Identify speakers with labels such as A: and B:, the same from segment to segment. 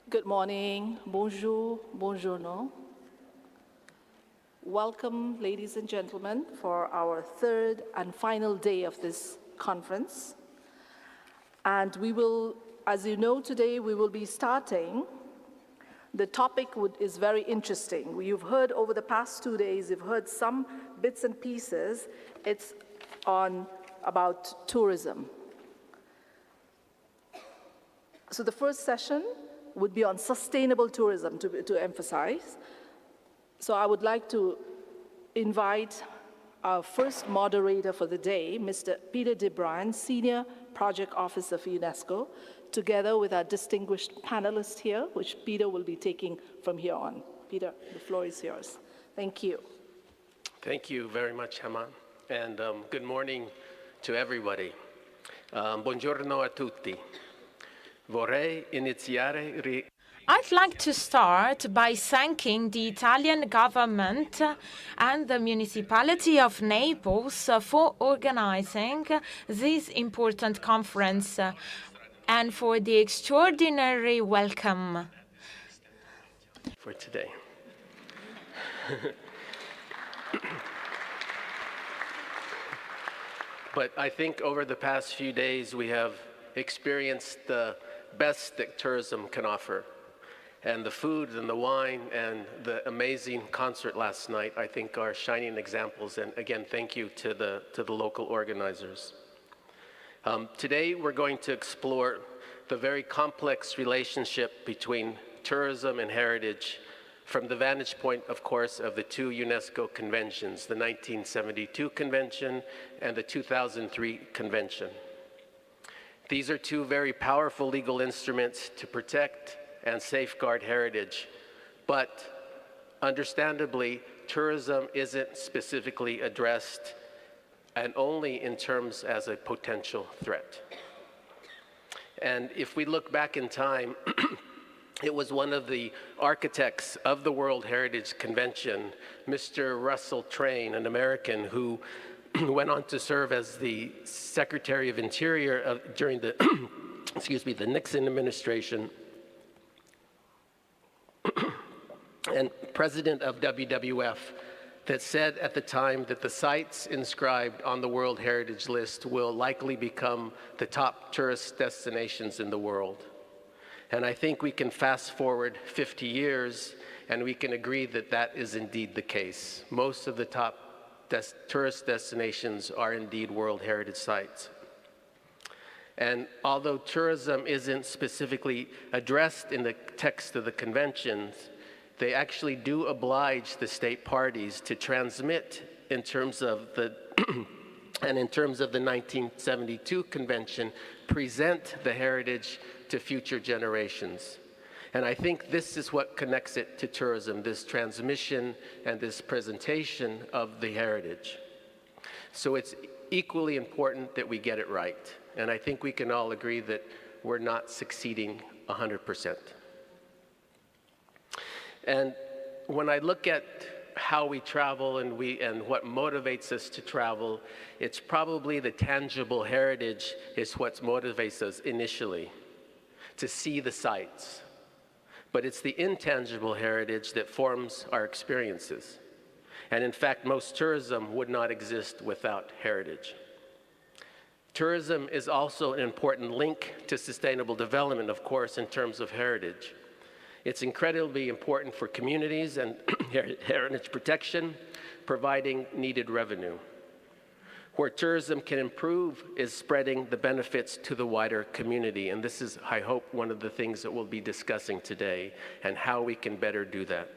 A: Good morning, bonjour, buongiorno. Welcome, ladies and gentlemen, for our third and final day of this conference. And we will, as you know, today we will be starting. The topic is very interesting. You've heard over the past 2 days, you've heard some bits and pieces. It's about tourism. So the first session would be on sustainable tourism, to emphasize. So I would like to invite our first moderator for the day, Mr. Peter de Bruijn, Senior Project Officer for UNESCO, together with our distinguished panelists here, which Peter will be taking from here on. Peter, the floor is yours. Thank you.
B: Thank you very much, Haman. And good morning to everybody. Buongiorno a tutti.
C: I'd like to start by thanking the Italian government and the municipality of Naples for organizing this important conference and for the extraordinary welcome
B: for today. But I think over the past few days we have experienced the best that tourism can offer. And the food and the wine and the amazing concert last night, I think, are shining examples. And again, thank you to the local organizers. Today, we're going to explore the very complex relationship between tourism and heritage from the vantage point, of course, of the two UNESCO conventions, the 1972 convention and the 2003 convention. These are two very powerful legal instruments to protect and safeguard heritage, but understandably, tourism isn't specifically addressed and only in terms as a potential threat. And if we look back in time, it was one of the architects of the World Heritage Convention, Mr. Russell Train, an American who went on to serve as the Secretary of Interior during the, the Nixon administration, and president of WWF, that said at the time that the sites inscribed on the World Heritage List will likely become the top tourist destinations in the world. And I think we can fast forward 50 years and we can agree that that is indeed the case. Most of the top tourist destinations are indeed World Heritage sites. And although tourism isn't specifically addressed in the text of the conventions, they actually do oblige the state parties to transmit in terms of the, and in terms of the 1972 convention, present the heritage to future generations. And I think this is what connects it to tourism, this transmission and this presentation of the heritage. So it's equally important that we get it right. And I think we can all agree that we're not succeeding 100%. And when I look at how we travel and what motivates us to travel, it's probably the tangible heritage is what motivates us initially, to see the sights. But it's the intangible heritage that forms our experiences. And in fact, most tourism would not exist without heritage. Tourism is also an important link to sustainable development, of course, in terms of heritage. It's incredibly important for communities and heritage protection, providing needed revenue. Where tourism can improve is spreading the benefits to the wider community. And this is, I hope, one of the things that we'll be discussing today and how we can better do that.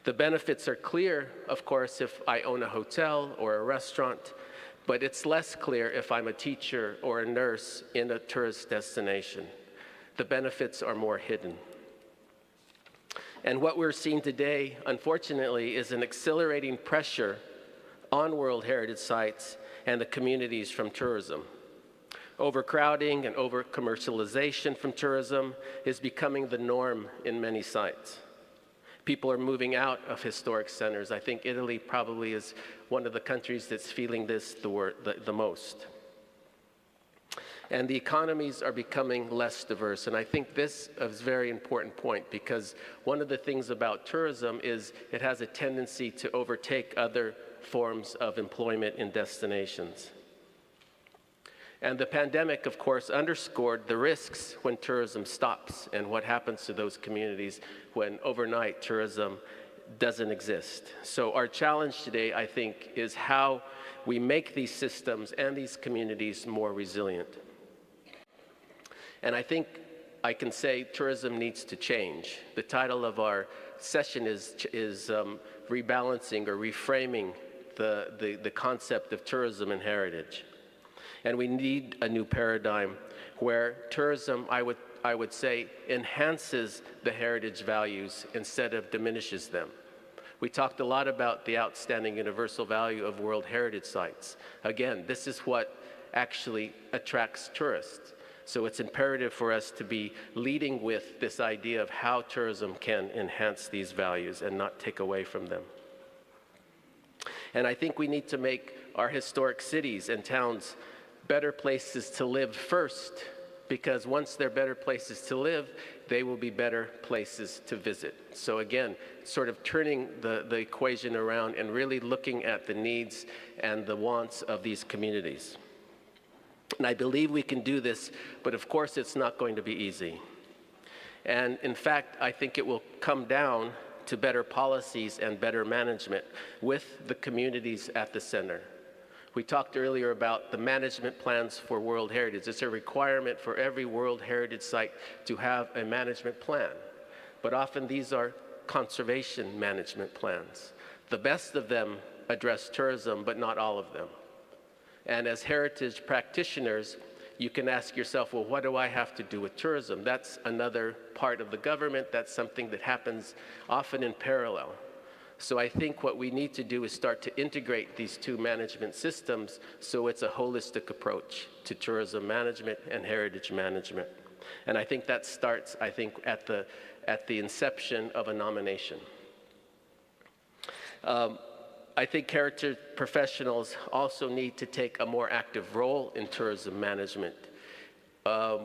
B: The benefits are clear, of course, if I own a hotel or a restaurant, but it's less clear if I'm a teacher or a nurse in a tourist destination. The benefits are more hidden. And what we're seeing today, unfortunately, is an accelerating pressure on World Heritage sites and the communities from tourism. Overcrowding and over-commercialization from tourism is becoming the norm in many sites. People are moving out of historic centers. I think Italy probably is one of the countries that's feeling this the most. And the economies are becoming less diverse. And I think this is a very important point, because one of the things about tourism is it has a tendency to overtake other forms of employment in destinations. And the pandemic, of course, underscored the risks when tourism stops and what happens to those communities when overnight tourism doesn't exist. So our challenge today, I think, is how we make these systems and these communities more resilient. And I think I can say tourism needs to change. The title of our session is rebalancing or reframing the concept of tourism and heritage. And we need a new paradigm where tourism, I would say, enhances the heritage values instead of diminishes them. We talked a lot about the outstanding universal value of World Heritage sites. Again, this is what actually attracts tourists. So it's imperative for us to be leading with this idea of how tourism can enhance these values and not take away from them. And I think we need to make our historic cities and towns better places to live first, because once they're better places to live, they will be better places to visit. So again, sort of turning the equation around and really looking at the needs and the wants of these communities. And I believe we can do this, but of course it's not going to be easy. And in fact, I think it will come down to better policies and better management with the communities at the center. We talked earlier about the management plans for World Heritage. It's a requirement for every World Heritage site to have a management plan. But often these are conservation management plans. The best of them address tourism, but not all of them. And as heritage practitioners, you can ask yourself, well, what do I have to do with tourism? That's another part of the government. That's something that happens often in parallel. So I think what we need to do is start to integrate these two management systems so it's a holistic approach to tourism management and heritage management. And I think that starts, at the inception of a nomination. I think heritage professionals also need to take a more active role in tourism management.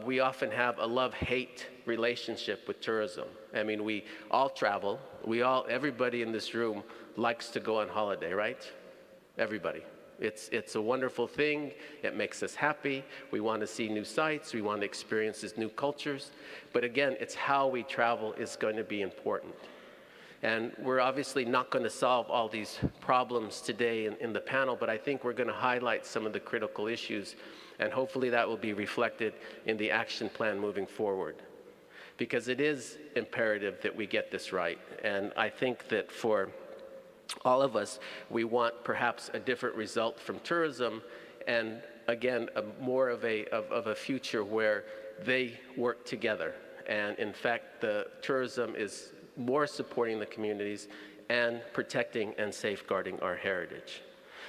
B: We often have a love-hate relationship with tourism. I mean, we all travel. Everybody in this room likes to go on holiday, right? Everybody. It's a wonderful thing. It makes us happy. We want to see new sites. We want to experience these new cultures. But again, it's how we travel is going to be important. And we're obviously not going to solve all these problems today in the panel, but I think we're going to highlight some of the critical issues, and hopefully that will be reflected in the action plan moving forward. Because it is imperative that we get this right. And I think that for all of us, we want perhaps a different result from tourism, and again, more of a future where they work together. And in fact, the tourism is more supporting the communities and protecting and safeguarding our heritage.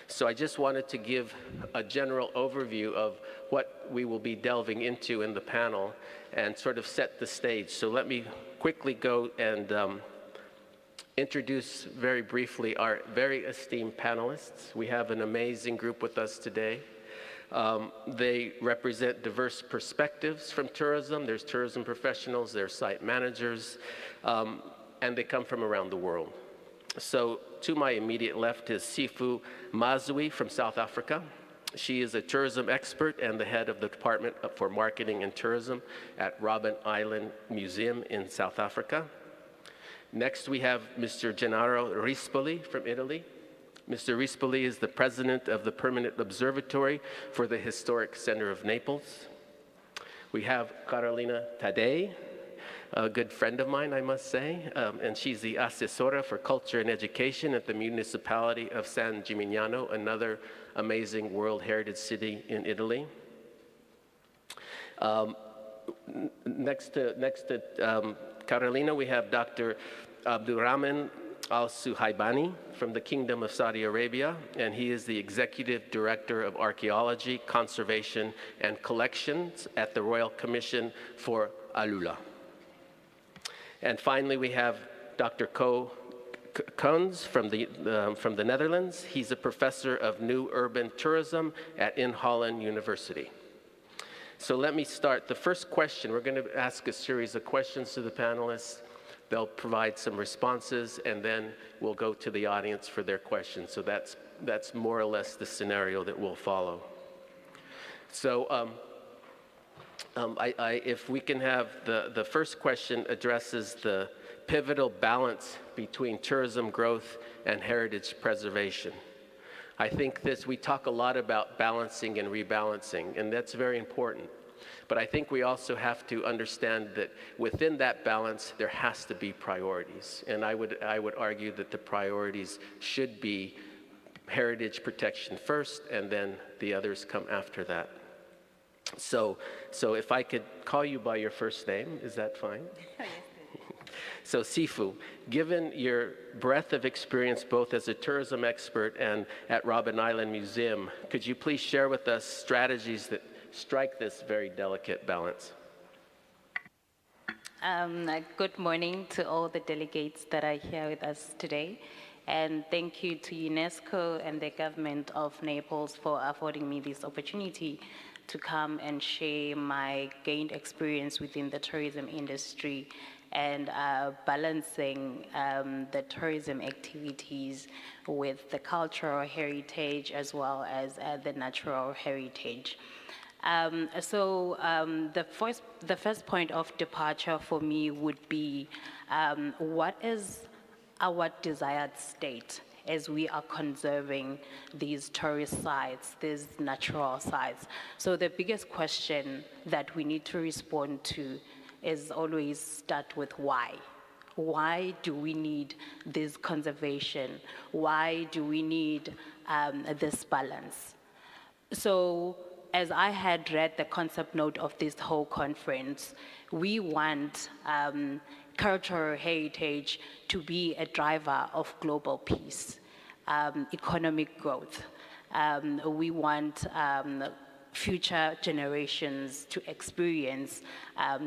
B: So I just wanted to give a general overview of what we will be delving into in the panel and sort of set the stage. So let me quickly go and introduce very briefly our very esteemed panelists. We have an amazing group with us today. They represent diverse perspectives from tourism. There's tourism professionals, there's site managers, and they come from around the world. So to my immediate left is Sifu Mazui from South Africa. She is a tourism expert and the head of the Department for Marketing and Tourism at Robben Island Museum in South Africa. Next, we have Mr. Gennaro Rispoli from Italy. Mr. Rispoli is the president of the Permanent Observatory for the Historic Center of Naples. We have Carolina Tadei, a good friend of mine, I must say, and she's the Assessora for Culture and Education at the Municipality of San Gimignano, another amazing World Heritage City in Italy. Next to Carolina, we have Dr. Abdurrahman Al-Suhaibani from the Kingdom of Saudi Arabia, and he is the Executive Director of Archaeology, Conservation, and Collections at the Royal Commission for Alula. And finally, we have Dr. Ko Koens from the Netherlands. He's a professor of New Urban Tourism at In Holland University. So let me start. The first question, we're going to ask a series of questions to the panelists. They'll provide some responses, and then we'll go to the audience for their questions. So that's more or less the scenario that we'll follow. So if we can have the first question addresses the pivotal balance between tourism growth and heritage preservation. I think we talk a lot about balancing and rebalancing, and that's very important. But I think we also have to understand that within that balance, there has to be priorities. And I would argue that the priorities should be heritage protection first, and then the others come after that. So if I could call you by your first name, is that fine? So Sifu, given your breadth of experience both as a tourism expert and at Robben Island Museum, could you please share with us strategies that strike this very delicate balance?
D: Good morning to all the delegates that are here with us today. And thank you to UNESCO and the government of Naples for affording me this opportunity to come and share my gained experience within the tourism industry and balancing the tourism activities with the cultural heritage as well as the natural heritage. The first point of departure for me would be what is our desired state as we are conserving these tourist sites, these natural sites. So the biggest question that we need to respond to is always start with why. Why do we need this conservation? Why do we need this balance? So as I had read the concept note of this whole conference, we want cultural heritage to be a driver of global peace, economic growth. We want future generations to experience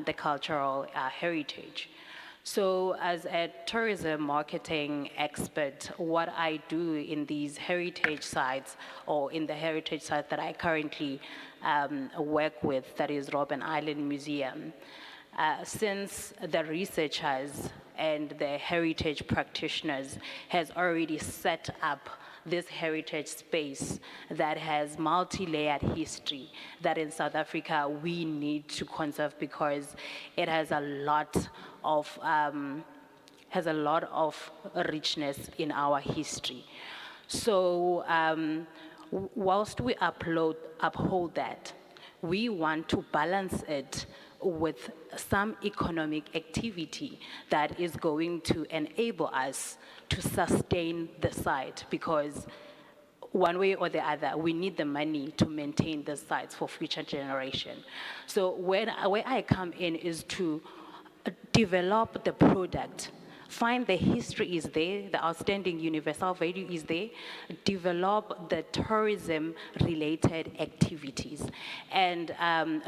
D: the cultural heritage. So as a tourism marketing expert, what I do in these heritage sites or in the heritage site that I currently work with, that is Robben Island Museum, since the researchers and the heritage practitioners has already set up this heritage space that has multi-layered history that in South Africa we need to conserve because it has a lot of richness in our history. So whilst we uphold that, we want to balance it with some economic activity that is going to enable us to sustain the site, because one way or the other, we need the money to maintain the sites for future generation. So where I come in is to develop the product, find the history is there, the outstanding universal value is there, develop the tourism-related activities. And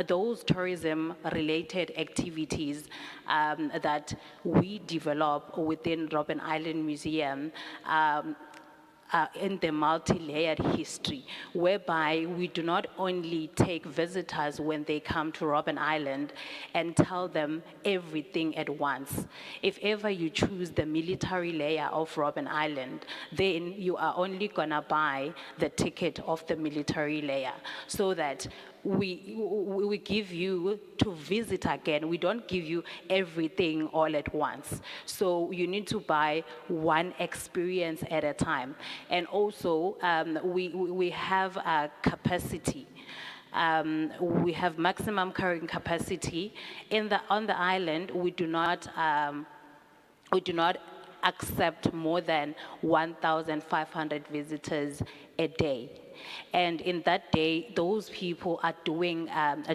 D: those tourism-related activities that we develop within Robben Island Museum in the multi-layered history, whereby we do not only take visitors when they come to Robben Island and tell them everything at once. If ever you choose the military layer of Robben Island, then you are only gonna buy the ticket of the military layer, so that we give you to visit again. We don't give you everything all at once. So you need to buy one experience at a time. And also, we have a capacity. We have maximum carrying capacity. On the island, we do not accept more than 1,500 visitors a day. And in that day, those people are doing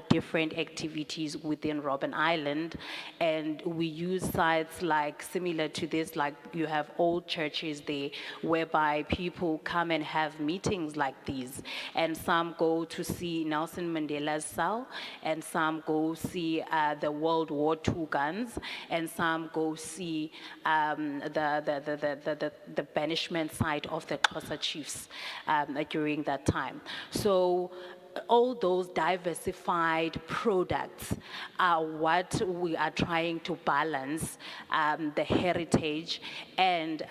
D: different activities within Robben Island. And we use sites like similar to this, like you have old churches there, whereby people come and have meetings like these. And some go to see Nelson Mandela's cell, and some go see the World War II guns, and some go see the banishment site of the Xhosa chiefs during that time. So all those diversified products are what we are trying to balance, the heritage and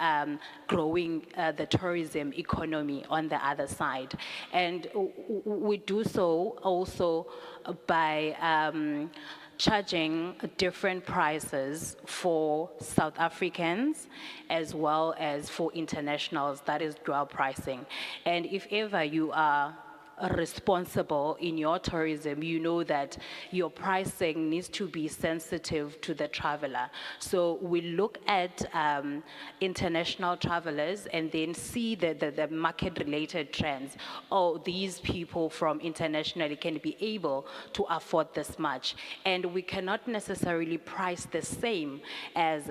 D: growing the tourism economy on the other side. And we do so also by charging different prices for South Africans as well as for internationals. That is dual pricing. And if ever you are responsible in your tourism, you know that your pricing needs to be sensitive to the traveler. So we look at international travelers and then see the market-related trends. Oh, these people from internationally can be able to afford this much. And we cannot necessarily price the same as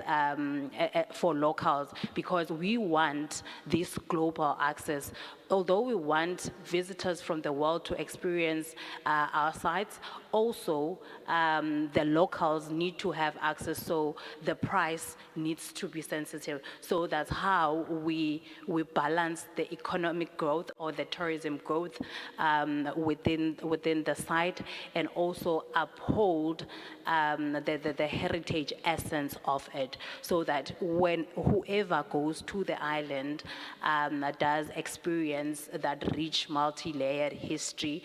D: for locals, because we want this global access. Although we want visitors from the world to experience our sites, also the locals need to have access, so the price needs to be sensitive. So that's how we balance the economic growth or the tourism growth within the site, and also uphold the heritage essence of it, so that when whoever goes to the island does experience that rich multi-layered history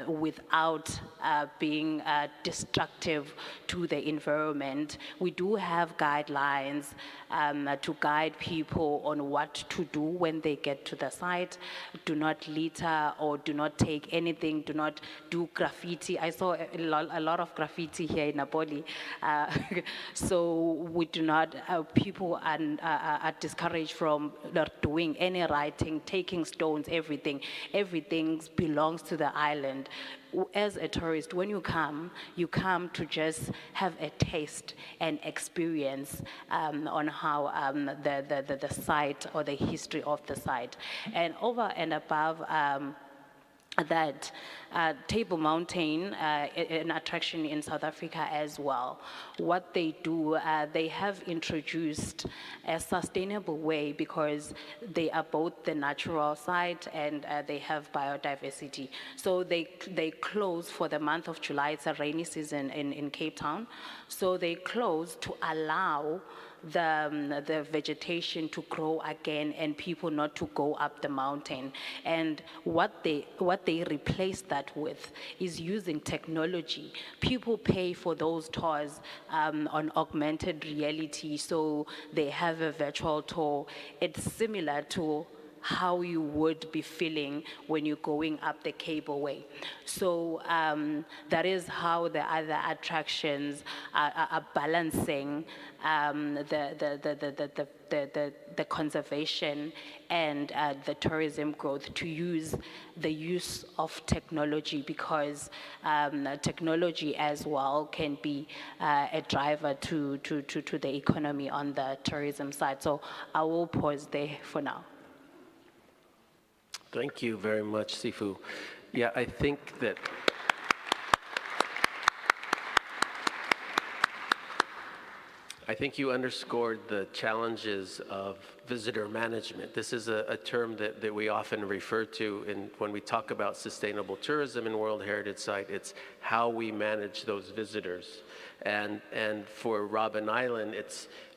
D: without being destructive to the environment. We do have guidelines to guide people on what to do when they get to the site. Do not litter, or do not take anything, do not do graffiti. I saw a lot of graffiti here in Napoli. So we do not, people are discouraged from not doing any writing, taking stones, everything. Everything belongs to the island. As a tourist, when you come to just have a taste and experience on how the site or the history of the site. And over and above that, Table Mountain, an attraction in South Africa as well. What they do, they have introduced a sustainable way, because they are both the natural site and they have biodiversity. So they close for the month of July. It's a rainy season in Cape Town. So they close to allow the vegetation to grow again and people not to go up the mountain. And what they replace that with is using technology. People pay for those tours on augmented reality, so they have a virtual tour. It's similar to how you would be feeling when you're going up the cableway. So that is how the other attractions are balancing the conservation and the tourism growth, to use the use of technology, because technology as well can be a driver to the economy on the tourism side. So I will pause there for now.
B: Thank you very much, Sifu. Yeah, I think you underscored the challenges of visitor management. This is a term that we often refer to when we talk about sustainable tourism in World Heritage Site. It's how we manage those visitors. And for Robben Island,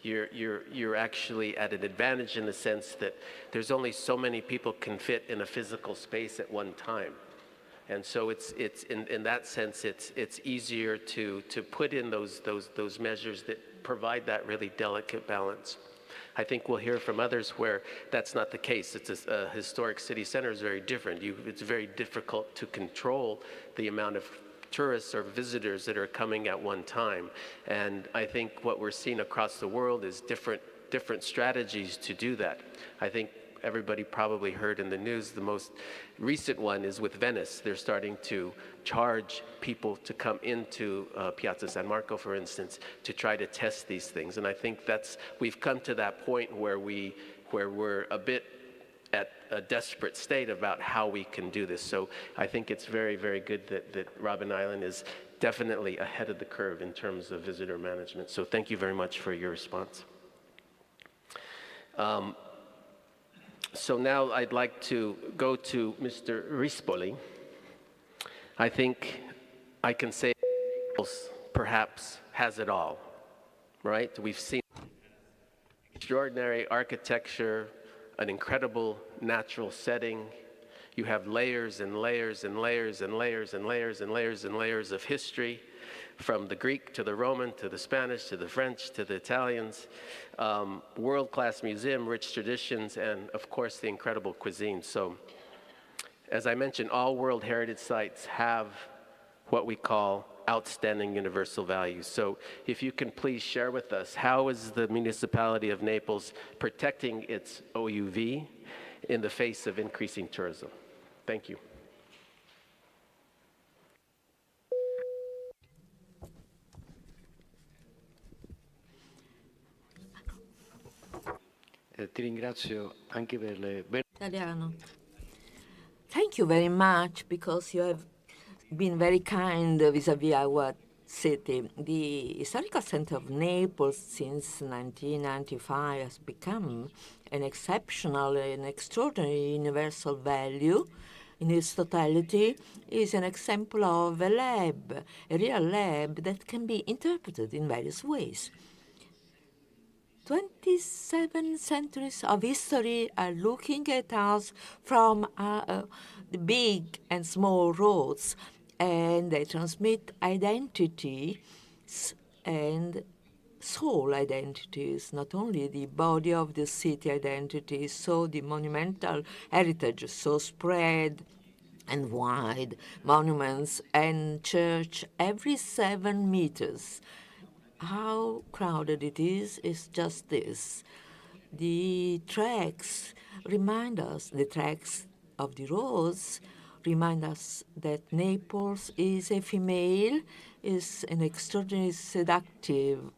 B: you're actually at an advantage in the sense that there's only so many people can fit in a physical space at one time. And so it's in that sense, it's easier to put in those measures that provide that really delicate balance. I think we'll hear from others where that's not the case. It's a historic city center is very different. It's very difficult to control the amount of tourists or visitors that are coming at one time. And I think what we're seeing across the world is different strategies to do that. I think everybody probably heard in the news, the most recent one is with Venice. They're starting to charge people to come into Piazza San Marco, for instance, to try to test these things. And I think we've come to that point where we're a bit at a desperate state about how we can do this. So I think it's very, very good that Robben Island is definitely ahead of the curve in terms of visitor management. So thank you very much for your response. So now I'd like to go to Mr. Rispoli. I think I can say perhaps has it all, right? We've seen extraordinary architecture, an incredible natural setting. You have layers and layers and layers and layers and layers and layers and layers of history, from the Greek to the Roman to the Spanish to the French to the Italians, world-class museum, rich traditions, and of course the incredible cuisine. So as I mentioned, all World Heritage Sites have what we call outstanding universal values. So if you can please share with us, how is the municipality of Naples protecting its OUV in the face of increasing tourism? Thank you.
E: Ti ringrazio anche per le
F: Italiano. Thank you very much, because you have been very kind vis-à-vis our city. The Historical Center of Naples since 1995 has become an exceptional and extraordinary universal value in its totality. Is an example of a lab, a real lab that can be interpreted in various ways. 27 centuries of history are looking at us from the big and small roads, and they transmit identities and soul identities, not only the body of the city identity, so the monumental heritage, so spread and wide, monuments and church every 7 meters. How crowded it is just this. The tracks remind us, the tracks of the roads remind us that Naples is a female, is an extraordinarily seductive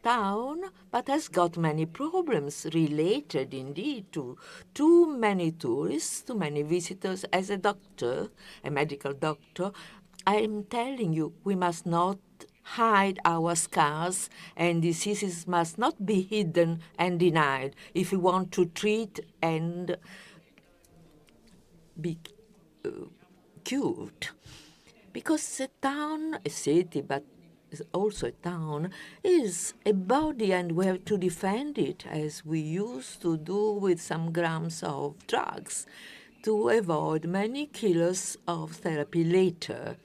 F: town, but has got many problems related indeed to too many tourists, too many visitors. As a doctor, a medical doctor, I'm telling you, we must not hide our scars, and diseases must not be hidden and denied if we want to treat and be cured. Because a town, a city, but also a town, is a body, and we have to defend it as we used to do with some grams of drugs to avoid many kilos of therapy later.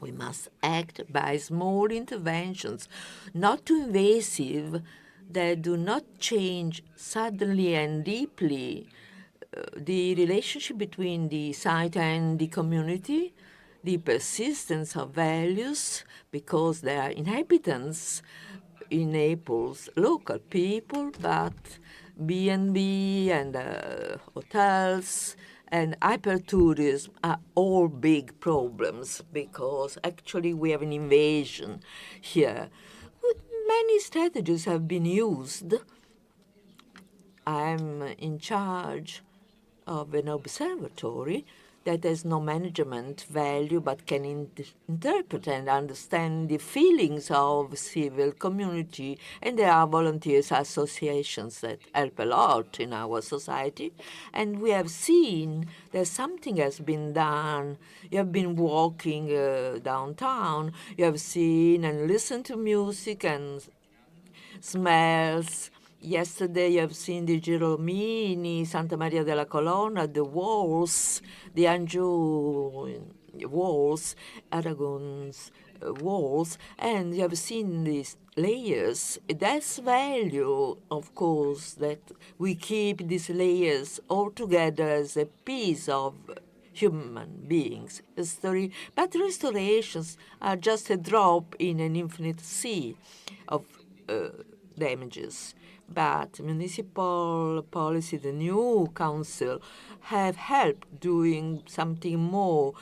F: We must act by small interventions, not too invasive, that do not change suddenly and deeply the relationship between the site and the community, the persistence of values, because they are inhabitants in Naples, local people, but B&B and hotels and hypertourism are all big problems, because actually we have an invasion here. Many strategies have been used. I'm in charge of an observatory that has no management value but can interpret and understand the feelings of civil community, and there are volunteers associations that help a lot in our society. And we have seen that something has been done. You have been walking downtown, you have seen and listened to music and smells. Yesterday, you have seen the Girolomini, Santa Maria della Colonna, the walls, the Anjou walls, Aragon's walls, and you have seen these layers. That's value, of course, that we keep these layers all together as a piece of human beings' history. But restorations are just a drop in an infinite sea of damages. But municipal policy, the new council, have helped doing something more,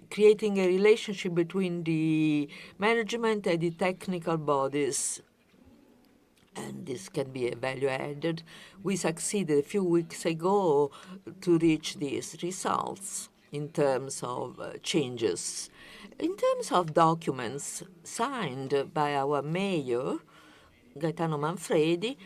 F: creating a relationship between the management and the technical bodies. And this can be a value added. We succeeded a few weeks ago to reach these results in terms of changes. In terms of documents signed by our mayor, Gaetano Manfredi,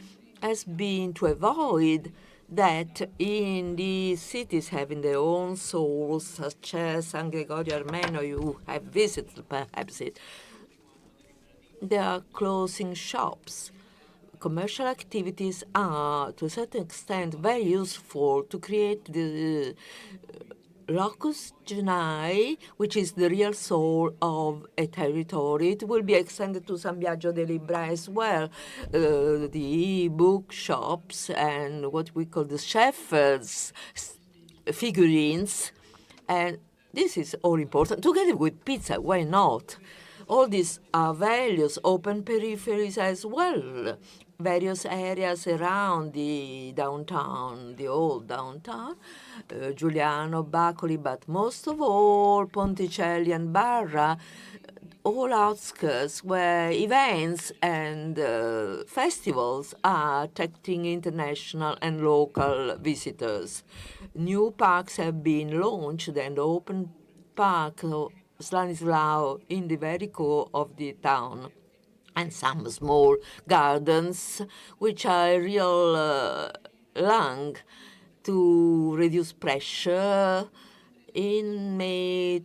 F: has been to avoid that in the cities having their own souls, such as San Gregorio Armeno, you have visited perhaps it, they are closing shops. Commercial activities are, to a certain extent, very useful to create the locus genai, which is the real soul of a territory. It will be extended to San Biagio de Libra as well, the bookshops and what we call the shepherds figurines. And this is all important, together with pizza, why not? All these are values, open peripheries as well, various areas around the downtown, the old downtown, Giuliano, Bacoli, but most of all Ponticelli and Barra, all outskirts where events and festivals are attracting international and local visitors. New parks have been launched and open park Stanislao in the very core of the town, and some small gardens which are a real lung to reduce pressure. In May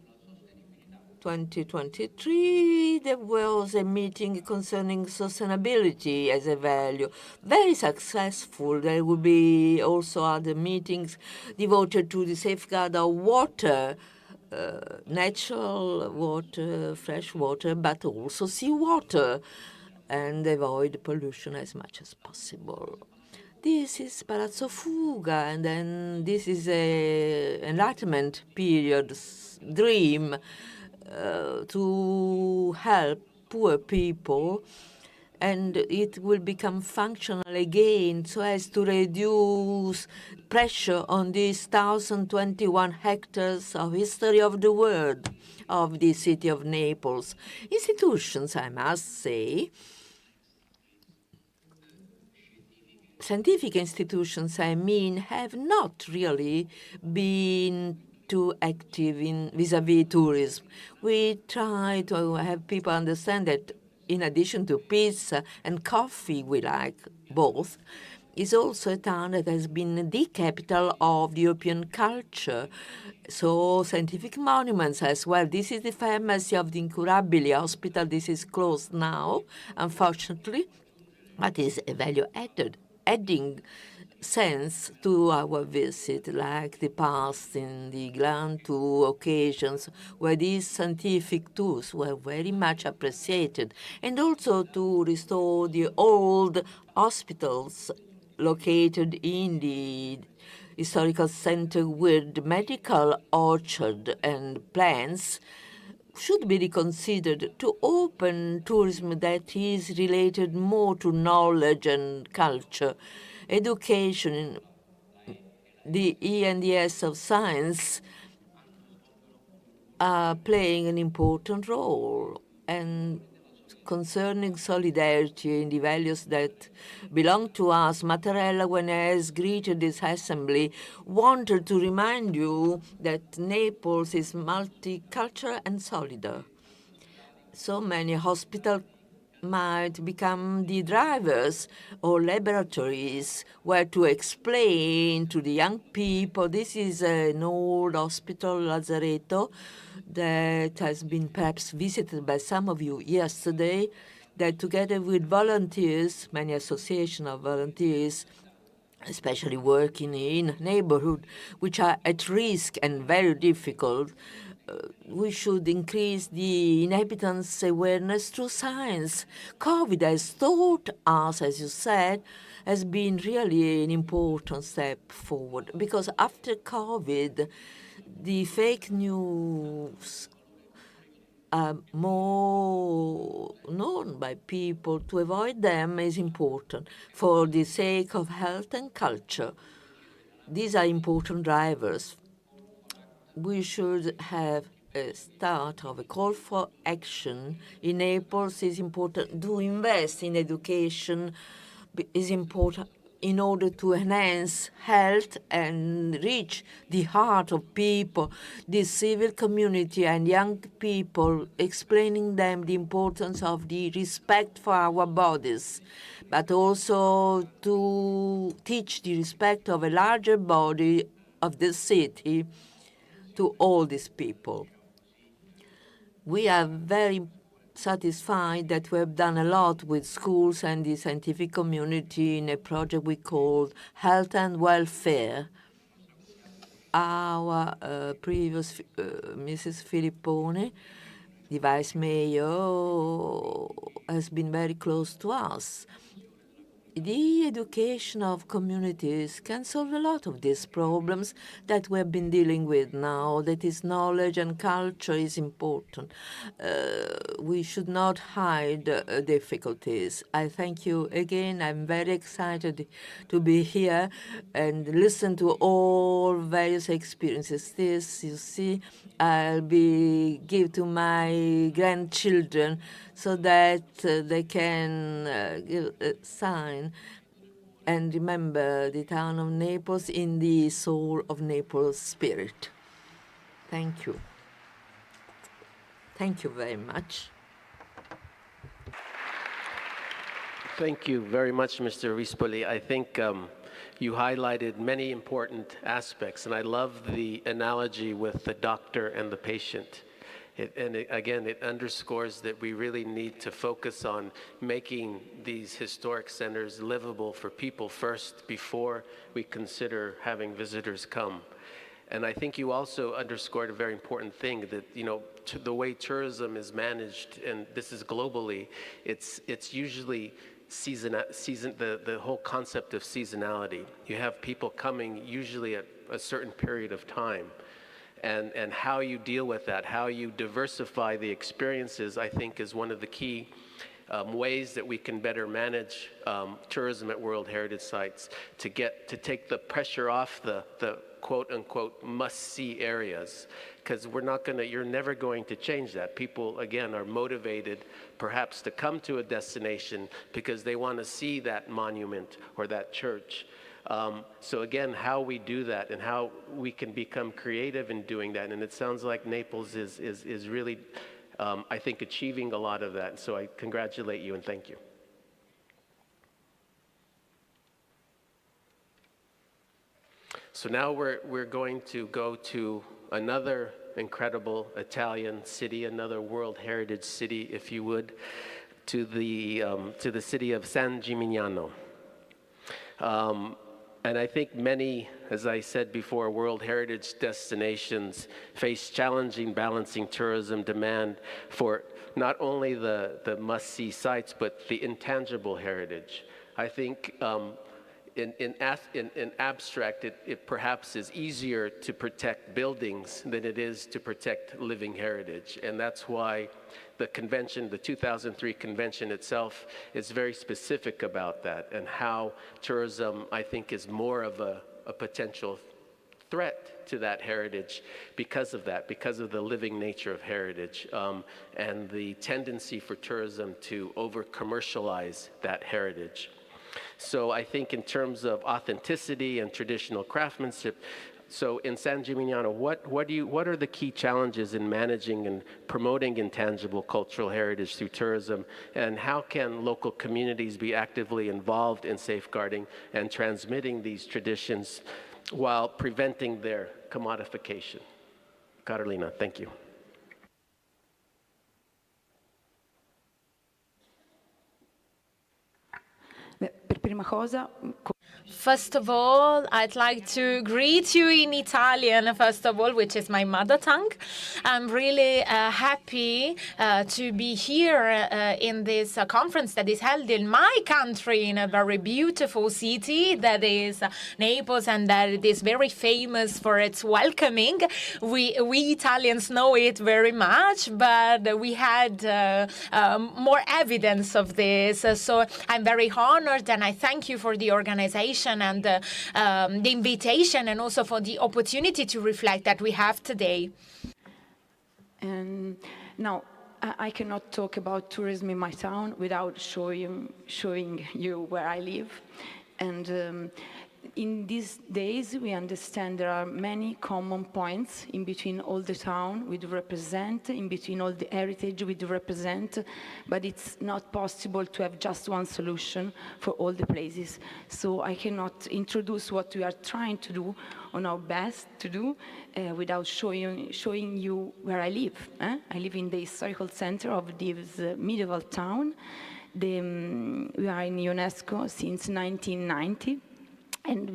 F: 2023, there was a meeting concerning sustainability as a value. Very successful. There will be also other meetings devoted to the safeguard of water, natural water, fresh water, but also seawater, and avoid pollution as much as possible. This is Palazzo Fuga, and then this is a enlightenment period dream to help poor people, and it will become functional again so as to reduce pressure on these 1,021 hectares of history of the world of the city of Naples. Institutions, I must say, scientific institutions, I mean, have not really been too active in vis-à-vis tourism. We try to have people understand that in addition to pizza and coffee, we like both, is also a town that has been the capital of the European culture. So scientific monuments as well. This is the pharmacy of the Incurabili Hospital. This is closed now, unfortunately, but is a value adding sense to our visit, like the past in the grand tour occasions where these scientific tours were very much appreciated, and also to restore the old hospitals located in the historical center with medical orchard and plants should be reconsidered to open tourism that is related more to knowledge and culture. Education, the E and the S of science are playing an important role. And concerning solidarity and the values that belong to us, Mattarella, when he has greeted this assembly, wanted to remind you that Naples is multicultural and solidar. So many hospitals might become the drivers or laboratories where to explain to the young people. This is an old hospital, Lazzaretto, that has been perhaps visited by some of you yesterday, that together with volunteers, many associations of volunteers, especially working in neighborhoods which are at risk and very difficult, we should increase the inhabitants' awareness through science. COVID has taught us, as you said, has been really an important step forward, because after COVID, the fake news are more known by people. To avoid them is important for the sake of health and culture. These are important drivers. We should have a start of a call for action. In Naples, it's important to invest in education. Is important in order to enhance health and reach the heart of people, the civil community and young people, explaining them the importance of the respect for our bodies, but also to teach the respect of a larger body of the city to all these people. We are very satisfied that we have done a lot with schools and the scientific community in a project we called Health and Welfare. Our previous Mrs. Filippone, the vice mayor, has been very close to us. The education of communities can solve a lot of these problems that we have been dealing with now. That is, knowledge and culture is important. We should not hide difficulties. I thank you again. I'm very excited to be here and listen to all various experiences. This, you see, I'll give to my grandchildren so that they can give a sign and remember the town of Naples in the soul of Naples spirit. Thank you. Thank you very much.
B: Thank you very much, Mr. Rispoli. I think you highlighted many important aspects, and I love the analogy with the doctor and the patient. Again, it underscores that we really need to focus on making these historic centers livable for people first before we consider having visitors come. And I think you also underscored a very important thing that, you know, the way tourism is managed, and this is globally, it's usually the whole concept of seasonality. You have people coming usually at a certain period of time. And how you deal with that, how you diversify the experiences, I think is one of the key ways that we can better manage tourism at World Heritage Sites to take the pressure off the quote-unquote must-see areas, because you're never going to change that. People, again, are motivated perhaps to come to a destination because they want to see that monument or that church. So again, how we do that and how we can become creative in doing that. And it sounds like Naples is really, I think, achieving a lot of that. So I congratulate you and thank you. So now we're going to go to another incredible Italian city, another World Heritage city, if you would, to the city of San Gimignano. And I think many, as I said before, World Heritage destinations face challenging balancing tourism demand for not only the must-see sites, but the intangible heritage. I think in abstract, it perhaps is easier to protect buildings than it is to protect living heritage. And that's why the convention, the 2003 convention itself, is very specific about that and how tourism, I think, is more of a potential threat to that heritage because of that, because of the living nature of heritage and the tendency for tourism to over-commercialize that heritage. So I think in terms of authenticity and traditional craftsmanship, so in San Gimignano, what are the key challenges in managing and promoting intangible cultural heritage through tourism, and how can local communities be actively involved in safeguarding and transmitting these traditions while preventing their commodification? Carolina, thank you.
G: Per prima cosa,
C: First of all, I'd like to greet you in Italian, first of all, which is my mother tongue. I'm really happy to be here in this conference that is held in my country, in a very beautiful city that is Naples, and that it is very famous for its welcoming. We Italians know it very much, but we had more evidence of this. So I'm very honored, and I thank you for the organization and the invitation, and also for the opportunity to reflect that we have today.
G: And now, I cannot talk about tourism in my town without showing you where I live. And in these days, we understand there are many common points in between all the town we do represent, in between all the heritage we do represent, but it's not possible to have just one solution for all the places. So I cannot introduce what we are trying to do on our best to do without showing you where I live. I live in the historical center of this medieval town. We are in UNESCO since 1990. And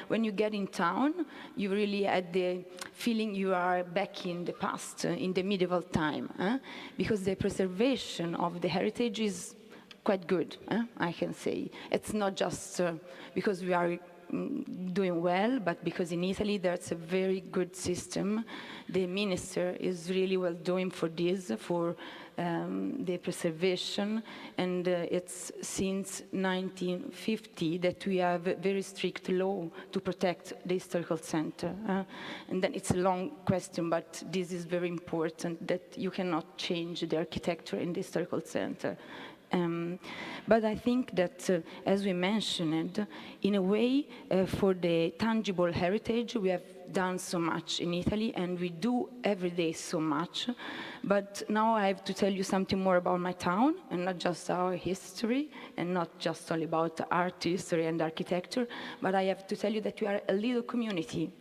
G: when you get in town, you really had the feeling you are back in the past, in the medieval time, because the preservation of the heritage is quite good, I can say. It's not just because we are doing well, but because in Italy there's a very good system. The minister is really well doing for this, for the preservation, and it's since 1950 that we have a very strict law to protect the historical center. And then it's a long question, but this is very important, that you cannot change the architecture in the historical center. But I think that, as we mentioned, in a way, for the tangible heritage, we have done so much in Italy, and we do every day so much. But now I have to tell you something more about my town, and not just our history, and not just only about art history and architecture, but I have to tell you that we are a little community.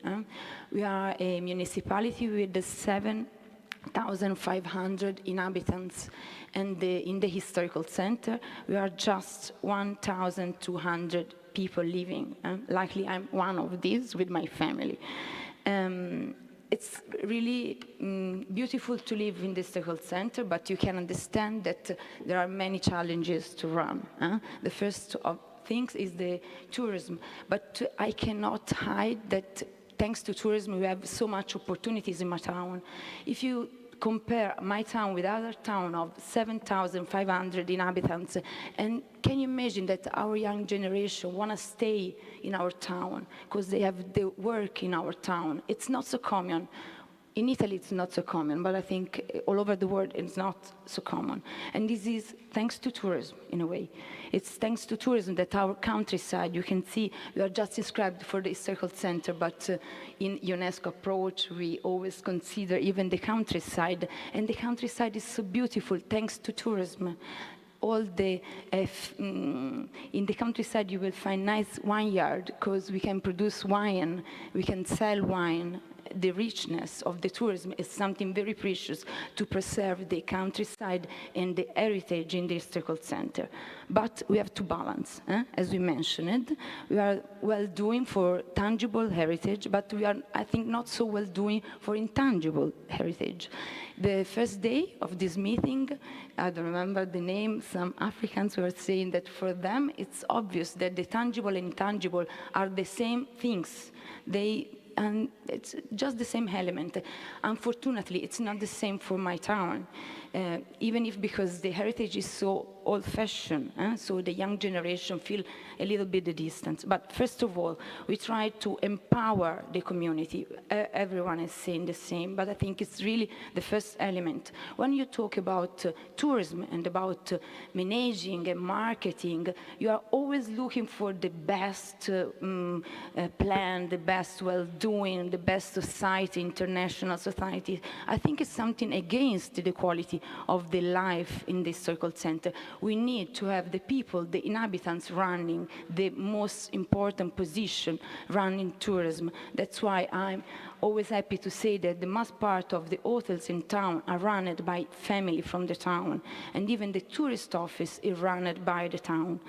G: We are a municipality with 7,500 inhabitants, and in the historical center, we are just 1,200 people living. Luckily, I'm one of these with my family. It's really beautiful to live in the historical center, but you can understand that there are many challenges to run. The first of things is the tourism, but I cannot hide that thanks to tourism, we have so much opportunities in my town. If you compare my town with other town of 7,500 inhabitants, and can you imagine that our young generation want to stay in our town because they have the work in our town? It's not so common. In Italy, it's not so common, but I think all over the world, it's not so common. And this is thanks to tourism, in a way. It's thanks to tourism that our countryside, you can see, we are just described for the historical center, but in UNESCO approach, we always consider even the countryside. And the countryside is so beautiful thanks to tourism. In the countryside, you will find nice vineyard because we can produce wine, we can sell wine. The richness of the tourism is something very precious to preserve the countryside and the heritage in the historical center. But we have to balance, as we mentioned. We are well doing for tangible heritage, but we are, I think, not so well doing for intangible heritage. The first day of this meeting, I don't remember the name, some Africans were saying that for them it's obvious that the tangible and intangible are the same things. And it's just the same element. Unfortunately, it's not the same for my town, even if because the heritage is so old-fashioned, so the young generation feel a little bit the distance. But first of all, we try to empower the community. Everyone is saying the same, but I think it's really the first element. When you talk about tourism and about managing and marketing, you are always looking for the best plan, the best well-doing, the best society, international society. I think it's something against the quality of the life in the historical center. We need to have the people, the inhabitants running the most important position, running tourism. That's why I'm always happy to say that the most part of the hotels in town are run by family from the town, and even the tourist office is run by the town.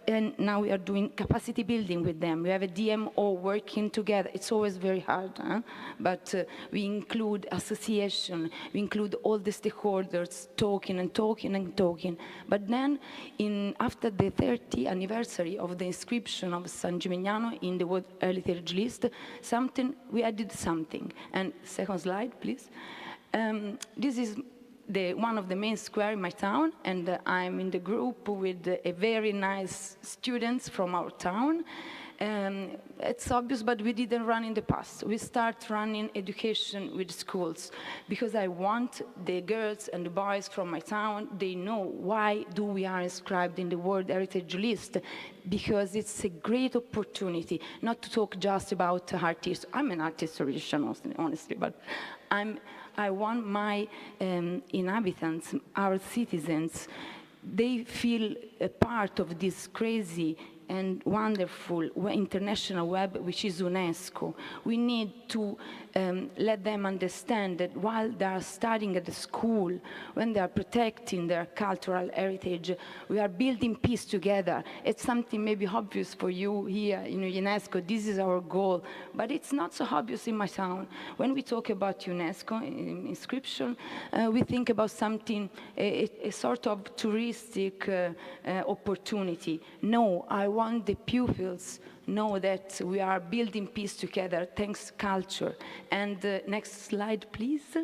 G: And now we are doing capacity building with them. We have a DMO working together. It's always very hard, but we include association, we include all the stakeholders talking and talking and talking. But then, after the 30th anniversary of the inscription of San Gimignano in the World Heritage List, we added something. And second slide, please. This is one of the main square in my town, and I'm in the group with a very nice students from our town. It's obvious, but we didn't run in the past. We start running education with schools because I want the girls and the boys from my town, they know why we are inscribed in the World Heritage List, because it's a great opportunity not to talk just about art history. I'm an art historian, honestly, but I want my inhabitants, our citizens, they feel a part of this crazy and wonderful international web, which is UNESCO. We need to let them understand that while they are studying at the school, when they are protecting their cultural heritage, we are building peace together. It's something maybe obvious for you here in UNESCO. This is our goal, but it's not so obvious in my town. When we talk about UNESCO inscription, we think about something, a sort of touristic opportunity. No, I want the pupils know that we are building peace together, thanks to culture. And next slide, please.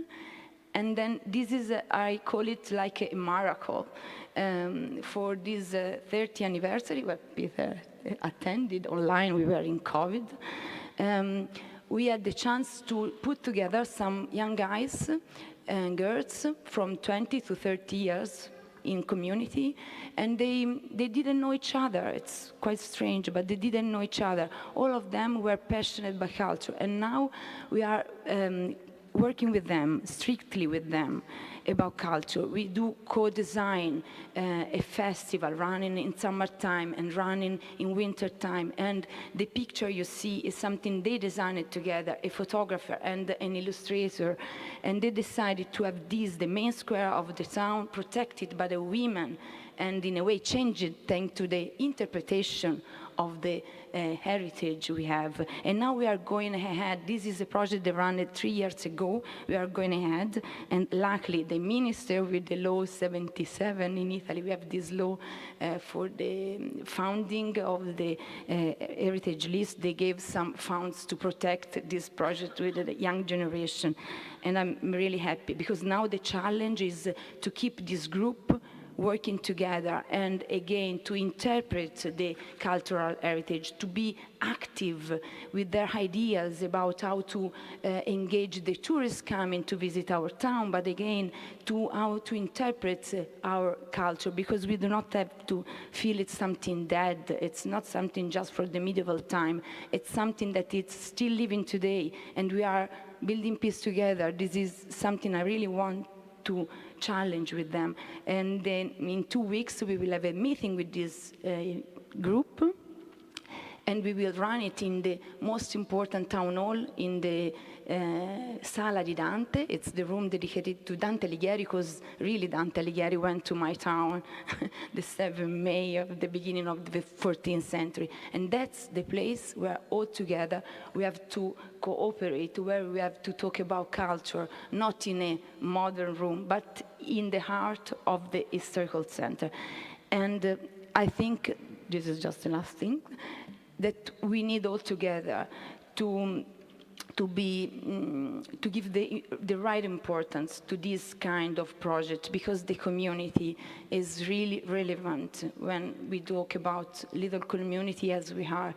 G: And then this is, I call it like a miracle. For this 30th anniversary, where Peter attended online, we were in COVID. We had the chance to put together some young guys and girls from 20 to 30 years in community, and they didn't know each other. It's quite strange, but they didn't know each other. All of them were passionate by culture, and now we are working with them, strictly with them, about culture. We do co-design a festival running in summertime and running in wintertime, and the picture you see is something they designed together, a photographer and an illustrator, and they decided to have this, the main square of the town, protected by the women, and in a way changed it thanks to the interpretation of the heritage we have. And now we are going ahead. This is a project that ran 3 years ago. We are going ahead, and luckily the minister with the law 77 in Italy, we have this law for the founding of the heritage list. They gave some funds to protect this project with the young generation. And I'm really happy, because now the challenge is to keep this group working together, and again to interpret the cultural heritage, to be active with their ideas about how to engage the tourists coming to visit our town, but again to how to interpret our culture, because we do not have to feel it's something dead. It's not something just for the medieval time. It's something that it's still living today, and we are building peace together. This is something I really want to challenge with them. And then in 2 weeks, we will have a meeting with this group, and we will run it in the most important town hall, in the Sala di Dante. It's the room dedicated to Dante Alighieri, because really Dante Alighieri went to my town the 7th May of the beginning of the 14th century. And that's the place where all together we have to cooperate, where we have to talk about culture, not in a modern room, but in the heart of the historical center. And I think, this is just the last thing, that we need all together to give the right importance to this kind of project, because the community is really relevant when we talk about little community as we are.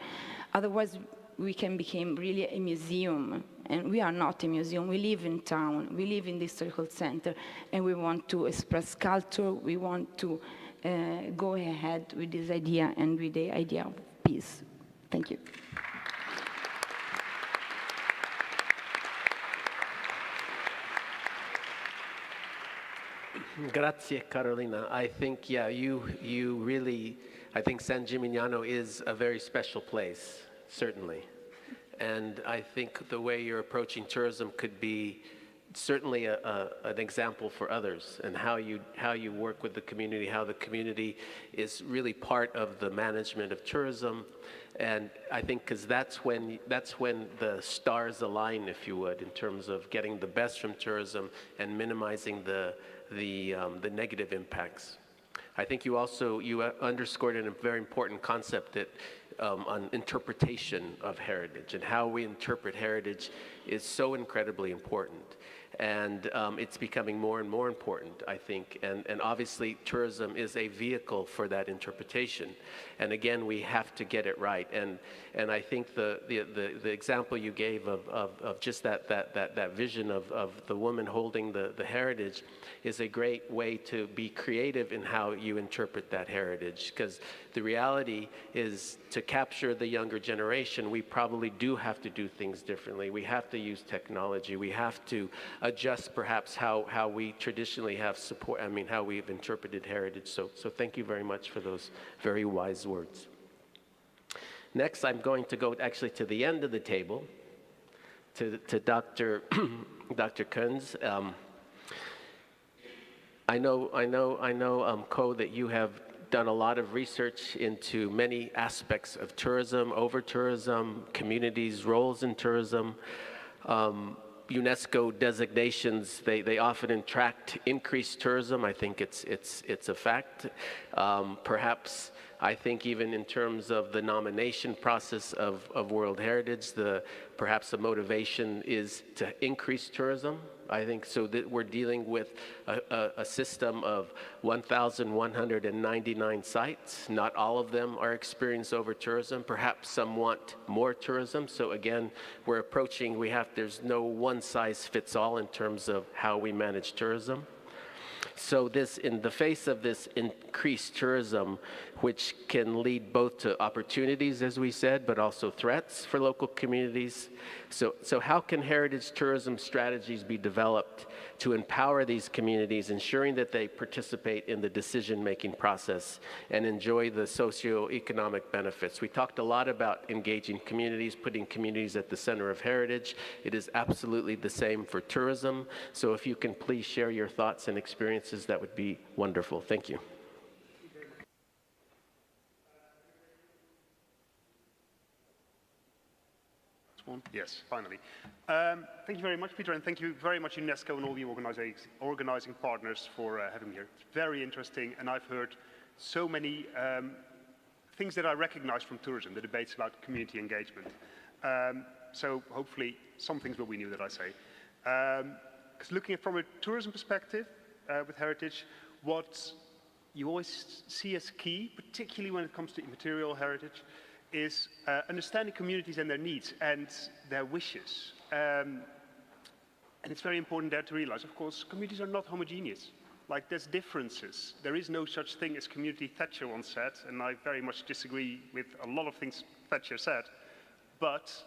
G: Otherwise, we can become really a museum, and we are not a museum. We live in town, we live in the historical center, and we want to express culture. We want to go ahead with this idea and with the idea of peace. Thank you.
B: Grazie, Carolina. I think, yeah, you really, I think San Gimignano is a very special place, certainly. And I think the way you're approaching tourism could be certainly an example for others, and how you work with the community, how the community is really part of the management of tourism. And I think because that's when the stars align, if you would, in terms of getting the best from tourism and minimizing the negative impacts. I think you underscored a very important concept that on interpretation of heritage, and how we interpret heritage is so incredibly important. And it's becoming more and more important, I think. And obviously, tourism is a vehicle for that interpretation. And again, we have to get it right. And I think the example you gave of just that vision of the woman holding the heritage is a great way to be creative in how you interpret that heritage. Because the reality is, to capture the younger generation, we probably do have to do things differently. We have to use technology. We have to adjust perhaps how we traditionally have how we've interpreted heritage. So thank you very much for those very wise words. Next, I'm going to go actually to the end of the table, to Dr. Kunz. I know, Ko, that you have done a lot of research into many aspects of tourism, over-tourism, communities' roles in tourism. UNESCO designations, they often attract increased tourism. I think it's a fact. Perhaps, I think even in terms of the nomination process of World Heritage, perhaps the motivation is to increase tourism. I think so that we're dealing with a system of 1,199 sites. Not all of them are experienced over tourism. Perhaps some want more tourism. So again, there's no one size fits all in terms of how we manage tourism. So in the face of this increased tourism, which can lead both to opportunities, as we said, but also threats for local communities. So how can heritage tourism strategies be developed to empower these communities, ensuring that they participate in the decision-making process and enjoy the socio-economic benefits? We talked a lot about engaging communities, putting communities at the center of heritage. It is absolutely the same for tourism. So if you can please share your thoughts and experiences, that would be wonderful. Thank you.
H: Yes, finally. Thank you very much, Peter, and thank you very much, UNESCO and all the organizing partners for having me here. It's very interesting, and I've heard so many things that I recognize from tourism, the debates about community engagement. So hopefully some things will be new that I say. Because looking at from a tourism perspective with heritage, what you always see as key, particularly when it comes to immaterial heritage, is understanding communities and their needs and their wishes. And it's very important there to realize, of course, communities are not homogeneous. Like, there's differences. There is no such thing as community, Thatcher once said, and I very much disagree with a lot of things Thatcher said, but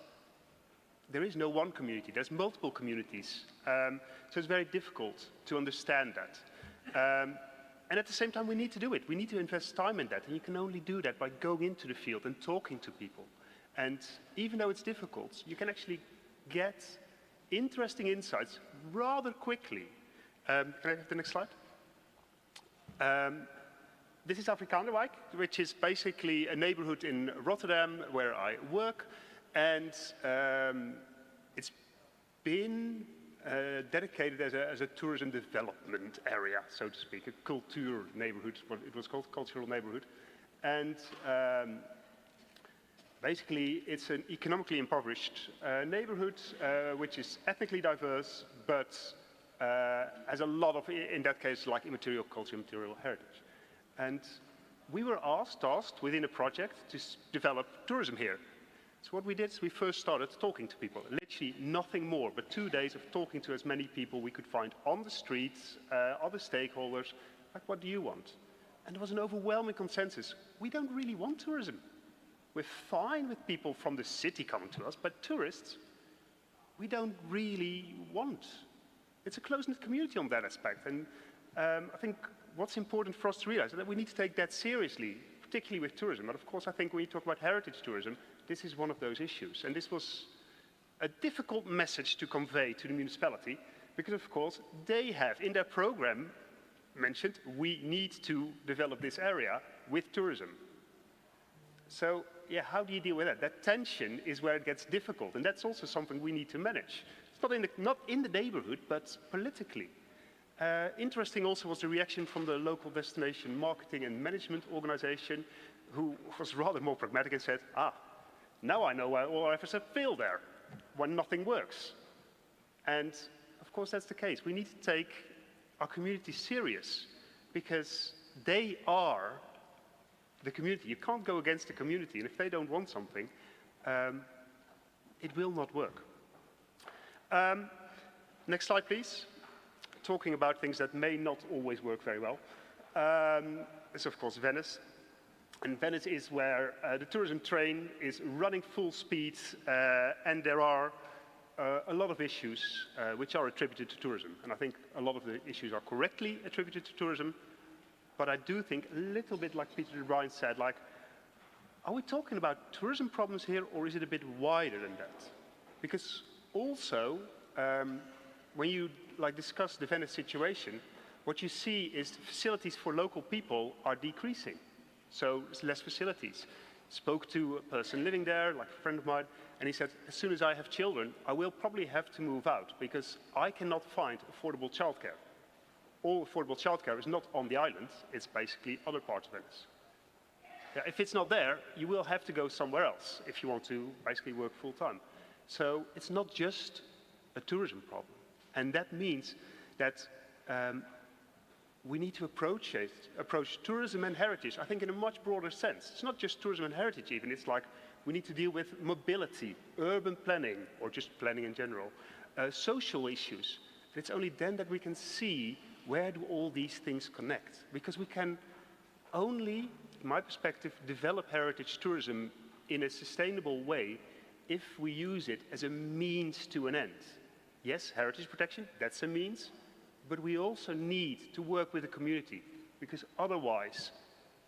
H: there is no one community. There's multiple communities. So it's very difficult to understand that. And at the same time, we need to do it. We need to invest time in that. And you can only do that by going into the field and talking to people. And even though it's difficult, you can actually get interesting insights rather quickly. Can I have the next slide? This is Afrikanerwijk, which is basically a neighborhood in Rotterdam where I work. And it's been dedicated as a tourism development area, so to speak, a culture neighborhood, what it was called, cultural neighborhood. And basically, it's an economically impoverished neighborhood, which is ethnically diverse, but has a lot of, in that case, like immaterial culture, immaterial heritage. And we were tasked within a project to develop tourism here. So what we did is we first started talking to people, literally nothing more, but 2 days of talking to as many people we could find on the streets, other stakeholders, like, what do you want? And there was an overwhelming consensus. We don't really want tourism. We're fine with people from the city coming to us, but tourists, we don't really want. It's a close-knit community on that aspect. And I think what's important for us to realize is that we need to take that seriously, particularly with tourism. But of course, I think when you talk about heritage tourism, this is one of those issues. And this was a difficult message to convey to the municipality, because of course they have in their program mentioned we need to develop this area with tourism. So yeah, how do you deal with that? That tension is where it gets difficult, and that's also something we need to manage. It's not in the neighborhood, but politically. Interesting also was the reaction from the local destination marketing and management organization, who was rather more pragmatic and said, now I know why all our efforts have failed there, when nothing works. And of course that's the case. We need to take our community serious, because they are the community. You can't go against the community, and if they don't want something, it will not work. Next slide, please. Talking about things that may not always work very well. Is of course Venice. And Venice is where the tourism train is running full speed, and there are a lot of issues which are attributed to tourism. And I think a lot of the issues are correctly attributed to tourism. But I do think a little bit like Peter de Bruijn said, like, are we talking about tourism problems here, or is it a bit wider than that? Because also, when you discuss the Venice situation, what you see is the facilities for local people are decreasing. So there's less facilities. Spoke to a person living there, like a friend of mine, and he said, as soon as I have children, I will probably have to move out because I cannot find affordable childcare. All affordable childcare is not on the island, it's basically other parts of Venice. Yeah, if it's not there, you will have to go somewhere else if you want to basically work full time. So it's not just a tourism problem. And that means that we need to approach tourism and heritage, I think, in a much broader sense. It's not just tourism and heritage even, it's like we need to deal with mobility, urban planning, or just planning in general, social issues. And it's only then that we can see where do all these things connect. Because we can only, in my perspective, develop heritage tourism in a sustainable way if we use it as a means to an end. Yes, heritage protection, that's a means, but we also need to work with the community, because otherwise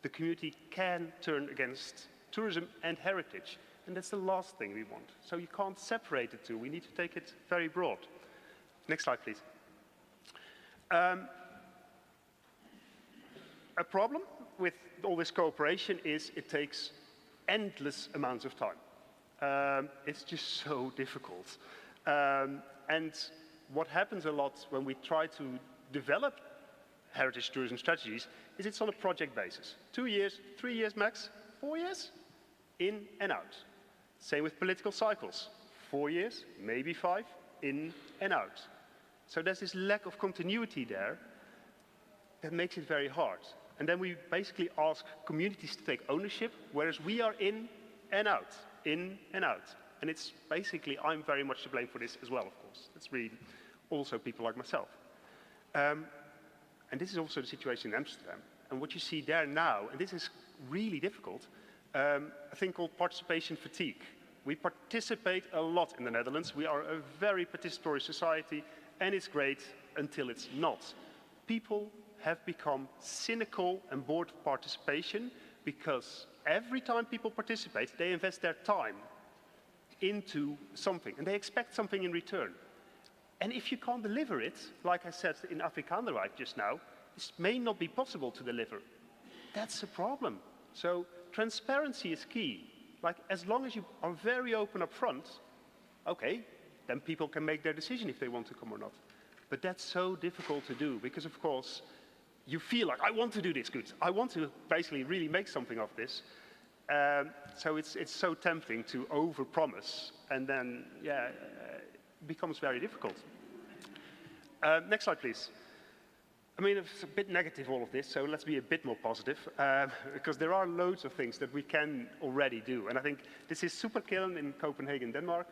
H: the community can turn against tourism and heritage, and that's the last thing we want. So you can't separate the two, we need to take it very broad. Next slide, please. A problem with all this cooperation is it takes endless amounts of time. It's just so difficult. And what happens a lot when we try to develop heritage tourism strategies is it's on a project basis. 2 years, 3 years max, 4 years, in and out. Same with political cycles. 4 years, maybe 5, in and out. So there's this lack of continuity there that makes it very hard. And then we basically ask communities to take ownership, whereas we are in and out, in and out. And it's basically, I'm very much to blame for this as well, of course. It's really also people like myself. And this is also the situation in Amsterdam. And what you see there now, and this is really difficult, a thing called participation fatigue. We participate a lot in the Netherlands. We are a very participatory society, and it's great until it's not. People have become cynical and bored of participation because every time people participate, they invest their time into something, and they expect something in return. And if you can't deliver it, like I said in Afrikaanderrijk just now, it may not be possible to deliver. That's a problem. So transparency is key. Like, as long as you are very open up front, okay, then people can make their decision if they want to come or not. But that's so difficult to do because, of course, you feel like, I want to do this good. I want to basically really make something of this. So it's so tempting to overpromise, and then, yeah, it becomes very difficult. Next slide, please. I mean, it's a bit negative, all of this, so let's be a bit more positive, because there are loads of things that we can already do. And I think this is Superkillen in Copenhagen, Denmark,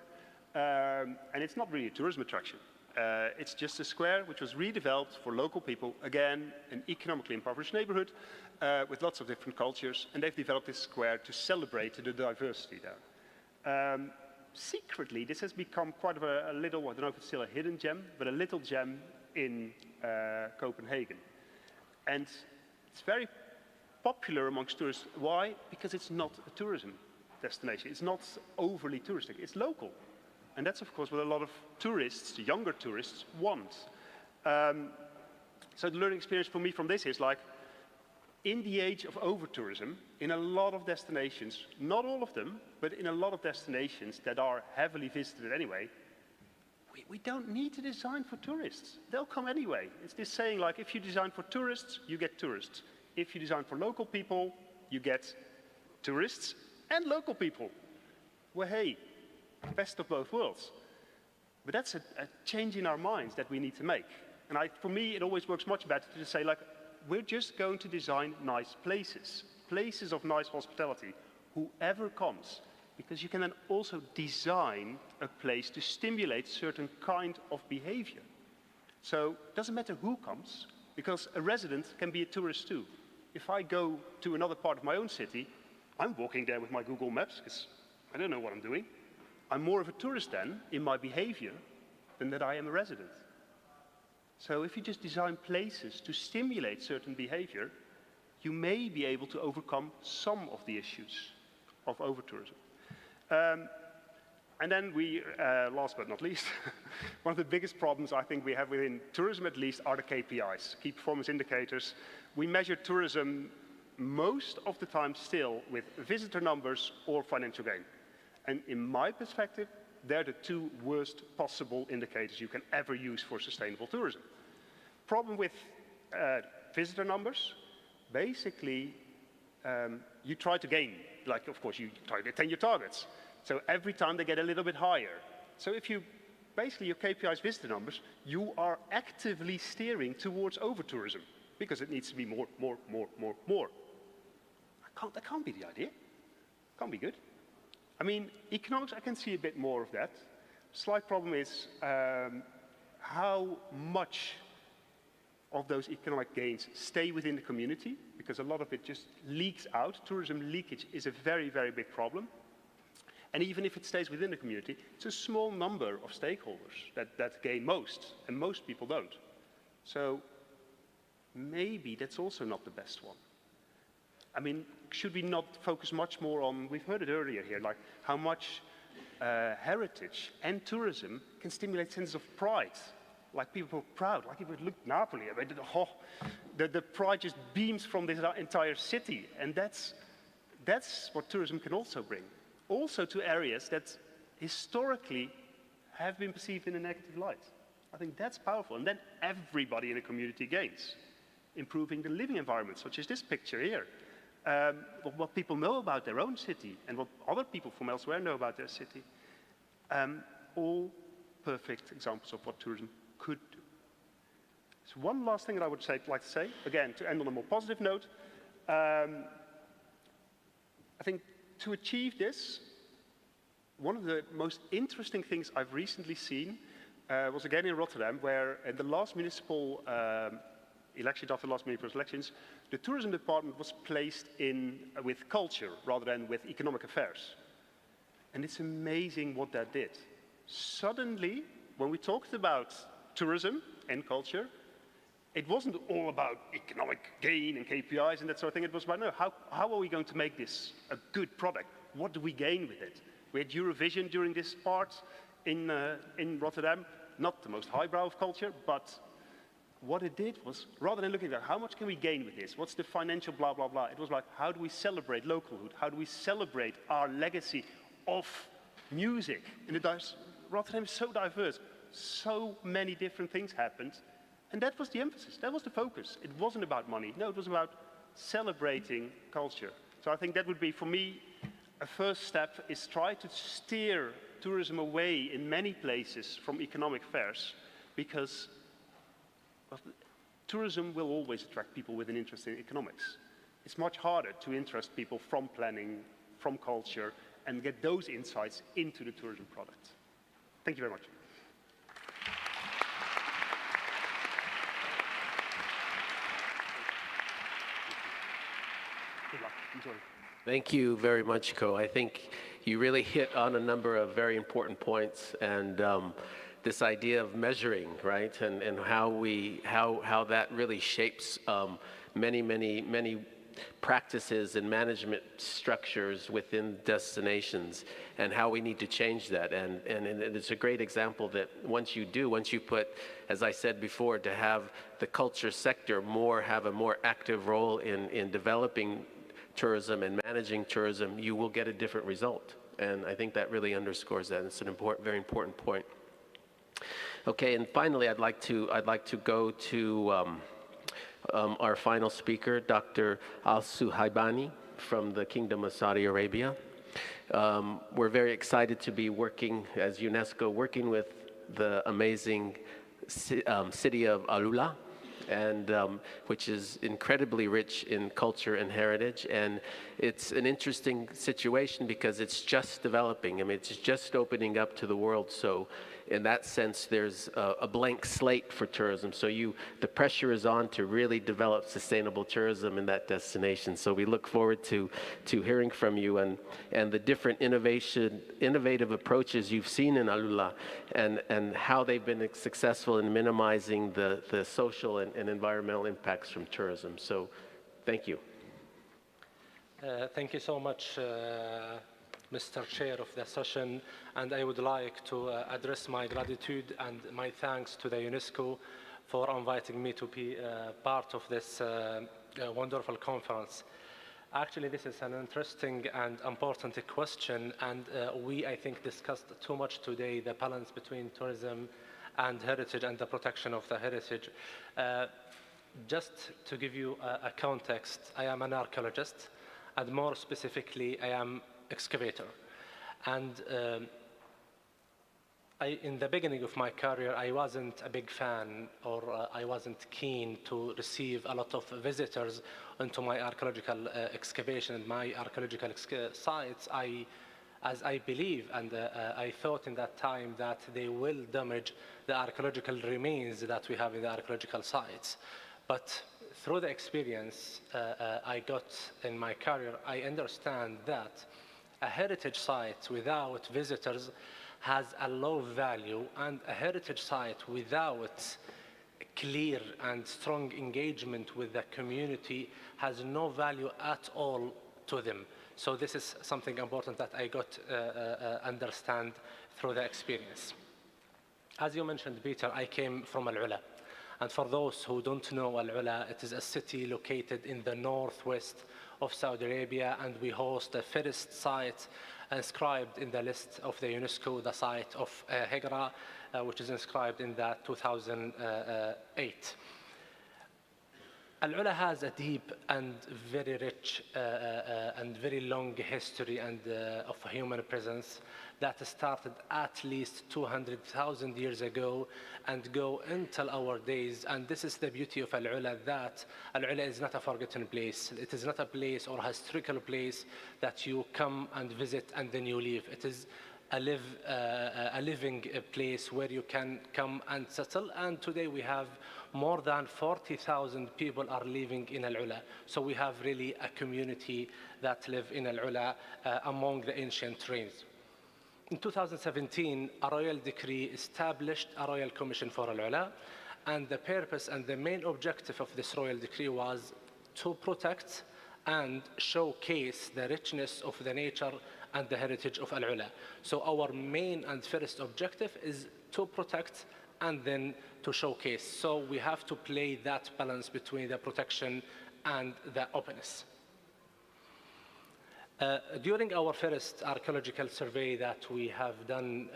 H: and it's not really a tourism attraction. It's just a square which was redeveloped for local people, again, an economically impoverished neighborhood with lots of different cultures, and they've developed this square to celebrate the diversity there. Secretly, this has become quite of a little, I don't know if it's still a hidden gem, but a little gem in Copenhagen. And it's very popular amongst tourists. Why? Because it's not a tourism destination. It's not overly touristic. It's local. And that's, of course, what a lot of tourists, younger tourists, want. So the learning experience for me from this is like, in the age of over-tourism, in a lot of destinations, not all of them, but in a lot of destinations that are heavily visited anyway, we don't need to design for tourists. They'll come anyway. It's this saying like, if you design for tourists, you get tourists. If you design for local people, you get tourists and local people. Well, hey, best of both worlds. But that's a change in our minds that we need to make. And for me, it always works much better to just say, like, we're just going to design nice places, places of nice hospitality, whoever comes. Because you can then also design a place to stimulate certain kind of behavior. So it doesn't matter who comes, because a resident can be a tourist too. If I go to another part of my own city, I'm walking there with my Google Maps, because I don't know what I'm doing. I'm more of a tourist then, in my behavior, than that I am a resident. So if you just design places to stimulate certain behavior, you may be able to overcome some of the issues of over-tourism. And then last but not least, one of the biggest problems I think we have within tourism at least are the KPIs, key performance indicators. We measure tourism most of the time still with visitor numbers or financial gain. And in my perspective, they're the two worst possible indicators you can ever use for sustainable tourism. Problem with visitor numbers, basically, you try to gain, like of course you try to attain your targets. So every time they get a little bit higher. So if you, basically your KPIs visitor numbers, you are actively steering towards over-tourism because it needs to be more. That can't be the idea. Can't be good. I mean, economics, I can see a bit more of that. Slight problem is how much of those economic gains stay within the community, because a lot of it just leaks out. Tourism leakage is a very, very big problem. And even if it stays within the community, it's a small number of stakeholders that gain most, and most people don't. So maybe that's also not the best one. I mean, should we not focus much more on, we've heard it earlier here, like how much heritage and tourism can stimulate sense of pride. Like people are proud, like if we look at Napoli, I mean, the pride just beams from this entire city. And that's what tourism can also bring. Also to areas that historically have been perceived in a negative light. I think that's powerful. And then everybody in the community gains, improving the living environment, such as this picture here. What people know about their own city and what other people from elsewhere know about their city. All perfect examples of what tourism could do. So one last thing that I would like to say, again, to end on a more positive note. I think to achieve this, one of the most interesting things I've recently seen was again in Rotterdam, where in the last municipal elections, after the last municipal elections, the tourism department was placed in with culture rather than with economic affairs. And it's amazing what that did. Suddenly, when we talked about tourism and culture, it wasn't all about economic gain and KPIs and that sort of thing. It was about, no, how are we going to make this a good product? What do we gain with it? We had Eurovision during this part in Rotterdam, not the most highbrow of culture, but what it did was, rather than looking at how much can we gain with this, what's the financial blah, blah, blah, it was like, how do we celebrate localhood? How do we celebrate our legacy of music? And Rotterdam is so diverse. So many different things happened, and that was the emphasis, that was the focus. It wasn't about money, no, it was about celebrating culture. So I think that would be, for me, a first step is try to steer tourism away in many places from economic fairs, because tourism will always attract people with an interest in economics. It's much harder to interest people from planning, from culture, and get those insights into the tourism product. Thank you very much. Good luck. Enjoy.
B: Thank you very much, Ko. I think you really hit on a number of very important points, and this idea of measuring, right, and how that really shapes many practices and management structures within destinations and how we need to change that. And it's a great example that once you put, as I said before, to have the culture sector have a more active role in developing tourism and managing tourism, you will get a different result. And I think that really underscores that. It's an very important point. Okay, and finally, I'd like to go to our final speaker, Dr. Al-Suhaibani from the Kingdom of Saudi Arabia. We're very excited to be working, as UNESCO, working with the amazing city of Alula, and which is incredibly rich in culture and heritage. And it's an interesting situation because it's just developing. I mean, it's just opening up to the world. So in that sense, there's a blank slate for tourism. So the pressure is on to really develop sustainable tourism in that destination. So we look forward to hearing from you and the different innovative approaches you've seen in Alula and how they've been successful in minimizing the social and environmental impacts from tourism. So thank you.
I: Thank you so much, Mr. Chair of the session, and I would like to address my gratitude and my thanks to the UNESCO for inviting me to be part of this wonderful conference. Actually, this is an interesting and important question, and I think, discussed too much today the balance between tourism and heritage and the protection of the heritage. Just to give you a context, I am an archaeologist, and more specifically, I am excavator. And in the beginning of my career, I wasn't a big fan, or I wasn't keen to receive a lot of visitors into my archaeological excavation and my archaeological sites. As I believe, and I thought in that time that they will damage the archaeological remains that we have in the archaeological sites. But through the experience I got in my career, I understand that a heritage site without visitors has a low value, and a heritage site without clear and strong engagement with the community has no value at all to them. So this is something important that I got understand through the experience. As you mentioned, Peter, I came from Al-Ula. And for those who don't know Al-Ula, it is a city located in the northwest of Saudi Arabia, and we host the first site inscribed in the list of the UNESCO, the site of Hijra, which is inscribed in the 2008. Al-Ula has a deep and very rich and very long history of human presence that started at least 200,000 years ago and go until our days. And this is the beauty of Al-Ula, that Al-Ula is not a forgotten place. It is not a place or a historical place that you come and visit and then you leave. It is a living place where you can come and settle. And today we have more than 40,000 people are living in Al-Ula. So we have really a community that live in Al-Ula among the ancient ruins. In 2017, a royal decree established a royal commission for Al-Ula, and the purpose and the main objective of this royal decree was to protect and showcase the richness of the nature and the heritage of Al-Ula. So our main and first objective is to protect and then to showcase. So we have to play that balance between the protection and the openness. During our first archaeological survey that we have done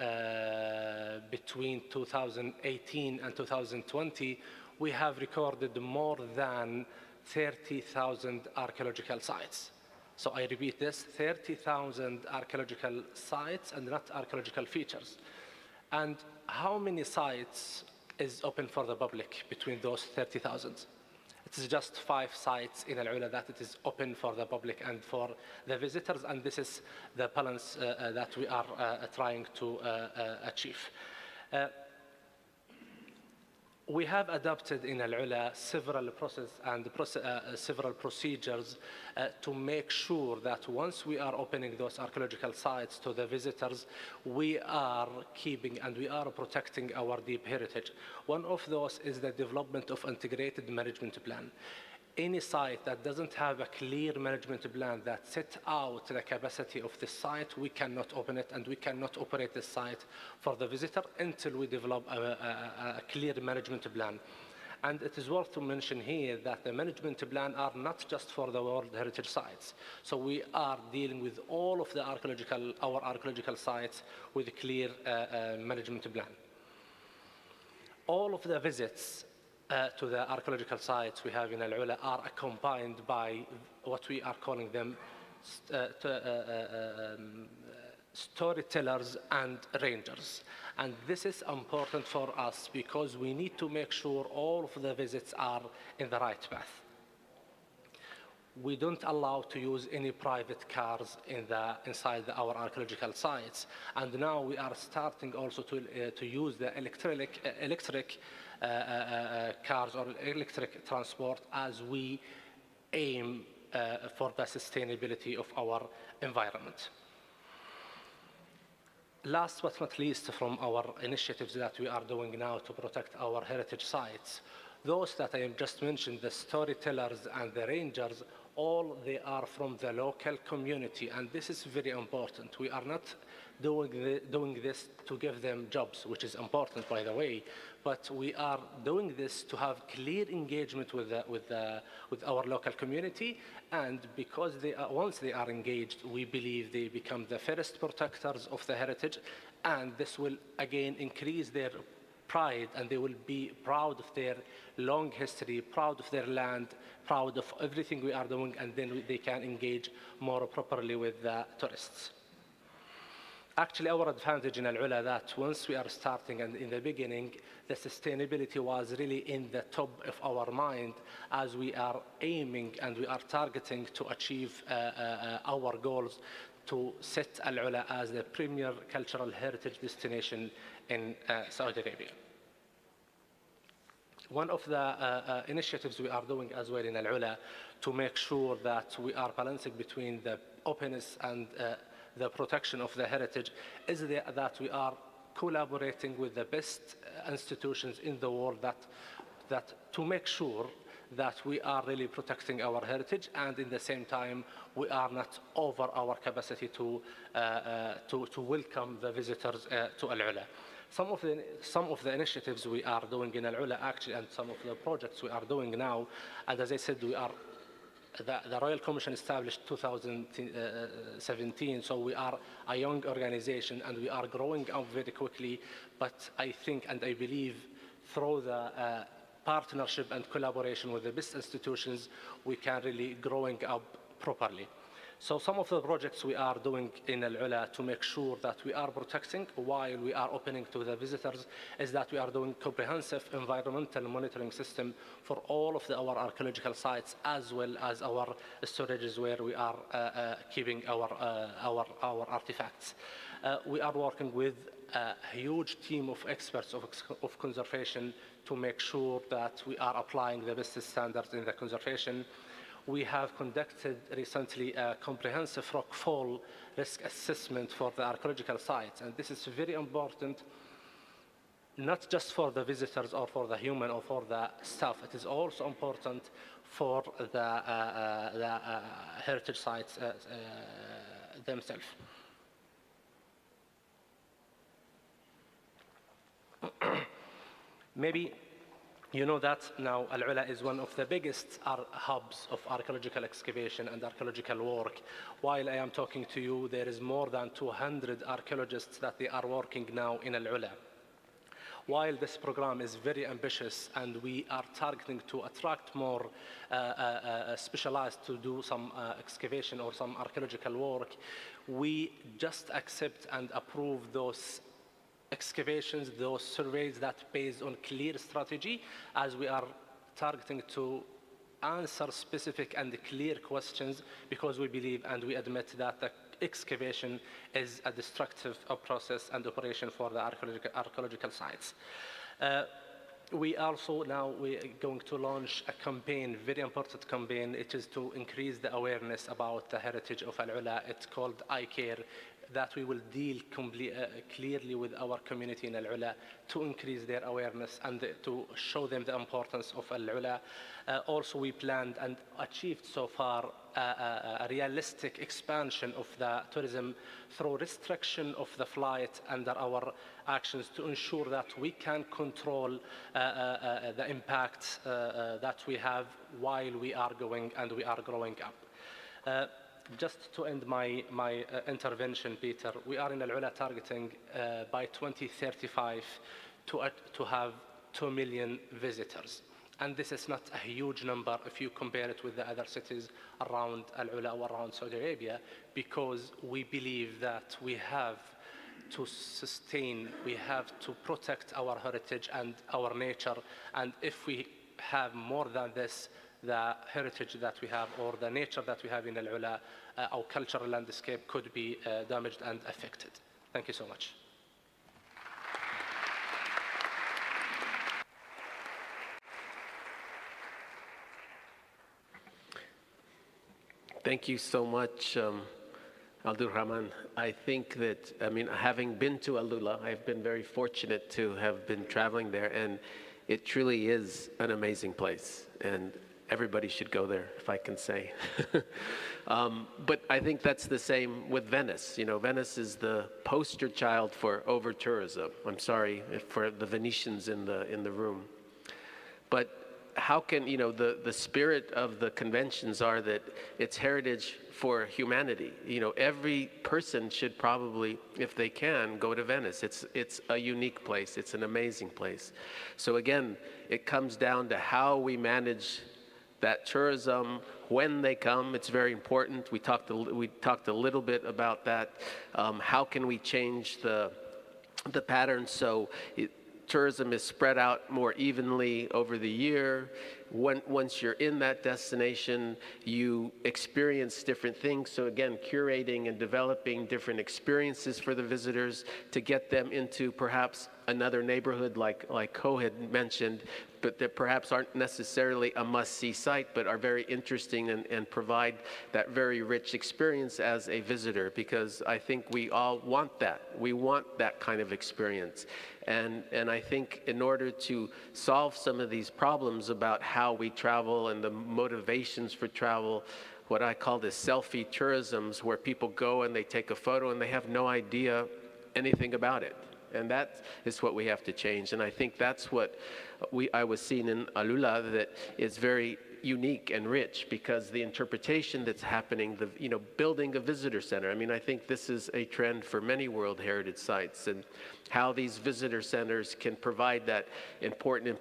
I: between 2018 and 2020, we have recorded more than 30,000 archaeological sites. So I repeat this, 30,000 archaeological sites and not archaeological features. And how many sites is open for the public between those 30,000? It is just 5 sites in Al-Ula that it is open for the public and for the visitors, and this is the balance that we are trying to achieve. We have adopted in Al-Ula several several procedures to make sure that once we are opening those archaeological sites to the visitors, we are keeping and we are protecting our deep heritage. One of those is the development of integrated management plan. any site that doesn't have a clear management plan that set out the capacity of the site, we cannot open it and we cannot operate the site for the visitor until we develop a clear management plan. And it is worth to mention here that the management plan are not just for the World Heritage Sites. So we are dealing with all of our archaeological sites with a clear management plan. All of the visits to the archaeological sites we have in Al Ula are accompanied by what we are calling them storytellers and rangers. And this is important for us because we need to make sure all of the visits are in the right path. We don't allow to use any private cars inside our archaeological sites. And now we are starting also to use the electric cars or electric transport as we aim for the sustainability of our environment. Last but not least, from our initiatives that we are doing now to protect our heritage sites, those that I have just mentioned, the storytellers and the rangers, all they are from the local community, and this is very important. We are not doing this to give them jobs, which is important, by the way, but we are doing this to have clear engagement with our local community, and because once they are engaged, we believe they become the first protectors of the heritage, and this will again increase their pride, and they will be proud of their long history, proud of their land, proud of everything we are doing, and then they can engage more properly with the tourists. Actually, our advantage in Al Ula that once we are starting and in the beginning, the sustainability was really in the top of our mind as we are aiming and we are targeting to achieve our goals to set Al Ula as the premier cultural heritage destination in Saudi Arabia. One of the initiatives we are doing as well in Al Ula to make sure that we are balancing between the openness and the protection of the heritage is that we are collaborating with the best institutions in the world that to make sure that we are really protecting our heritage, and in the same time we are not over our capacity to welcome the visitors to Al Ula. Some of the initiatives we are doing in Al Ula actually, and some of the projects we are doing now, and as I said, the Royal Commission established 2017, so we are a young organization and we are growing up very quickly, but I think and I believe through the partnership and collaboration with the best institutions, we can really growing up properly. So some of the projects we are doing in Al Ula to make sure that we are protecting while we are opening to the visitors is that we are doing comprehensive environmental monitoring system for all of our archaeological sites as well as our storages where we are keeping our artifacts. We are working with a huge team of experts of conservation to make sure that we are applying the best standards in the conservation. We have conducted recently a comprehensive rockfall risk assessment for the archaeological sites, and this is very important, not just for the visitors or for the human or for the staff. It is also important for the heritage sites themselves. Maybe you know that now Al Ula is one of the biggest hubs of archaeological excavation and archaeological work. While I am talking to you, there is more than 200 archaeologists that they are working now in Al Ula. While this program is very ambitious and we are targeting to attract more specialized to do some excavation or some archaeological work, we just accept and approve those excavations, those surveys that based on clear strategy, as we are targeting to answer specific and clear questions, because we believe and we admit that the excavation is a destructive process and operation for the archaeological sites. We also now we're going to launch a campaign, very important campaign. It is to increase the awareness about the heritage of Al Ula. It's called I Care. that we will deal clearly with our community in Al-Ula to increase their awareness and to show them the importance of Al-Ula. Also, we planned and achieved so far a realistic expansion of the tourism through restriction of the flight under our actions to ensure that we can control the impact that we have while we are going and we are growing up. Just to end my intervention, Peter, we are in Al-Ula targeting by 2035 to have 2 million visitors. And this is not a huge number if you compare it with the other cities around Al-Ula or around Saudi Arabia, because we believe that we have to sustain, we have to protect our heritage and our nature. And if we have more than this, the heritage that we have or the nature that we have in Al-Ula, our cultural landscape could be damaged and affected. Thank you so much.
B: Thank you so much, Abdul Rahman. I think that, having been to Al-Ula, I've been very fortunate to have been traveling there, and it truly is an amazing place, and everybody should go there, if I can say. But I think that's the same with Venice. Venice is the poster child for over-tourism. I'm sorry for the Venetians in the room. But how can, the spirit of the conventions are that it's heritage for humanity. Every person should probably, if they can, go to Venice. It's a unique place. It's an amazing place. So again, it comes down to how we manage that tourism, when they come. It's very important. We talked a little bit about that. How can we change the pattern so tourism is spread out more evenly over the year? Once you're in that destination, you experience different things. So again, curating and developing different experiences for the visitors to get them into perhaps another neighborhood like Ko had mentioned, but that perhaps aren't necessarily a must-see site, but are very interesting and provide that very rich experience as a visitor, because I think we all want that. We want that kind of experience. And I think in order to solve some of these problems about how we travel and the motivations for travel, what I call the selfie tourisms, where people go and they take a photo and they have no idea anything about it. And that is what we have to change. And I think that's what I was seeing in Al-Ula that is very unique and rich, because the interpretation that's happening, building a visitor center. I think this is a trend for many World Heritage sites, and how these visitor centers can provide that important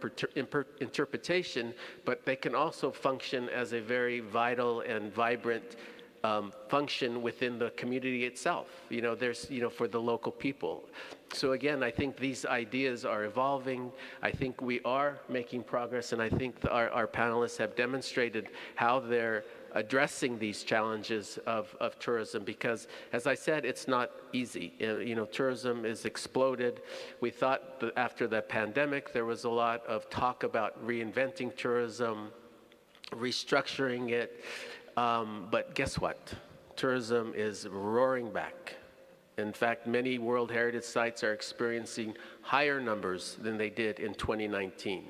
B: interpretation, but they can also function as a very vital and vibrant function within the community itself, for the local people. So again, I think these ideas are evolving. I think we are making progress, and I think our panelists have demonstrated how they're addressing these challenges of tourism, because, as I said, it's not easy. Tourism is exploded. We thought that after the pandemic, there was a lot of talk about reinventing tourism, restructuring it. But guess what? Tourism is roaring back. In fact, many World Heritage sites are experiencing higher numbers than they did in 2019.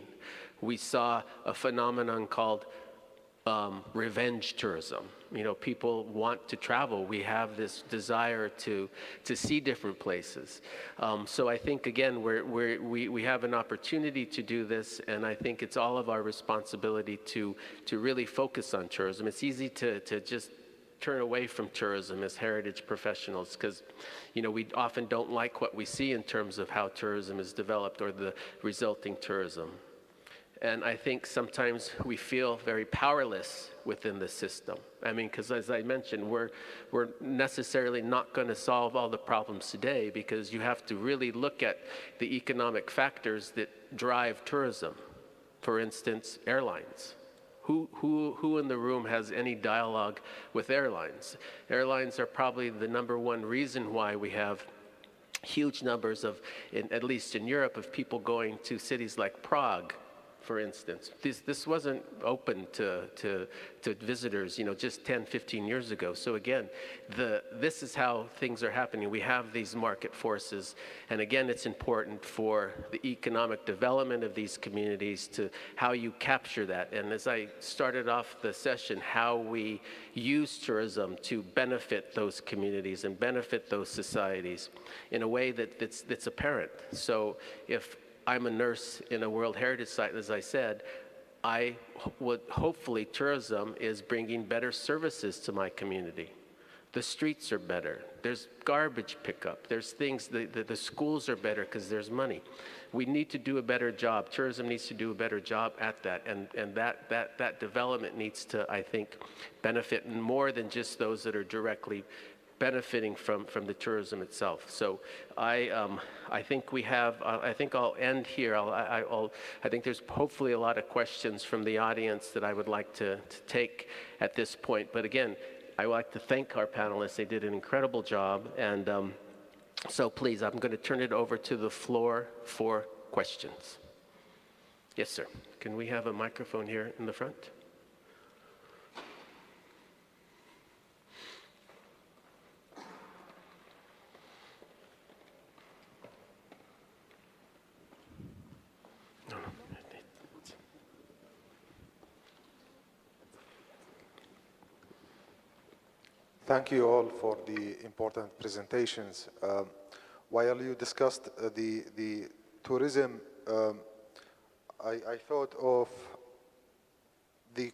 B: We saw a phenomenon called revenge tourism. People want to travel. We have this desire to see different places. So I think, again, we have an opportunity to do this, and I think it's all of our responsibility to really focus on tourism. It's easy to just turn away from tourism as heritage professionals, because we often don't like what we see in terms of how tourism is developed or the resulting tourism. And I think sometimes we feel very powerless within the system. Because as I mentioned, we're necessarily not going to solve all the problems today, because you have to really look at the economic factors that drive tourism. For instance, airlines. Who in the room has any dialogue with airlines? Airlines are probably the #1 reason why we have huge numbers of, at least in Europe, of people going to cities like Prague, for instance. This wasn't open to visitors, just 10, 15 years ago. So again, this is how things are happening. We have these market forces, and again, it's important for the economic development of these communities to how you capture that. And as I started off the session, how we use tourism to benefit those communities and benefit those societies in a way that's apparent. So if I'm a nurse in a World Heritage Site, as I said, hopefully tourism is bringing better services to my community. The streets are better. There's garbage pickup. There's things, the schools are better because there's money. We need to do a better job. Tourism needs to do a better job at that. And that development needs to, I think, benefit more than just those that are directly benefiting from the tourism itself. So I think we have, I think I'll end here. I think there's hopefully a lot of questions from the audience that I would like to take at this point. But again, I would like to thank our panelists. They did an incredible job. And so please, I'm going to turn it over to the floor for questions. Yes, sir. Can we have a microphone here in the front?
J: Thank you all for the important presentations. While you discussed the tourism, I thought of the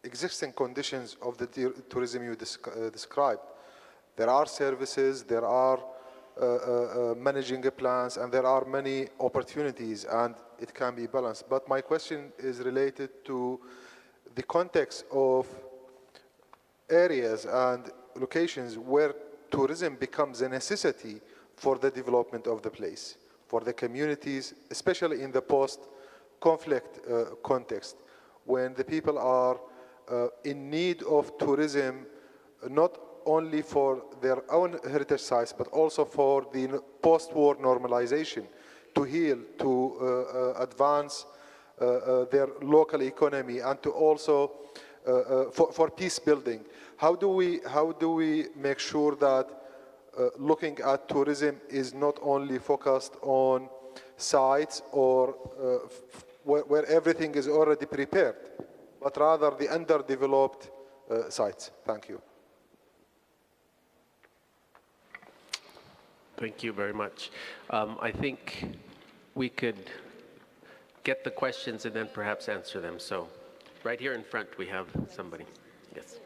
J: existing conditions of the tourism you described. There are services, there are managing plans, and there are many opportunities, and it can be balanced. But my question is related to the context of areas and locations where tourism becomes a necessity for the development of the place, for the communities, especially in the post-conflict context, when the people are in need of tourism, not only for their own heritage sites, but also for the post-war normalization, to heal, to advance their local economy, and to also for peace building. How do we make sure that looking at tourism is not only focused on sites or where everything is already prepared, but rather the underdeveloped sites? Thank you.
B: Thank you very much. I think we could get the questions and then perhaps answer them. So right here in front, we have somebody. Yes.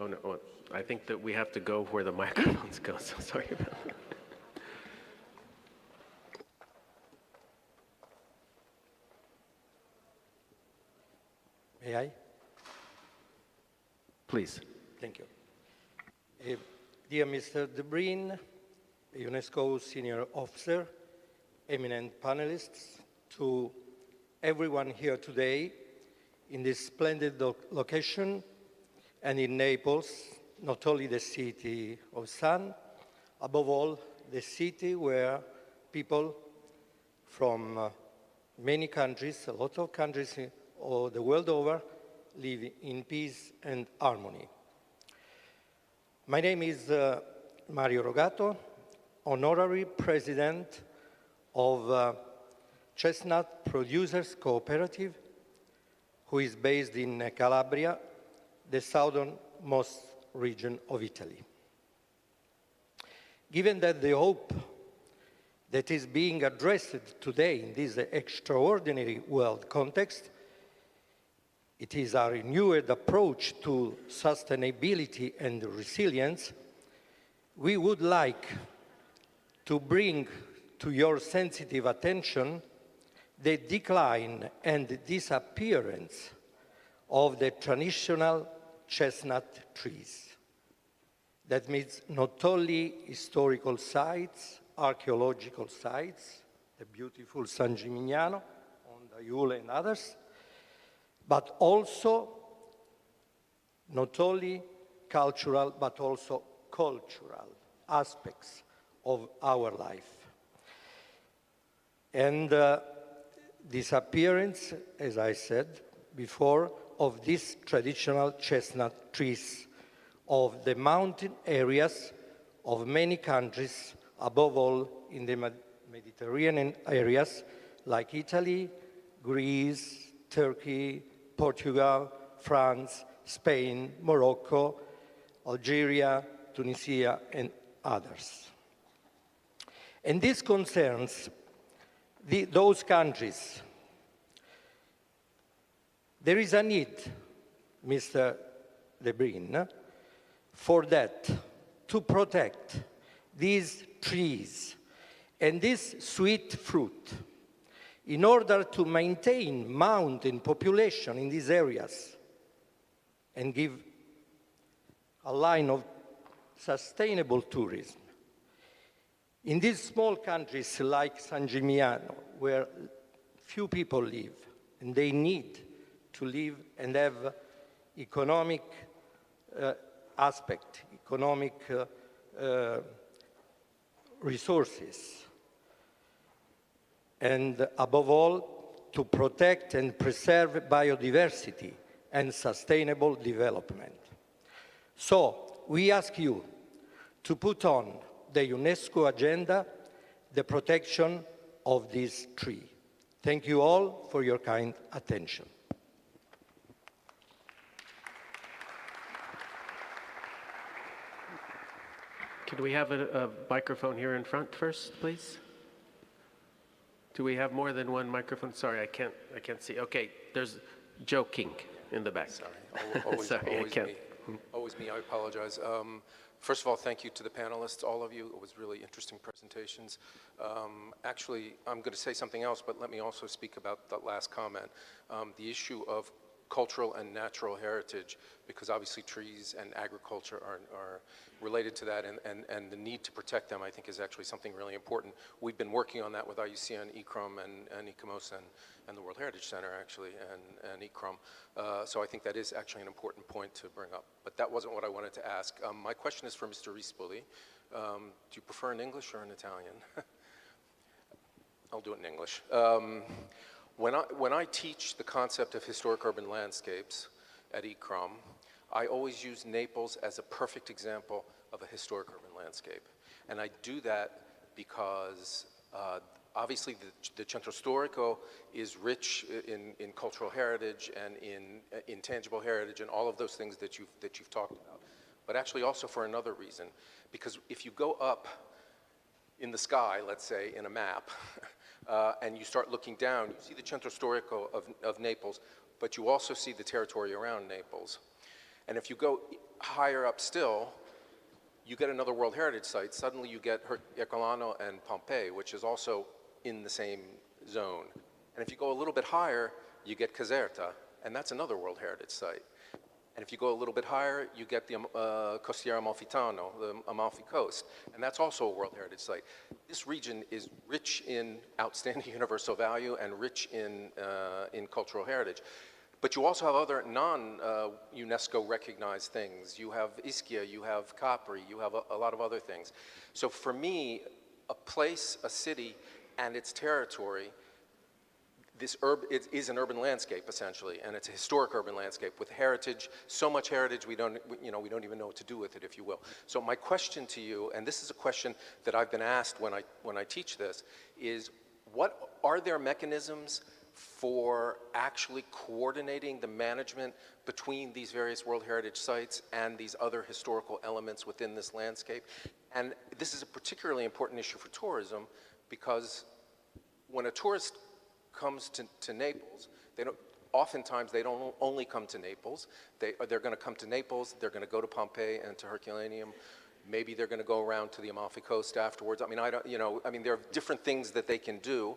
B: Oh, no. Oh, I think that we have to go where the microphones go, so sorry about that.
K: May I?
B: Please.
K: Thank you. Dear Mr. De Bruyne, UNESCO senior officer, eminent panelists, to everyone here today in this splendid location and in Naples, not only the city of sun, above all, the city where people from many countries, a lot of countries all the world over, live in peace and harmony. My name is Mario Rogato, honorary president of Chestnut Producers Cooperative, who is based in Calabria, the southernmost region of Italy. Given that the hope that is being addressed today in this extraordinary world context, it is a renewed approach to sustainability and resilience, we would like to bring to your sensitive attention the decline and disappearance of the traditional chestnut trees. That means not only historical sites, archaeological sites, the beautiful San Gimignano, Ondaiule and others, but also not only cultural, but also cultural aspects of our life. And disappearance, as I said before, of these traditional chestnut trees, of the mountain areas of many countries, above all in the Mediterranean areas like Italy, Greece, Turkey, Portugal, France, Spain, Morocco, Algeria, Tunisia, and others. And this concerns those countries. There is a need, Mr. Lebrun, for that, to protect these trees and this sweet fruit in order to maintain mountain population in these areas and give a line of sustainable tourism. In these small countries like San Gimignano, where few people live, and they need to live and have economic aspect, economic resources, and above all, to protect and preserve biodiversity and sustainable development. So, we ask you to put on the UNESCO agenda the protection of this tree. Thank you all for your kind attention.
B: Could we have a microphone here in front first, please? Do we have more than one microphone? Sorry, I can't see. Okay, there's Joe King in the back.
L: Sorry, always,
B: Sorry,
L: always
B: I can't.
L: me. Always me, I apologize. First of all, thank you to the panelists, all of you. It was really interesting presentations. Actually, I'm going to say something else, but let me also speak about that last comment. The issue of cultural and natural heritage, because obviously trees and agriculture are related to that, and the need to protect them, I think, is actually something really important. We've been working on that with IUCN, ICROM, and ICOMOS, and the World Heritage Center, actually, and ICROM. So I think that is actually an important point to bring up. But that wasn't what I wanted to ask. My question is for Mr. Rispoli. Do you prefer in English or in Italian? I'll do it in English. When I teach the concept of historic urban landscapes at ICROM, I always use Naples as a perfect example of a historic urban landscape. And I do that because obviously the Centro Storico is rich in cultural heritage and in intangible heritage and all of those things that you've talked about. But actually also for another reason, because if you go up in the sky, let's say, in a map, and you start looking down, you see the Centro Storico of Naples, but you also see the territory around Naples. And if you go higher up still, you get another World Heritage Site. Suddenly you get Herculano and Pompeii, which is also in the same zone. And if you go a little bit higher, you get Caserta, and that's another World Heritage Site. And if you go a little bit higher, you get the Costiera Amalfitano, the Amalfi Coast, and that's also a World Heritage Site. This region is rich in outstanding universal value and rich in cultural heritage. But you also have other non-UNESCO recognized things. You have Ischia, you have Capri, you have a lot of other things. So for me, a place, a city, and its territory, it is an urban landscape essentially, and it's a historic urban landscape with heritage, so much heritage we don't even know what to do with it, if you will. So my question to you, and this is a question that I've been asked when I teach this, is what are there mechanisms for actually coordinating the management between these various World Heritage Sites and these other historical elements within this landscape? And this is a particularly important issue for tourism, because when a tourist comes to Naples, oftentimes they don't only come to Naples. They're going to come to Naples, they're going to go to Pompeii and to Herculaneum. Maybe they're going to go around to the Amalfi Coast afterwards. I mean, there are different things that they can do.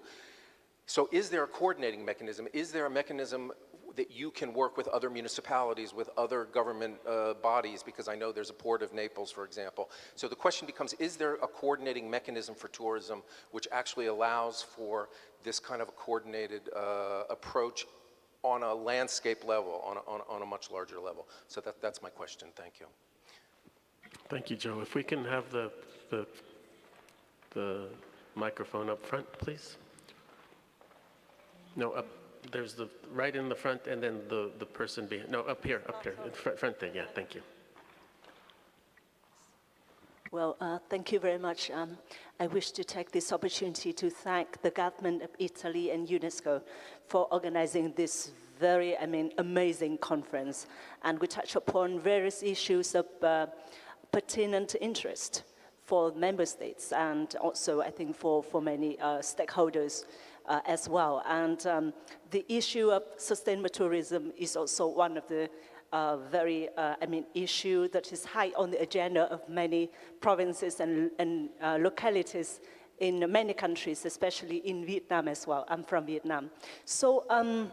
L: So is there a coordinating mechanism? Is there a mechanism that you can work with other municipalities, with other government bodies? Because I know there's a Port of Naples, for example. So the question becomes, is there a coordinating mechanism for tourism which actually allows for this kind of a coordinated approach on a landscape level, on a much larger level? So that's my question. Thank you.
B: Thank you, Joe. If we can have the microphone up front, please. No, up, there's the, right in the front and then the person behind, no, up here, in front there, yeah, thank you.
M: Well, thank you very much. I wish to take this opportunity to thank the government of Italy and UNESCO for organizing this very, amazing conference. And we touch upon various issues of pertinent interest for member states and also, I think, for many stakeholders as well. And the issue of sustainable tourism is also one of the very, issue that is high on the agenda of many provinces and localities in many countries, especially in Vietnam as well. I'm from Vietnam. So, and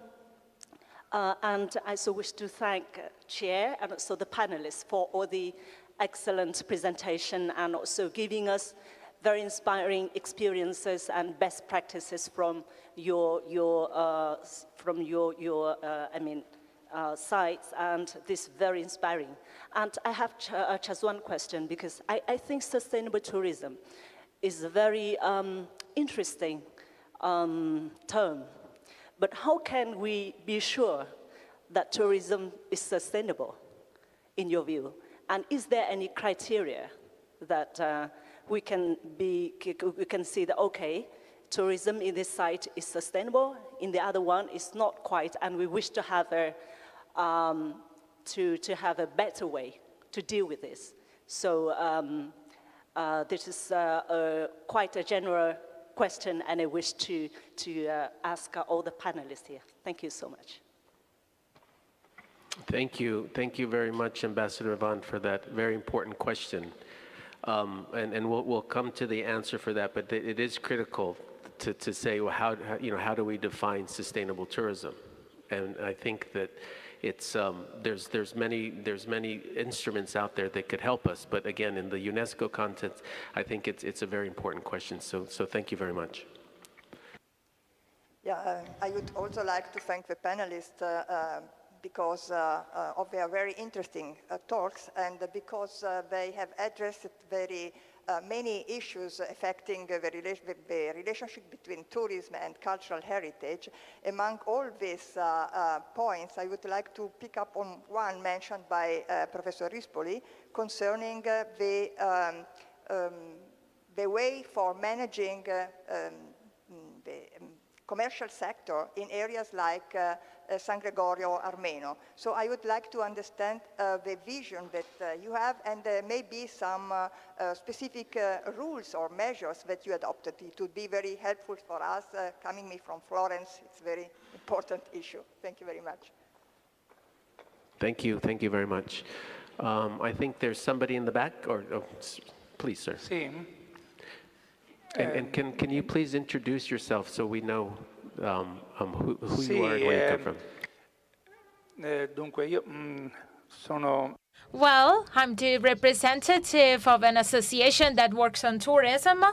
M: I also wish to thank Chair and also the panelists for all the excellent presentation and also giving us very inspiring experiences and best practices from your sites, and this very inspiring. And I have just one question, because I think sustainable tourism is a very interesting term. But how can we be sure that tourism is sustainable, in your view? And is there any criteria that we can see that, okay, tourism in this site is sustainable, in the other one is not quite, and we wish to have a have a better way to deal with this. So this is quite a general question, and I wish to ask all the panelists here. Thank you so much.
B: Thank you very much, Ambassador Yvonne, for that very important question. And we'll come to the answer for that, but it is critical to say, well, how do we define sustainable tourism? And I think that it's there's many instruments out there that could help us, but again, in the UNESCO context, I think it's a very important question. So thank you very much.
N: Yeah, I would also like to thank the panelists because of their very interesting talks, and because they have addressed very many issues affecting the relationship between tourism and cultural heritage. Among all these points, I would like to pick up on one mentioned by Professor Rispoli concerning the way for managing the commercial sector in areas like San Gregorio Armeno. So I would like to understand the vision that you have, and maybe some specific rules or measures that you adopted. It would be very helpful for us. Coming me from Florence, it's a very important issue. Thank you very much.
B: Thank you very much. I think there's somebody in the back, or please, sir.
O: Sì.
B: And can you please introduce yourself so we know who you are and where you come from?
O: Dunque, io sono...
C: Well, I'm the representative of an association that works on tourism,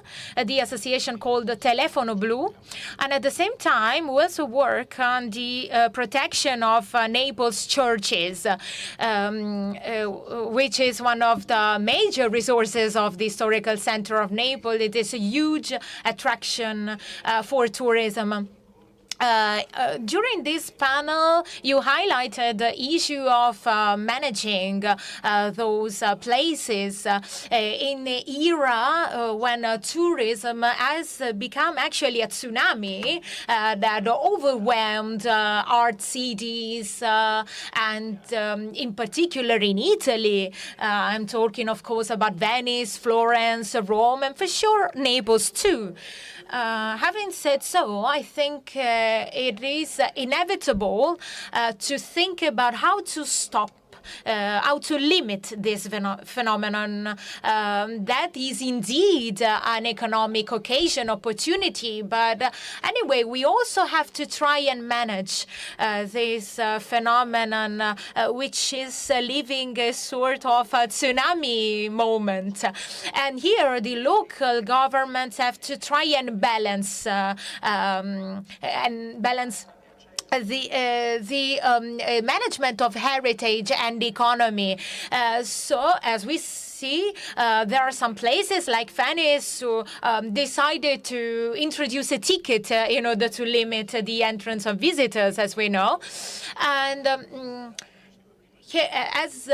C: the association called Telefono Blu. And at the same time, we also work on the protection of Naples churches, which is one of the major resources of the historical center of Naples. It is a huge attraction for tourism. During this panel, you highlighted the issue of managing those places in the era when tourism has become actually a tsunami that overwhelmed art cities, and in particular in Italy. I'm talking, of course, about Venice, Florence, Rome, and for sure Naples too. Having said so, I think it is inevitable to think about how to stop, how to limit this phenomenon. That is indeed an economic occasion, opportunity, but anyway, we also have to try and manage this phenomenon, which is living a sort of a tsunami moment. And here, the local governments have to try and balance management of heritage and economy. So as we see, there are some places like Venice who decided to introduce a ticket in order to limit the entrance of visitors, as we know. And as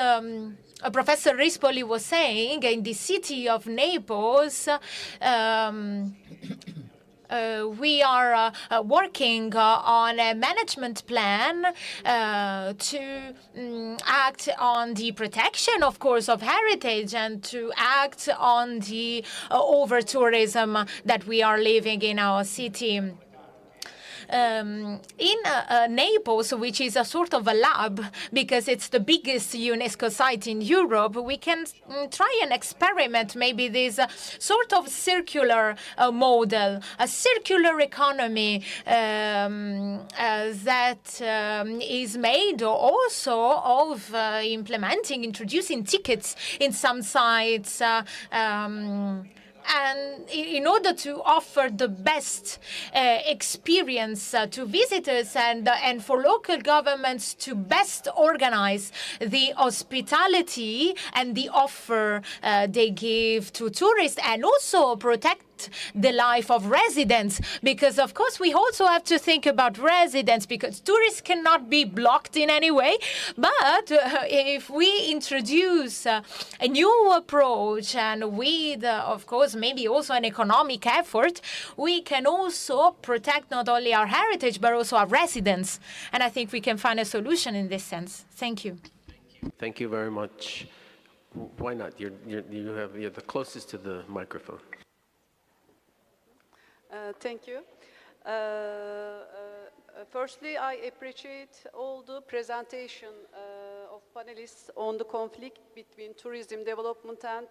C: Professor Rispoli was saying, in the city of Naples, we are working on a management plan to act on the protection, of course, of heritage and to act on the over-tourism that we are living in our city. In Naples, which is a sort of a lab because it's the biggest UNESCO site in Europe, we can try and experiment maybe this sort of circular model, a circular economy that is made also of introducing tickets in some sites. And in order to offer the best experience to visitors and for local governments to best organize the hospitality and the offer they give to tourists, and also protect the life of residents, because of course we also have to think about residents, because tourists cannot be blocked in any way. But if we introduce a new approach and with of course maybe also an economic effort, we can also protect not only our heritage but also our residents, and I think we can find a solution in this sense. Thank you.
B: Thank you very much. Why not? You're the closest to the microphone.
P: Thank you. Firstly, I appreciate all the presentation of panelists on the conflict between tourism development and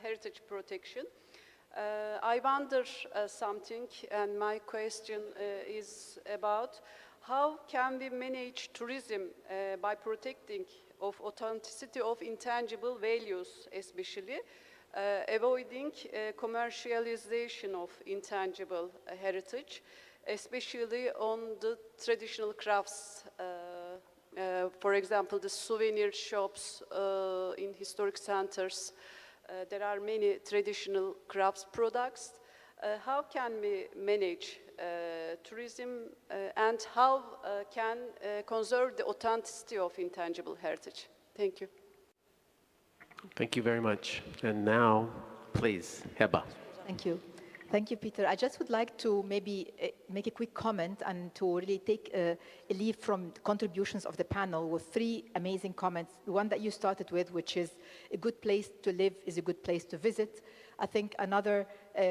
P: heritage protection. I wonder something, and my question is about how can we manage tourism by protecting of authenticity of intangible values, especially avoiding commercialization of intangible heritage, especially on the traditional crafts. For example, the souvenir shops in historic centers. There are many traditional crafts products. How can we manage tourism and how can conserve the authenticity of intangible heritage? Thank you.
B: Thank you very much. And now, please, Heba.
Q: Thank you. Thank you, Peter. I just would like to maybe make a quick comment and to really take a leaf from the contributions of the panel with three amazing comments. The one that you started with, which is a good place to live is a good place to visit. I think another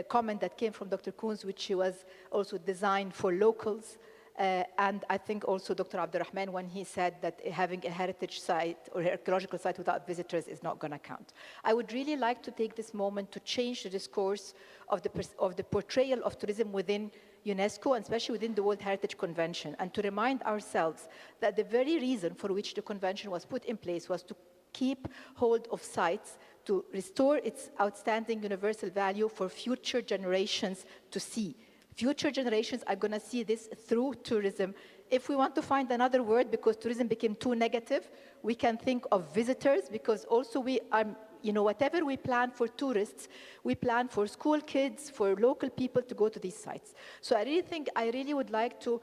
Q: comment that came from Dr. Koons, which was also designed for locals. And I think also Dr. Abdurrahman, when he said that having a heritage site or archaeological site without visitors is not going to count. I would really like to take this moment to change the discourse of the portrayal of tourism within UNESCO, and especially within the World Heritage Convention, and to remind ourselves that the very reason for which the convention was put in place was to keep hold of sites, to restore its outstanding universal value for future generations to see. Future generations are going to see this through tourism. If we want to find another word, because tourism became too negative, we can think of visitors, because also we are, whatever we plan for tourists, we plan for school kids, for local people to go to these sites. So I really would like to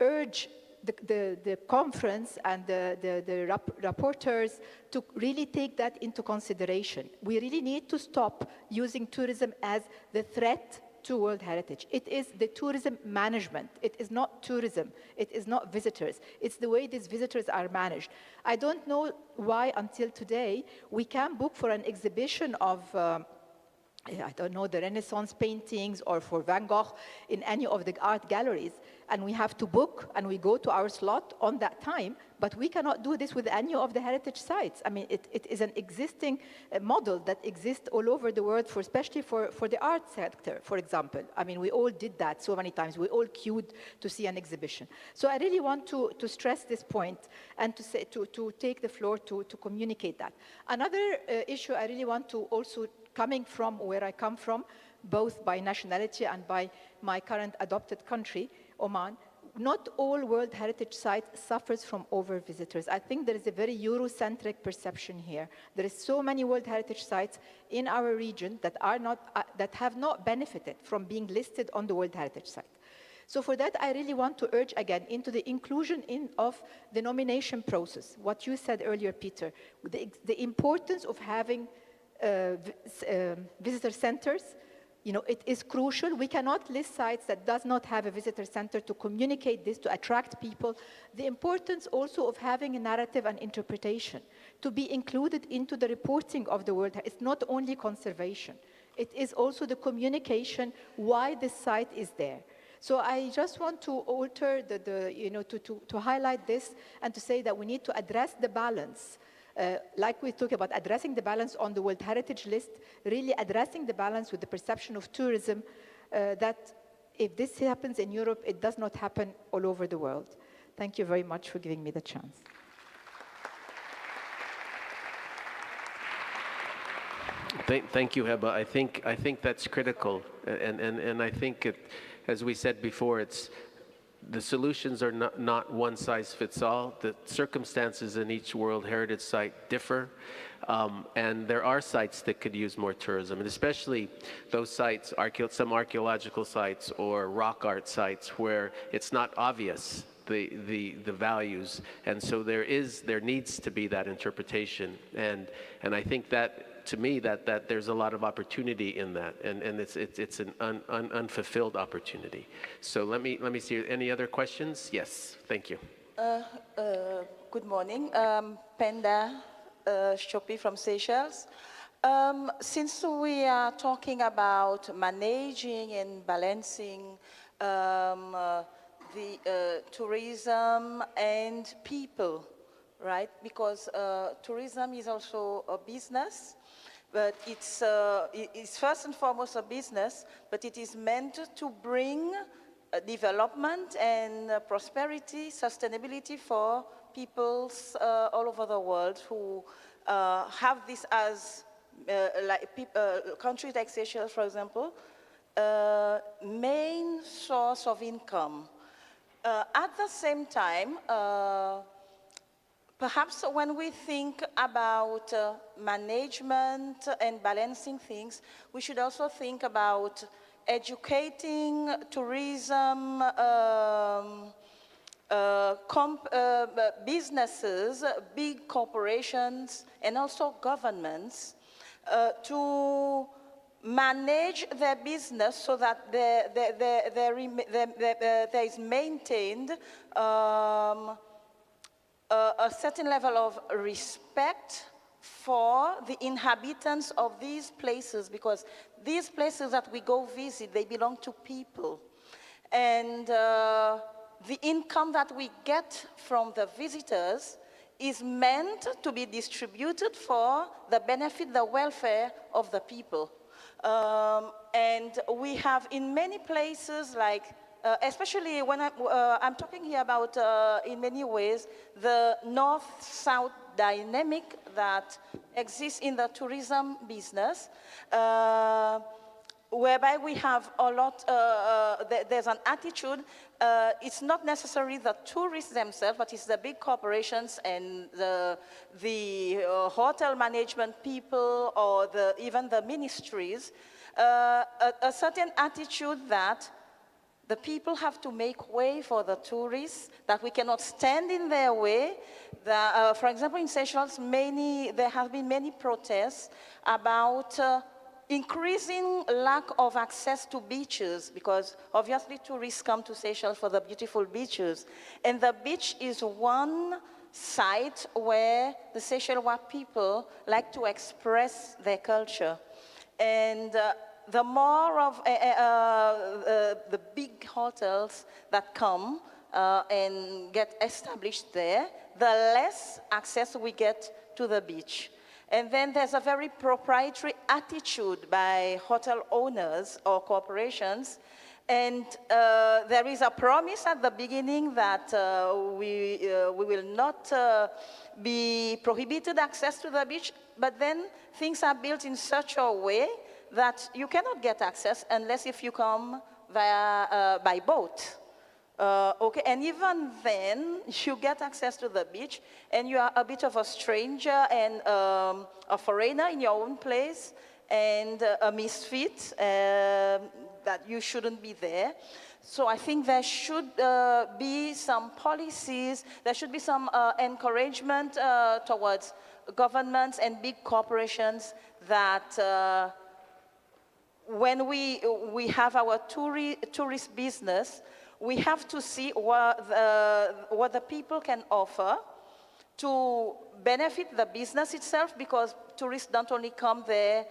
Q: urge the conference and the rapporteurs to really take that into consideration. We really need to stop using tourism as the threat to World Heritage. It is the tourism management. It is not tourism. It is not visitors. It's the way these visitors are managed. I don't know why until today we can book for an exhibition of I don't know, the Renaissance paintings or for Van Gogh in any of the art galleries. And we have to book and we go to our slot on that time, but we cannot do this with any of the heritage sites. I mean, it is an existing model that exists all over the world, especially for the art sector, for example. I mean, we all did that so many times. We all queued to see an exhibition. So I really want to stress this point and to take the floor to communicate that. Another issue I really want to also, coming from where I come from, both by nationality and by my current adopted country, Oman, not all World Heritage sites suffers from over-visitors. I think there is a very Eurocentric perception here. There is so many World Heritage sites in our region that that have not benefited from being listed on the World Heritage site. So for that, I really want to urge again into the inclusion of the nomination process. What you said earlier, Peter, the importance of having visitor centers. You know, it is crucial. We cannot list sites that does not have a visitor center to communicate this, to attract people. The importance also of having a narrative and interpretation to be included into the reporting of the World. It's not only conservation. It is also the communication why this site is there. So I just want to alter to highlight this and to say that we need to address the balance. Like we talk about addressing the balance on the World Heritage list, really addressing the balance with the perception of tourism, that if this happens in Europe, it does not happen all over the world. Thank you very much for giving me the chance.
B: Thank you, Heba. I think that's critical, and I think as we said before, the solutions are not one size fits all. The circumstances in each World Heritage site differ, and there are sites that could use more tourism, and especially those sites, some archaeological sites or rock art sites where it's not obvious the values, and so there needs to be that interpretation, and I think that, to me, that there's a lot of opportunity in that, and it's an unfulfilled opportunity. So let me see, any other questions? Yes, thank you.
R: Good morning, Penda Shopi from Seychelles. Since we are talking about managing and balancing the tourism and people, right? Because tourism is also a business. But it's first and foremost a business, but it is meant to bring development and prosperity, sustainability for peoples all over the world who have this as, countries like Seychelles, for example, main source of income. At the same time, perhaps when we think about management and balancing things, we should also think about educating tourism businesses, big corporations, and also governments to manage their business so that there is maintained a certain level of respect for the inhabitants of these places, because these places that we go visit, they belong to people. And the income that we get from the visitors is meant to be distributed for the benefit, the welfare of the people. And we have in many places, like especially when I'm talking here about, in many ways, the north-south dynamic that exists in the tourism business, whereby we have a lot, there's an attitude, it's not necessarily the tourists themselves, but it's the big corporations and the hotel management people or even the ministries, a certain attitude that the people have to make way for the tourists, that we cannot stand in their way. For example, in Seychelles, there have been many protests about increasing lack of access to beaches, because obviously tourists come to Seychelles for the beautiful beaches. And the beach is one site where the Seychellois people like to express their culture. And the more of the big hotels that come and get established there, the less access we get to the beach. And then there's a very proprietary attitude by hotel owners or corporations. And there is a promise at the beginning that we will not be prohibited access to the beach, but then things are built in such a way that you cannot get access unless if you come by boat. Okay, and even then, you get access to the beach, and you are a bit of a stranger and a foreigner in your own place, and a misfit, that you shouldn't be there. So I think there should be some policies, there should be some encouragement towards governments and big corporations that when we have our tourist business, we have to see what the people can offer to benefit the business itself, because tourists don't only come there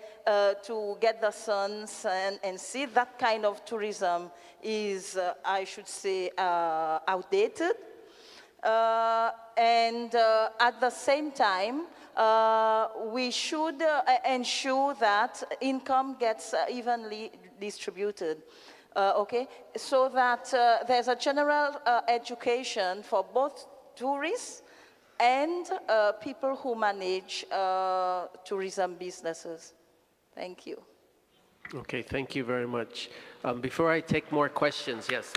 R: to get the suns and see. That kind of tourism is, I should say, outdated. And at the same time, we should ensure that income gets evenly distributed. Okay, so that there's a general education for both tourists and people who manage tourism businesses. Thank you.
B: Okay, thank you very much. Before I take more questions, yes,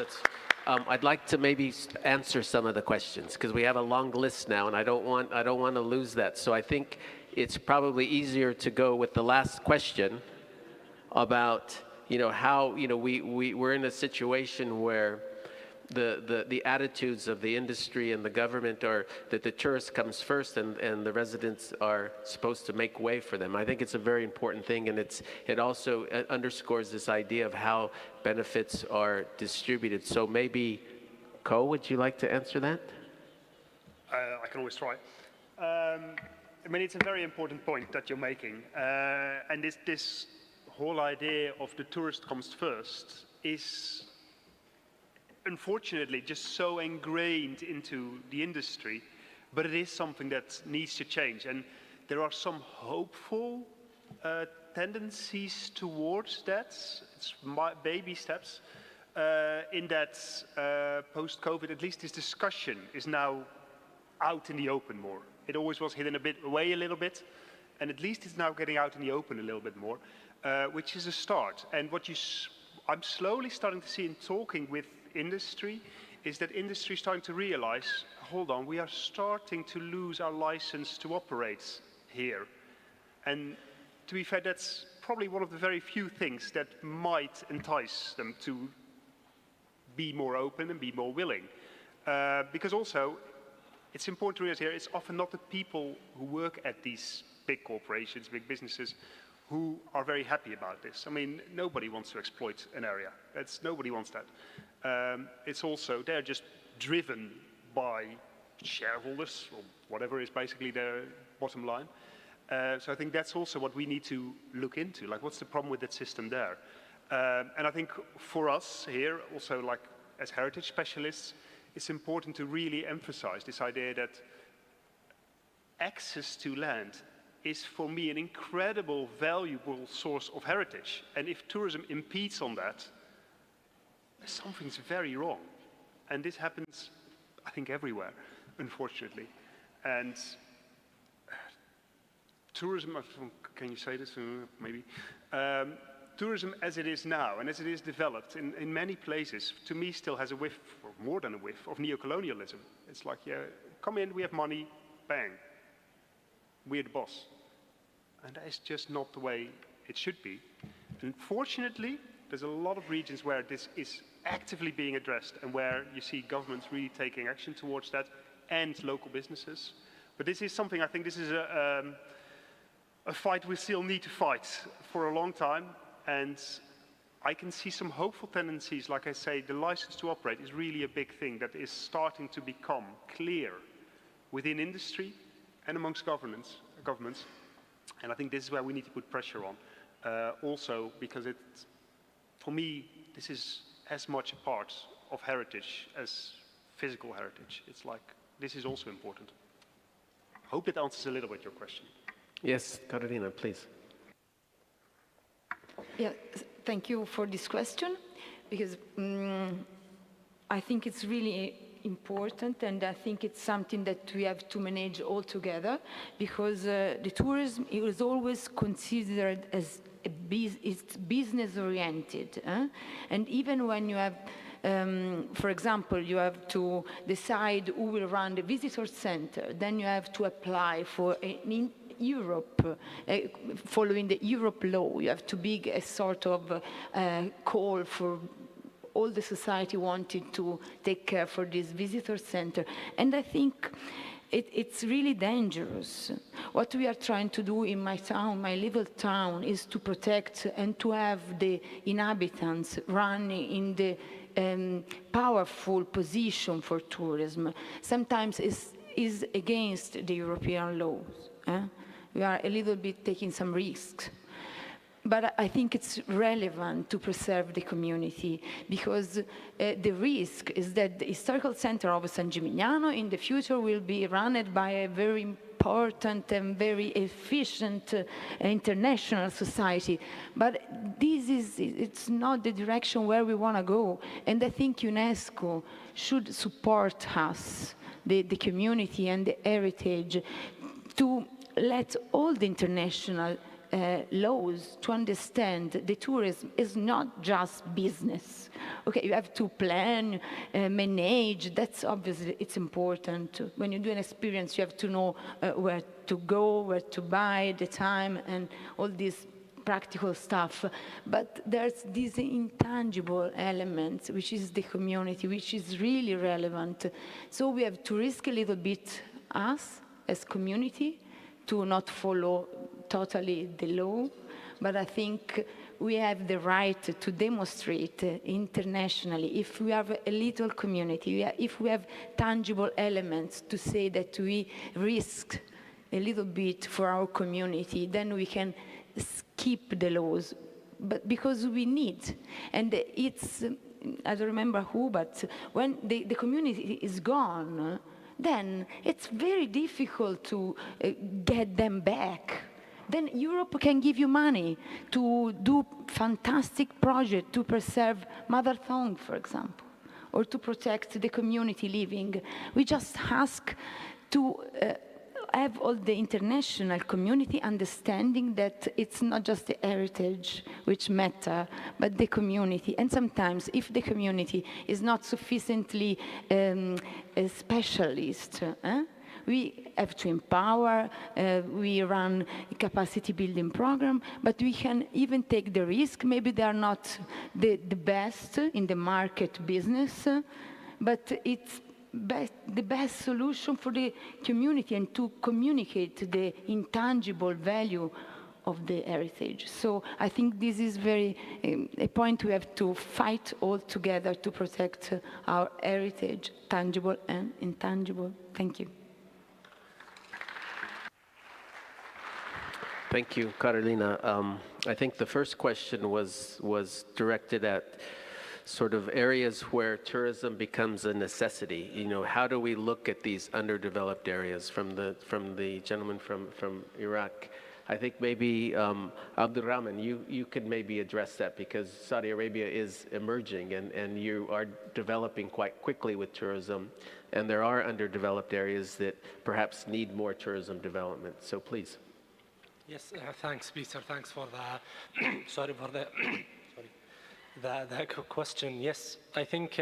B: I'd like to maybe answer some of the questions, because we have a long list now, and I don't want to lose that. So I think it's probably easier to go with the last question about how we're in a situation where the attitudes of the industry and the government are that the tourist comes first and the residents are supposed to make way for them. I think it's a very important thing, and it also underscores this idea of how benefits are distributed. So maybe, Ko, would you like to answer that?
H: I can always try. I mean, it's a very important point that you're making, and this whole idea of the tourist comes first is unfortunately just so ingrained into the industry, but it is something that needs to change. And there are some hopeful tendencies towards that. It's baby steps in that post-COVID, at least this discussion is now out in the open more. It always was hidden away a little bit, and at least it's now getting out in the open a little bit more, which is a start. And what I'm slowly starting to see in talking with industry is that industry is starting to realize, hold on, we are starting to lose our license to operate here. And to be fair, that's probably one of the very few things that might entice them to be more open and be more willing. Because also, it's important to realize here, it's often not the people who work at these big corporations, big businesses, who are very happy about this. I mean, nobody wants to exploit an area. Nobody wants that. It's also, they're just driven by shareholders, or whatever is basically their bottom line. So I think that's also what we need to look into, like what's the problem with that system there? And I think for us here, also like as heritage specialists, it's important to really emphasize this idea that access to land is for me an incredible, valuable source of heritage. And if tourism impedes on that, something's very wrong. And this happens, I think, everywhere, unfortunately. And tourism, can you say this? Maybe. Tourism as it is now and as it is developed in many places, to me still has a whiff, or more than a whiff, of neocolonialism. It's like, yeah, come in, we have money, bang. We're the boss. And that is just not the way it should be. Unfortunately, there's a lot of regions where this is actively being addressed and where you see governments really taking action towards that, and local businesses. But this is something, I think this is a fight we still need to fight for a long time. And I can see some hopeful tendencies. Like I say, the license to operate is really a big thing that is starting to become clear within industry and amongst governments. And I think this is where we need to put pressure on. Also, because for me, this is as much a part of heritage as physical heritage. It's like, this is also important. I hope that answers a little bit your question.
B: Yes, Carolina, please.
G: Yeah, thank you for this question, because I think it's really important, and I think it's something that we have to manage all together, because the tourism is always considered as it's business oriented, and even when you have For example, you have to decide who will run the visitor center. Then you have to apply for in Europe, following the Europe law. You have to be a sort of call for all the society wanted to take care for this visitor center. And I think it's really dangerous. What we are trying to do in my town, my little town, is to protect and to have the inhabitants run in the powerful position for tourism. Sometimes is against the European laws. We are a little bit taking some risks. But I think it's relevant to preserve the community, because the risk is that the historical center of San Gimignano in the future will be run by a very important and very efficient international society. But it's not the direction where we want to go. And I think UNESCO should support us, the community and the heritage, to let all the international laws to understand the tourism is not just business. Okay, you have to plan, manage. That's obviously, it's important. When you do an experience, you have to know where to go, where to buy, the time, and all this practical stuff. But there's these intangible elements, which is the community, which is really relevant. So we have to risk a little bit, us as community, to not follow totally the law, but I think we have the right to demonstrate internationally, if we have a little community, if we have tangible elements to say that we risk a little bit for our community, then we can skip the laws, but because we need. And it's, I don't remember who, but when the community is gone, then it's very difficult to get them back. Then Europe can give you money to do fantastic projects to preserve mother tongue, for example, or to protect the community living. We just ask to have all the international community understanding that it's not just the heritage which matter, but the community. And sometimes if the community is not sufficiently a specialist, we have to empower, we run a capacity building program, but we can even take the risk. Maybe they are not the best in the market business, but it's the best solution for the community and to communicate the intangible value of the heritage. So I think this is very a point we have to fight all together to protect our heritage, tangible and intangible. Thank you.
B: Thank you, Carolina. I think the first question was directed at sort of areas where tourism becomes a necessity. You know, how do we look at these underdeveloped areas? From the gentleman from Iraq, I think maybe Abdurrahman, you could maybe address that, because Saudi Arabia is emerging and you are developing quite quickly with tourism, and there are underdeveloped areas that perhaps need more tourism development. So please.
I: Yes, thanks, Peter. Thanks for the sorry for the the question. Yes, I think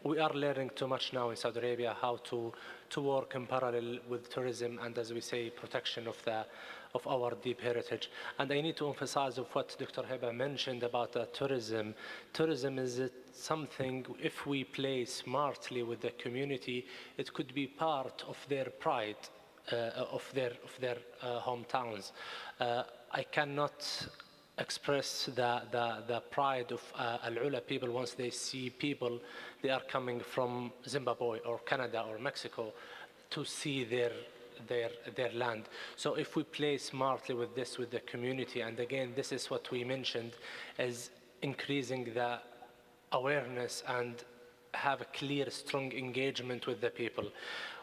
I: we are learning too much now in Saudi Arabia how to work in parallel with tourism and, as we say, protection of our deep heritage. And I need to emphasize of what Dr. Heba mentioned about tourism. Tourism is something, if we play smartly with the community, it could be part of their pride. Of their hometowns. I cannot express the pride of Al-Ula people once they see people, they are coming from Zimbabwe or Canada or Mexico to see their land. So if we play smartly with this, with the community, and again, this is what we mentioned, is increasing the awareness and have a clear, strong engagement with the people.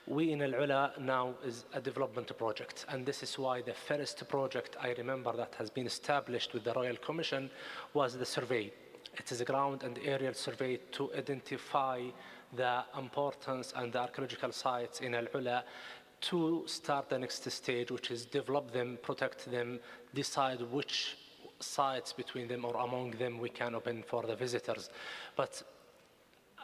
I: We in Al-Ula now is a development project, and this is why the first project I remember that has been established with the Royal Commission was the survey. It is a ground and aerial survey to identify the importance and the archaeological sites in Al-Ula, to start the next stage, which is develop them, protect them, decide which sites between them or among them we can open for the visitors. But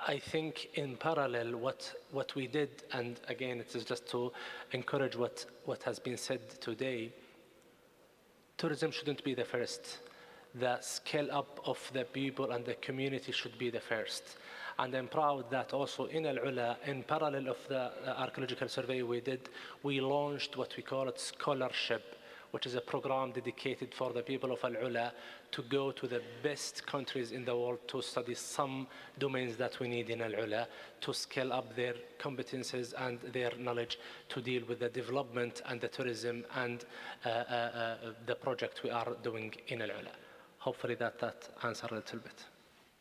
I: I think in parallel, what we did, and again, it is just to encourage what has been said today, tourism shouldn't be the first. The scale up of the people and the community should be the first. And I'm proud that also in Al-Ula, in parallel of the archaeological survey we did, we launched what we call it scholarship, which is a program dedicated for the people of Al-Ula to go to the best countries in the world to study some domains that we need in Al-Ula, to scale up their competences and their knowledge to deal with the development and the tourism and the project we are doing in Al-Ula. Hopefully that answered a little bit.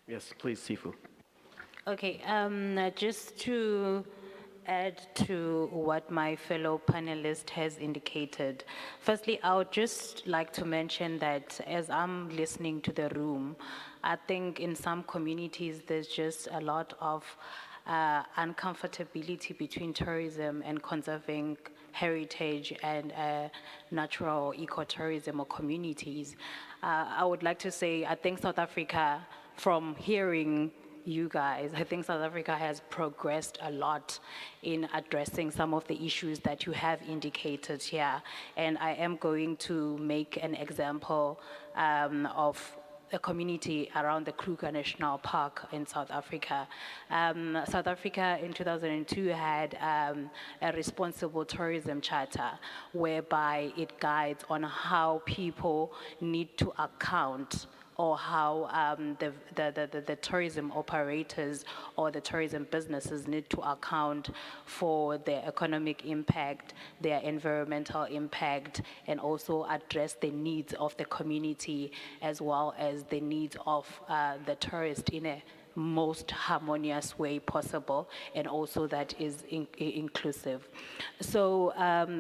B: Yes, please, Sifu.
D: Okay, just to add to what my fellow panelist has indicated. Firstly, I would just like to mention that as I'm listening to the room, I think in some communities there's just a lot of uncomfortability between tourism and conserving heritage and natural ecotourism or communities. I would like to say, I think South Africa, from hearing you guys, I think South Africa has progressed a lot in addressing some of the issues that you have indicated here. And I am going to make an example of a community around the Kruger National Park in South Africa. South Africa in 2002 had a responsible tourism charter whereby it guides on how people need to account or how the tourism operators or the tourism businesses need to account for their economic impact, their environmental impact, and also address the needs of the community as well as the needs of the tourist in a most harmonious way possible, and also that is inclusive. So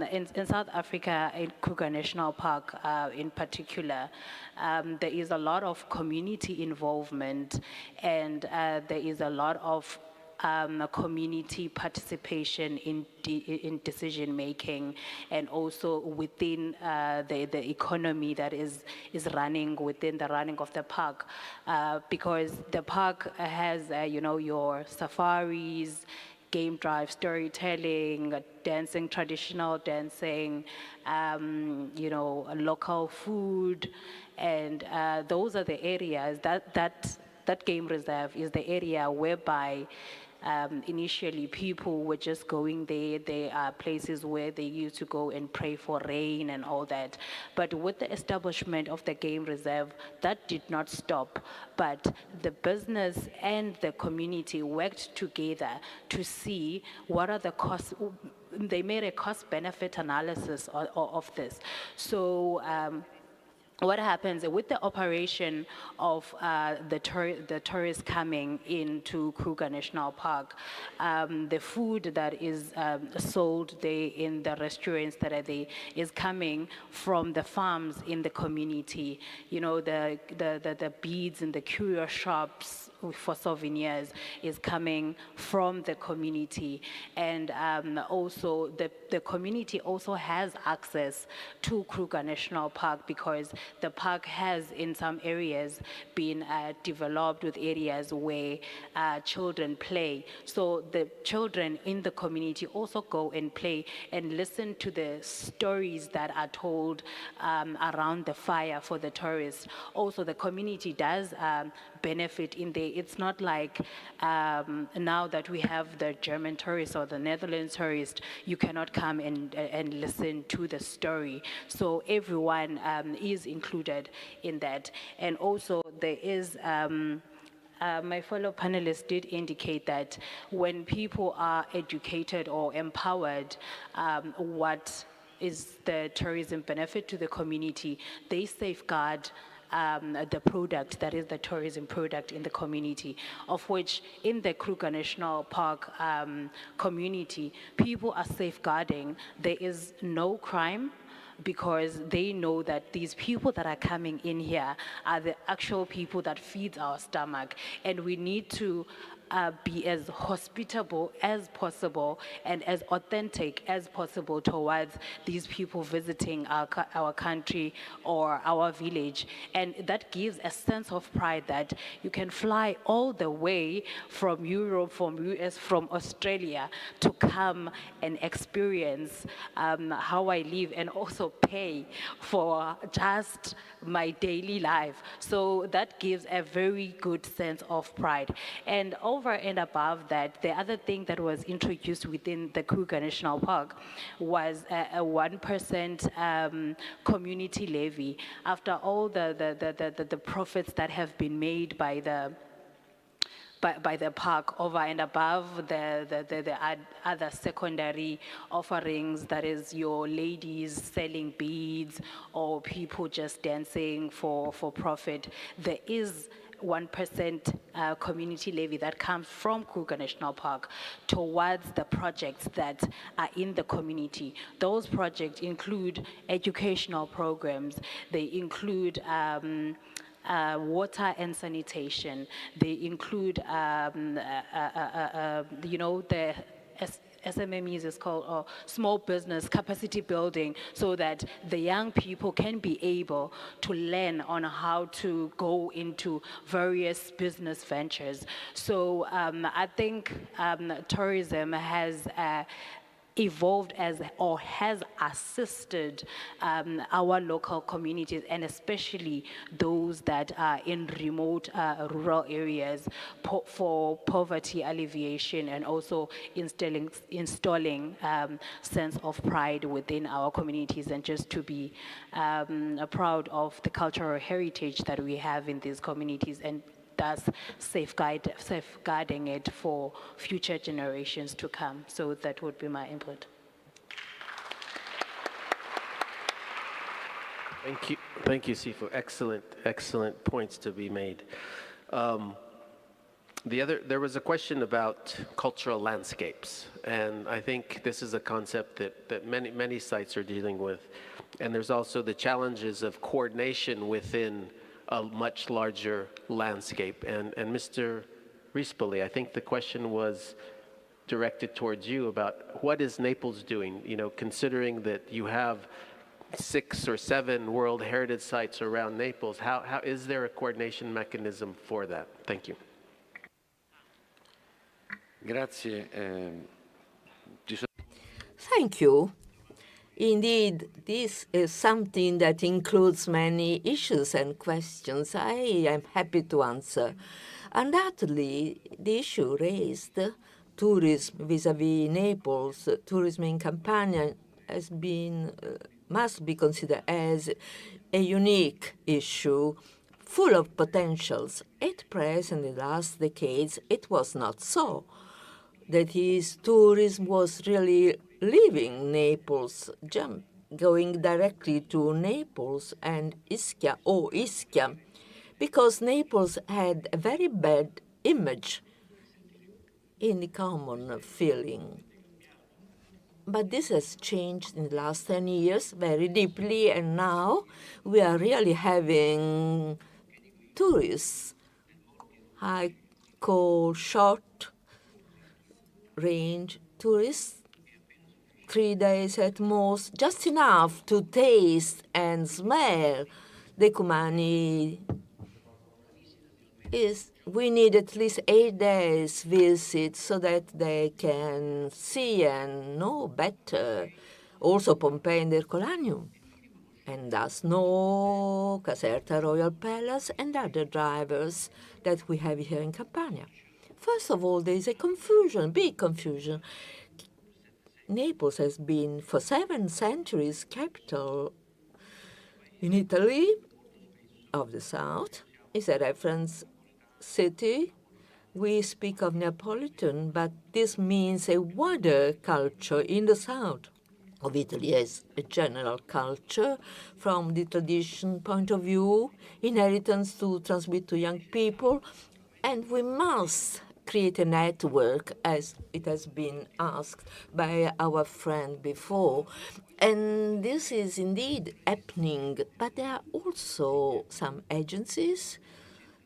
D: in South Africa, in Kruger National Park in particular, there is a lot of community involvement, and there is a lot of community participation in decision making, and also within the economy that is running within the running of the park, because the park has your safaris, game drive, storytelling, dancing, traditional dancing, local food, and those are the areas that game reserve is the area whereby initially people were just going there. There are places where they used to go and pray for rain and all that. But with the establishment of the game reserve, that did not stop. But the business and the community worked together to see what are the costs. They made a cost-benefit analysis of this. So what happens with the operation of the tourists coming into Kruger National Park, the food that is sold there in the restaurants that are there is coming from the farms in the community. The beads and the curio shops for souvenirs is coming from the community, and also the community also has access to Kruger National Park because the park has in some areas been developed with areas where children play. So the children in the community also go and play and listen to the stories that are told around the fire for the tourists. Also the community does benefit in there. It's not like now that we have the German tourists or the Netherlands tourists, you cannot come and listen to the story. So everyone is included in that. And also there is my fellow panelists did indicate that when people are educated or empowered, what is the tourism benefit to the community, they safeguard the product that is the tourism product in the community, of which in the Kruger National Park community, people are safeguarding. There is no crime because they know that these people that are coming in here are the actual people that feed our stomach, and we need to be as hospitable as possible and as authentic as possible towards these people visiting our country or our village. And that gives a sense of pride that you can fly all the way from Europe, from US, from Australia to come and experience how I live and also pay for just my daily life. So that gives a very good sense of pride. And over and above that, the other thing that was introduced within the Kruger National Park was a 1% community levy. After all the profits that have been made by the park over and above the other secondary offerings, that is your ladies selling beads or people just dancing for profit, there is 1% community levy that comes from Kruger National Park towards the projects that are in the community. Those projects include educational programs, they include water and sanitation. They include, the SMMEs is called small business capacity building, so that the young people can be able to learn on how to go into various business ventures. So I think tourism has evolved as or has assisted our local communities, and especially those that are in remote rural areas for poverty alleviation, and also installing sense of pride within our communities, and just to be proud of the cultural heritage that we have in these communities, and thus safeguarding it for future generations to come. So that would be my input.
B: Thank you, Sifu. Excellent points to be made. There was a question about cultural landscapes, and I think this is a concept that many sites are dealing with. And there's also the challenges of coordination within a much larger landscape. And Mr. Rispoli, I think the question was directed towards you about what is Naples doing, considering that you have 6 or 7 World Heritage Sites around Naples. How is there a coordination mechanism for that? Thank you.
E: Grazie.
F: Thank you. Indeed, this is something that includes many issues and questions. I am happy to answer. Undoubtedly, the issue raised, tourism vis-à-vis Naples, tourism in Campania, must be considered as a unique issue, full of potentials. At present, in the last decades, it was not so. That is, tourism was really leaving Naples, going directly to Naples and Ischia, because Naples had a very bad image in the common feeling. But this has changed in the last 10 years very deeply, and now we are really having tourists. I call short-range tourists, 3 days at most, just enough to taste and smell the Cumani. We need at least 8 days visit so that they can see and know better also Pompeii and Herculaneum, and thus know Caserta Royal Palace and other drivers that we have here in Campania. First of all, there is a confusion, big confusion. Naples has been for 7 centuries capital in Italy of the south. It's a reference city. We speak of Neapolitan, but this means a wider culture in the south of Italy as a general culture from the tradition point of view, inheritance to transmit to young people, and we must create a network, as it has been asked by our friend before. And this is indeed happening, but there are also some agencies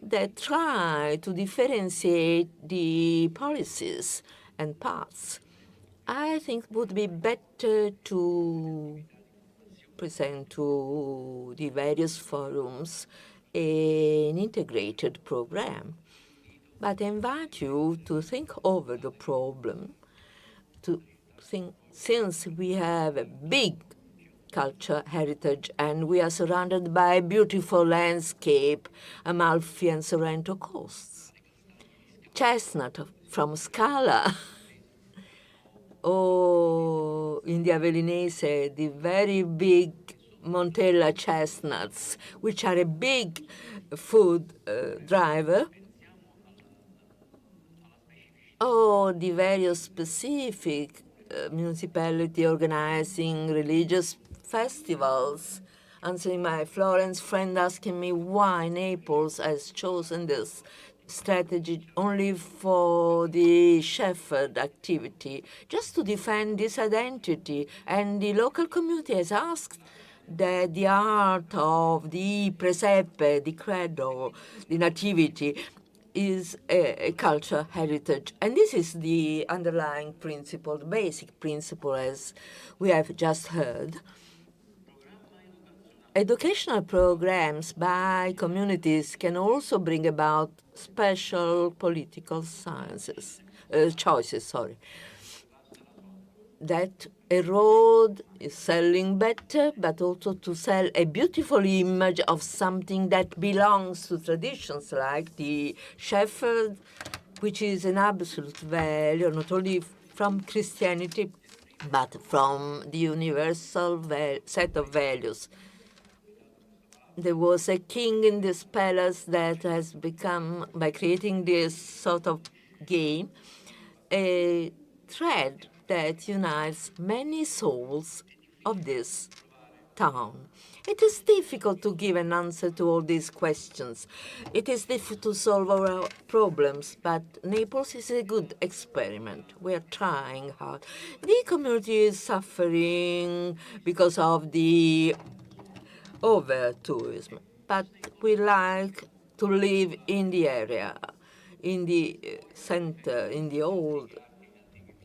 F: that try to differentiate the policies and paths. I think it would be better to present to the various forums an integrated program. But I invite you to think over the problem, to think, since we have a big culture heritage and we are surrounded by a beautiful landscape, Amalfi and Sorrento coasts. Chestnut from Scala, or in the Avellinese, the very big Montella chestnuts, which are a big food driver, or the various specific municipality organizing religious festivals. Answering my Florence friend asking me why Naples has chosen this strategy only for the shepherd activity, just to defend this identity. And the local community has asked that the art of the presepe, the credo, the nativity, is a cultural heritage. And this is the underlying principle, the basic principle, as we have just heard. Educational programs by communities can also bring about special political choices, that a road is selling better, but also to sell a beautiful image of something that belongs to traditions, like the shepherd, which is an absolute value, not only from Christianity, but from the universal set of values. There was a king in this palace that has become, by creating this sort of game, a thread that unites many souls of this town. It is difficult to give an answer to all these questions. It is difficult to solve our problems, but Naples is a good experiment. We are trying hard. The community is suffering because of the over-tourism, but we like to live in the area, in the center, in the old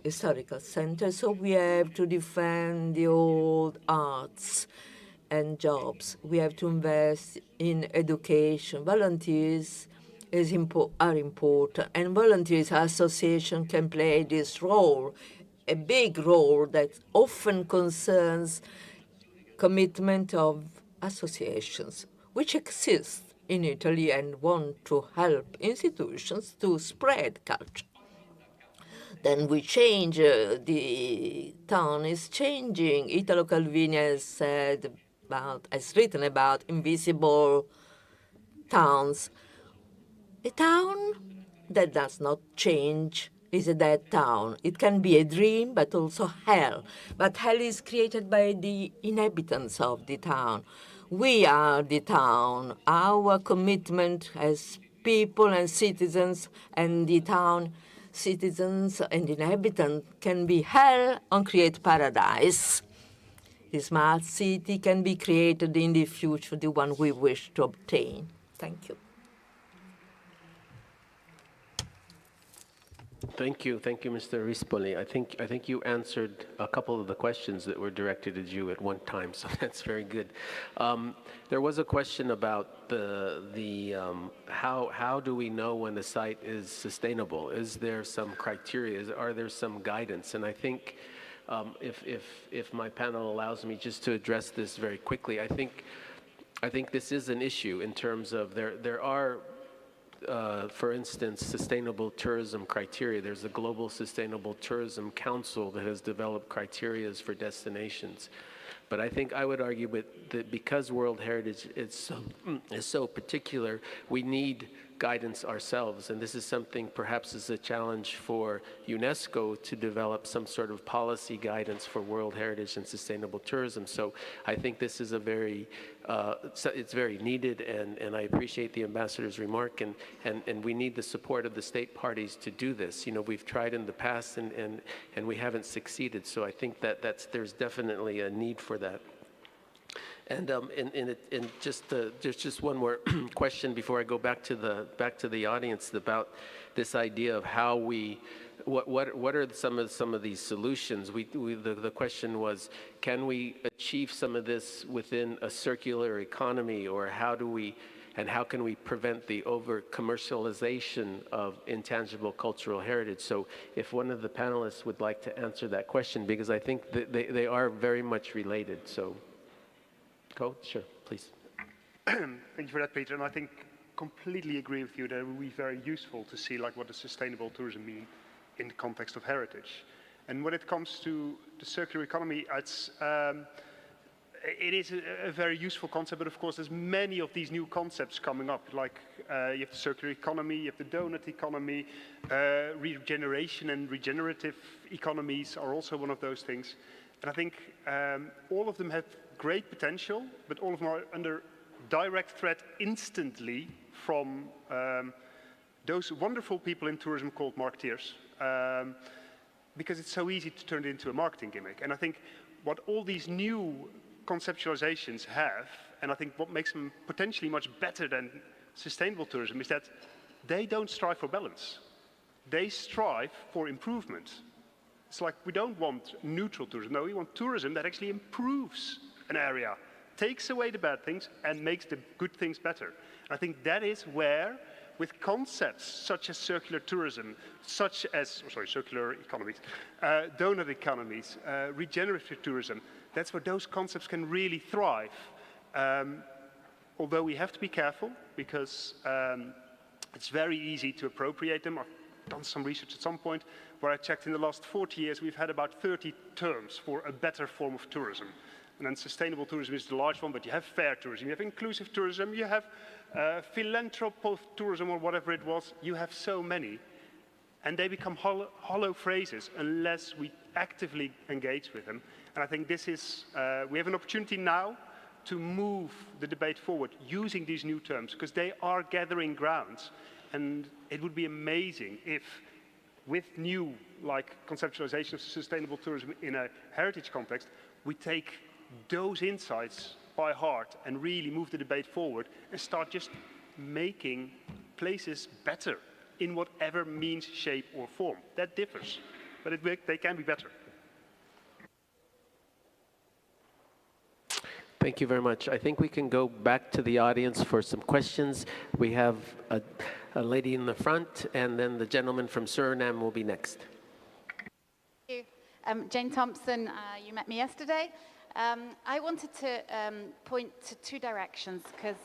F: historical center, so we have to defend the old arts and jobs. We have to invest in education. Volunteers are important, and volunteers association can play this role, a big role that often concerns commitment of associations which exist in Italy and want to help institutions to spread culture. Then we change, the town is changing. Italo Calvini has written about invisible towns. A town that does not change is a dead town. It can be a dream, but also hell. But hell is created by the inhabitants of the town. We are the town. Our commitment as people and citizens, and the town citizens and inhabitants can be hell or create paradise. The smart city can be created in the future, the one we wish to obtain. Thank you.
B: Thank you, Mr. Rispoli. I think you answered a couple of the questions that were directed at you at one time, so that's very good. There was a question about how do we know when the site is sustainable? Is there some criteria? Are there some guidance? And I think if my panel allows me just to address this very quickly, I think this is an issue in terms of there are. For instance, sustainable tourism criteria. There's a Global Sustainable Tourism Council that has developed criteria for destinations. But I think I would argue that because World Heritage is so particular, we need guidance ourselves. And this is something perhaps is a challenge for UNESCO to develop some sort of policy guidance for World Heritage and sustainable tourism. So I think this is it's very needed, and I appreciate the ambassador's remark, and we need the support of the state parties to do this. You know, we've tried in the past and we haven't succeeded, so I think that there's definitely a need for that. And there's just one more question before I go back to the audience about this idea of how what are some of these solutions? The question was, can we achieve some of this within a circular economy, or how can we prevent the over-commercialization of intangible cultural heritage? So if one of the panelists would like to answer that question, because I think that they are very much related. So, go, sure, please.
H: Thank you for that, Peter. And I think completely agree with you that it would be very useful to see like what does sustainable tourism mean in the context of heritage. And when it comes to the circular economy, it is a very useful concept, but of course there's many of these new concepts coming up, like you have the circular economy, you have the donut economy, regeneration and regenerative economies are also one of those things. And I think all of them have great potential, but all of them are under direct threat instantly from those wonderful people in tourism called marketeers, because it's so easy to turn it into a marketing gimmick. And I think what all these new conceptualizations have, and I think what makes them potentially much better than sustainable tourism, is that they don't strive for balance. They strive for improvement. It's like we don't want neutral tourism. No, we want tourism that actually improves an area, takes away the bad things and makes the good things better. And I think that is where, with concepts such as circular tourism, circular economies, donut economies, regenerative tourism, that's where those concepts can really thrive. Although we have to be careful, because it's very easy to appropriate them. I've done some research at some point where I checked in the last 40 years, we've had about 30 terms for a better form of tourism. And then sustainable tourism is the large one, but you have fair tourism, you have inclusive tourism, you have philanthropo tourism, or whatever it was. You have so many. And they become hollow phrases unless we actively engage with them. And I think this is, we have an opportunity now to move the debate forward using these new terms, because they are gathering grounds. And it would be amazing if, with new conceptualization of sustainable tourism in a heritage context, we take those insights by heart and really move the debate forward and start just making places better in whatever means, shape, or form. That differs, but they can be better.
B: Thank you very much. I think we can go back to the audience for some questions. We have a lady in the front, and then the gentleman from Suriname will be next.
S: Thank you. Jane Thompson, you met me yesterday. I wanted to point to two directions, because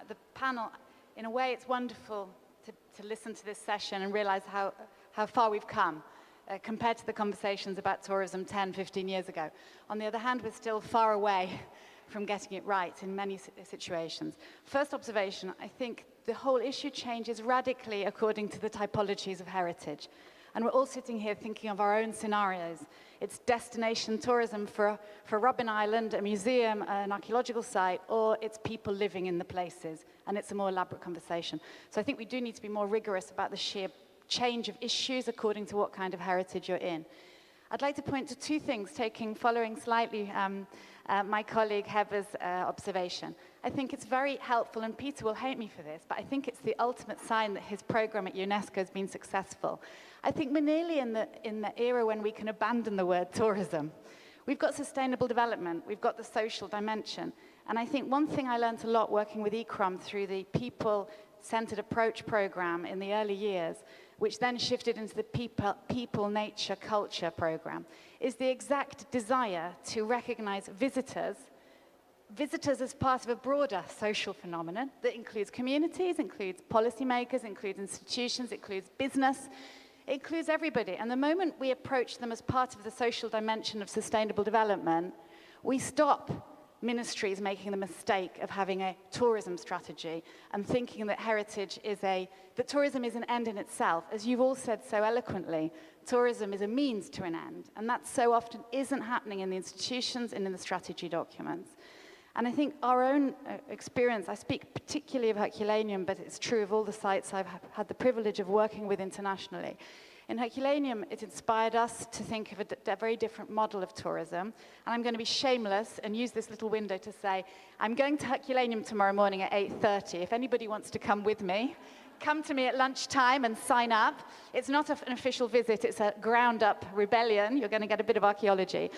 S: the panel, in a way, it's wonderful to listen to this session and realize how far we've come compared to the conversations about tourism 10, 15 years ago. On the other hand, we're still far away from getting it right in many situations. First observation, I think the whole issue changes radically according to the typologies of heritage. And we're all sitting here thinking of our own scenarios. It's destination tourism for Robben Island, a museum, an archaeological site, or it's people living in the places, and it's a more elaborate conversation. So I think we do need to be more rigorous about the sheer change of issues according to what kind of heritage you're in. I'd like to point to two things, following slightly my colleague Heber's observation. I think it's very helpful, and Peter will hate me for this, but I think it's the ultimate sign that his program at UNESCO has been successful. I think we're nearly in the era when we can abandon the word tourism. We've got sustainable development, we've got the social dimension, and I think one thing I learned a lot working with ICROM through the people-centered approach program in the early years, which then shifted into the people, nature, culture program, is the exact desire to recognize visitors as part of a broader social phenomenon that includes communities, includes policymakers, includes institutions, includes business, it includes everybody. And the moment we approach them as part of the social dimension of sustainable development, we stop ministries making the mistake of having a tourism strategy and thinking that that tourism is an end in itself. As you've all said so eloquently, tourism is a means to an end, and that so often isn't happening in the institutions and in the strategy documents. And I think our own experience, I speak particularly of Herculaneum, but it's true of all the sites I've had the privilege of working with internationally, In Herculaneum, it inspired us to think of a very different model of tourism. And I'm going to be shameless and use this little window to say, I'm going to Herculaneum tomorrow morning at 8:30. If anybody wants to come with me, come to me at lunchtime and sign up. It's not an official visit, it's a ground-up rebellion. You're going to get a bit of archaeology.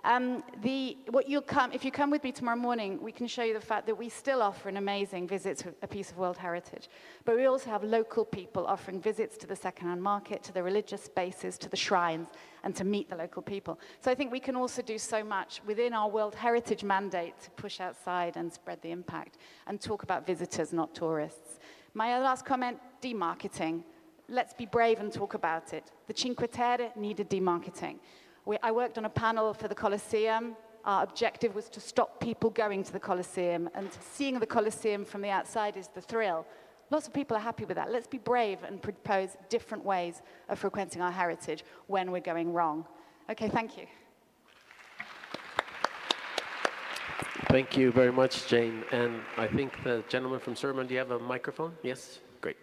S: If you come with me tomorrow morning, we can show you the fact that we still offer an amazing visit to a piece of World Heritage. But we also have local people offering visits to the second-hand market, to the religious spaces, to the shrines, and to meet the local people. So I think we can also do so much within our World Heritage mandate to push outside and spread the impact and talk about visitors, not tourists. My last comment, demarketing. Let's be brave and talk about it. The Cinque Terre needed demarketing. I worked on a panel for the Colosseum. Our objective was to stop people going to the Colosseum, and seeing the Colosseum from the outside is the thrill. Lots of people are happy with that. Let's be brave and propose different ways of frequenting our heritage when we're going wrong. Okay, thank you.
B: Thank you very much, Jane. And I think the gentleman from Suriname, do you have a microphone? Yes? Great.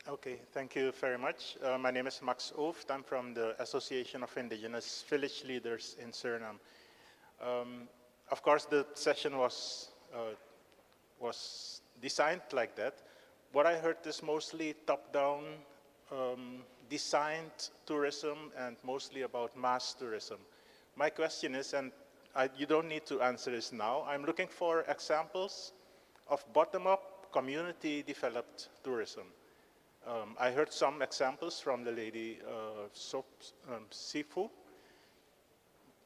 T: Okay, thank you very much. My name is Max Ooft. I'm from the Association of Indigenous Village Leaders in Suriname. Of course, the session was designed like that. What I heard is mostly top-down, designed tourism and mostly about mass tourism. My question is, and you don't need to answer this now, I'm looking for examples of bottom-up, community-developed tourism. I heard some examples from the lady Sifu,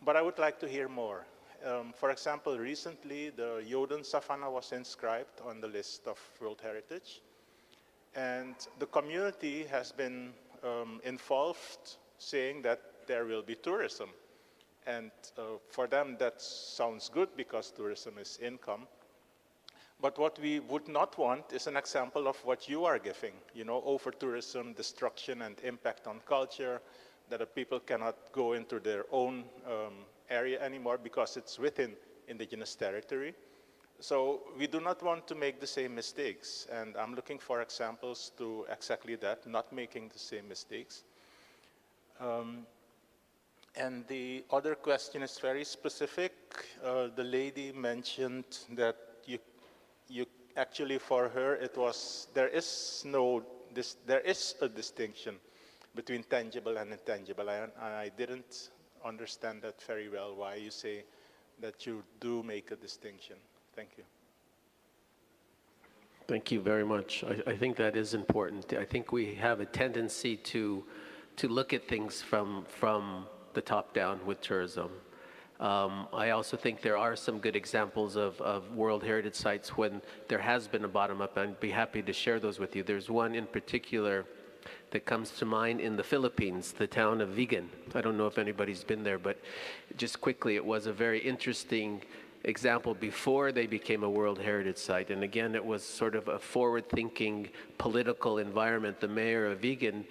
T: but I would like to hear more. For example, recently the Yoden Savannah was inscribed on the list of World Heritage, and the community has been involved saying that there will be tourism. And for them that sounds good because tourism is income. But what we would not want is an example of what you are giving, over-tourism, destruction and impact on culture, that the people cannot go into their own area anymore because it's within indigenous territory. So we do not want to make the same mistakes, and I'm looking for examples to exactly that, not making the same mistakes. And the other question is very specific. The lady mentioned that you actually, for her, there is a distinction between tangible and intangible. I didn't understand that very well, why you say that you do make a distinction. Thank you.
B: Thank you very much. I think that is important. I think we have a tendency to look at things from the top down with tourism. I also think there are some good examples of World Heritage sites when there has been a bottom-up, and I'd be happy to share those with you. There's one in particular that comes to mind in the Philippines, the town of Vigan. I don't know if anybody's been there, but just quickly, it was a very interesting example before they became a World Heritage Site. And again, it was sort of a forward-thinking political environment. The mayor of Vigan,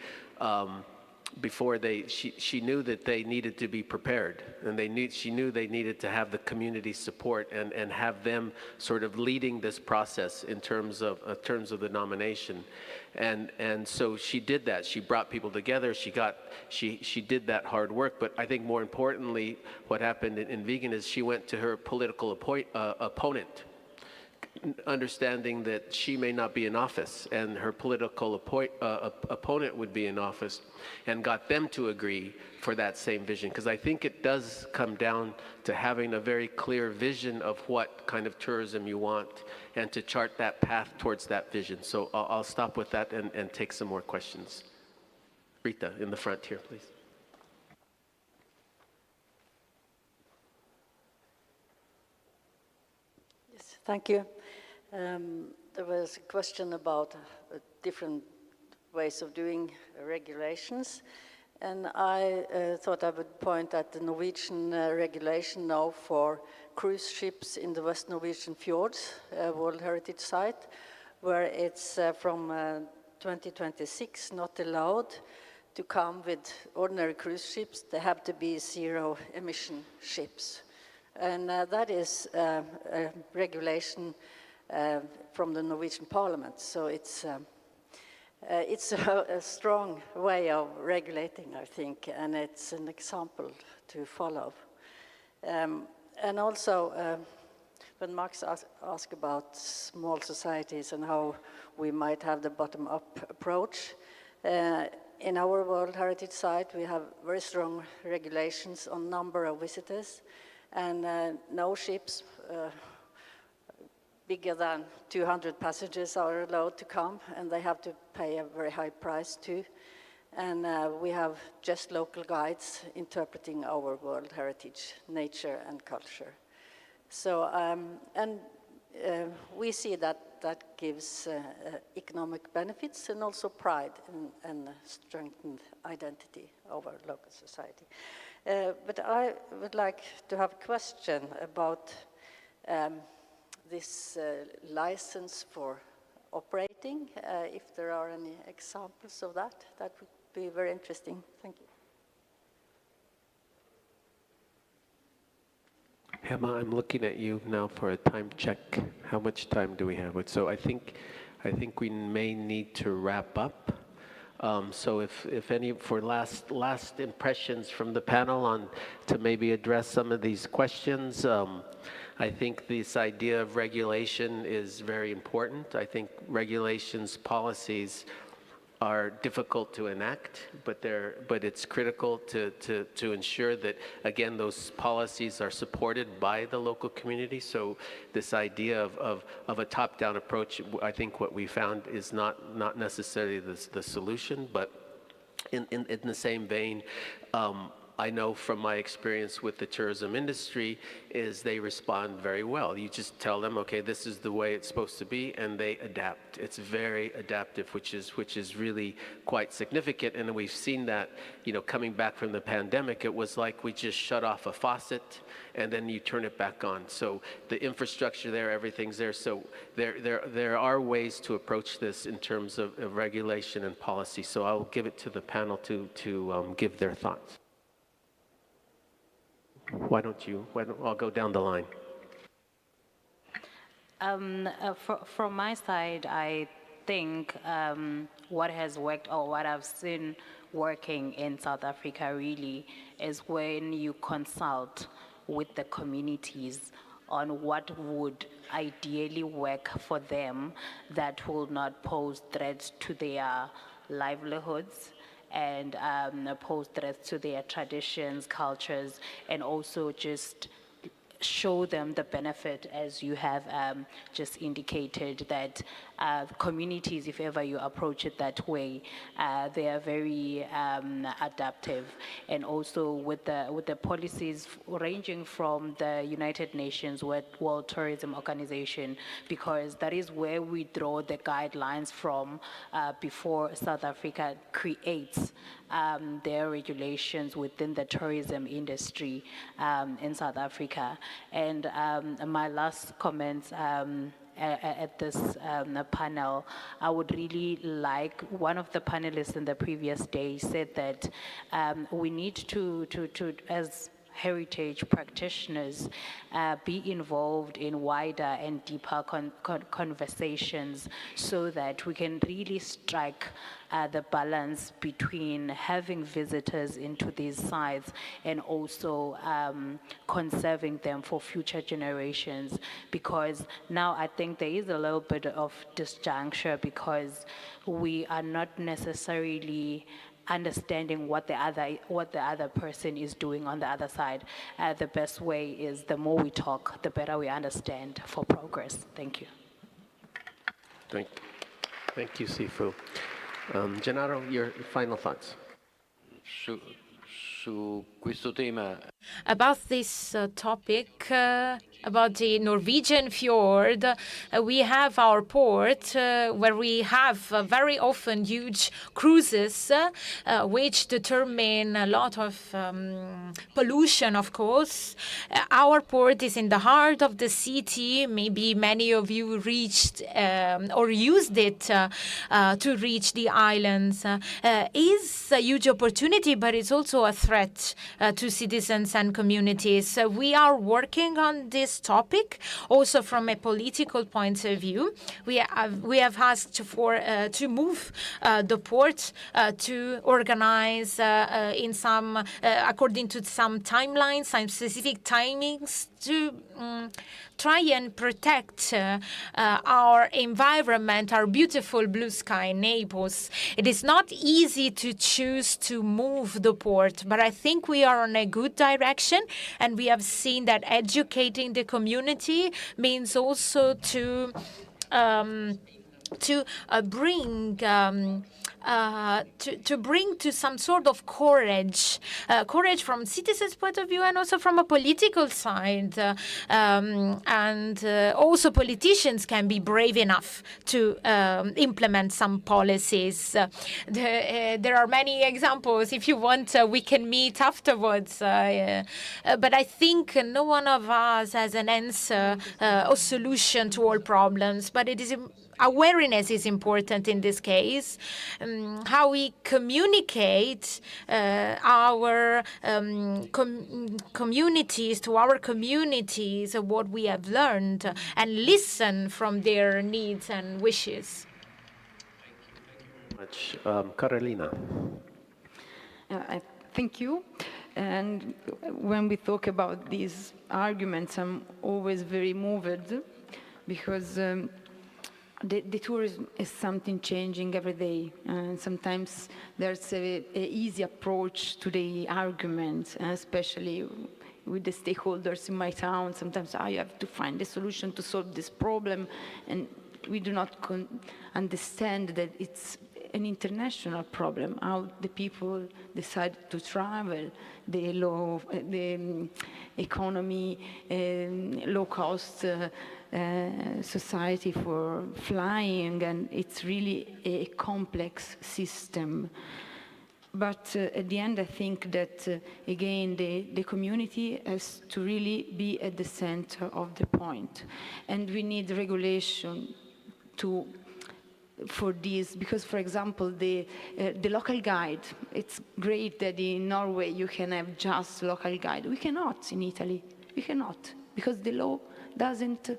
B: before she knew that they needed to be prepared, and she knew they needed to have the community support and have them sort of leading this process in terms of the nomination, and so she did that. She brought people together. She did that hard work. But I think more importantly, what happened in Vigan is she went to her political opponent, understanding that she may not be in office and her political opponent would be in office, and got them to agree for that same vision. Because I think it does come down to having a very clear vision of what kind of tourism you want and to chart that path towards that vision. So I'll stop with that and take some more questions. Rita, in the front here, please.
U: Yes, thank you. There was a question about different ways of doing regulations, and I thought I would point at the Norwegian regulation now for cruise ships in the West Norwegian fjords, World Heritage Site, where it's from 2026 not allowed to come with ordinary cruise ships. They have to be zero-emission ships. And that is a regulation from the Norwegian Parliament. So it's a strong way of regulating, I think, and it's an example to follow. And also, when Max asked about small societies and how we might have the bottom-up approach, in our World Heritage site, we have very strong regulations on number of visitors, and no ships bigger than 200 passengers are allowed to come, and they have to pay a very high price too. And we have just local guides interpreting our World Heritage, nature and culture. So, we see that that gives economic benefits and also pride and strengthened identity of our local society. But I would like to have a question about this license for operating, if there are any examples of that. That would be very interesting. Thank you.
B: Emma, I'm looking at you now for a time check. How much time do we have? So I think we may need to wrap up. So if any, for last impressions from the panel on to maybe address some of these questions, I think this idea of regulation is very important. I think regulations, policies are difficult to enact, but it's critical to ensure that, again, those policies are supported by the local community. So this idea of a top-down approach, I think what we found is not necessarily the solution, but in the same vein, I know from my experience with the tourism industry is they respond very well. You just tell them, okay, this is the way it's supposed to be, and they adapt. It's very adaptive, which is really quite significant. And we've seen that, coming back from the pandemic, it was like we just shut off a faucet and then you turn it back on. So the infrastructure there, everything's there. So there are ways to approach this in terms of regulation and policy. So I'll give it to the panel to give their thoughts. Why don't I'll go down the line.
D: From my side, I think what has worked, or what I've seen working in South Africa really, is when you consult with the communities on what would ideally work for them that will not pose threats to their livelihoods and pose threats to their traditions, cultures, and also just show them the benefit, as you have just indicated, that communities, if ever you approach it that way, they are very adaptive. And also with the policies ranging from the United Nations World Tourism Organization, because that is where we draw the guidelines from before South Africa creates their regulations within the tourism industry in South Africa. And my last comments at this panel, I would really like, one of the panelists in the previous day said that we need to as heritage practitioners be involved in wider and deeper conversations so that we can really strike the balance between having visitors into these sites and also conserving them for future generations. Because now I think there is a little bit of disjuncture because we are not necessarily understanding what the other person is doing on the other side. The best way is the more we talk, the better we understand for progress. Thank you.
B: Thank you, Sifu. Gennaro, your final thoughts.
E: Su questo tema.
C: About this topic, about the Norwegian fjord, we have our port where we have very often huge cruises which determine a lot of pollution, of course. Our port is in the heart of the city. Maybe many of you reached or used it to reach the islands. Is a huge opportunity, but it's also a threat to citizens and communities. We are working on this this topic. Also from a political point of view, we have asked for to move the port to organize in some according to some timelines, some specific timings to try and protect our environment, our beautiful blue sky in Naples. It is not easy to choose to move the port, but I think we are on a good direction, and we have seen that educating the community means also to bring to some sort of courage from citizens' point of view and also from a political side. And also politicians can be brave enough to implement some policies. There are many examples. If you want, we can meet afterwards. But I think no one of us has an answer or solution to all problems, but it is awareness is important in this case. How we communicate our communities to our communities, what we have learned, and listen from their needs and wishes.
B: Much, Carolina.
G: Thank you. And when we talk about these arguments, I'm always very moved because the tourism is something changing every day, and sometimes there's a easy approach to the argument, especially with the stakeholders in my town. Sometimes I have to find a solution to solve this problem, and we do not understand that it's an international problem, how the people decide to travel, the low, the economy, low cost society for flying, and it's really a complex system. But at the end, I think that, again, the community has to really be at the center of the point. And we need regulation for this, because, for example, the local guide, it's great that in Norway you can have just local guide. We cannot in Italy. We cannot, because the law doesn't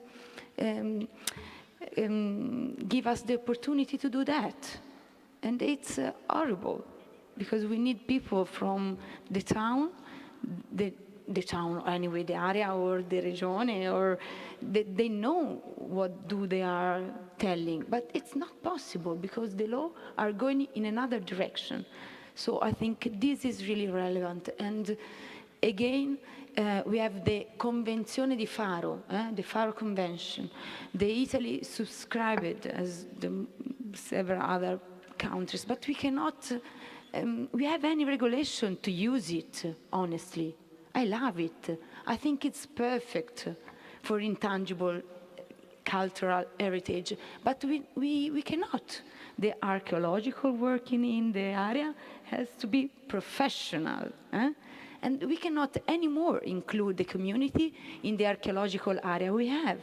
G: give us the opportunity to do that. And it's horrible, because we need people from the town, the town anyway, the area or the regione, or they know what they are telling, but it's not possible because the law are going in another direction. So I think this is really relevant. And again, we have the Convenzione di Faro, the Faro Convention. The Italy subscribed as several other countries, but we cannot, we have any regulation to use it, honestly. I love it. I think it's perfect for intangible cultural heritage, but we cannot. The archaeological work in the area has to be professional. And we cannot anymore include the community in the archaeological area we have,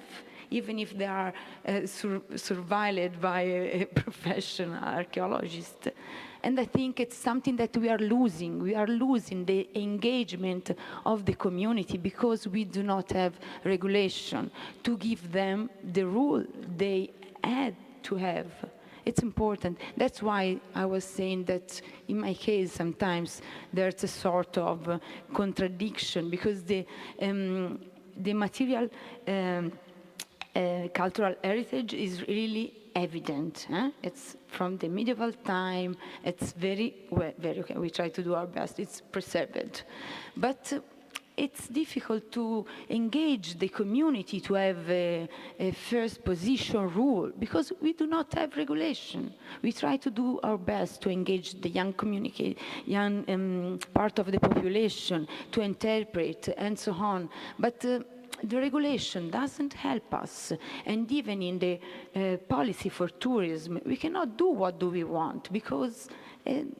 G: even if they are surveilled by a professional archaeologist. And I think it's something that we are losing. We are losing the engagement of the community because we do not have regulation to give them the rule they had to have. It's important. That's why I was saying that in my case sometimes there's a sort of contradiction, because the material cultural heritage is really evident. It's from the medieval time. It's very okay. We try to do our best. It's preserved, but it's difficult to engage the community to have a first position rule because we do not have regulation. We try to do our best to engage the young community, young part of the population, to interpret and so on, but the regulation doesn't help us. And even in the policy for tourism, we cannot do what do we want because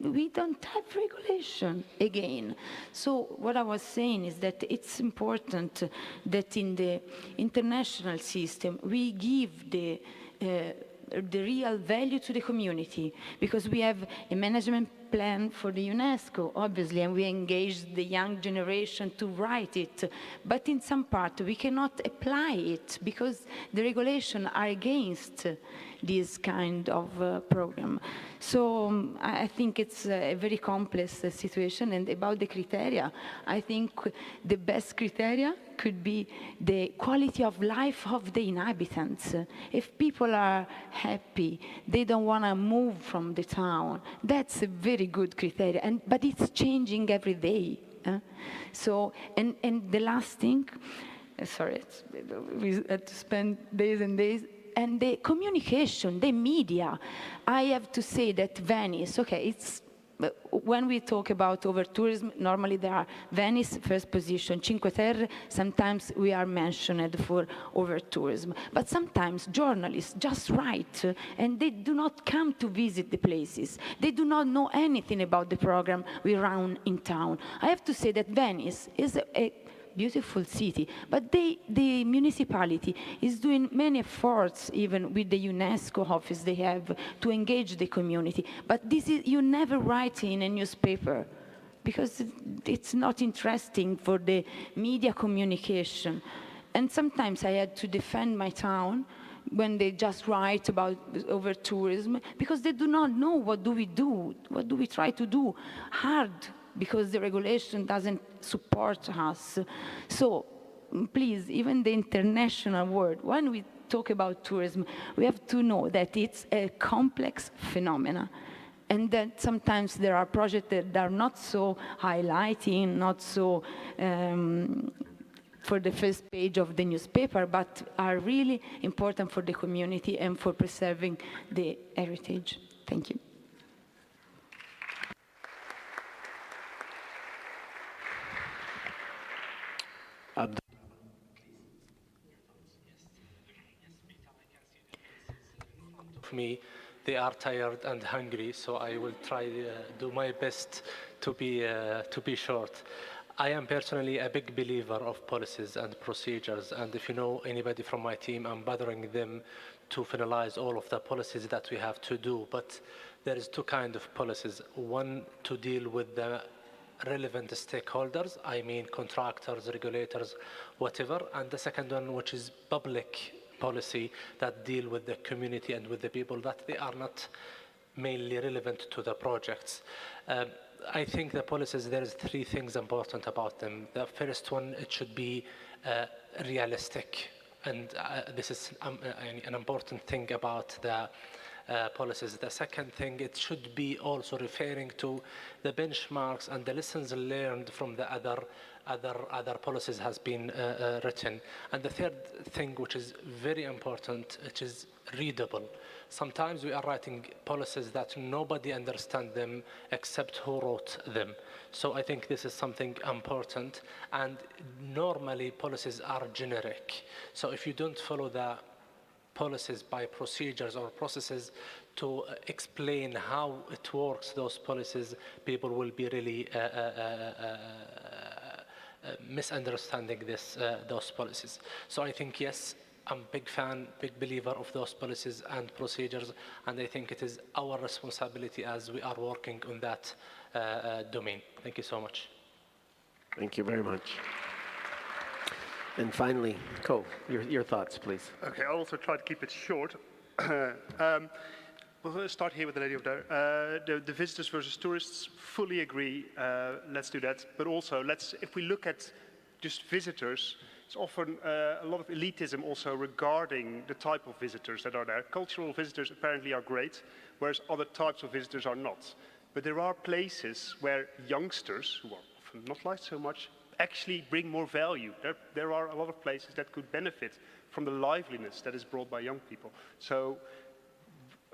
G: we don't have regulation again. So what I was saying is that it's important that in the international system we give the real value to the community, because we have a management plan for the UNESCO, obviously, and we engaged the young generation to write it. But in some part, we cannot apply it because the regulations are against this kind of program. So I think it's a very complex situation. And about the criteria, I think the best criteria could be the quality of life of the inhabitants. If people are happy, they don't want to move from the town, that's a very good criteria. But it's changing every day. So, and the last thing, sorry, we had to spend days and days, and the communication, the media. I have to say that Venice, okay, it's, when we talk about over-tourism, normally there are Venice, first position, Cinque Terre, sometimes we are mentioned for over-tourism. But sometimes journalists just write, and they do not come to visit the places. They do not know anything about the program we run in town. I have to say that Venice is a beautiful city, but the municipality is doing many efforts, even with the UNESCO office they have, to engage the community. But this is, you never write in a newspaper because it's not interesting for the media communication. And sometimes I had to defend my town when they just write about over-tourism, because they do not know what do we do, what do we try to do hard, because the regulation doesn't support us. So please, even the international world, when we talk about tourism, we have to know that it's a complex phenomenon, and that sometimes there are projects that are not so highlighting, not so for the first page of the newspaper, but are really important for the community and for preserving the heritage. Thank you.
I: Me, they are tired and hungry, so I will try do my best to be short. I am personally a big believer of policies and procedures, and if you know anybody from my team, I'm bothering them to finalize all of the policies that we have to do. But there is two kinds of policies. One, to deal with the relevant stakeholders, I mean contractors, regulators, whatever, and the second one, which is public policy, that deal with the community and with the people that they are not mainly relevant to the projects. I think the policies, there's three things important about them. The first one, it should be realistic, and this is an important thing about the policies. The second thing, it should be also referring to the benchmarks and the lessons learned from the other policies has been written. And the third thing, which is very important, it is readable. Sometimes we are writing policies that nobody understands them except who wrote them. So I think this is something important. And normally policies are generic. So if you don't follow the policies by procedures or processes to explain how it works, those policies, people will be really misunderstanding those policies. So I think, yes, I'm a big fan, big believer of those policies and procedures, and I think it is our responsibility as we are working on that domain. Thank you so much.
B: Thank you very much. And finally, Ko, your thoughts, please.
H: Okay, I'll also try to keep it short. We'll start here with the lady over there. The visitors versus tourists, fully agree. Let's do that. But also, if we look at just visitors, it's often a lot of elitism also regarding the type of visitors that are there. Cultural visitors apparently are great, whereas other types of visitors are not. But there are places where youngsters, who are often not liked so much, actually bring more value. There are a lot of places that could benefit from the liveliness that is brought by young people. So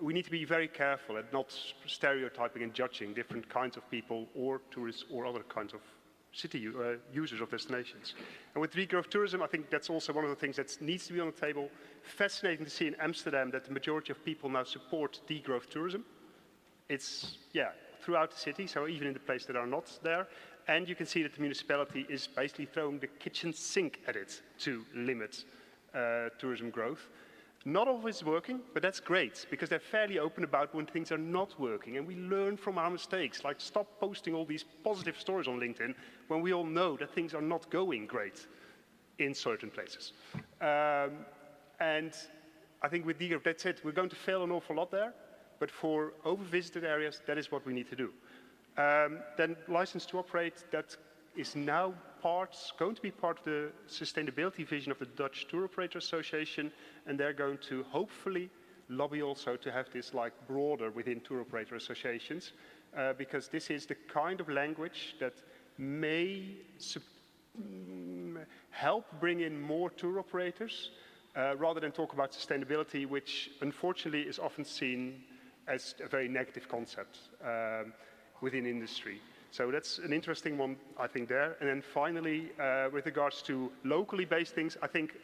H: we need to be very careful at not stereotyping and judging different kinds of people or tourists or other kinds of city users of destinations. And with regrowth tourism, I think that's also one of the things that needs to be on the table. Fascinating to see in Amsterdam that the majority of people now support degrowth tourism. It's, yeah, throughout the city, so even in the places that are not there. And you can see that the municipality is basically throwing the kitchen sink at it to limit tourism growth. Not always working, but that's great, because they're fairly open about when things are not working, and we learn from our mistakes. Like, stop posting all these positive stories on LinkedIn when we all know that things are not going great in certain places. And I think with DGRIP, that's it. We're going to fail an awful lot there, but for over-visited areas, that is what we need to do. Then license to operate, that is now going to be part of the sustainability vision of the Dutch Tour Operator Association, and they're going to hopefully lobby also to have this like broader within tour operator associations, because this is the kind of language that may help bring in more tour operators, rather than talk about sustainability, which unfortunately is often seen as a very negative concept within industry. So that's an interesting one, I think, there. And then finally, with regards to locally based things, I think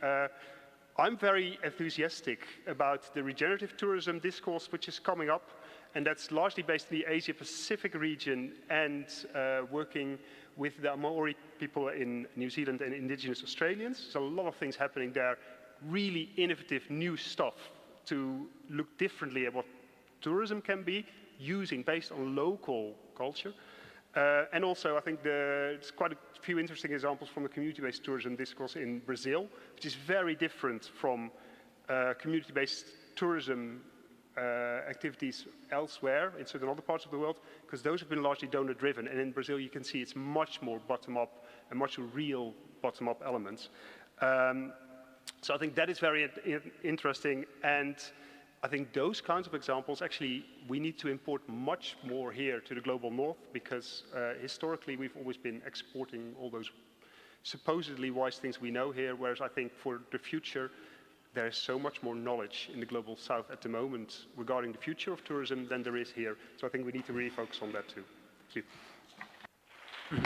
H: I'm very enthusiastic about the regenerative tourism discourse which is coming up, and that's largely based in the Asia-Pacific region and working with the Maori people in New Zealand and indigenous Australians. So a lot of things happening there, really innovative new stuff to look differently at what tourism can be, based on local culture. And also, I think there's quite a few interesting examples from the community-based tourism discourse in Brazil, which is very different from community-based tourism activities elsewhere in certain other parts of the world, because those have been largely donor-driven. And in Brazil, you can see it's much more bottom-up and much real bottom-up elements. So I think that is very interesting. And I think those kinds of examples, actually, we need to import much more here to the global north, because historically we've always been exporting all those supposedly wise things we know here, whereas I think for the future, there is so much more knowledge in the global south at the moment regarding the future of tourism than there is here. So I think we need to really focus on that too. Thank you.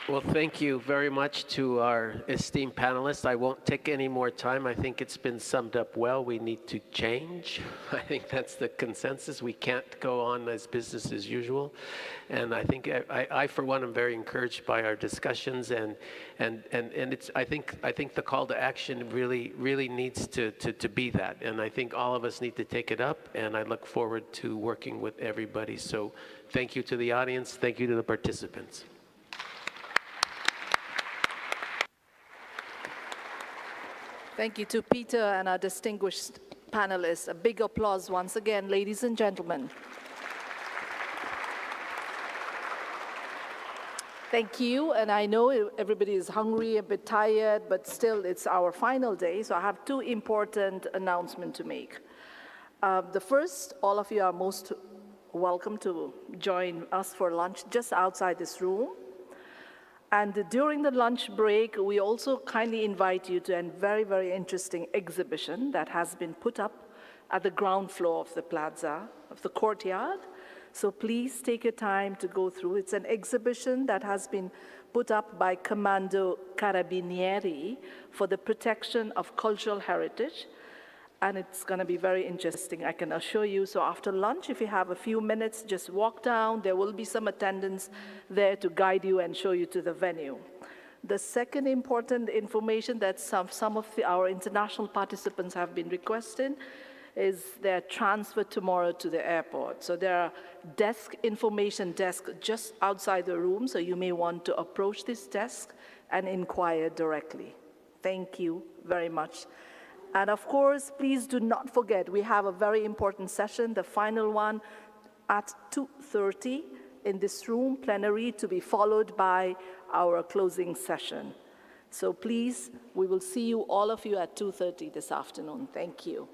B: Well, thank you very much to our esteemed panelists. I won't take any more time. I think it's been summed up well. We need to change. I think that's the consensus. We can't go on as business as usual. And I think I for one, am very encouraged by our discussions. And it's I think the call to action really needs to be that. And I think all of us need to take it up. And I look forward to working with everybody. So thank you to the audience. Thank you to the participants.
A: Thank you to Peter and our distinguished panelists. A big applause once again, ladies and gentlemen. Thank you, and I know everybody is hungry, a bit tired, but still it's our final day, so I have two important announcements to make. The first, all of you are most welcome to join us for lunch just outside this room. And during the lunch break, we also kindly invite you to a very, very interesting exhibition that has been put up at the ground floor of the plaza, of the courtyard. So please take your time to go through. It's an exhibition that has been put up by Comando Carabinieri for the protection of cultural heritage. And it's going to be very interesting, I can assure you. So after lunch, if you have a few minutes, just walk down. There will be some attendants there to guide you and show you to the venue. The second important information that some of our international participants have been requesting is their transfer tomorrow to the airport. So there are information desks just outside the room, so you may want to approach this desk and inquire directly. Thank you very much. And of course, please do not forget, we have a very important session, the final one at 2:30 in this room, plenary, to be followed by our closing session. So please, we will see you, all of you, at 2:30 this afternoon. Thank you.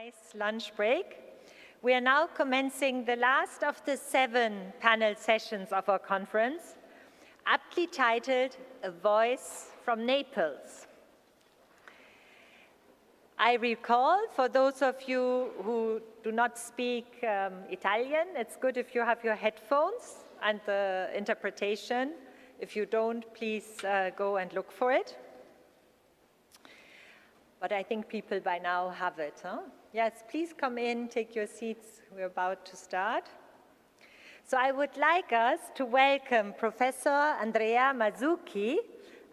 J: nice lunch break. We are now commencing the last of the 7 panel sessions of our conference, aptly titled A Voice from Naples. I recall, for those of you who do not speak Italian, it's good if you have your headphones and the interpretation. If you don't, please go and look for it. But I think people by now have it, huh? Yes, please come in, take your seats. We're about to start. So I would like us to welcome Professor Andrea Mazzucchi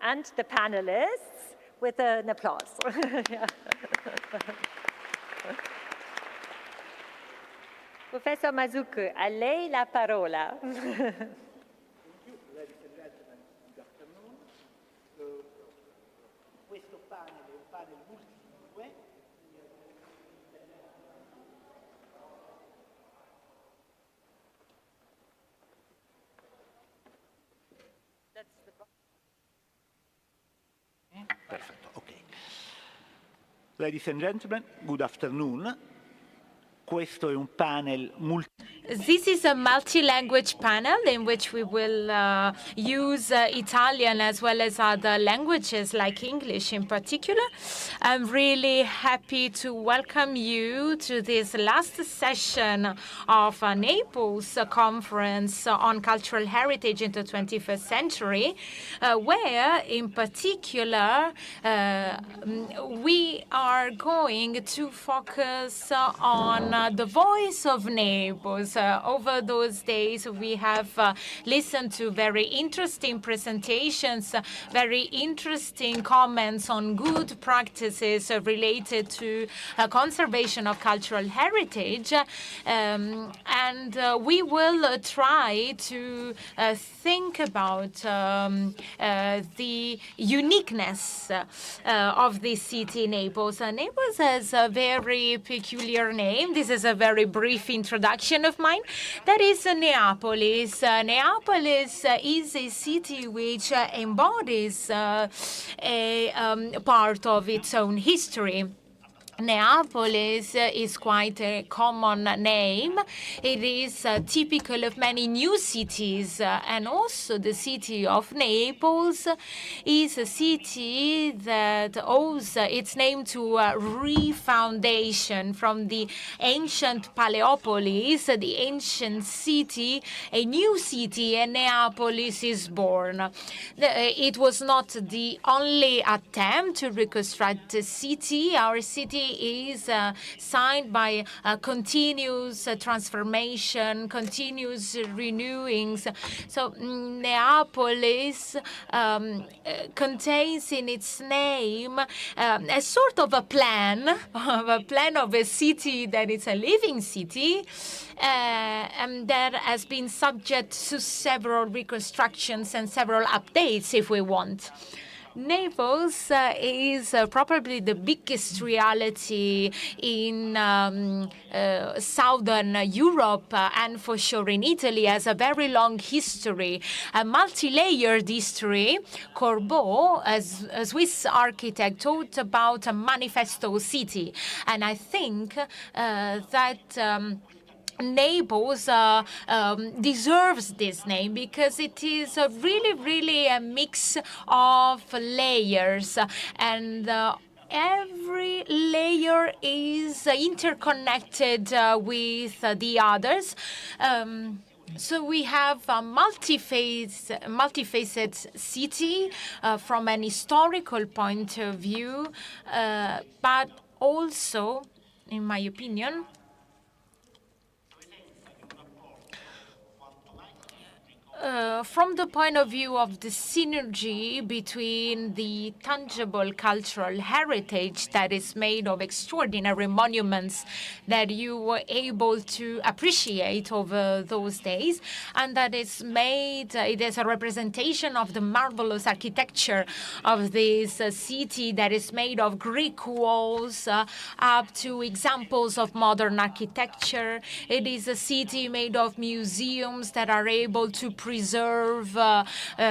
J: and the panelists with an applause. Professor Mazzucchi, a lei la parola.
V: Questo panel è un panel multilingue. Perfetto, ok. Ladies and gentlemen, good afternoon. Questo è un panel
C: This is a multi-language panel in which we will use Italian as well as other languages like English in particular. I'm really happy to welcome you to this last session of Naples Conference on Cultural Heritage in the 21st Century, where in particular we are going to focus on the voice of Naples. Over those days, we have listened to very interesting presentations, very interesting comments on good practices related to conservation of cultural heritage. And we will try to think about the uniqueness of this city, Naples. Naples has a very peculiar name. This is a very brief introduction of mine. That is Neapolis. Neapolis is a city which embodies a part of its own history. Neapolis is quite a common name. It is typical of many new cities, and also the city of Naples is a city that owes its name to a refoundation from the ancient Paleopolis, the ancient city, a new city, and Neapolis is born. It was not the only attempt to reconstruct the city. Our city is signed by continuous transformation, continuous renewings. So Neapolis contains in its name a sort of a plan of a city that is a living city, and that has been subject to several reconstructions and several updates, if we want. Naples is probably the biggest reality in Southern Europe and for sure in Italy, has a very long history, a multi-layered history. Corbeau, as a Swiss architect, talked about a manifesto city, and I think that Naples deserves this name because it is really a mix of layers, and every layer is interconnected with the others. So we have a multifaceted city from an historical point of view, but also, in my opinion, from the point of view of the synergy between the tangible cultural heritage that is made of extraordinary monuments that you were able to appreciate over those days, and that is made, it is a representation of the marvelous architecture of this city that is made of Greek walls up to examples of modern architecture. It is a city made of museums that are able to preserve preserve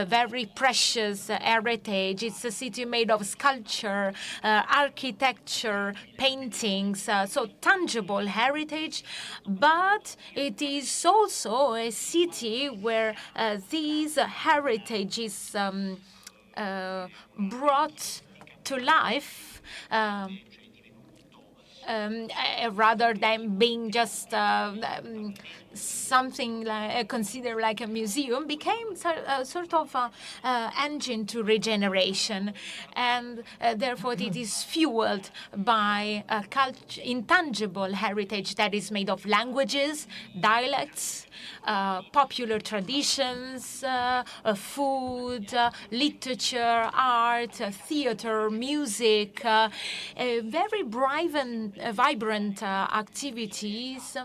C: very precious heritage. It's a city made of sculpture, architecture, paintings, so tangible heritage, but it is also a city where these heritage is brought to life rather than being just something like, considered like a museum, became sort of engine to regeneration, and therefore it is fueled by a intangible heritage that is made of languages, dialects, popular traditions, food, literature, art, theater, music, very vibrant activities.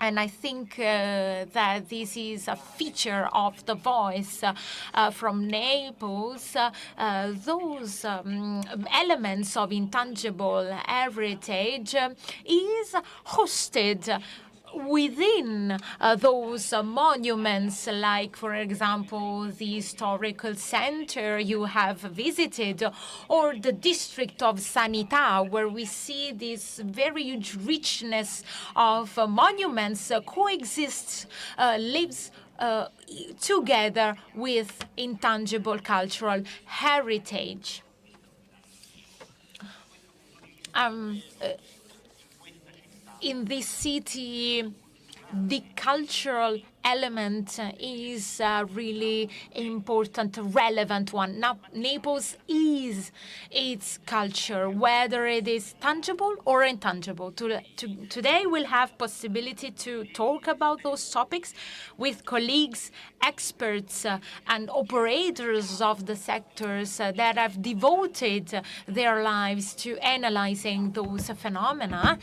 C: And I think that this is a feature of the voice from Naples. Those elements of intangible heritage is hosted within those monuments, like, for example, the historical center you have visited, or the district of Sanità, where we see this very huge richness of monuments coexists, lives together with intangible cultural heritage. In this city, the cultural element is a really important, relevant one. Now, Naples is its culture, whether it is tangible or intangible. Today, we'll have possibility to talk about those topics with colleagues, experts, and operators of the sectors that have devoted their lives to analyzing those phenomena.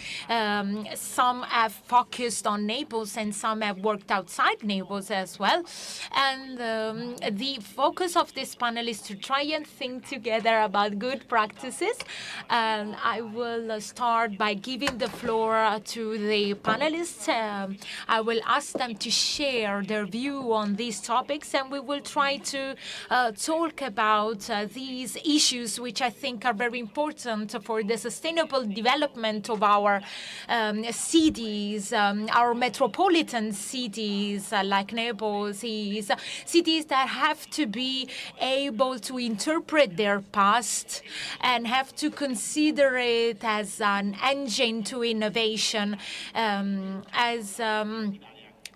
C: Some have focused on Naples, and some have worked outside Naples as well. And the focus of this panel is to try and think together about good practices. And I will start by giving the floor to the panelists. I will ask them to share their view on these topics, and we will try to talk about these issues, which I think are very important for the sustainable development of our cities, our metropolitan cities like Naples, cities that have to be able to interpret their past and have to consider it as an engine to innovation, as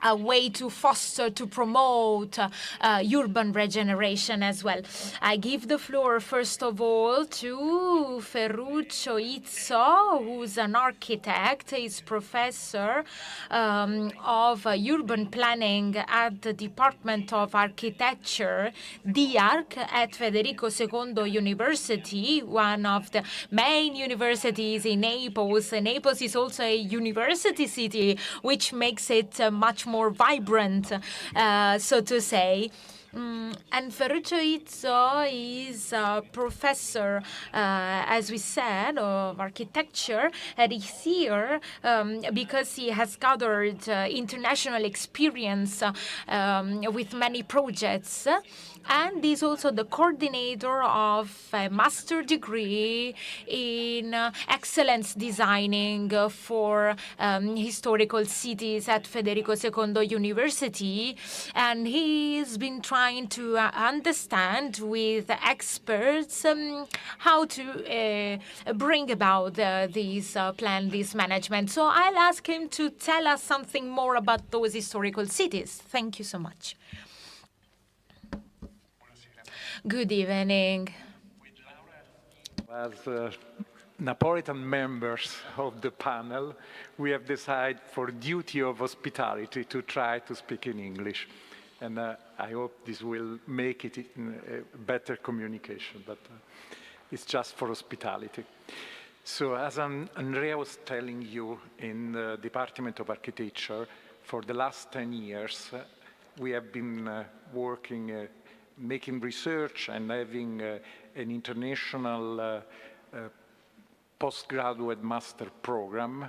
C: a way to foster, to promote urban regeneration as well. I give the floor, first of all, to Ferruccio Izzo, who's an architect. He's professor of urban planning at the Department of Architecture, DIARC, at Federico II University, one of the main universities in Naples. Naples is also a university city, which makes it much more vibrant, so to say. And Ferruccio Izzo is a professor, as we said, of architecture, and he's here because he has gathered international experience with many projects. And he's also the coordinator of a master degree in excellence designing for historical cities at Federico II University. And he's been trying to understand with experts how to bring about this plan, this management. So I'll ask him to tell us something more about those historical cities. Thank you so much. Good evening.
K: As Napolitan members of the panel, we have decided, for duty of hospitality, to try to speak in English. And I hope this will make it a better communication, but it's just for hospitality. So as Andrea was telling you, in the Department of Architecture, for the last 10 years, we have been working making research and having an international postgraduate master program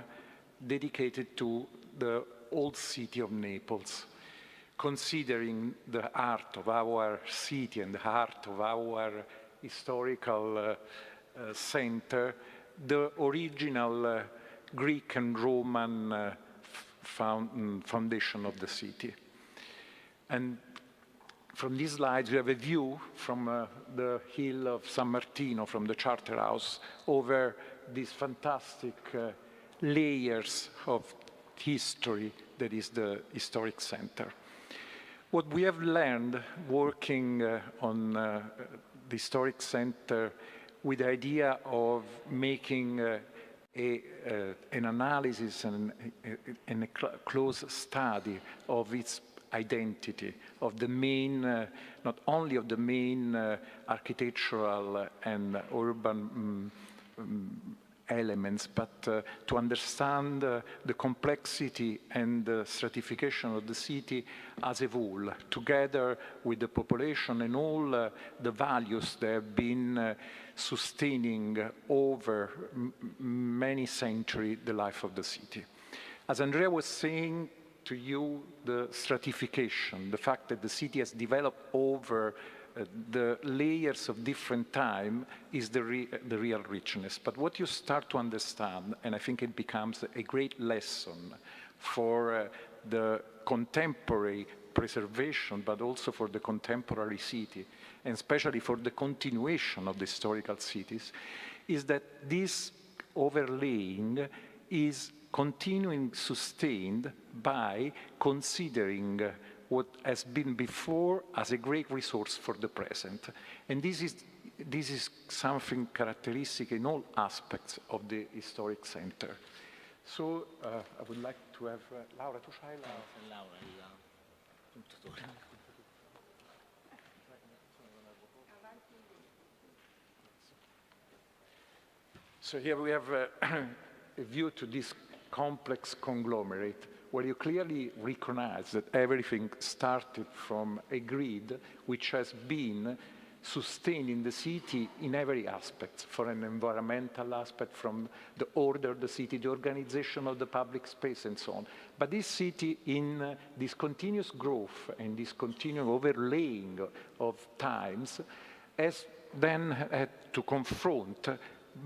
K: dedicated to the old city of Naples. considering the heart of our city and the heart of our historical center, the original Greek and Roman foundation of the city. And from these slides, you have a view from the hill of San Martino, from the Charter House, over these fantastic layers of history that is the historic center. What we have learned working on the historic center with the idea of making an analysis and a close study of its identity, of the main, not only of the main architectural and urban elements, but to understand the complexity and the stratification of the city as a whole, together with the population and all the values that have been sustaining over many centuries the life of the city. As Andrea was saying to you, the stratification, the fact that the city has developed over the layers of different time is the real richness. But what you start to understand, and I think it becomes a great lesson for the contemporary preservation, but also for the contemporary city, and especially for the continuation of the historical cities, is that this overlaying is continuing sustained by considering what has been before as a great resource for the present. And this is something characteristic in all aspects of the historic center. So I would like to have Laura, tu c'hai la... So here we have a view to this complex conglomerate, where you clearly recognize that everything started from a grid which has been sustained in the city in every aspect, for an environmental aspect, from the order of the city, the organization of the public space, and so on. But this city, in this continuous growth and this continual overlaying of times, has then had to confront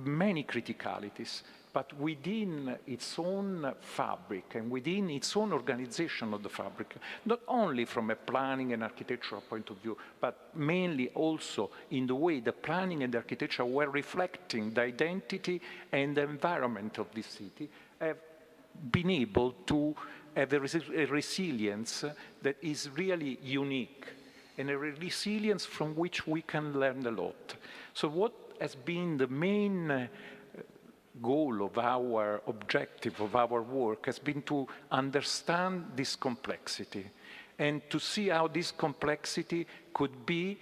K: many criticalities, but within its own fabric and within its own organization of the fabric, not only from a planning and architectural point of view, but mainly also in the way the planning and the architecture were reflecting the identity and the environment of this city, have been able to have a resilience that is really unique, and a resilience from which we can learn a lot. So what has been the main goal of our objective, of our work, has been to understand this complexity and to see how this complexity could be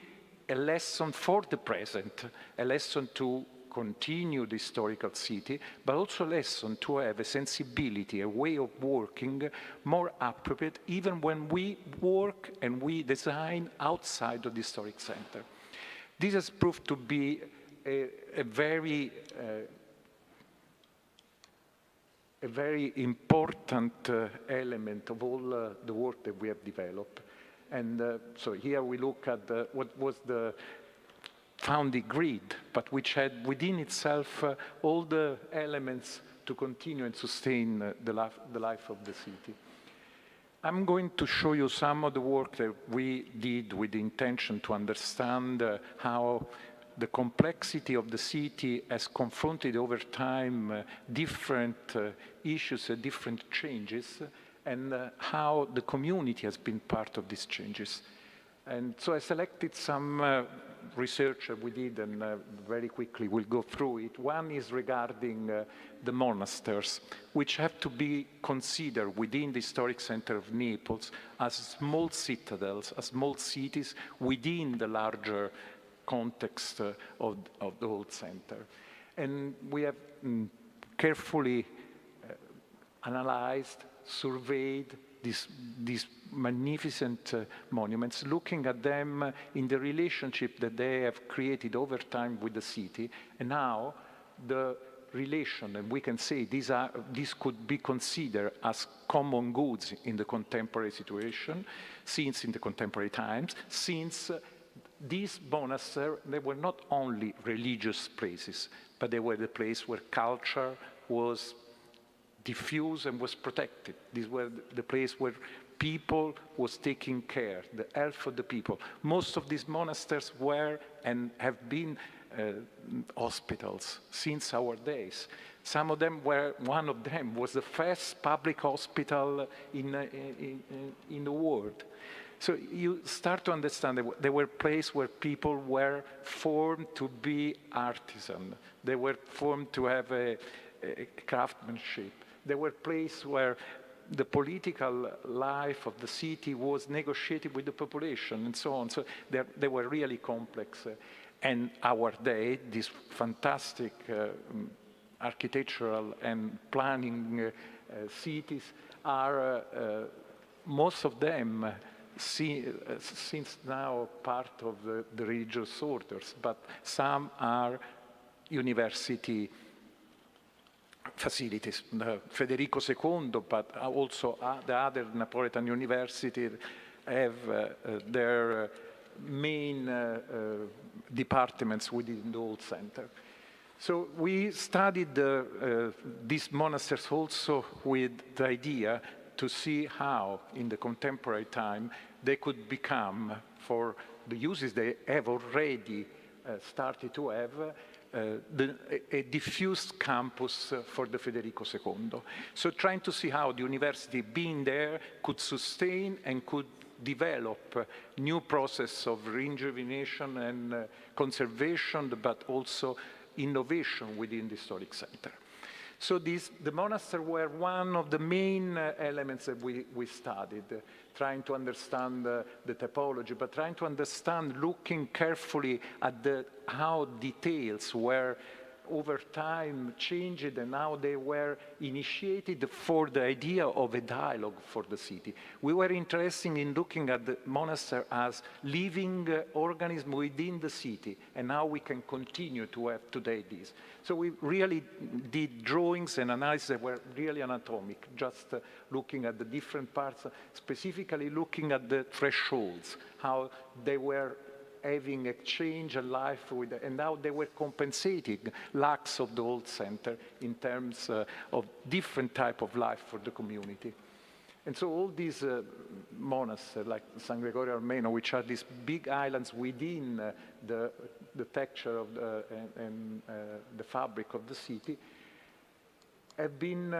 K: a lesson for the present, a lesson to continue the historical city, but also a lesson to have a sensibility, a way of working more appropriate even when we work and we design outside of the historic center. This has proved to be a very important element of all the work that we have developed. And so here we look at what was the founding grid, but which had within itself all the elements to continue and sustain the life of the city. I'm going to show you some of the work that we did with the intention to understand how the complexity of the city has confronted over time different issues and different changes, and how the community has been part of these changes. And so I selected some research we did, and very quickly we'll go through it. One is regarding the monasteries, which have to be considered within the historic center of Naples as small citadels, as small cities within the larger context of the old center. And we have carefully analyzed, surveyed these magnificent monuments, looking at them in the relationship that they have created over time with the city, and how the relation, and we can say these could be considered as common goods in the contemporary situation, since in the contemporary times, since these monasteries, they were not only religious places, but they were the place where culture was diffused and was protected. These were the place where people was taking care, the health of the people. Most of these monasteries were and have been hospitals since our days. Some of them were, one of them was the first public hospital in the world. So you start to understand that there were places where people were formed to be artisan. They were formed to have a craftsmanship. There were places where the political life of the city was negotiated with the population and so on. So they were really complex. And our day, these fantastic architectural and planning cities are, most of them, since now part of the religious orders, but some are university facilities. Federico II, but also the other Napolitan universities have their main departments within the old center. So we studied these monasteries also with the idea to see how, in the contemporary time, they could become, for the uses they have already started to have, a diffused campus for the Federico II. So trying to see how the university being there could sustain and could develop new process of rejuvenation and conservation, but also innovation within the historic center. So the monasteries were one of the main elements that we studied, trying to understand the typology, but trying to understand, looking carefully at how details were over time changed and how they were initiated for the idea of a dialogue for the city. We were interested in looking at the monastery as living organism within the city and how we can continue to have today this. So we really did drawings and analysis that were really anatomic, just looking at the different parts, specifically looking at the thresholds, how they were having exchange a life with, and how they were compensating lacks of the old center in terms of different type of life for the community. And so all these monasteries, like San Gregorio Armeno, which are these big islands within the texture of the fabric of the city, have been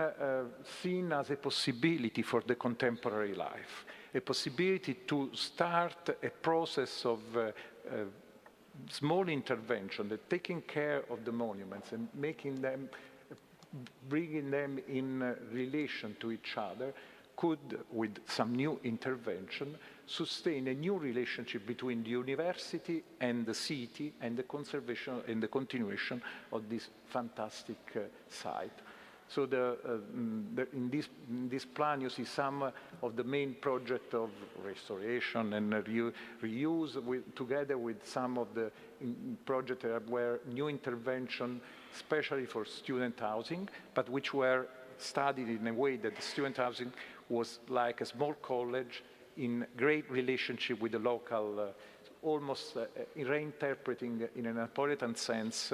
K: seen as a possibility for the contemporary life, a possibility to start a process of small intervention, that taking care of the monuments and making them, bringing them in relation to each other, could, with some new intervention, sustain a new relationship between the university and the city and the conservation and the continuation of this fantastic site. So in this plan, you see some of the main project of restoration and reuse, together with some of the projects that were new intervention, especially for student housing, but which were studied in a way that the student housing was like a small college in great relationship with the local, almost reinterpreting in a Napolitan sense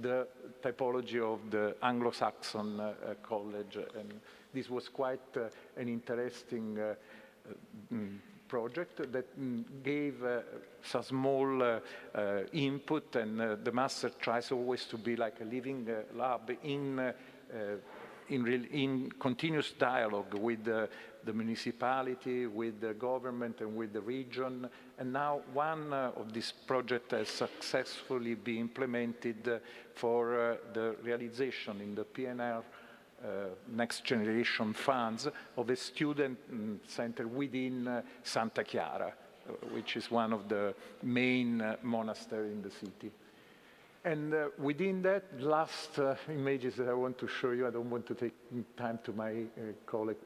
K: the typology of the Anglo-Saxon college. And this was quite an interesting project that gave some small input, and the master tries always to be like a living lab in continuous dialogue with the municipality, with the government, and with the region. And now one of these projects has successfully been implemented for the realization in the PNR Next Generation funds of a student center within Santa Chiara, which is one of the main monasteries in the city. And within that, last images that I want to show you, I don't want to take time to my colleague.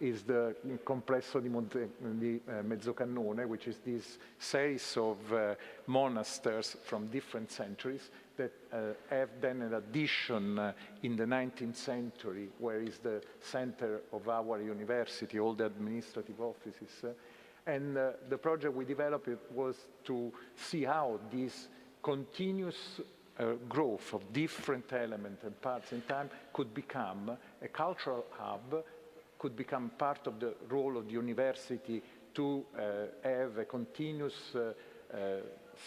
K: is the Complesso di Mezzocannone, which is this series of monasteries from different centuries that have then an addition in the 19th century, where is the center of our university, all the administrative offices. And the project we developed was to see how this continuous growth of different elements and parts in time could become a cultural hub, could become part of the role of the university to have a continuous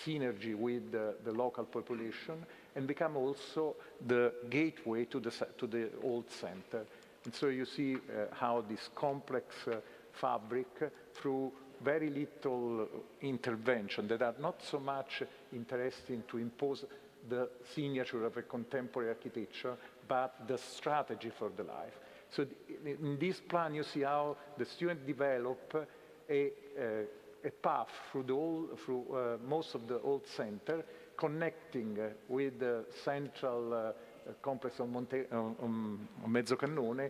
K: synergy with the local population, and become also the gateway to the old center. And so you see how this complex fabric, through very little intervention that are not so much interesting to impose the signature of a contemporary architecture, but the strategy for the life. So in this plan, you see how the students develop a path through most of the old center, connecting with the central complex of Mezzocannone,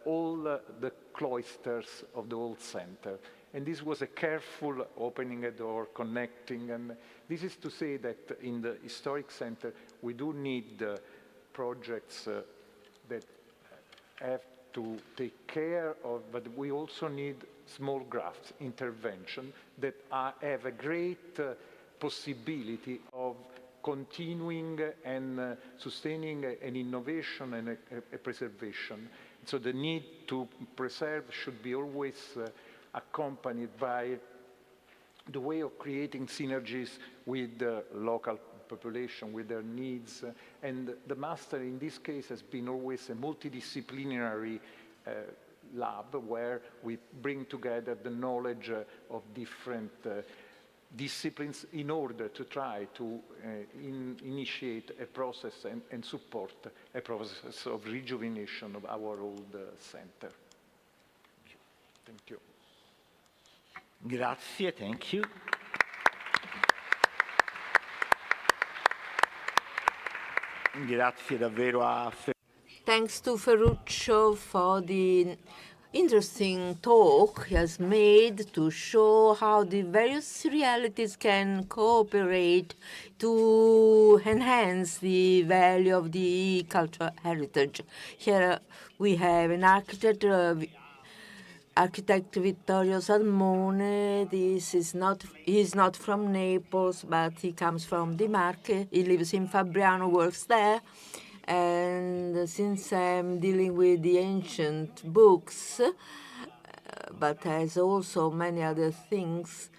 K: all the cloisters of the old center. And this was a careful opening a door, connecting, and this is to say that in the historic center, we do need projects that have to take care of, but we also need small grafts, intervention, that have a great possibility of continuing and sustaining an innovation and a preservation. So the need to preserve should be always accompanied by the way of creating synergies with the local population, with their needs. And the master in this case has been always a multidisciplinary lab where we bring together the knowledge of different disciplines in order to try to initiate a process and support a process of rejuvenation of our old center. Thank you.
V: Grazie, thank you. Grazie davvero a
F: Thanks to Ferruccio for the interesting talk he has made to show how the various realities can cooperate to enhance the value of the cultural heritage. Here we have an architect, Architect Vittorio Salmone. He's not from Naples, but he comes from the Marche. He lives in Fabriano, works there. And since I'm dealing with the ancient books, but has also many other things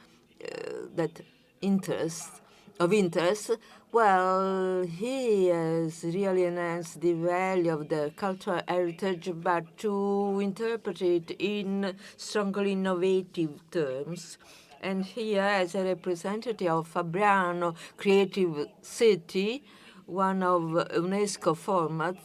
F: that of interest, well, he has really enhanced the value of the cultural heritage, but to interpret it in strongly innovative terms. And here, as a representative of Fabriano Creative City, one of UNESCO formats,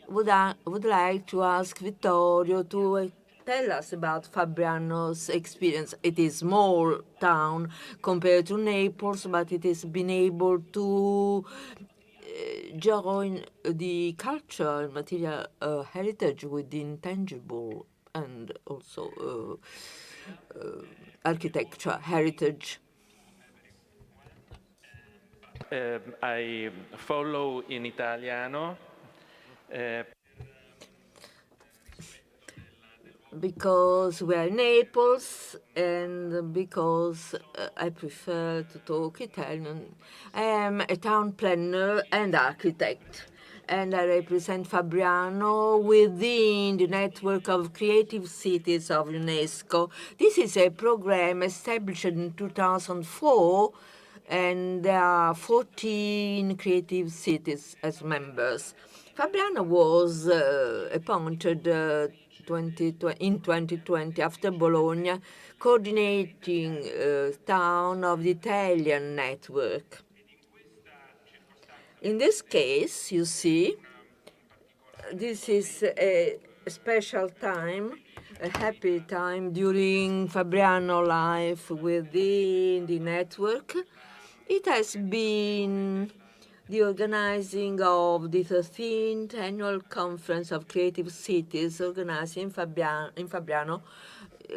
F: would like to ask Vittorio to tell us about Fabriano's experience. It is a small town compared to Naples, but it has been able to join the cultural and material heritage with the intangible and also architecture heritage.
L: I follow in Italiano.
F: Because we are in Naples and because I prefer to talk Italian. I am a town planner and architect, and I represent Fabriano within the network of creative cities of UNESCO. This is a program established in 2004, and there are 14 creative cities as members. Fabriano was appointed in 2020 after Bologna, coordinating town of the Italian network. In this case, you see, this is a special time, a happy time during Fabriano life within the network. It has been the organizing of the 13th Annual Conference of Creative Cities organized in Fabriano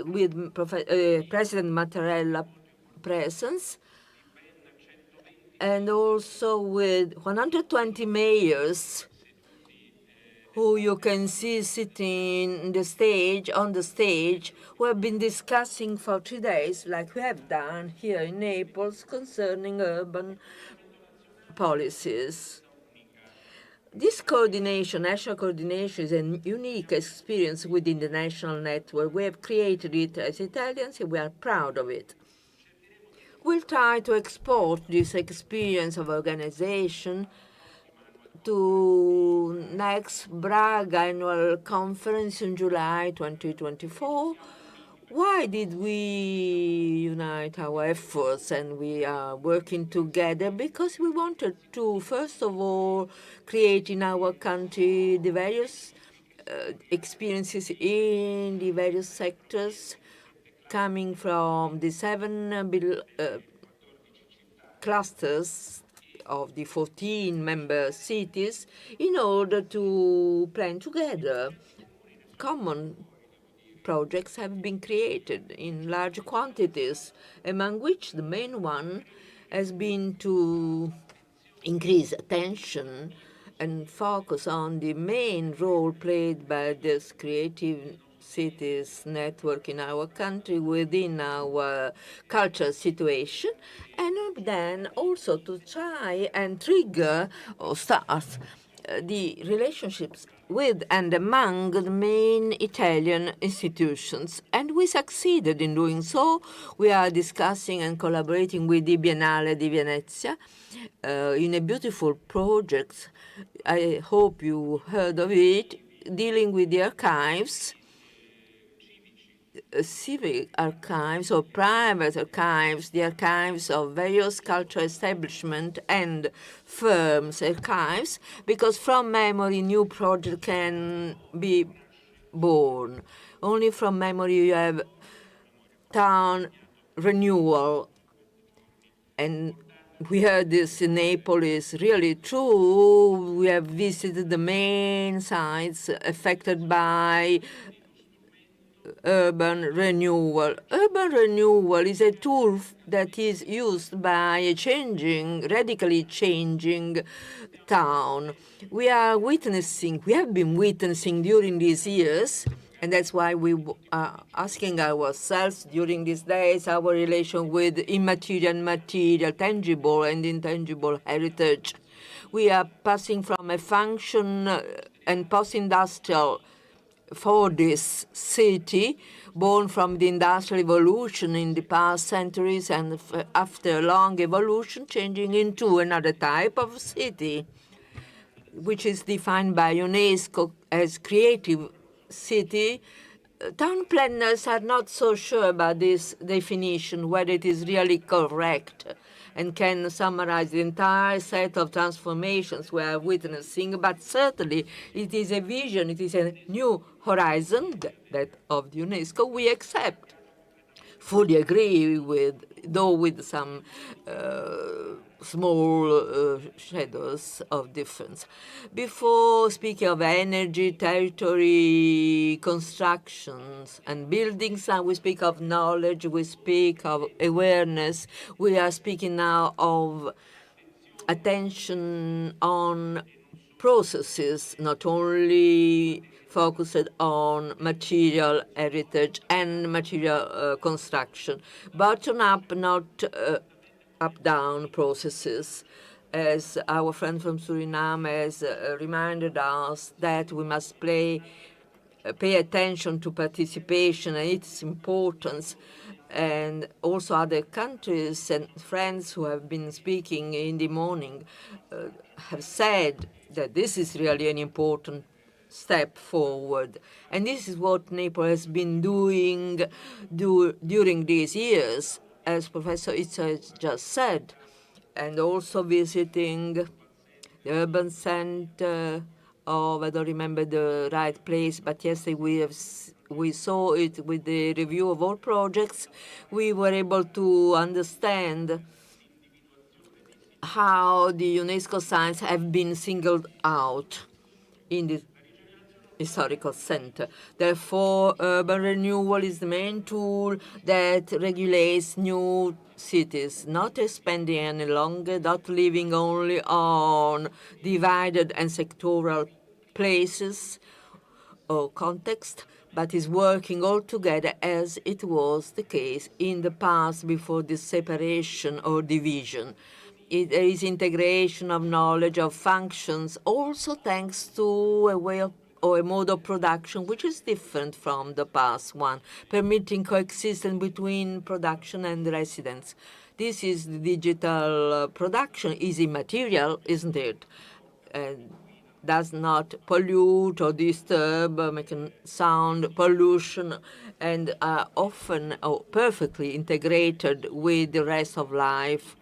F: with President Mattarella presence, and also with 120 mayors who you can see sitting on the stage, who have been discussing for 3 days, like we have done here in Naples, concerning urban policies. This coordination, national coordination, is a unique experience within the national network. We have created it as Italians, and we are proud of it. We'll try to export this experience of organization to next Braga Annual Conference in July 2024. Why did we unite our efforts and we are working together? Because we wanted to, first of all, create in our country the various experiences in the various sectors coming from the 7 clusters of the 14 member cities in order to plan together. Common projects have been created in large quantities, among which the main one has been to increase attention and focus on the main role played by this creative cities network in our country within our cultural situation, and then also to try and trigger or start the relationships with and among the main Italian institutions. And we succeeded in doing so. We are discussing and collaborating with the Biennale di Venezia in a beautiful project. I hope you heard of it, dealing with the archives, civic archives or private archives, the archives of various cultural establishments and firms' archives, because from memory new projects can be born. Only from memory you have town renewal. And we heard this in Naples, really true. We have visited the main sites affected by urban renewal. Urban renewal is a tool that is used by a radically changing town. We have been witnessing during these years, and that's why we are asking ourselves during these days our relation with immaterial and material, tangible and intangible heritage. We are passing from a function and post-industrial for this city, born from the industrial evolution in the past centuries, and after a long evolution, changing into another type of city, which is defined by UNESCO as creative city. Town planners are not so sure about this definition, whether it is really correct and can summarize the entire set of transformations we are witnessing, but certainly it is a vision, it is a new horizon, that of the UNESCO, we accept. Fully agree with, though with some small shadows of difference. Before speaking of energy, territory, constructions, and buildings, and we speak of knowledge, we speak of awareness, we are speaking now of attention on processes, not only focused on material heritage and material construction, bottom-up, not up-down processes. As our friend from Suriname has reminded us that we must pay attention to participation and its importance, and also other countries and friends who have been speaking in the morning have said that this is really an important step forward. And this is what Naples has been doing during these years, as Professor Itza just said, and also visiting the urban center of, I don't remember the right place, but yesterday we saw it with the review of all projects. We were able to understand how the UNESCO sites have been singled out in the historical center. Therefore, urban renewal is the main tool that regulates new cities, not expanding any longer, not living only on divided and sectoral places or context, but is working all together as it was the case in the past before this separation or division. There is integration of knowledge of functions, also thanks to a way of or a mode of production which is different from the past one, permitting coexistence between production and residents. This is the digital production, is immaterial, isn't it? Does not pollute or disturb, make sound pollution, and are often perfectly integrated with the rest of life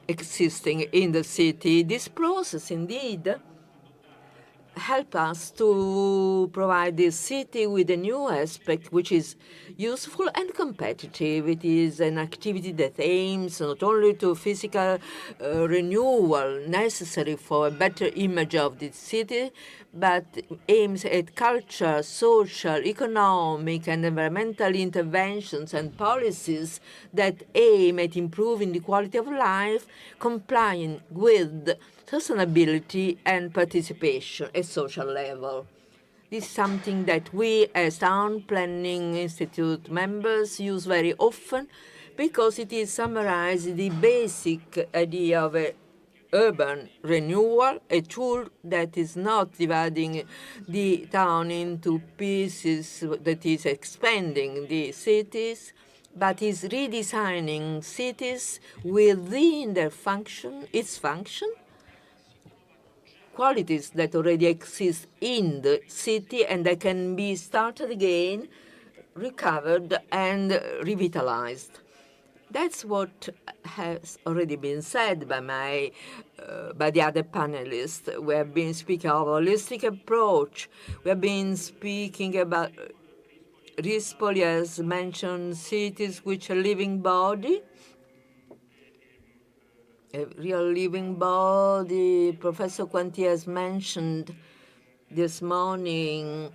F: existing in the city. This process, indeed, help us to provide this city with a new aspect which is useful and competitive. It is an activity that aims not only to physical renewal necessary for a better image of the city, but aims at culture, social, economic, and environmental interventions and policies that aim at improving the quality of life, complying with sustainability and participation at social level. This is something that we as Town Planning Institute members use very often because it is summarized the basic idea of a urban renewal, a tool that is not dividing the town into pieces, that is expanding the cities, but is redesigning cities within their function, its function, qualities that already exist in the city and that can be started again, recovered, and revitalized. That's what has already been said by the other panelists. We have been speaking of a holistic approach. We have been speaking about Rispoli has mentioned cities which are living body, a real living body. Professor Quanti has mentioned this morning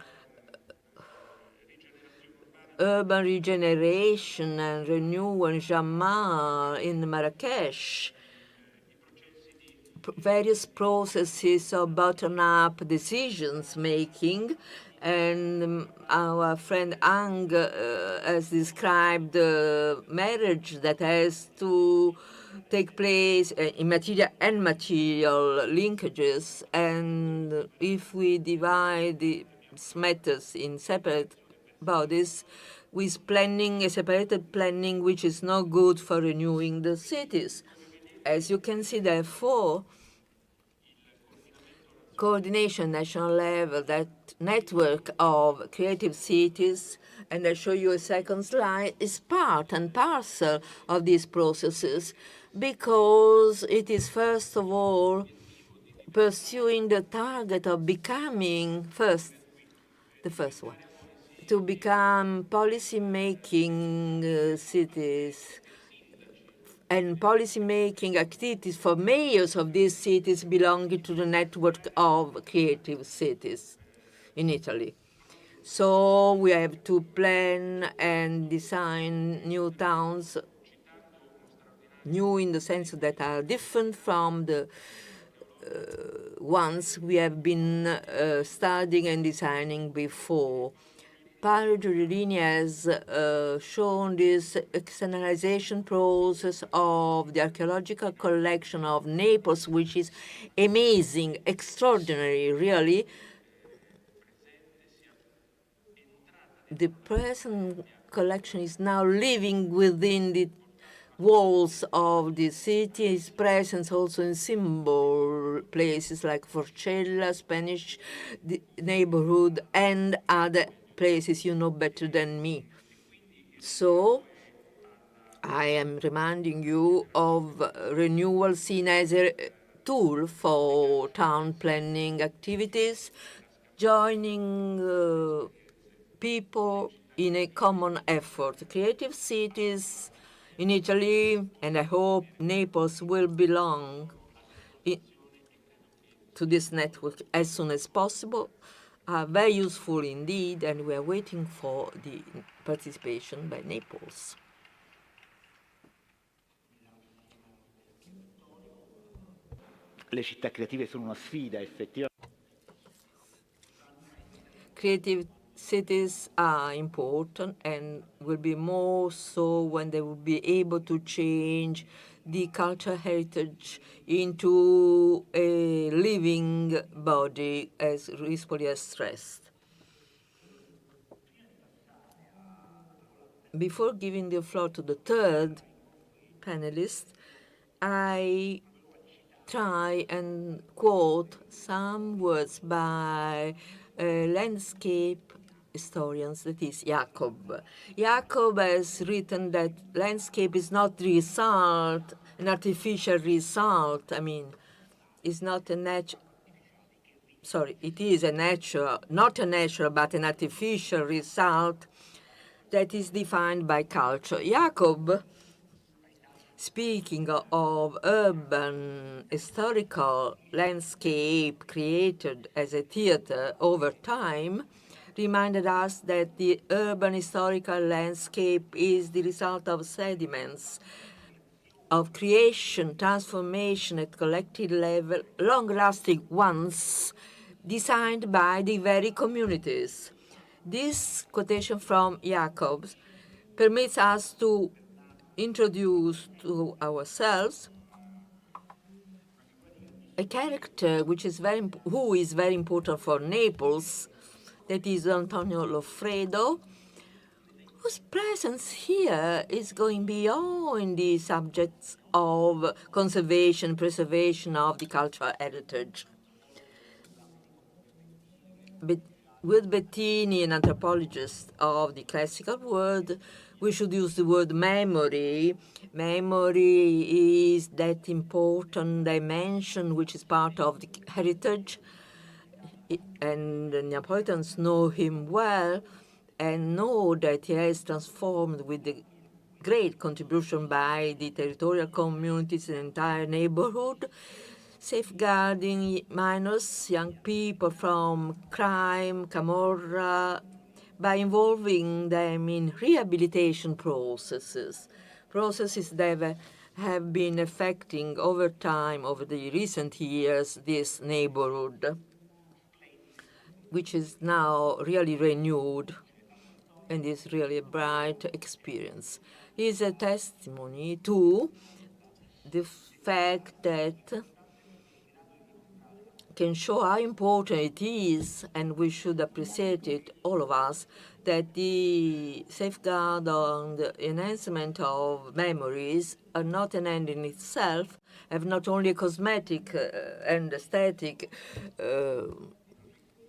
F: urban regeneration and renewal in Jamal, in Marrakesh, various processes of bottom-up decisions making, and our friend Ang has described the marriage that has to take place in material and material linkages, and if we divide these matters in separate bodies, with planning, a separated planning which is not good for renewing the cities. As you can see, therefore, coordination national level, that network of creative cities, and I'll show you a second slide, is part and parcel of these processes because it is, first of all, pursuing the target of becoming the first one, to become policy-making cities and policy-making activities for mayors of these cities belonging to the network of creative cities in Italy. So we have to plan and design new towns, new in the sense that are different from the ones we have been studying and designing before. Paolo Giulini has shown this externalization process of the archaeological collection of Naples, which is amazing, extraordinary, really. The present collection is now living within the walls of the city. Its presence also in symbol places like Forcella, Spanish neighborhood, and other places you know better than me. So I am reminding you of renewal seen as a tool for town planning activities, joining people in a common effort. Creative cities in Italy, and I hope Naples will belong to this network as soon as possible, are very useful indeed, and we are waiting for the participation by Naples.
V: Le città creative sono una sfida, effettivamente.
F: Creative cities are important and will be more so when they will be able to change the cultural heritage into a living body, as Rispoli has stressed. Before giving the floor to the third panelist, I try and quote some words by landscape historians, that is Jacob. Jacob has written that landscape is not the result, an artificial result. I mean, it's not a natural, sorry, it is a natural, not a natural, but an artificial result that is defined by culture. Jacob, speaking of urban historical landscape created as a theater over time, reminded us that the urban historical landscape is the result of sediments, of creation, transformation at collective level, long-lasting ones, designed by the very communities. This quotation from Jacobs permits us to introduce to ourselves a character who is very important for Naples, that is Antonio Loffredo, whose presence here is going beyond the subjects of conservation, preservation of the cultural heritage. But with Bettini, an anthropologist of the classical world, we should use the word memory. Memory is that important dimension which is part of the heritage, and the Neapolitans know him well and know that he has transformed with the great contribution by the territorial communities in the entire neighborhood, safeguarding minors, young people from crime, camorra, by involving them in rehabilitation processes that have been affecting over time, over the recent years, this neighborhood, which is now really renewed and is really a bright experience. Is a testimony to the fact that can show how important it is, and we should appreciate it, all of us, that the safeguard and the enhancement of memories are not an end in itself, have not only a cosmetic and aesthetic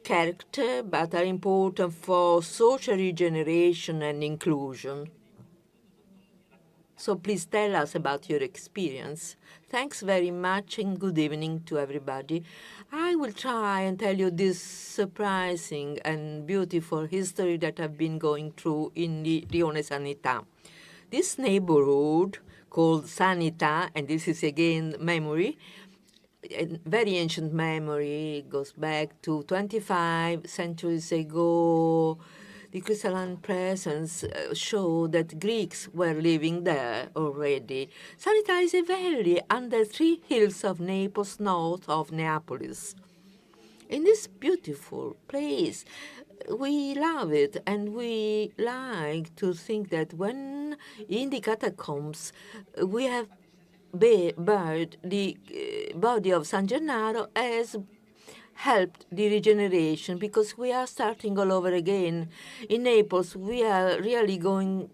F: character, but are important for social regeneration and inclusion. So please tell us about your experience. Thanks very much and good evening to everybody. I will try and tell you this surprising and beautiful history that I've been going through in the Rione Sanità. This neighborhood called Sanità, and this is again memory, a very ancient memory, it goes back to 25 centuries ago. The crystalline presence show that Greeks were living there already. Sanità is a valley under 3 hills of Naples, north of Neapolis. In this beautiful place, we love it, and we like to think that when in the catacombs we have buried the body of San Gennaro has helped the regeneration, because we are starting all over again. In Naples, we are really going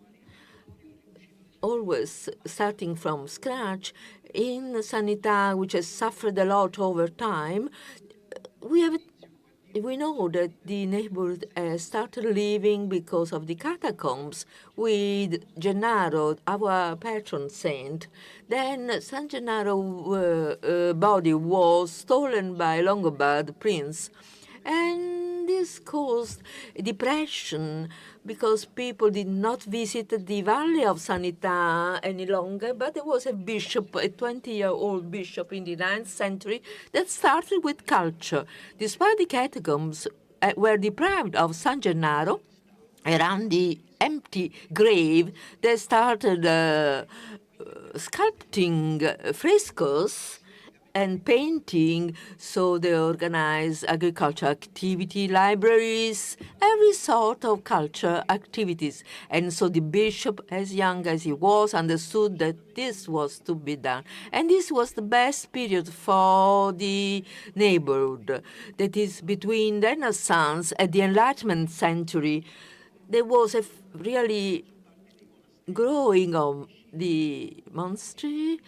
F: always starting from scratch. In Sanità, which has suffered a lot over time, we know that the neighborhood started living because of the catacombs with Gennaro, our patron saint. Then San Gennaro body was stolen by Longobard prince, and the this caused depression because people did not visit the Valley of Sanità any longer, but there was a bishop, a 20-year-old bishop in the 9th century that started with culture. Despite the catacombs were deprived of San Gennaro, around the empty grave, they started sculpting frescoes and painting, so they organized agricultural activity, libraries, every sort of culture activities. And so the bishop, as young as he was, understood that this was to be done. And this was the best period for the neighborhood. That is between the Renaissance and the Enlightenment century. There was a really growing of the monastery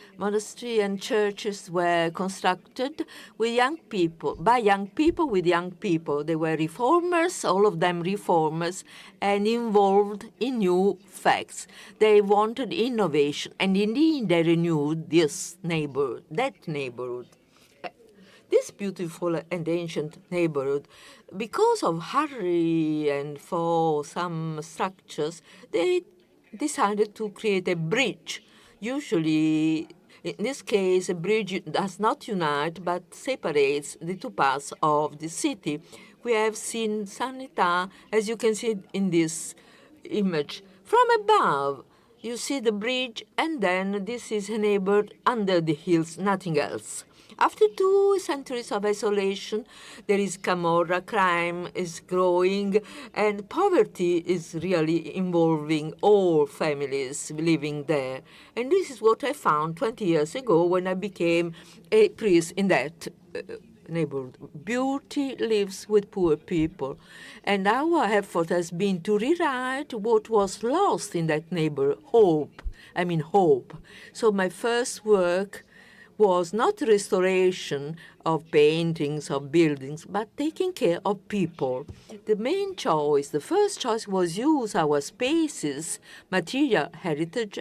F: and churches were constructed with young people, by young people with young people. They were reformers, all of them reformers, and involved in new facts. They wanted innovation, and indeed they renewed this neighborhood, that neighborhood. This beautiful and ancient neighborhood, because of hurry and for some structures, they decided to create a bridge. Usually, in this case, a bridge does not unite but separates the two parts of the city. We have seen Sanità, as you can see in this image, from above. You see the bridge, and then this is a neighborhood under the hills, nothing else. After 2 centuries of isolation, there is Camorra, crime is growing, and poverty is really involving all families living there. And this is what I found 20 years ago when I became a priest in that neighborhood. Beauty lives with poor people, and our effort has been to rewrite what was lost in that neighborhood, hope. So my first work was not restoration of paintings, of buildings, but taking care of people. The main choice, the first choice was use our spaces, material heritage,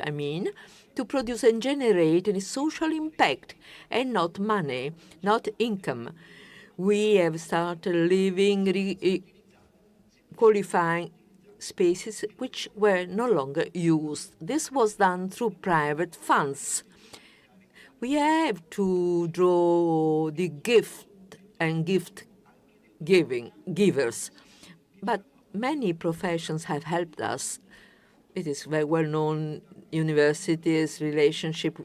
F: to produce and generate a social impact, and not money, not income. We have started living, qualifying spaces which were no longer used. This was done through private funds. We have to draw the gift and givers, but many professions have helped us. It is very well known, universities, relationship,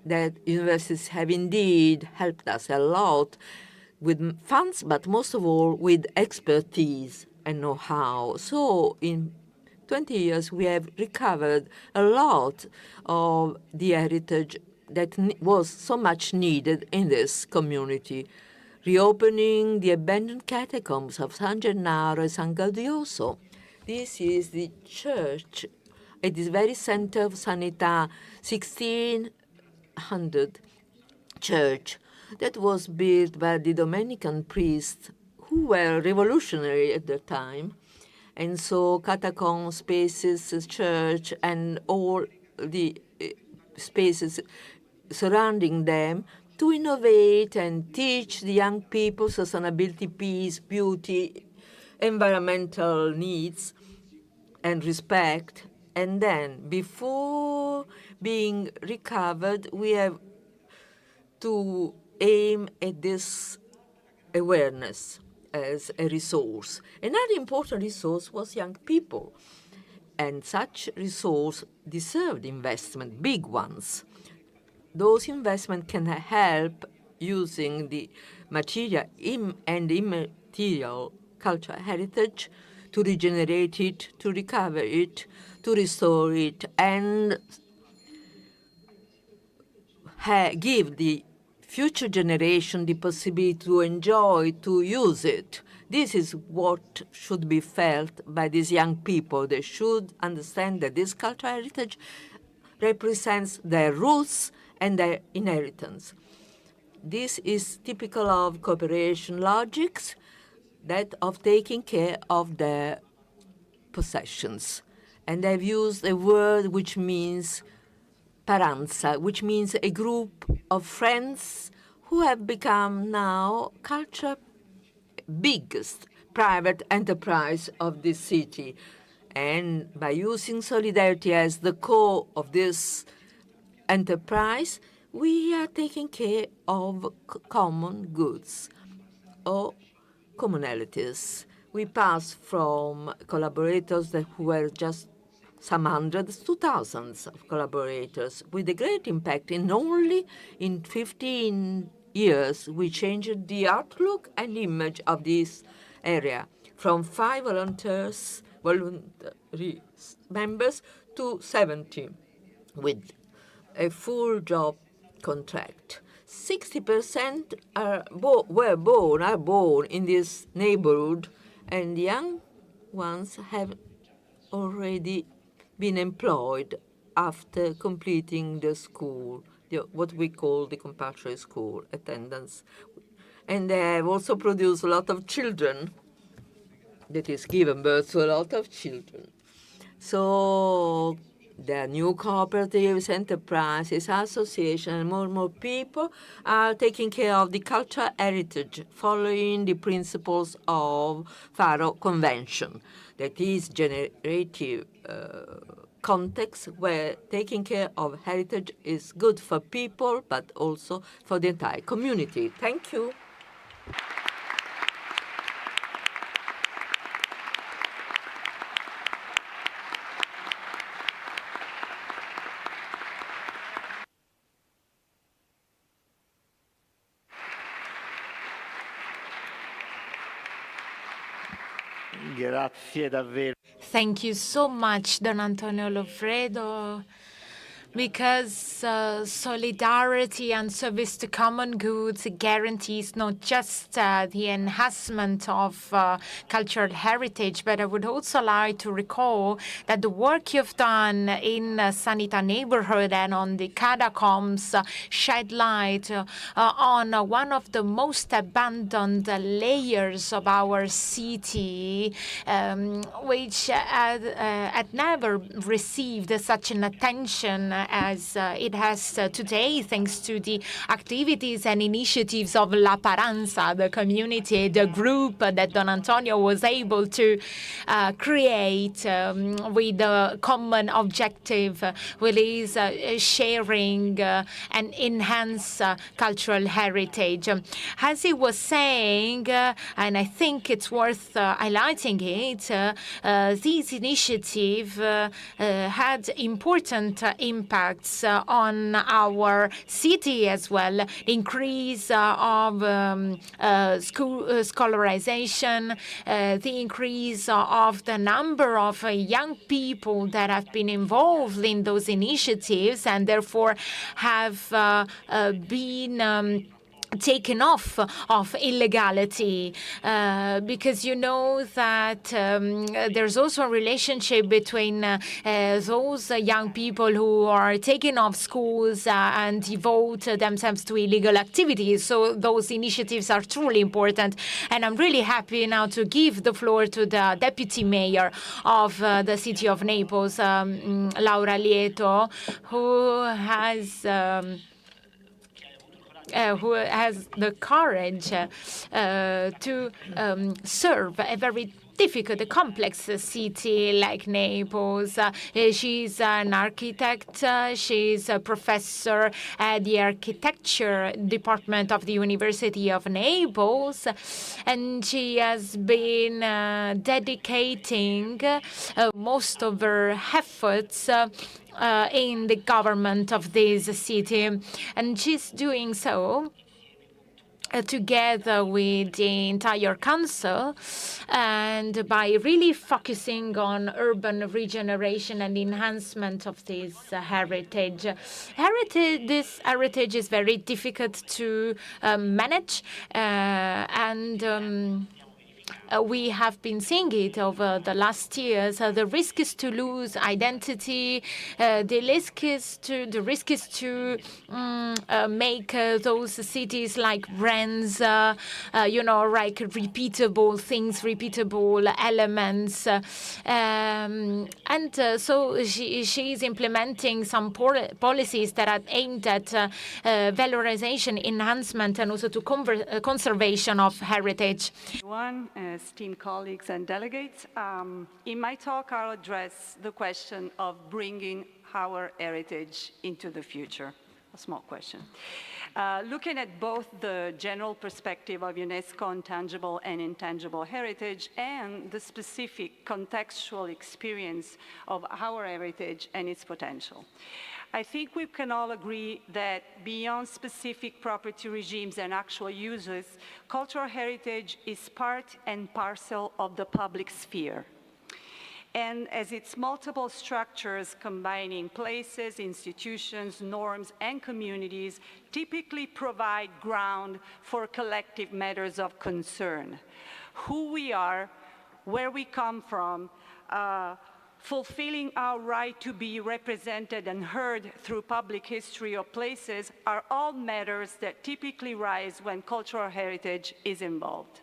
F: that universities have indeed helped us a lot with funds, but most of all with expertise and know-how. So in 20 years, we have recovered a lot of the heritage that was so much needed in this community. Reopening the abandoned catacombs of San Gennaro and San Gaudioso. This is the church at the very center of Sanità, 1600 church that was built by the Dominican priests who were revolutionary at the time. And so catacomb spaces, church, and all the spaces surrounding them to innovate and teach the young people sustainability, peace, beauty, environmental needs, and respect. And then, before being recovered, we have to aim at this awareness as a resource. Another important resource was young people, and such resource deserved investment, big ones. Those investments can help using the material and immaterial cultural heritage to regenerate it, to recover it, to restore it, and give the future generation the possibility to enjoy, to use it. This is what should be felt by these young people. They should understand that this cultural heritage represents their roots and their inheritance. This is typical of cooperation logics, that of taking care of their possessions. And I've used a word which means paranza, which means a group of friends who have become now culture biggest private enterprise of this city. And by using solidarity as the core of this enterprise, we are taking care of common goods or commonalities. We pass from collaborators that were just some hundreds to thousands of collaborators with a great impact. In only in 15 years, we changed the outlook and image of this area from 5 voluntary members to 70 with a full job contract. 60% are born in this neighborhood, and young ones have already been employed after completing the school, what we call the compulsory school attendance. And they have also produced a lot of children, that is, given birth to a lot of children. So there are new cooperatives, enterprises, associations, and more people are taking care of the cultural heritage, following the principles of Faro Convention, that is generative context where taking care of heritage is good for people, but also for the entire community. Thank you.
V: Grazie davvero.
C: Thank you so much, Don Antonio Lofredo, because solidarity and service to common goods guarantees not just the enhancement of cultural heritage, but I would also like to recall that the work you've done in Sanità neighborhood and on the catacombs shed light on one of the most abandoned layers of our city, which had never received such an attention as it has today, thanks to the activities and initiatives of La Paranza, the community, the group that Don Antonio was able to create with a common objective, which is sharing and enhance cultural heritage. As he was saying, and I think it's worth highlighting it, this initiative had important impacts on our city as well. Increase of scholarization, the increase of the number of young people that have been involved in those initiatives and therefore have been taken off of illegality, because you know that there's also a relationship between those young people who are taking off schools and devote themselves to illegal activities. So those initiatives are truly important. And I'm really happy now to give the floor to the deputy mayor of the city of Naples, Laura Lieto, who has the courage to serve a very difficult, complex city like Naples. She's an architect. She's a professor at the architecture department of the University of Naples. And she has been dedicating most of her efforts in the government of this city. And she's doing so together with the entire council, and by really focusing on urban regeneration and enhancement of this heritage. This heritage is very difficult to manage, and we have been seeing it over the last years. The risk is to lose identity. The risk is to make those cities like brands, like repeatable things, repeatable elements. So she's implementing some policies that are aimed at valorization, enhancement, and also to conservation of heritage.
M: esteemed colleagues and delegates. In my talk, I'll address the question of bringing our heritage into the future. A small question. Looking at both the general perspective of UNESCO intangible and intangible heritage and the specific contextual experience of our heritage and its potential. I think we can all agree that beyond specific property regimes and actual uses, cultural heritage is part and parcel of the public sphere. And as its multiple structures combining places, institutions, norms, and communities typically provide ground for collective matters of concern. Who we are, where we come from, fulfilling our right to be represented and heard through public history of places are all matters that typically rise when cultural heritage is involved.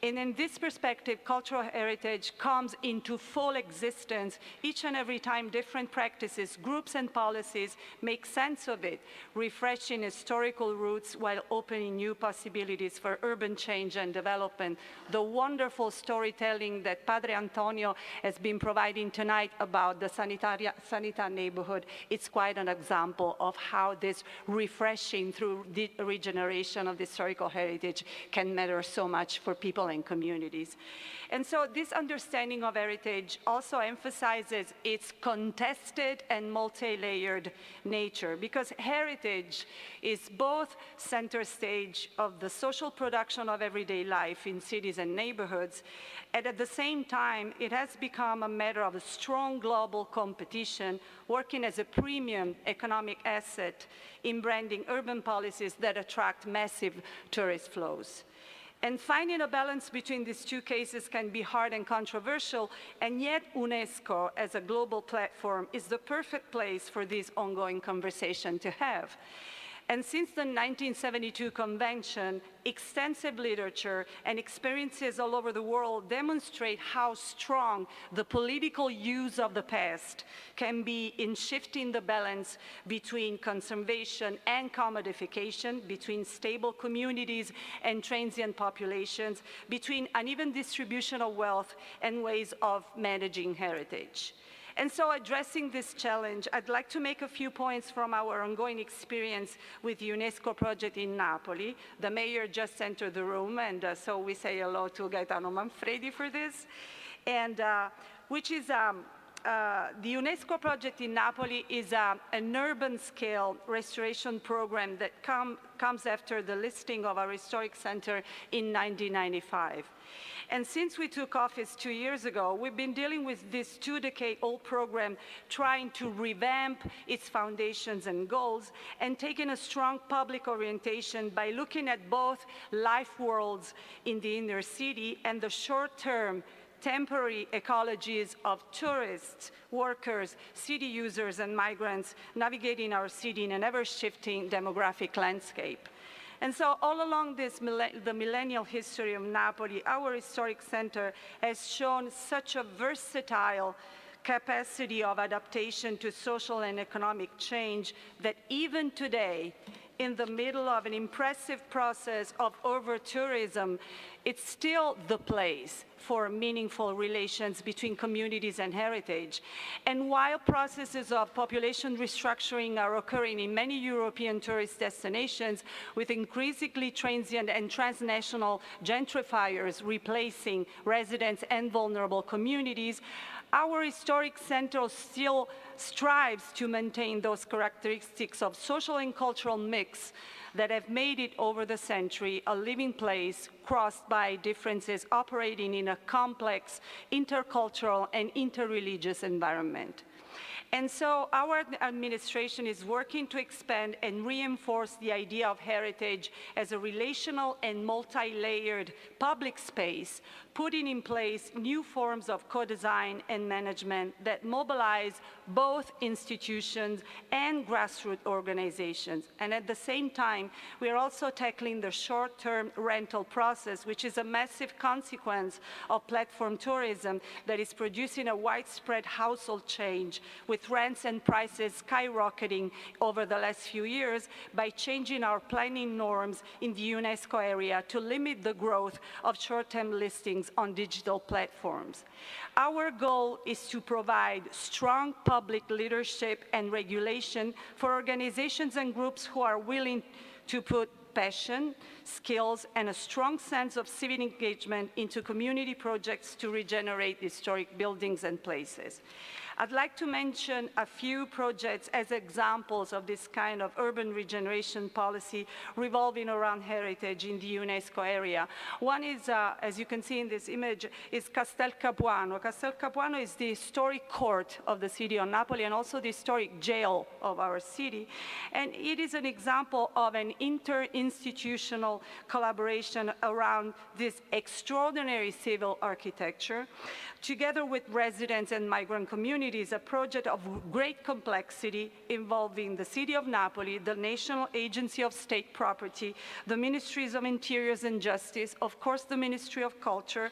M: And in this perspective, cultural heritage comes into full existence each and every time different practices, groups, and policies make sense of it, refreshing historical roots while opening new possibilities for urban change and development. The wonderful storytelling that Padre Antonio has been providing tonight about the Sanità neighborhood, it's quite an example of how this refreshing through the regeneration of the historical heritage can matter so much for people and communities. And so this understanding of heritage also emphasizes its contested and multi-layered nature, because heritage is both center stage of the social production of everyday life in cities and neighborhoods, and at the same time, it has become a matter of a strong global competition, working as a premium economic asset in branding urban policies that attract massive tourist flows. And finding a balance between these two cases can be hard and controversial, and yet UNESCO, as a global platform, is the perfect place for this ongoing conversation to have. And since the 1972 convention, extensive literature and experiences all over the world demonstrate how strong the political use of the past can be in shifting the balance between conservation and commodification, between stable communities and transient populations, between uneven distribution of wealth and ways of managing heritage. And so addressing this challenge, I'd like to make a few points from our ongoing experience with the UNESCO project in Napoli. The mayor just entered the room, and so we say hello to Gaetano Manfredi for this, and which is the UNESCO project in Napoli is an urban-scale restoration program that comes after the listing of our historic center in 1995. And since we took office 2 years ago, we've been dealing with this 2-decade-old program, trying to revamp its foundations and goals, and taking a strong public orientation by looking at both life worlds in the inner city and the short-term temporary ecologies of tourists, workers, city users, and migrants navigating our city in an ever-shifting demographic landscape. And so all along the millennial history of Napoli, our historic center has shown such a versatile capacity of adaptation to social and economic change that even today, in the middle of an impressive process of over-tourism, it's still the place for meaningful relations between communities and heritage. And while processes of population restructuring are occurring in many European tourist destinations, with increasingly transient and transnational gentrifiers replacing residents and vulnerable communities, our historic center still strives to maintain those characteristics of social and cultural mix that have made it over the century a living place crossed by differences operating in a complex intercultural and interreligious environment. And so our administration is working to expand and reinforce the idea of heritage as a relational and multi-layered public space, putting in place new forms of co-design and management that mobilize both institutions and grassroots organizations. And at the same time, we are also tackling the short-term rental process, which is a massive consequence of platform tourism that is producing a widespread household change, with rents and prices skyrocketing over the last few years by changing our planning norms in the UNESCO area to limit the growth of short-term listings on digital platforms. Our goal is to provide strong public leadership and regulation for organizations and groups who are willing to put passion, skills, and a strong sense of civic engagement into community projects to regenerate historic buildings and places. I'd like to mention a few projects as examples of this kind of urban regeneration policy revolving around heritage in the UNESCO area. One is, as you can see in this image, is Castel Capuano. Castel Capuano is the historic court of the city of Napoli and also the historic jail of our city. And it is an example of an interinstitutional collaboration around this extraordinary civil architecture, together with residents and migrant communities, a project of great complexity involving the City of Napoli, the National Agency of State Property, the Ministries of Interiors and Justice, of course the Ministry of Culture,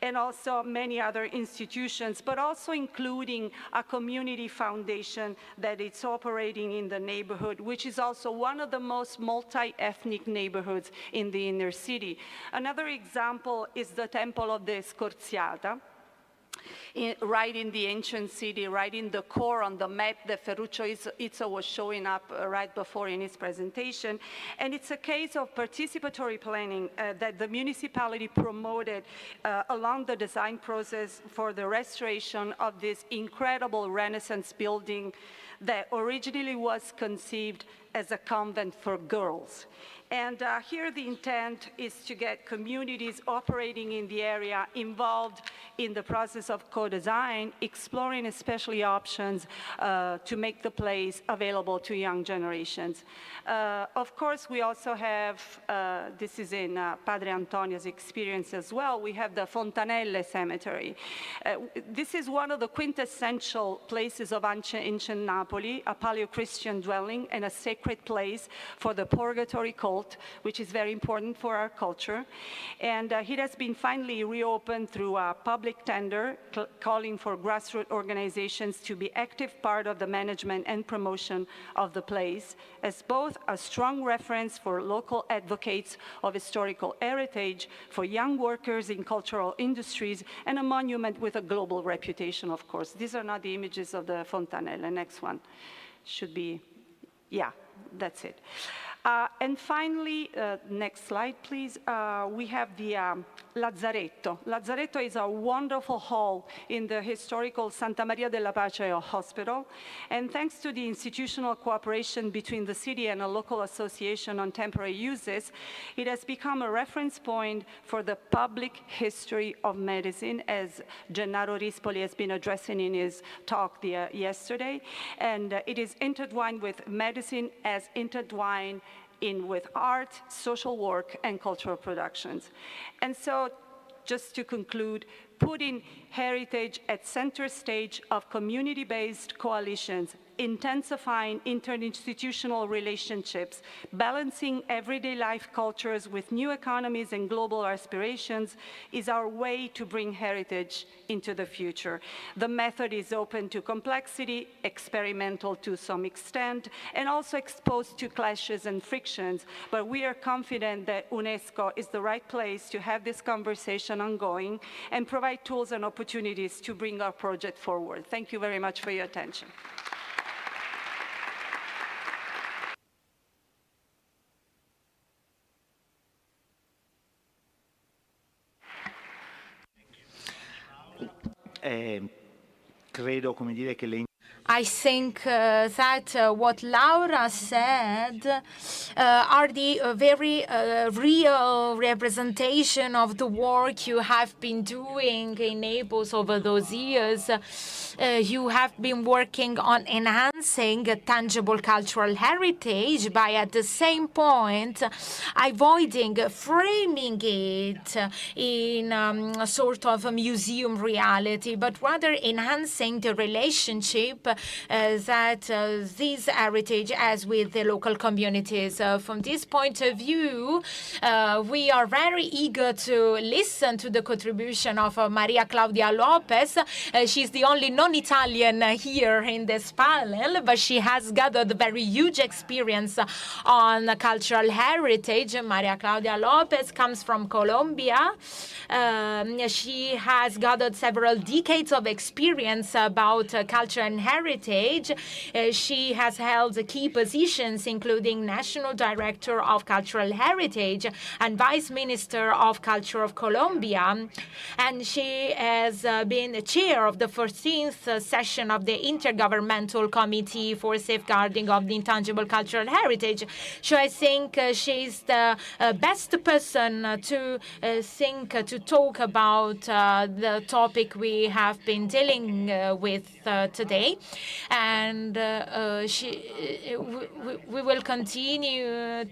M: and also many other institutions, but also including a community foundation that is operating in the neighborhood, which is also one of the most multi-ethnic neighborhoods in the inner city. Another example is the Temple of the Scorziata, right in the ancient city, right in the core on the map that Ferruccio Izzo was showing up right before in his presentation. And it's a case of participatory planning that the municipality promoted along the design process for the restoration of this incredible Renaissance building that originally was conceived as a convent for girls. And here the intent is to get communities operating in the area involved in the process of co-design, exploring especially options to make the place available to young generations. Of course, we also have, this is in Padre Antonio's experience as well, we have the Fontanelle Cemetery. This is one of the quintessential places of ancient Napoli, a Paleo-Christian dwelling and a sacred place for the purgatory cult, which is very important for our culture. And it has been finally reopened through a public tender calling for grassroots organizations to be active part of the management and promotion of the place, as both a strong reference for local advocates of historical heritage, for young workers in cultural industries, and a monument with a global reputation, of course. These are not the images of the Fontanelle. The next one should be, yeah, that's it. And finally, next slide, please. We have the Lazzaretto. Lazzaretto is a wonderful hall in the historical Santa Maria della Pace Hospital. And thanks to the institutional cooperation between the city and a local association on temporary uses, it has become a reference point for the public history of medicine, as Gennaro Rispoli has been addressing in his talk yesterday. And it is intertwined with medicine as intertwined with art, social work, and cultural productions. And so, just to conclude, putting heritage at center stage of community-based coalitions, intensifying interinstitutional relationships, balancing everyday life cultures with new economies and global aspirations is our way to bring heritage into the future. The method is open to complexity, experimental to some extent, and also exposed to clashes and frictions. But we are confident that UNESCO is the right place to have this conversation ongoing and provide tools and opportunities to bring our project forward. Thank you very much for your attention.
V: Credo, come dire, che le
C: I think that what Laura said are the very real representation of the work you have been doing in Naples over those years. you have been working on enhancing tangible cultural heritage by, at the same point, avoiding framing it in a sort of a museum reality, but rather enhancing the relationship that this heritage has with the local communities. From this point of view, we are very eager to listen to the contribution of Maria Claudia Lopez. She's the only non-Italian here in this panel, but she has gathered very huge experience on cultural heritage. Maria Claudia Lopez comes from Colombia. She has gathered several decades of experience about culture and heritage. She has held key positions, including National Director of Cultural Heritage and Vice Minister of Culture of Colombia. And she has been the chair of the 14th session of the Intergovernmental Committee for Safeguarding of the Intangible Cultural Heritage. So I think she's the best person to talk about the topic we have been dealing with today. And we will continue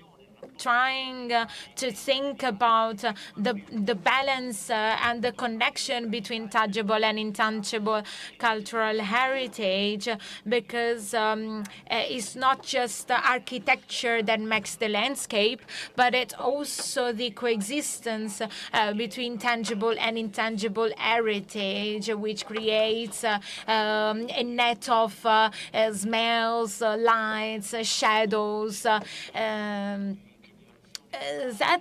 C: trying to think about the balance and the connection between tangible and intangible cultural heritage, because it's not just the architecture that makes the landscape, but it's also the coexistence between tangible and intangible heritage, which creates a net of smells, lights, shadows, that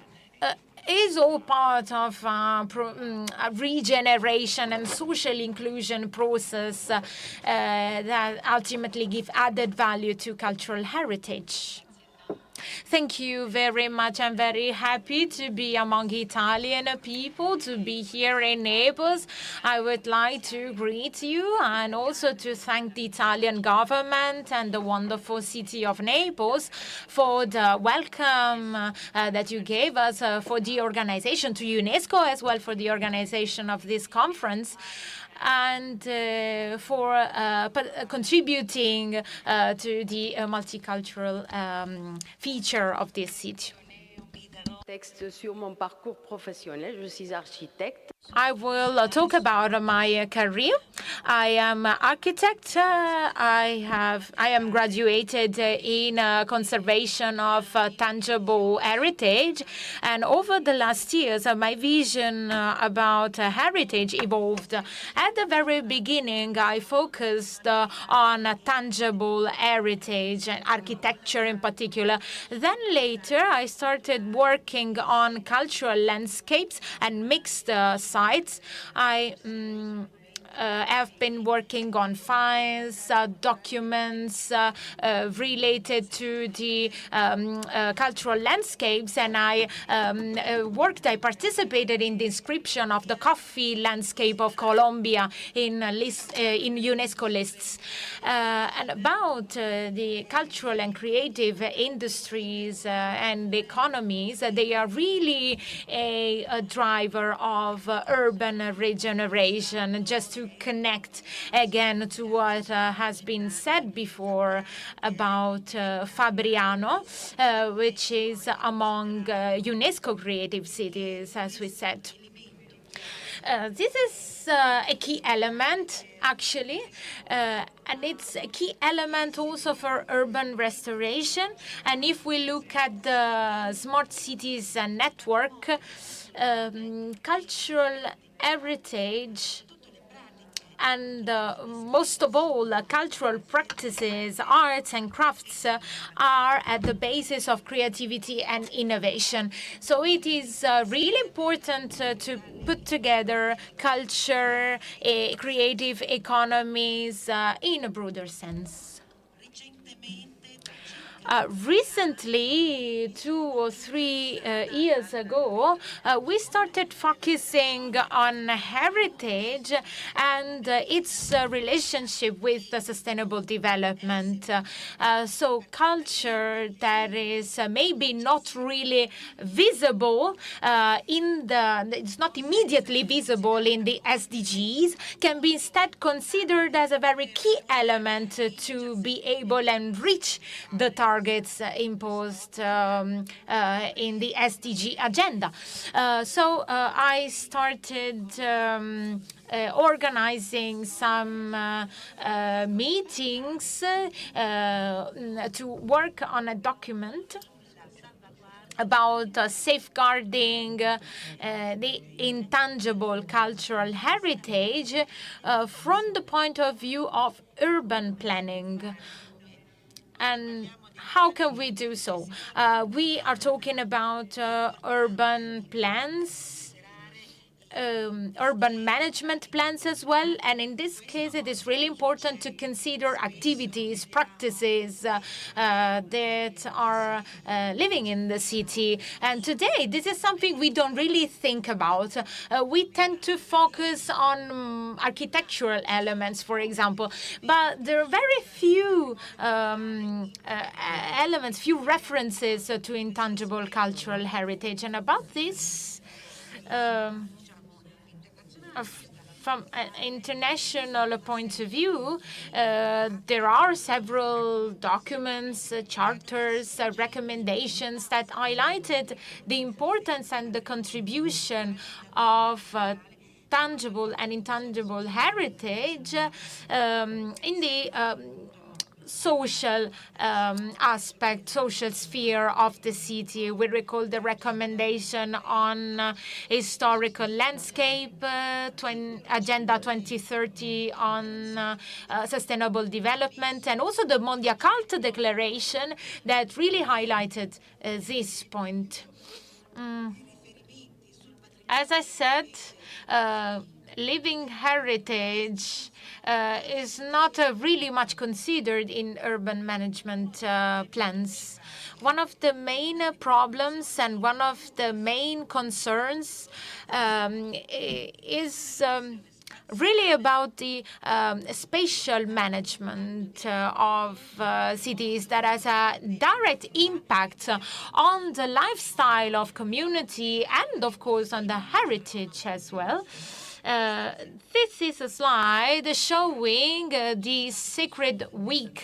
C: is all part of a regeneration and social inclusion process that ultimately give added value to cultural heritage. Thank you very much. I'm very happy to be among Italian people, to be here in Naples. I would like to greet you and also to thank the Italian government and the wonderful city of Naples for the welcome that you gave us, for the organization, to UNESCO as well, for the organization of this conference, and for contributing to the multicultural feature of this city.
N: Texte sur mon parcours professionnel. Je suis architecte.
C: I will talk about my career. I am an architect. I am graduated in conservation of tangible heritage, and over the last years, my vision about heritage evolved. At the very beginning, I focused on tangible heritage and architecture in particular. Then later, I started working on cultural landscapes and mixed sites. I have been working on files, documents related to the cultural landscapes, and I participated in the inscription of the coffee landscape of Colombia in UNESCO lists. And about the cultural and creative industries and economies, they are really a driver of urban regeneration. Just to connect again to what has been said before about Fabriano, which is among UNESCO creative cities, as we said. This is a key element, actually, and it's a key element also for urban restoration. And if we look at the smart cities network, cultural heritage and most of all, cultural practices, arts and crafts are at the basis of creativity and innovation. So it is really important to put together culture, creative economies in a broader sense. Recently, 2 or 3 years ago, we started focusing on heritage and its relationship with the sustainable development. So culture that is maybe not really visible it's not immediately visible in the SDGs, can be instead considered as a very key element to be able and reach the targets imposed in the SDG agenda. So I started organizing some meetings to work on a document about safeguarding the intangible cultural heritage from the point of view of urban planning. And how can we do so? We are talking about urban plans, urban management plans as well. And in this case, it is really important to consider activities, practices that are living in the city. And today, this is something we don't really think about. We tend to focus on architectural elements, for example, but there are very few elements, few references to intangible cultural heritage. And about this, from an international point of view, there are several documents, charters, recommendations that highlighted the importance and the contribution of tangible and intangible heritage in the social aspect, social sphere of the city. We recall the recommendation on historical landscape, Agenda 2030 on sustainable development, and also the Mondiacult Declaration that really highlighted this point. As I said, living heritage is not really much considered in urban management plans. One of the main problems and one of the main concerns is really about the spatial management of cities that has a direct impact on the lifestyle of community and, of course, on the heritage as well. This is a slide showing the Sacred Week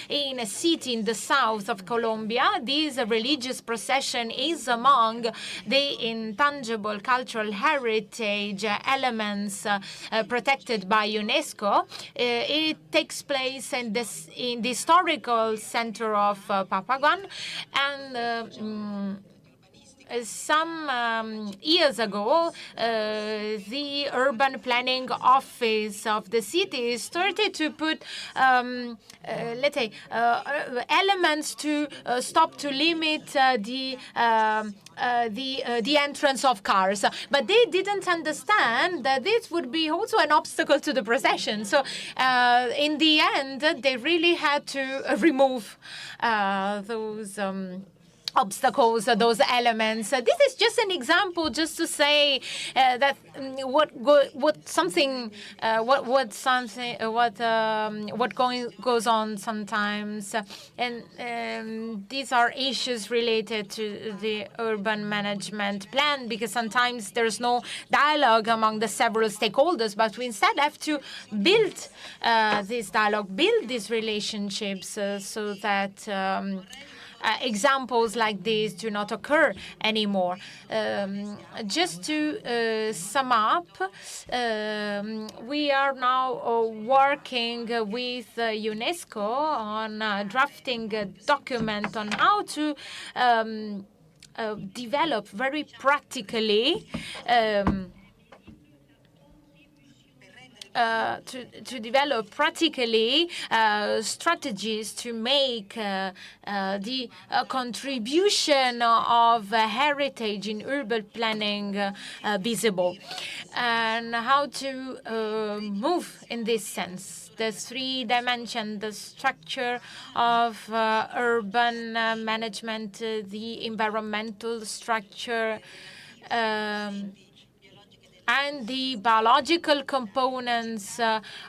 C: in a city in the south of Colombia. This religious procession is among the intangible cultural heritage elements protected by UNESCO. It takes place in the historical center of Papaguan, and some years ago, the urban planning office of the city started to put, let's say, elements to stop, to limit the entrance of cars. But they didn't understand that this would be also an obstacle to the procession. So in the end, they really had to remove those obstacles, those elements. This is just an example, just to say that what goes on sometimes, and these are issues related to the urban management plan, because sometimes there's no dialogue among the several stakeholders, but we instead have to build this dialogue, build these relationships, so that examples like these do not occur anymore. Just to sum up, we are now working with UNESCO on drafting a document on how to develop very practically strategies to make the contribution of heritage in urban planning visible, and how to move in this sense. the three dimensions, the structure of urban management, the environmental structure, and the biological components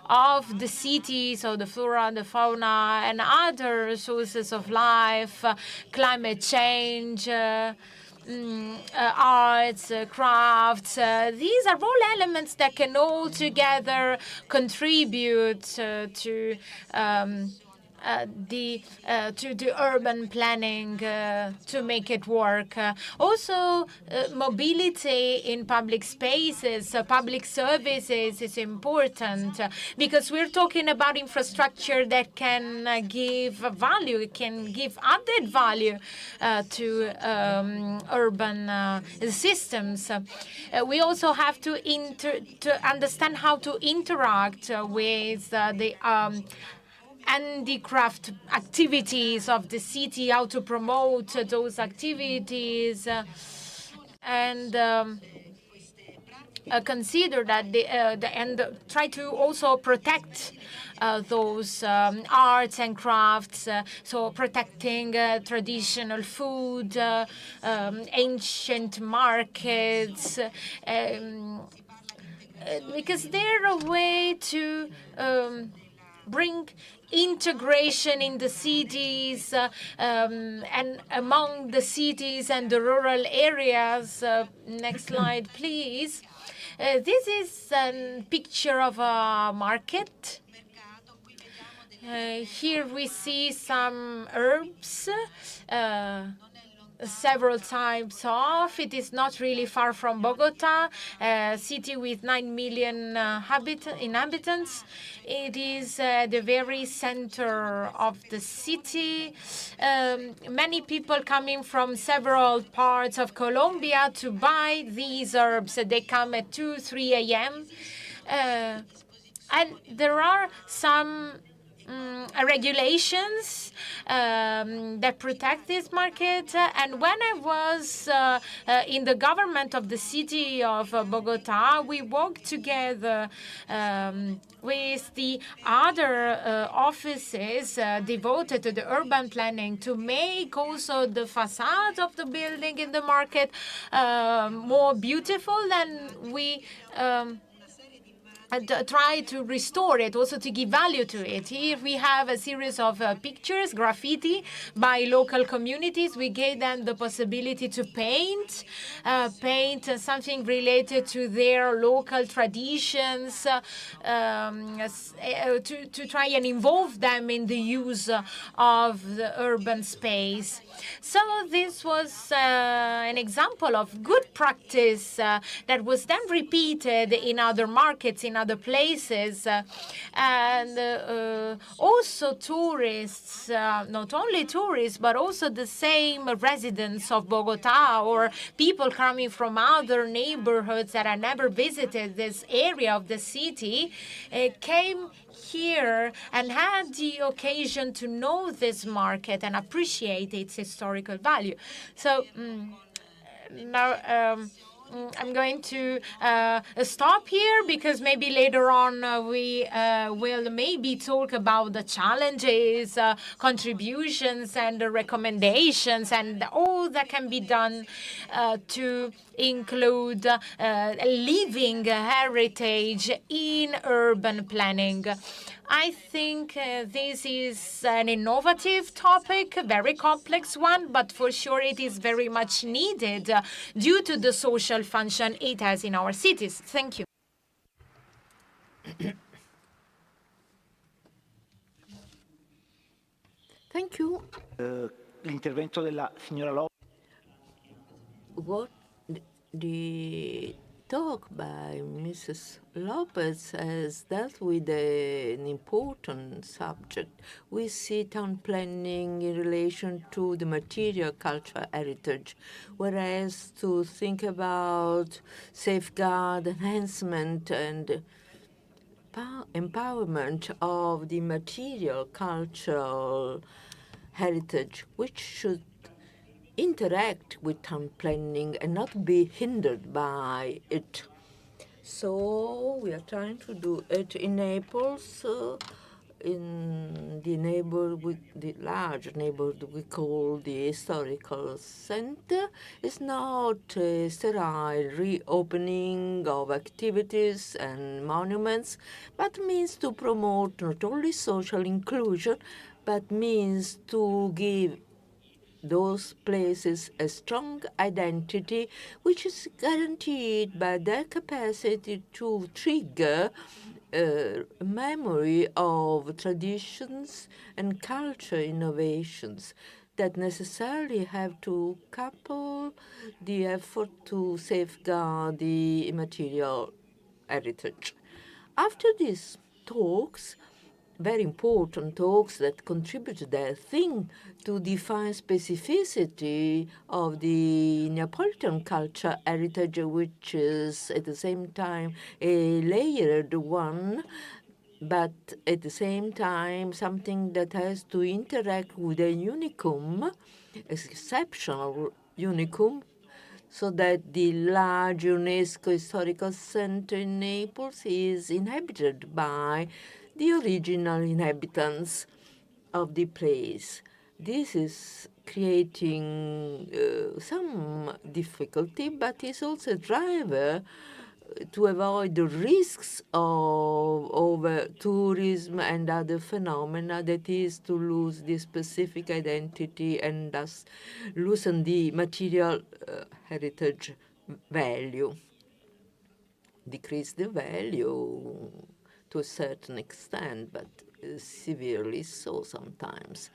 C: of the city, so the flora, the fauna, and other sources of life, climate change, arts, crafts. These are all elements that can all together contribute to the urban planning to make it work. Also, mobility in public spaces, public services is important because we're talking about infrastructure that can give value, can give added value to urban systems. We also have to understand how to interact with the handicraft activities of the city, how to promote those activities, and consider that and try to also protect those arts and crafts, so protecting traditional food, ancient markets, because they're a way to bring integration in the cities and among the cities and the rural areas. Next slide, please. This is a picture of a market. Here we see some herbs, several types of. It is not really far from Bogota, a city with 9 million inhabitants. It is the very center of the city. Many people coming from several parts of Colombia to buy these herbs. They come at 2, 3 a.m. And there are some regulations that protect this market. And when I was in the government of the city of Bogota, we worked together with the other offices devoted to the urban planning to make also the facade of the building in the market more beautiful, and we try to restore it, also to give value to it. Here we have a series of pictures, graffiti by local communities. We gave them the possibility to paint something related to their local traditions, to try and involve them in the use of the urban space. So this was an example of good practice that was then repeated in other markets, in other places, and also tourists, not only tourists, but also the same residents of Bogota or people coming from other neighborhoods that had never visited this area of the city, came here and had the occasion to know this market and appreciate its historical value. So now I'm going to stop here because maybe later on we will maybe talk about the challenges, contributions, and the recommendations, and all that can be done to include living heritage in urban planning. I think this is an innovative topic, a very complex one, but for sure it is very much needed due to the social function it has in our cities. Thank you.
F: Thank you.
V: L'intervento della signora Lopez.
F: What the talk by Mrs. Lopez has dealt with an important subject. We see town planning in relation to the material cultural heritage, whereas to think about safeguard, enhancement, and empowerment of the material cultural heritage, which should interact with town planning and not be hindered by it. So we are trying to do it in Naples, in the large neighborhood we call the historical center. It's not a sterile reopening of activities and monuments, but means to promote not only social inclusion, but means to give those places a strong identity, which is guaranteed by their capacity to trigger memory of traditions and culture innovations that necessarily have to couple the effort to safeguard the immaterial heritage. After these talks, very important talks that contribute their thing to define specificity of the Neapolitan culture heritage, which is at the same time a layered one, but at the same time something that has to interact with a unicum, exceptional unicum, so that the large UNESCO Historical Center in Naples is inhabited by the original inhabitants of the place. This is creating some difficulty, but it's also a driver to avoid the risks of over tourism and other phenomena, that is to lose the specific identity and thus loosen the material heritage value, decrease the value to a certain extent, but severely so sometimes.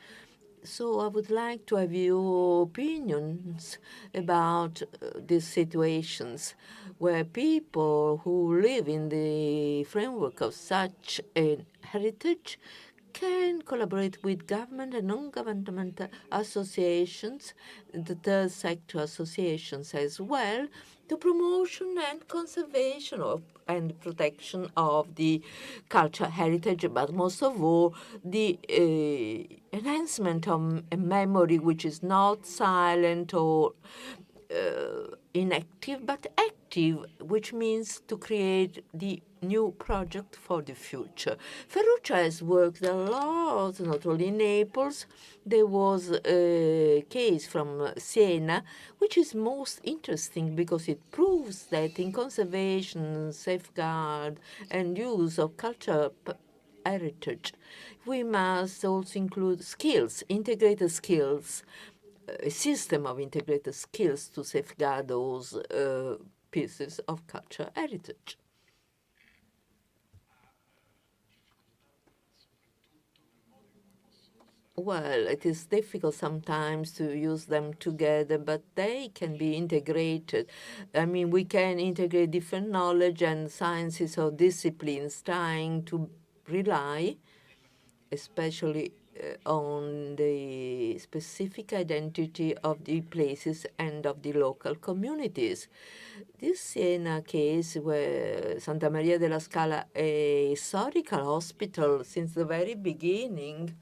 F: So I would like to have your opinions about these situations where people who live in the framework of such a heritage can collaborate with government and non-governmental associations, the third sector associations as well, to promotion and conservation of and protection of the cultural heritage, but most of all, the enhancement of a memory which is not silent or inactive, but active, which means to create the new project for the future. Ferruccio has worked a lot, not only in Naples. There was a case from Siena, which is most interesting because it proves that in conservation, safeguard, and use of cultural heritage, we must also include skills, integrated skills, a system of integrated skills to safeguard those pieces of cultural heritage. Well, it is difficult sometimes to use them together, but they can be integrated. I mean, we can integrate different knowledge and sciences or disciplines trying to rely, especially on the specific identity of the places and of the local communities. This Siena case, where Santa Maria della Scala, a historical hospital since the very beginning,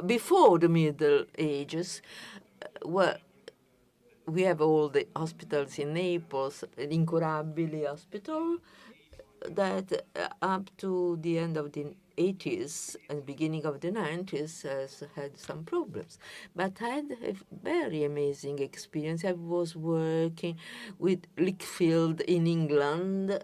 F: before the Middle Ages, where we have all the hospitals in Naples, Incurabili Hospital, that up to the end of the 80s and beginning of the 90s has had some problems, but had a very amazing experience. I was working with Lichfield in England.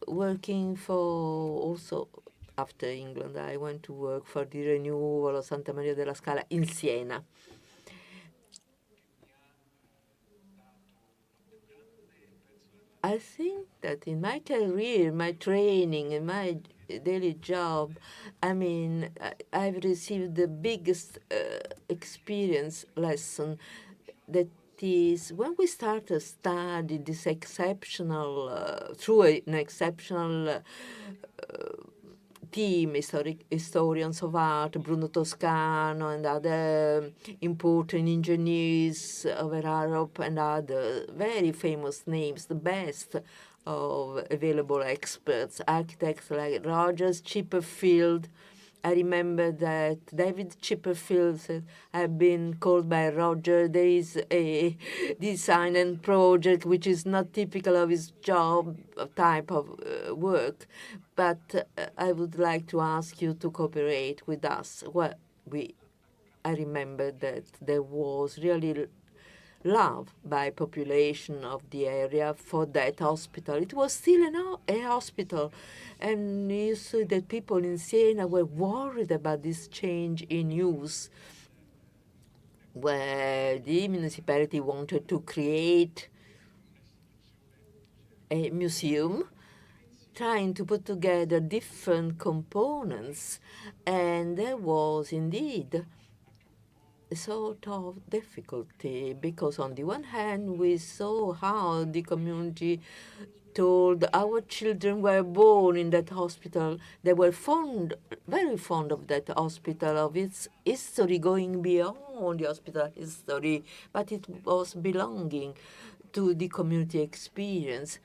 F: Working for also after England. I went to work for the renewal of Santa Maria della Scala in Siena. I think that in my career, my training, and my daily job, I mean, I've received the biggest experience lesson, that is when we start to study this exceptional, through an exceptional team, historians of art, Bruno Toscano and other important engineers over Europe and other very famous names, the best of available experts, architects like Rogers, Chipperfield, I remember that David Chipperfield said, I've been called by Roger. There is a design and project which is not typical of his job type of work, but I would like to ask you to cooperate with us. Well, I remember that there was really love by population of the area for that hospital. It was still a hospital, and you see that people in Siena were worried about this change in use, where the municipality wanted to create a museum, trying to put together different components, and there was indeed sort of difficulty because on the one hand we saw how the community told our children were born in that hospital. They were very fond of that hospital, of its history going beyond the hospital history, but it was belonging to the community experience,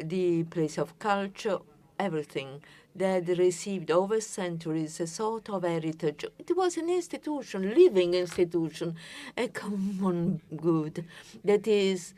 F: the place of culture, everything that received over centuries a sort of heritage. It was an institution, living institution, a common good that is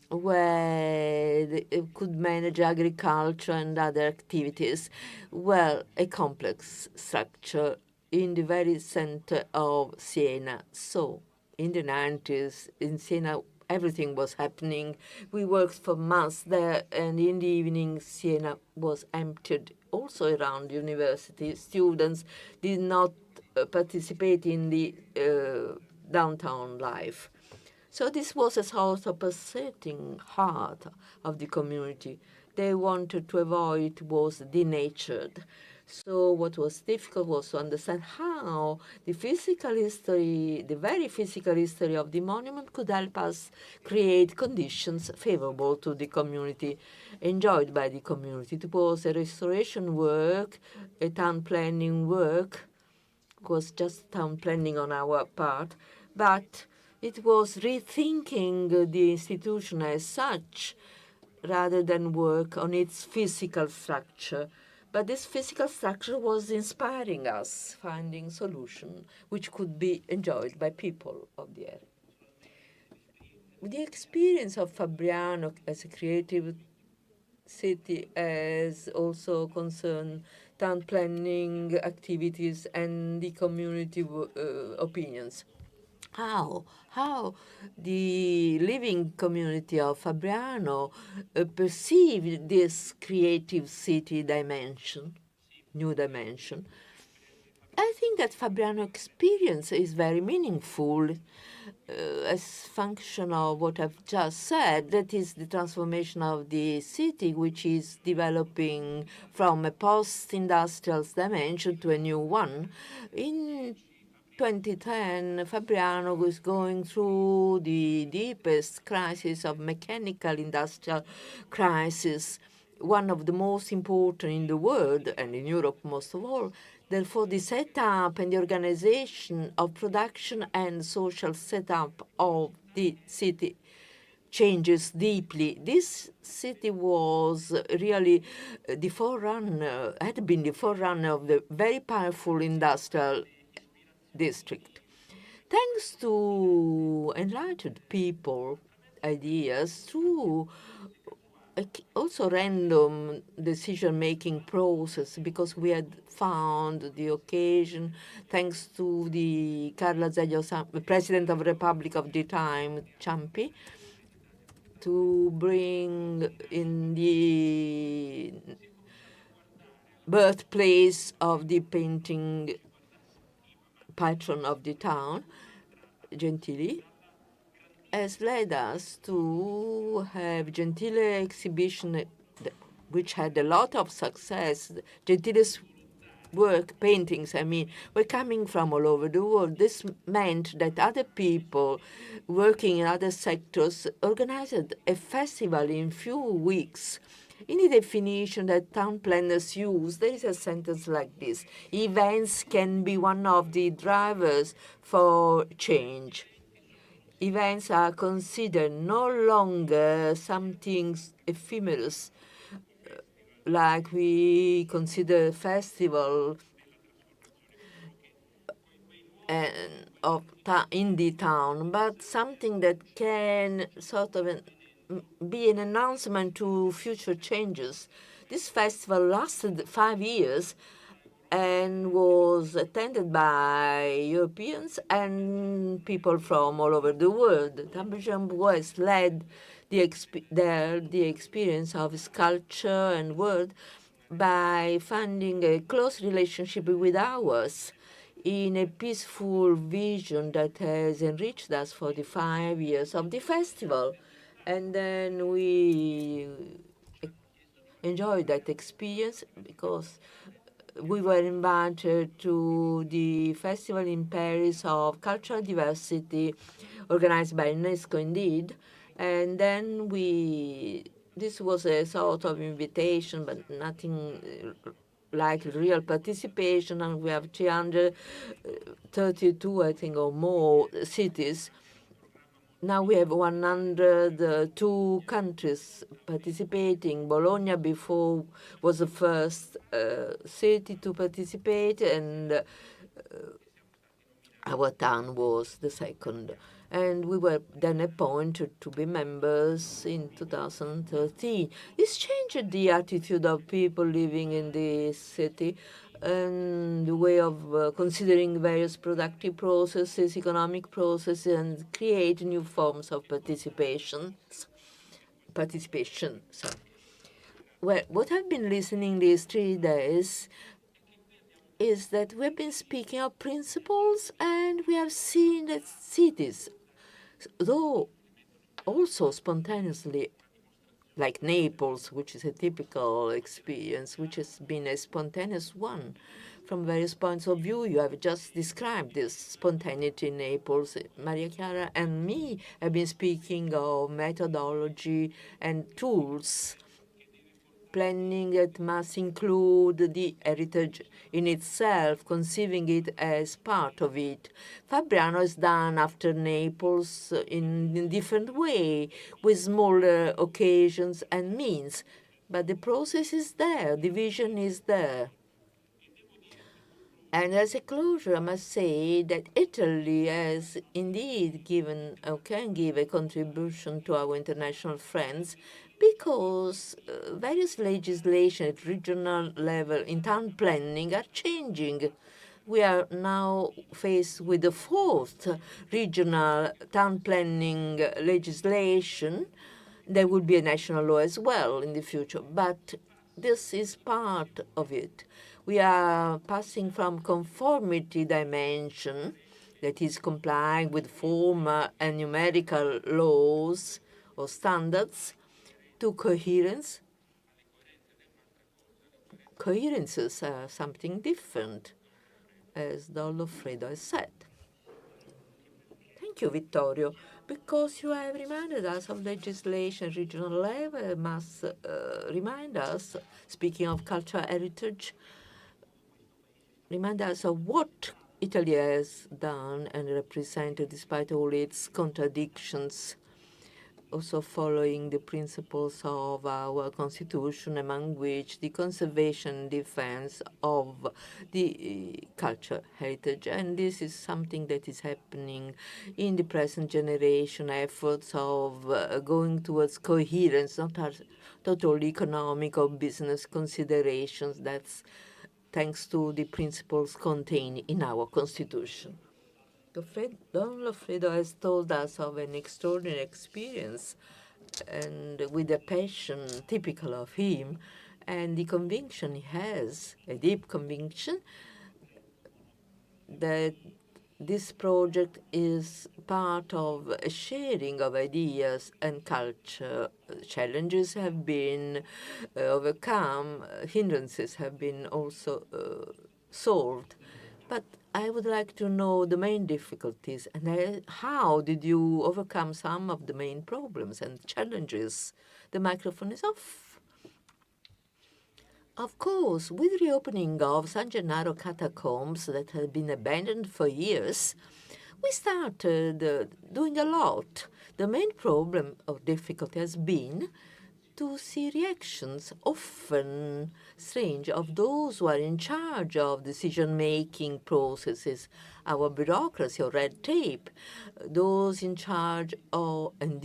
F: where it could manage agriculture and other activities. Well, a complex structure in the very center of Siena. So in the 90s in Siena, everything was happening. We worked for months there, and in the evening, Siena was emptied. Also around university, students did not participate in the downtown life. So this was a sort of pulsating heart of the community. They wanted to avoid was denatured. So what was difficult was to understand how the physical history, the very physical history of the monument could help us create conditions favorable to the community, enjoyed by the community. It was a restoration work, a town planning work. It was just town planning on our part, but it was rethinking the institution as such rather than work on its physical structure. But this physical structure was inspiring us, finding solutions which could be enjoyed by people of the area. The experience of Fabriano as a creative city has also concerned town planning activities and the community opinions. How the living community of Fabriano perceived this creative city dimension, new dimension. I think that Fabriano experience is very meaningful as function of what I've just said. That is the transformation of the city, which is developing from a post-industrial dimension to a new one. In 2010, Fabriano was going through the deepest crisis of mechanical industrial crisis, one of the most important in the world and in Europe most of all. Therefore, the setup and the organization of production and social setup of the city changes deeply. This city was really the forerunner, had been the forerunner of the very powerful industrial district. Thanks to enlightened people, ideas, through also random decision-making process, because we had found the occasion, thanks to the Carlo Azeglio, the President of the Republic of the time, Ciampi, to bring in the birthplace of the painting patron of the town, Gentili, has led us to have Gentile exhibition, which had a lot of success. Gentile's work, paintings, were coming from all over the world. This meant that other people working in other sectors organized a festival in few weeks. In the definition that town planners use, there is a sentence like this: events can be one of the drivers for change. Events are considered no longer something ephemeral, like we consider festival and of indie town, but something that can sort of be an announcement to future changes. This festival lasted 5 years and was attended by Europeans and people from all over the world. Tabajambu was led the experience of his culture and world by finding a close relationship with ours in a peaceful vision that has enriched us for the 5 years of the festival. And then we enjoyed that experience because we were invited to the festival in Paris of cultural diversity organized by UNESCO indeed. And then this was a sort of invitation, but nothing like real participation. And we have 332, I think, or more cities. Now we have 102 countries participating. Bologna before was the first city to participate, and our town was the second. And we were then appointed to be members in 2013. This changed the attitude of people living in the city and the way of considering various productive processes, economic processes, and create new forms of participation. Well, what I've been listening these 3 days is that we've been speaking of principles, and we have seen that cities, though also spontaneously, like Naples, which is a typical experience, which has been a spontaneous one from various points of view. You have just described this spontaneity in Naples. Maria Chiara and me have been speaking of methodology and tools. Planning that must include the heritage in itself, conceiving it as part of it. Fabriano has done after Naples in a different way, with smaller occasions and means. But the process is there, the vision is there. And as a closure, I must say that Italy has indeed given or can give a contribution to our international friends because various legislation at regional level in town planning are changing. We are now faced with the 4th regional town planning legislation. There will be a national law as well in the future, but this is part of it. We are passing from conformity dimension, that is complying with formal and numerical laws or standards, to coherence. Coherences are something different, as Don Loffredo has said. Thank you, Vittorio, because you have reminded us of legislation at regional level. Must remind us, speaking of cultural heritage, remind us of what Italy has done and represented despite all its contradictions, also following the principles of our constitution, among which the conservation and defense of the cultural heritage. And this is something that is happening in the present generation, efforts of going towards coherence, not only economic or business considerations. That's thanks to the principles contained in our constitution. Don Loffredo has told us of an extraordinary experience and with a passion typical of him and the conviction he has, a deep conviction, that this project is part of a sharing of ideas and culture. Challenges have been overcome, hindrances have been also solved. But I would like to know the main difficulties and how did you overcome some of the main problems and challenges? The microphone is off. Of course, with reopening of San Gennaro catacombs that had been abandoned for years, we started doing a lot. The main problem or difficulty has been to see reactions, often strange, of those who are in charge of decision-making processes, our bureaucracy or red tape, those in charge of and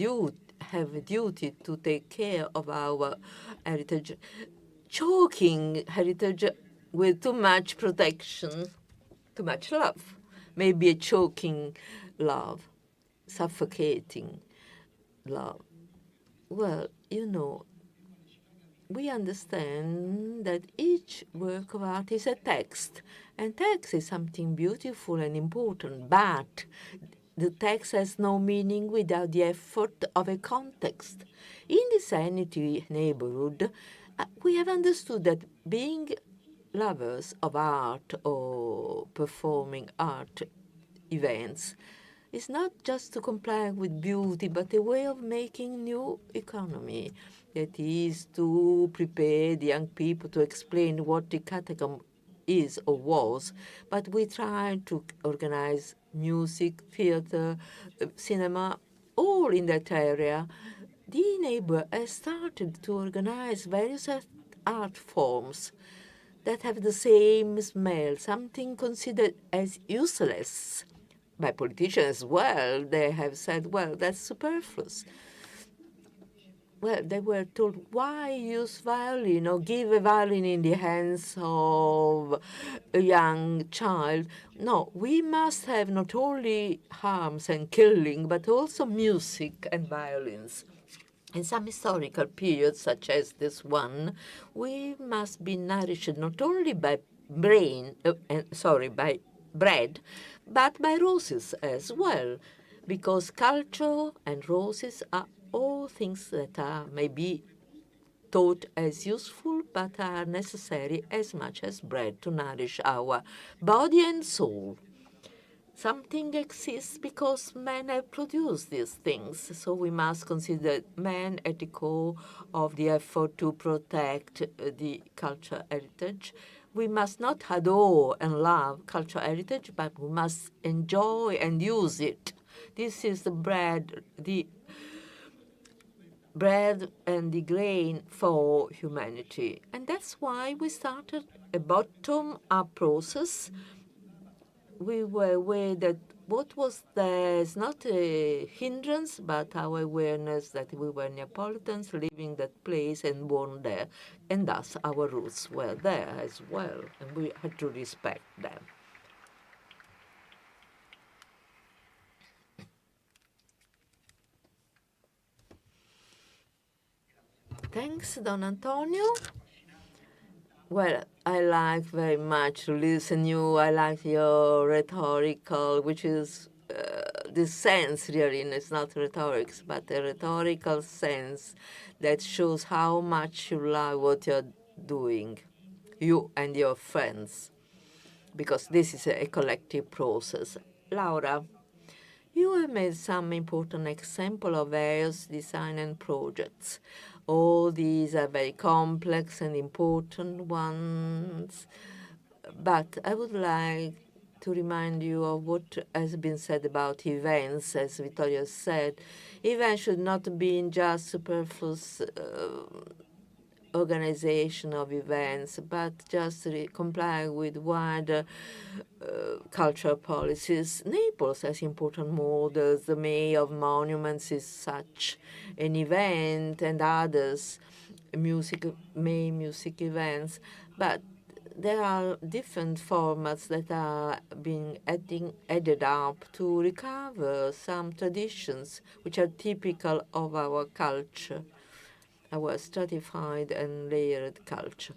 F: have a duty to take care of our heritage, choking heritage with too much protection, too much love, maybe a choking love, suffocating love. Well, we understand that each work of art is a text, and text is something beautiful and important, but the text has no meaning without the effort of a context. In the Sanity neighborhood, we have understood that being lovers of art or performing art events is not just to comply with beauty, but a way of making new economy. That is to prepare the young people to explain what the catacomb is or was. But we try to organize music, theater, cinema, all in that area. The neighbor has started to organize various art forms that have the same smell, something considered as useless by politicians as well. They have said, well, that's superfluous. Well, they were told, why use violin or give a violin in the hands of a young child? No, we must have not only harms and killing, but also music and violins. In some historical periods, such as this one, we must be nourished not only by by bread, but by roses as well, because culture and roses are all things that are maybe thought as useful, but are necessary as much as bread to nourish our body and soul. Something exists because men have produced these things, so we must consider men at the core of the effort to protect the cultural heritage. We must not adore and love cultural heritage, but we must enjoy and use it. This is the bread and the grain for humanity. And that's why we started a bottom-up process. We were aware that what was there is not a hindrance, but our awareness that we were Neapolitans living that place and born there, and thus our roots were there as well, and we had to respect them. Thanks, Don Antonio. Well, I like very much to listen you. I like your rhetorical, which is the sense really, and it's not rhetorics, but a rhetorical sense that shows how much you love what you're doing, you and your friends, because this is a collective process. Laura, you have made some important example of various design and projects. All these are very complex and important ones, but I would like to remind you of what has been said about events. As Vittorio said, events should not be just superfluous organization of events, but just comply with wider cultural policies. Naples has important models. The May of Monuments is such an event, and others, May music events. But there are different formats that are being added up to recover some traditions which are typical of our culture, our stratified and layered culture.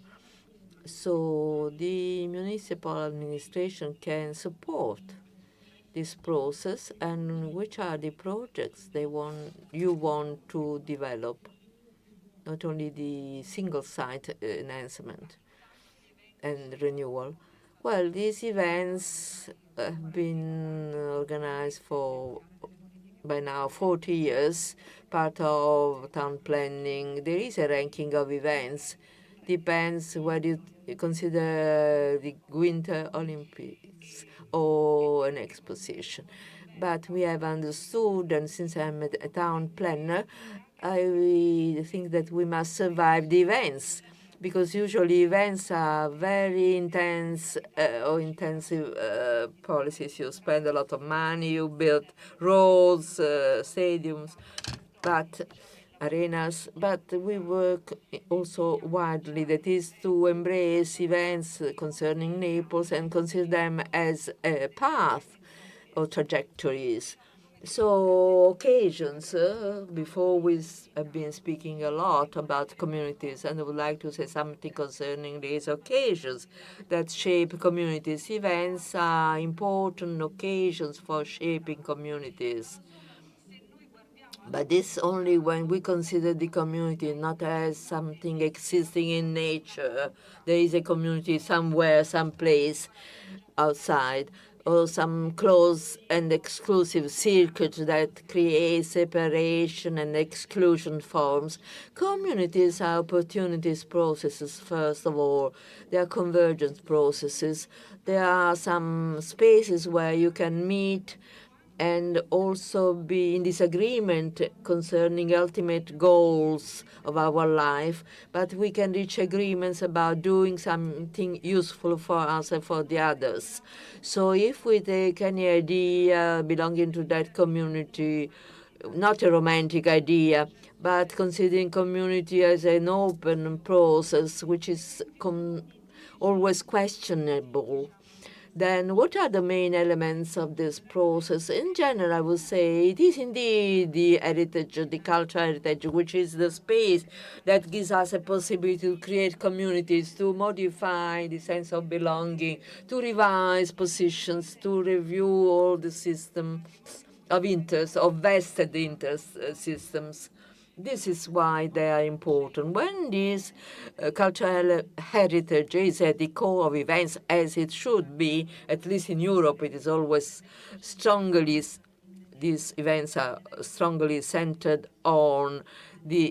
F: So the municipal administration can support this process, and which are the projects you want to develop, not only the single site enhancement and renewal. Well, these events have been organized for by now 40 years, part of town planning. There is a ranking of events. Depends whether you consider the Winter Olympics or an exposition. But we have understood, and since I'm a town planner, I think that we must survive the events, because usually events are very intense or intensive policies. You spend a lot of money, you build roads, stadiums, but arenas, but we work also widely, that is to embrace events concerning Naples and consider them as a path or trajectories. So occasions, before we have been speaking a lot about communities, and I would like to say something concerning these occasions that shape communities. Events are important occasions for shaping communities. But this only when we consider the community not as something existing in nature. There is a community somewhere, someplace outside, or some close and exclusive circuit that creates separation and exclusion forms. Communities are opportunities processes, first of all. They are convergence processes. There are some spaces where you can meet and also be in disagreement concerning ultimate goals of our life, but we can reach agreements about doing something useful for us and for the others. So if we take any idea belonging to that community, not a romantic idea, but considering community as an open process, which is always questionable, then what are the main elements of this process? In general, I would say it is indeed the heritage, the cultural heritage, which is the space that gives us a possibility to create communities, to modify the sense of belonging, to revise positions, to review all the systems of interest, of vested interest systems. This is why they are important. When this cultural heritage is at the core of events, as it should be, at least in Europe, it is always strongly, these events are strongly centered on the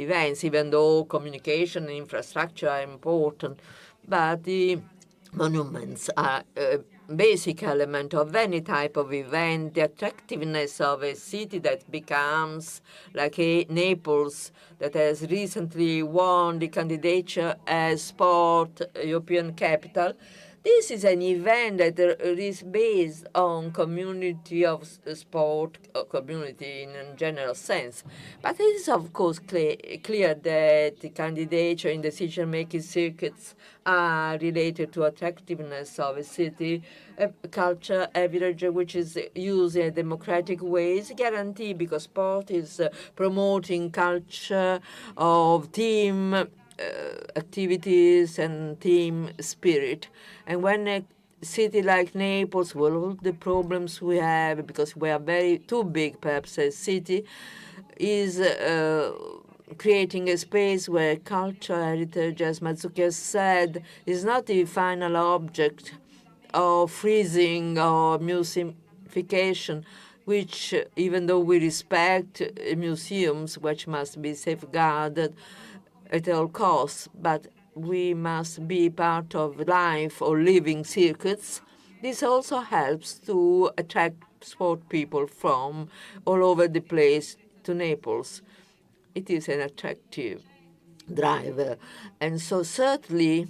F: events, even though communication and infrastructure are important. But the monuments are a basic element of any type of event. The attractiveness of a city that becomes like a Naples, that has recently won the candidature as sport European capital. This is an event that is based on community of sport, community in a general sense. But it is, of course, clear that the candidature in decision-making circuits are related to attractiveness of a city, culture, heritage, which is used in democratic ways, guaranteed because sport is promoting culture of team activities and team spirit. And when a city like Naples, with all the problems we have, because we are very too big, perhaps, as city, is creating a space where culture, heritage, as Matsuki has said, is not the final object of freezing or museification, which, even though we respect museums, which must be safeguarded at all costs, but we must be part of life or living circuits. This also helps to attract sport people from all over the place to Naples. It is an attractive driver. And so certainly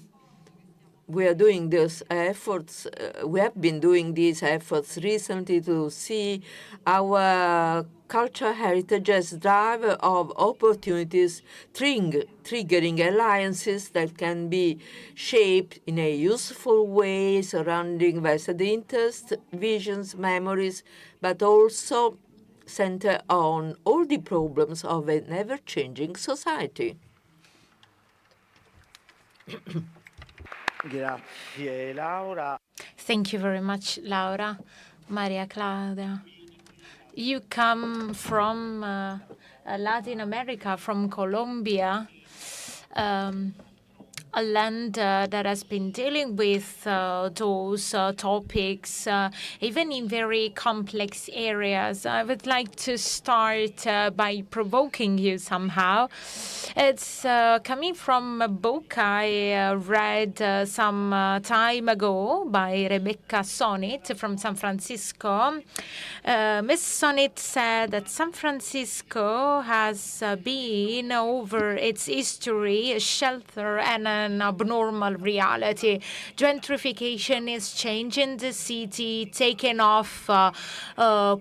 F: we are doing these efforts, we have been doing these efforts recently to see our cultural heritage as driver of opportunities, triggering alliances that can be shaped in a useful way surrounding vested interests, visions, memories, but also center on all the problems of an ever-changing society.
O: Grazie, Laura.
C: Thank you very much, Laura. Maria Claudia. You come from Latin America, from Colombia. a land that has been dealing with those topics, even in very complex areas. I would like to start by provoking you somehow. It's coming from a book I read some time ago by Rebecca Sonnet from San Francisco. Miss Sonnet said that San Francisco has been over its history a shelter and an abnormal reality. Gentrification is changing the city, taking off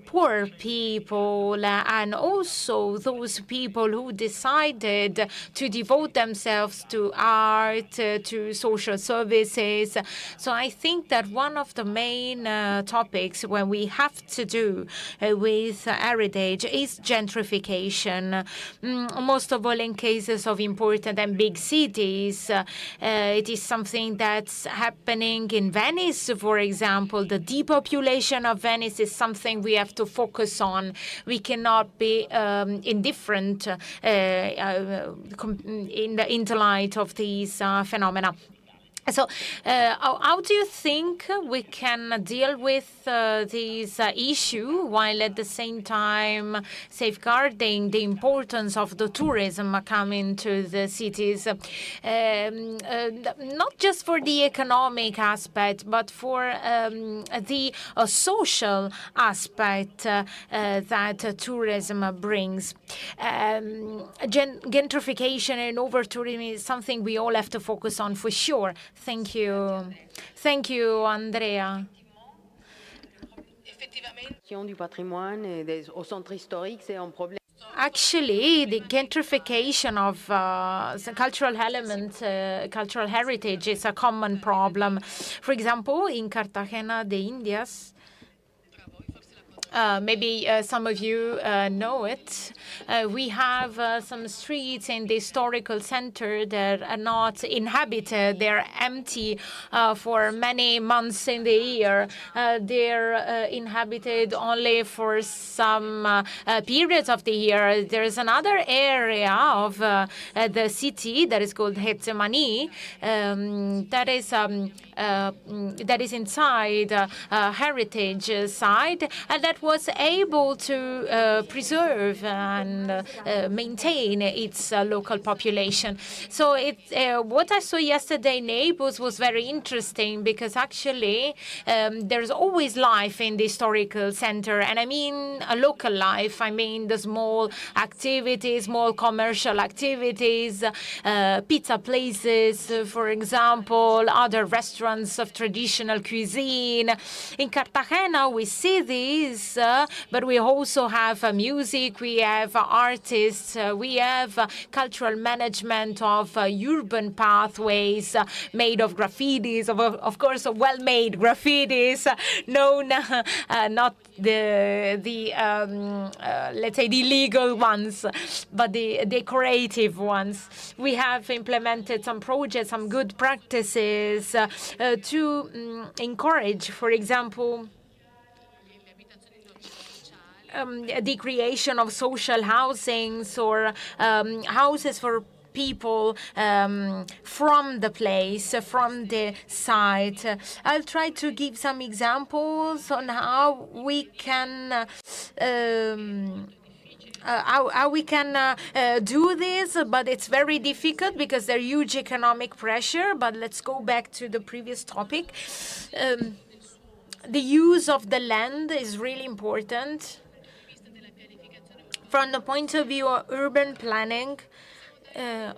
C: poor people and also those people who decided to devote themselves to art, to social services. So I think that one of the main topics when we have to do with heritage is gentrification. Most of all in cases of important and big cities. It is something that's happening in Venice, for example. The depopulation of Venice is something we have to focus on. We cannot be indifferent in the light of these phenomena. So how do you think we can deal with this issue while at the same time safeguarding the importance of the tourism coming to the cities? Not just for the economic aspect, but for the social aspect that tourism brings. Gentrification and over-tourism is something we all have to focus on for sure. Thank you. Thank you, Andrea.
N: Du patrimoine et au centre historique, c'est un problème.
C: Actually, the gentrification of the cultural elements, cultural heritage is a common problem. For example, in Cartagena de Indias, maybe some of you know it. We have some streets in the historical center that are not inhabited. They're empty for many months in the year. They're inhabited only for some periods of the year. There's another area of the city that is called Getsemani that is inside heritage side, and that was able to preserve and maintain its local population. So what I saw yesterday in Naples was very interesting because actually there's always life in the historical center, and I mean a local life. I mean the small activities, small commercial activities, pizza places, for example, other restaurants of traditional cuisine. In Cartagena, we see these, but we also have music, we have artists, we have cultural management of urban pathways made of graffitis, of course, well-made graffitis, known not the let's say the legal ones, but the decorative ones. We have implemented some projects, some good practices to encourage, for example, the creation of social housings or houses for people from the place, from the site. I'll try to give some examples on how we can do this, but it's very difficult because there's huge economic pressure. But let's go back to the previous topic. The use of the land is really important. From the point of view of urban planning,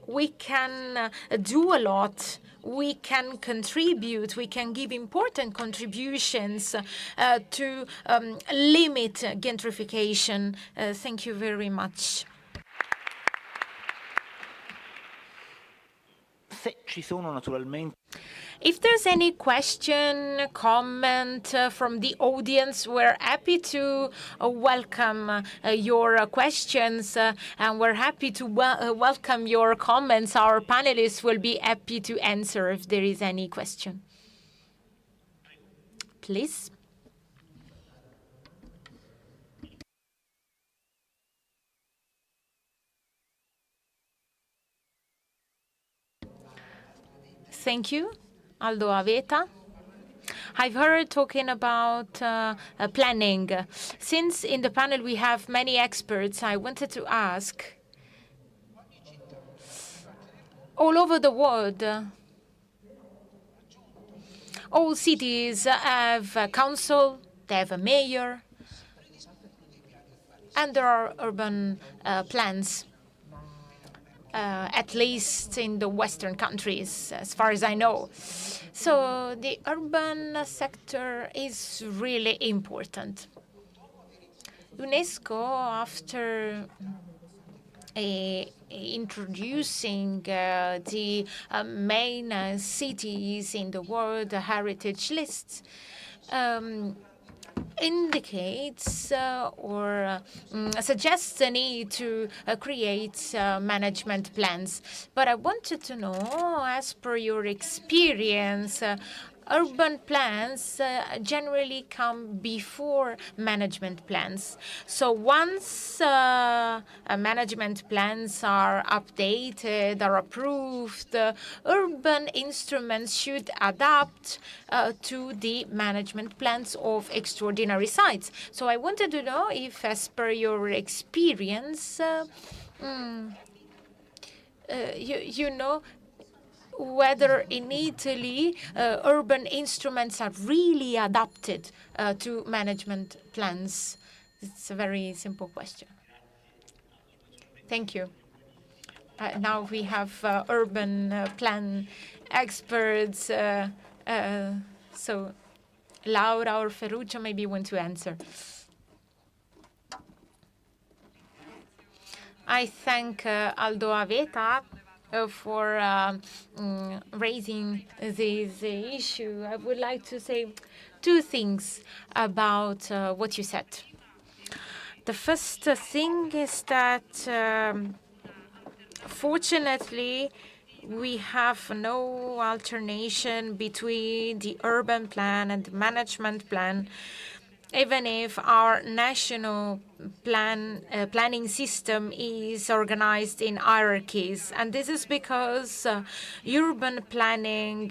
C: we can do a lot. We can contribute, we can give important contributions to limit gentrification. Thank you very much.
V: Se ci sono naturalmente.
C: If there's any question, comment from the audience, we're happy to welcome your questions and we're happy to welcome your comments. Our panelists will be happy to answer if there is any question. Please. Thank you, Aldo Aveta. I've heard talking about planning. Since in the panel we have many experts, I wanted to ask, all over the world, all cities have a council, they have a mayor, and there are urban plans, at least in the Western countries, as far as I know. So the urban sector is really important. UNESCO, after introducing the main cities in the World Heritage lists, indicates or suggests a need to create management plans. But I wanted to know, as per your experience, urban plans generally come before management plans. So once management plans are updated or approved, urban instruments should adapt to the management plans of extraordinary sites. So I wanted to know if, as per your experience, you know, whether in Italy urban instruments are really adapted to management plans. It's a very simple question. Thank you. Now we have urban plan experts. So Laura or Ferruccio maybe want to answer. I thank Aldo Aveta for raising this issue. I would like to say two things about what you said. The first thing is that fortunately we have no alternation between the urban plan and the management plan, even if our national planning system is organized in hierarchies. And this is because urban planning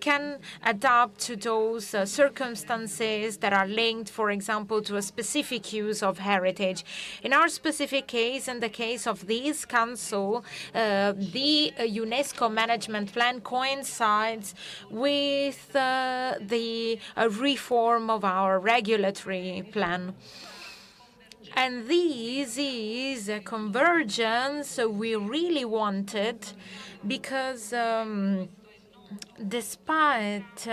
C: can adapt to those circumstances that are linked, for example, to a specific use of heritage. In our specific case, in the case of this council, the UNESCO management plan coincides with the reform of our regulatory plan. And this is a convergence we really wanted because despite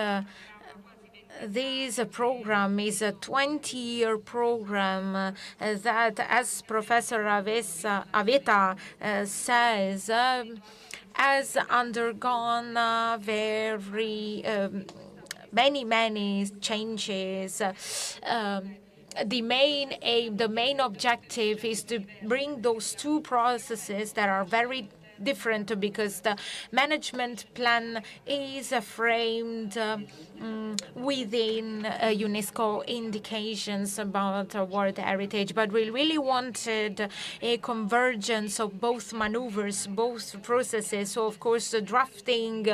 C: this program is a 20-year program that, as Professor Aveta says, has undergone very many changes. The main aim, the main objective is to bring those two processes that are very different, because the management plan is framed within UNESCO indications about World Heritage, but we really wanted a convergence of both maneuvers, both processes. So of course, drafting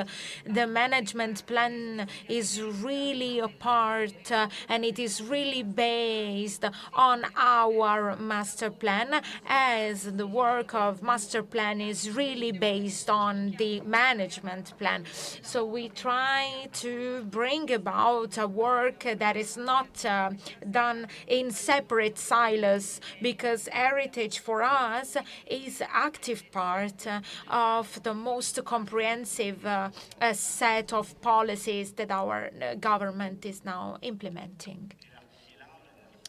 C: the management plan is really a part, and it is really based on our master plan, as the work of master plan is really based on the management plan. So we try to bring about a work that is not done in separate silos, because heritage for us is active part of the most comprehensive set of policies that our government is now implementing.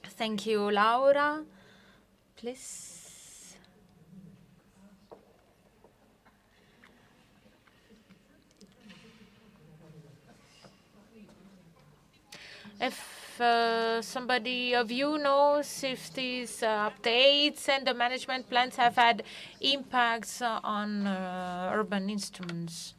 C: Thank you, Laura. Please. If somebody of you knows if these updates and the management plans have had impacts on urban instruments.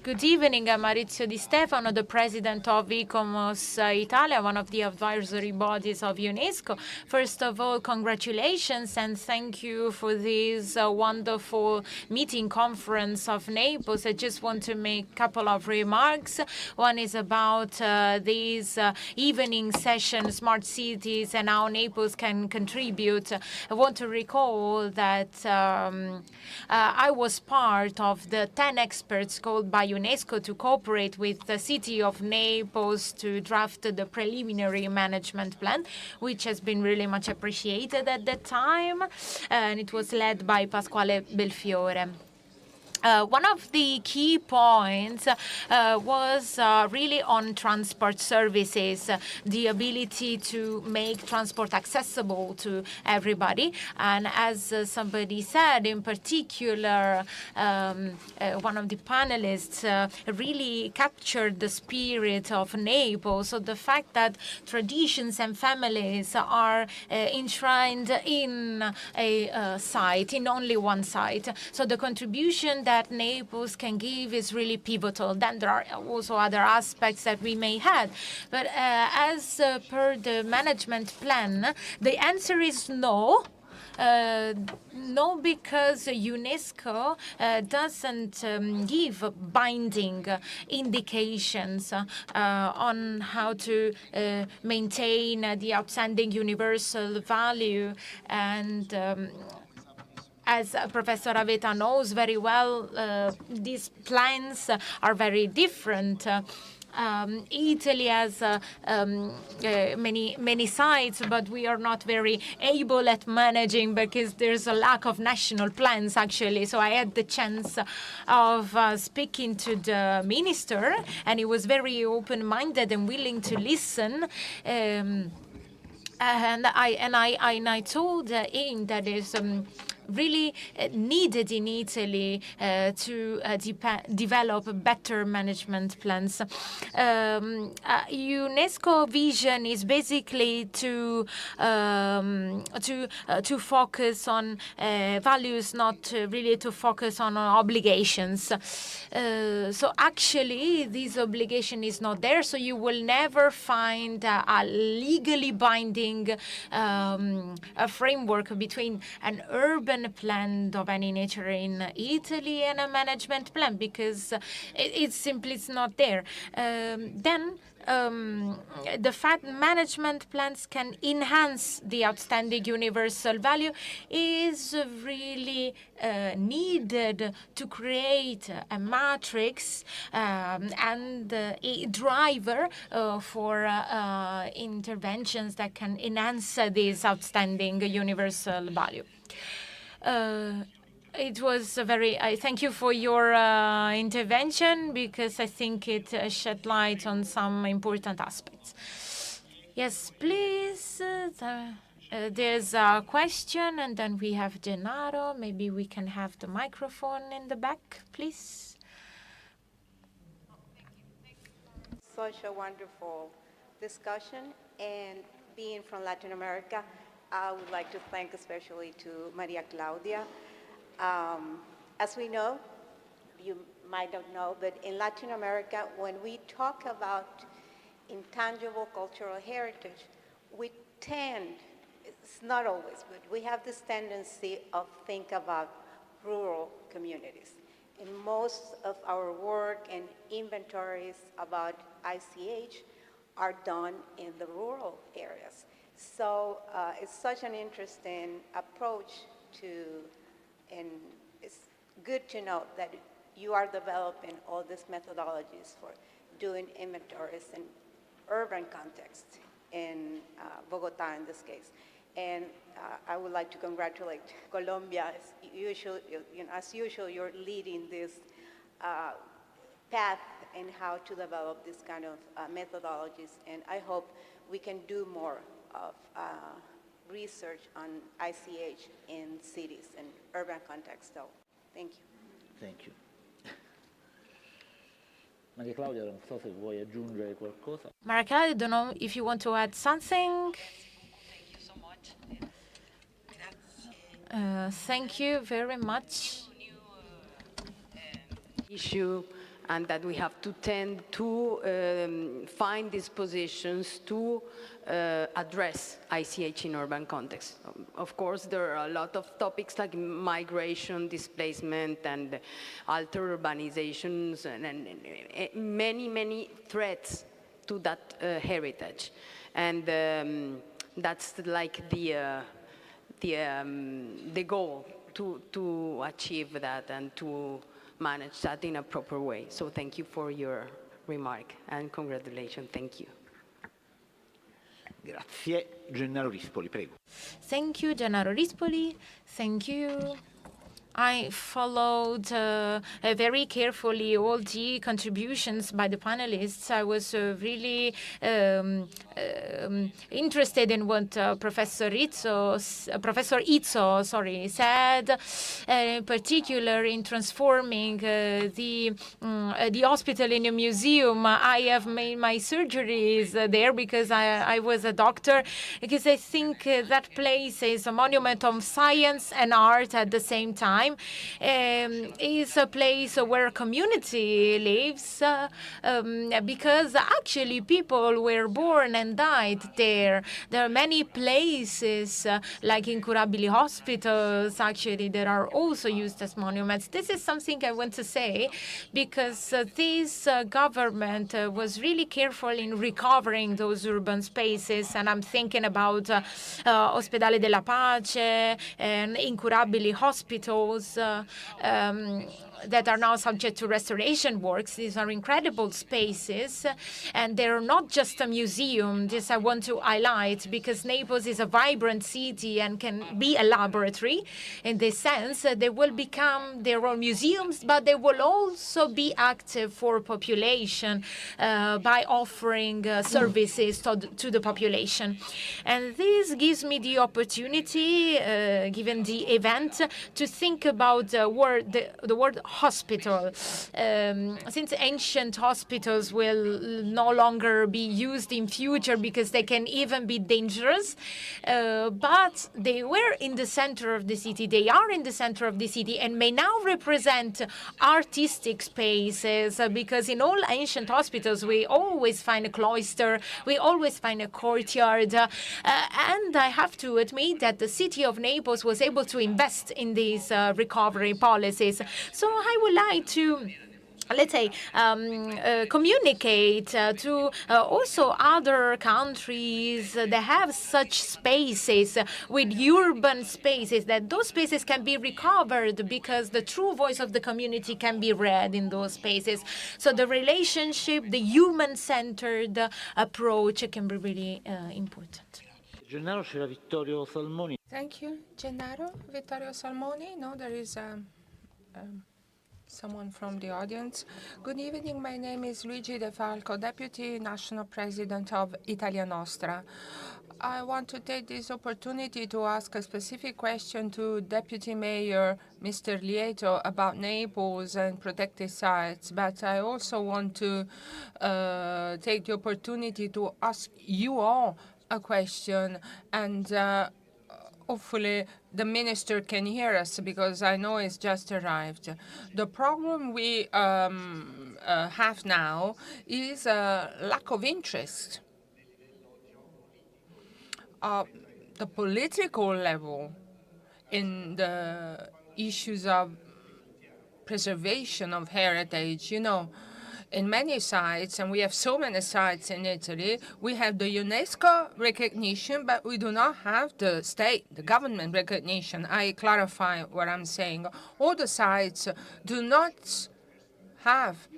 C: Good evening, I'm Maurizio Di Stefano, the president of ICOMOS Italia, one of the advisory bodies of UNESCO. First of all, congratulations and thank you for this wonderful meeting conference of Naples. I just want to make a couple of remarks. One is about these evening session, smart cities, and how Naples can contribute. I want to recall that I was part of the 10 experts called by UNESCO to cooperate with the City of Naples to draft the preliminary management plan, which has been really much appreciated at that time, and it was led by Pasquale Belfiore. One of the key points was really on transport services, the ability to make transport accessible to everybody. And as somebody said, in particular, one of the panelists really captured the spirit of Naples. So the fact that traditions and families are enshrined in a site, in only one site. So the contribution that Naples can give is really pivotal. Then there are also other aspects that we may have. But as per the management plan, the answer is no. No, because UNESCO doesn't give binding indications on how to maintain the outstanding universal value. And as Professor Aveta knows very well, these plans are very different. Italy has many sites, but we are not very able at managing because there's a lack of national plans, actually. So I had the chance of speaking to the minister, and he was very open-minded and willing to listen. And I told him that there's really needed in Italy to develop better management plans. UNESCO vision is basically to focus on values, not really to focus on obligations. So actually, this obligation is not there. So you will never find a legally binding a framework between an urban plan of any nature in Italy and a management plan, because it's simply not there. Then the fact management plans can enhance the outstanding universal value is really needed to create a matrix and a driver for interventions that can enhance this outstanding universal value. It was a very. I thank you for your intervention, because I think it shed light on some important aspects. Yes, please. There's a question, and then we have Gennaro. Maybe we can have the microphone in the back, please.
P: Such a wonderful discussion, and being from Latin America, I would like to thank especially to Maria Claudia. As we know, you might not know, but in Latin America, when we talk about intangible cultural heritage, we tend, it's not always, but we have this tendency of think about rural communities. And most of our work and inventories about ICH are done in the rural areas. So it's such an interesting approach to, and it's good to know that you are developing all these methodologies for doing inventories in urban context, in Bogota in this case. And I would like to congratulate Colombia. As usual, you're leading this path in how to develop this kind of methodologies. And I hope we can do more of research on ICH in cities and urban context. So, thank you.
Q: Thank you. Maria Claudia, non so se vuoi aggiungere qualcosa.
C: Maria Claudia, I don't know if you want to add something.
W: Thank you so much.
C: Thank you very much.
D: Issue
N: and that we have to tend to find these positions to address ICH in urban context. Of course, there are a lot of topics like migration, displacement, and alter urbanizations, and many, many threats to that heritage. And that's like the goal, to achieve that and to manage that in a proper way. So thank you for your remark, and congratulations. Thank you.
V: Grazie. Gennaro Rispoli, prego.
C: Thank you, Gennaro Rispoli. Thank you. I followed very carefully all the contributions by the panelists. I was really interested in what Professor Izzo said, in particular in transforming the hospital in a museum. I have made my surgeries there because I was a doctor, because I think that place is a monument of science and art at the same time. Is a place where community lives, because actually people were born and died there. There are many places, like incurabili hospitals, actually, that are also used as monuments. This is something I want to say, because this government was really careful in recovering those urban spaces, and I'm thinking about Ospedale della Pace and incurabili hospitals that are now subject to restoration works. These are incredible spaces, and they're not just a museum. This I want to highlight, because Naples is a vibrant city and can be a laboratory in this sense. They will become their own museums, but they will also be active for population by offering services to the population. And this gives me the opportunity, given the event, to think about the word hospital. Since ancient hospitals will no longer be used in future because they can even be dangerous, but they were in the center of the city, they are in the center of the city, and may now represent artistic spaces, because in all ancient hospitals we always find a cloister, we always find a courtyard, and I have to admit that the city of Naples was able to invest in these recovery policies. So I would like to, let's say, communicate to also other countries that have such spaces with urban spaces, that those spaces can be recovered because the true voice of the community can be read in those spaces. So the relationship, the human-centered approach can be really important.
V: Gennaro, c'era Vittorio Salmoni.
R: Thank you, Gennaro. Vittorio Salmoni. No, there is someone from the audience. Good evening. My name is Luigi De Falco, Deputy National President of Italia Nostra. I want to take this opportunity to ask a specific question to Deputy Mayor Mr. Lieto about Naples and protected sites, but I also want to take the opportunity to ask you all a question, and hopefully the minister can hear us, because I know it's just arrived. The problem we have now is a lack of interest of the political level in the issues of preservation of heritage. You know, in many sites, and we have so many sites in Italy, we have the UNESCO recognition, but we do not have the state, the government recognition. I clarify what I'm saying. All the sites do not have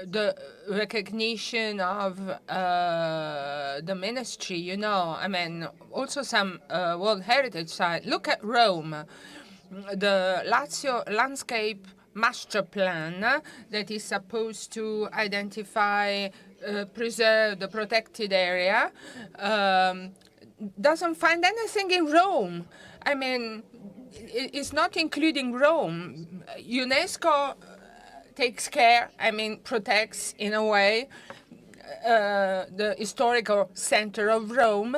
R: the recognition of the ministry, you know. I mean, also some World Heritage site. Look at Rome. The Lazio landscape master plan that is supposed to identify, preserve the protected area, doesn't find anything in Rome. I mean, it's not including Rome. UNESCO takes care, I mean, protects in a way the historical center of Rome.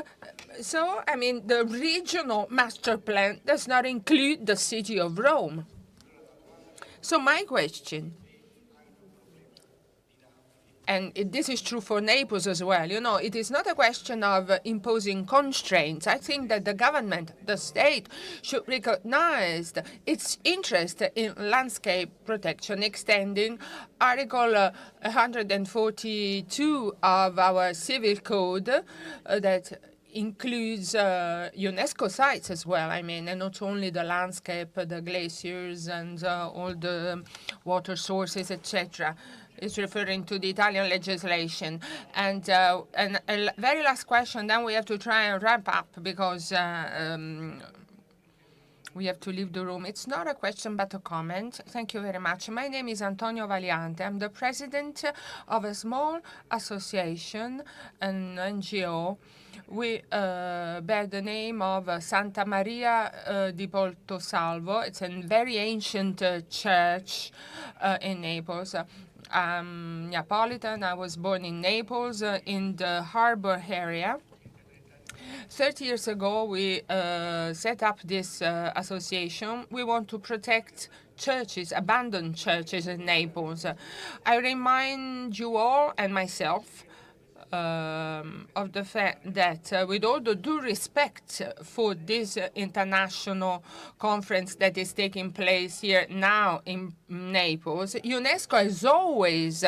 R: So, I mean, the regional master plan does not include the city of Rome. So my question, and this is true for Naples as well. You know, it is not a question of imposing constraints. I think that the government, the state, should recognize its interest in landscape protection, extending Article 142 of our Civil Code that includes UNESCO sites as well, I mean, and not only the landscape, the glaciers and all the water sources, etc. It's referring to the Italian legislation. And a very last question, then we have to try and wrap up because we have to leave the room. It's not a question, but a comment. Thank you very much. My name is Antonio Valiante. I'm the president of a small association, an NGO. We bear the name of Santa Maria di Porto Salvo. It's a very ancient church in Naples. I'm Neapolitan. I was born in Naples in the harbor area. 30 years ago, we set up this association. We want to protect churches, abandoned churches in Naples. I remind you all and myself of the fact that with all the due respect for this international conference that is taking place here now in Naples, UNESCO has always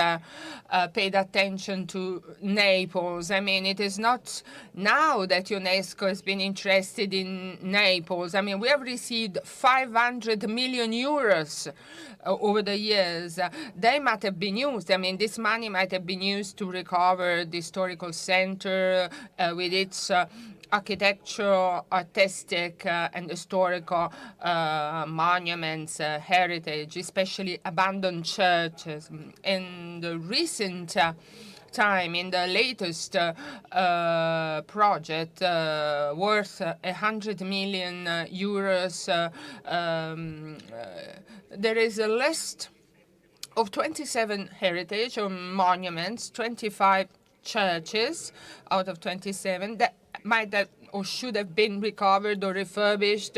R: paid attention to Naples. I mean, it is not now that UNESCO has been interested in Naples. I mean, we have received 500 million euros over the years. They might have been used. I mean, this money might have been used to recover the historical center with its architectural, artistic, and historical monuments, heritage, especially abandoned churches. In the recent time, in the latest project worth 100 million euros, there is a list of 27 heritage or monuments, 25 churches out of 27 that might have or should have been recovered or refurbished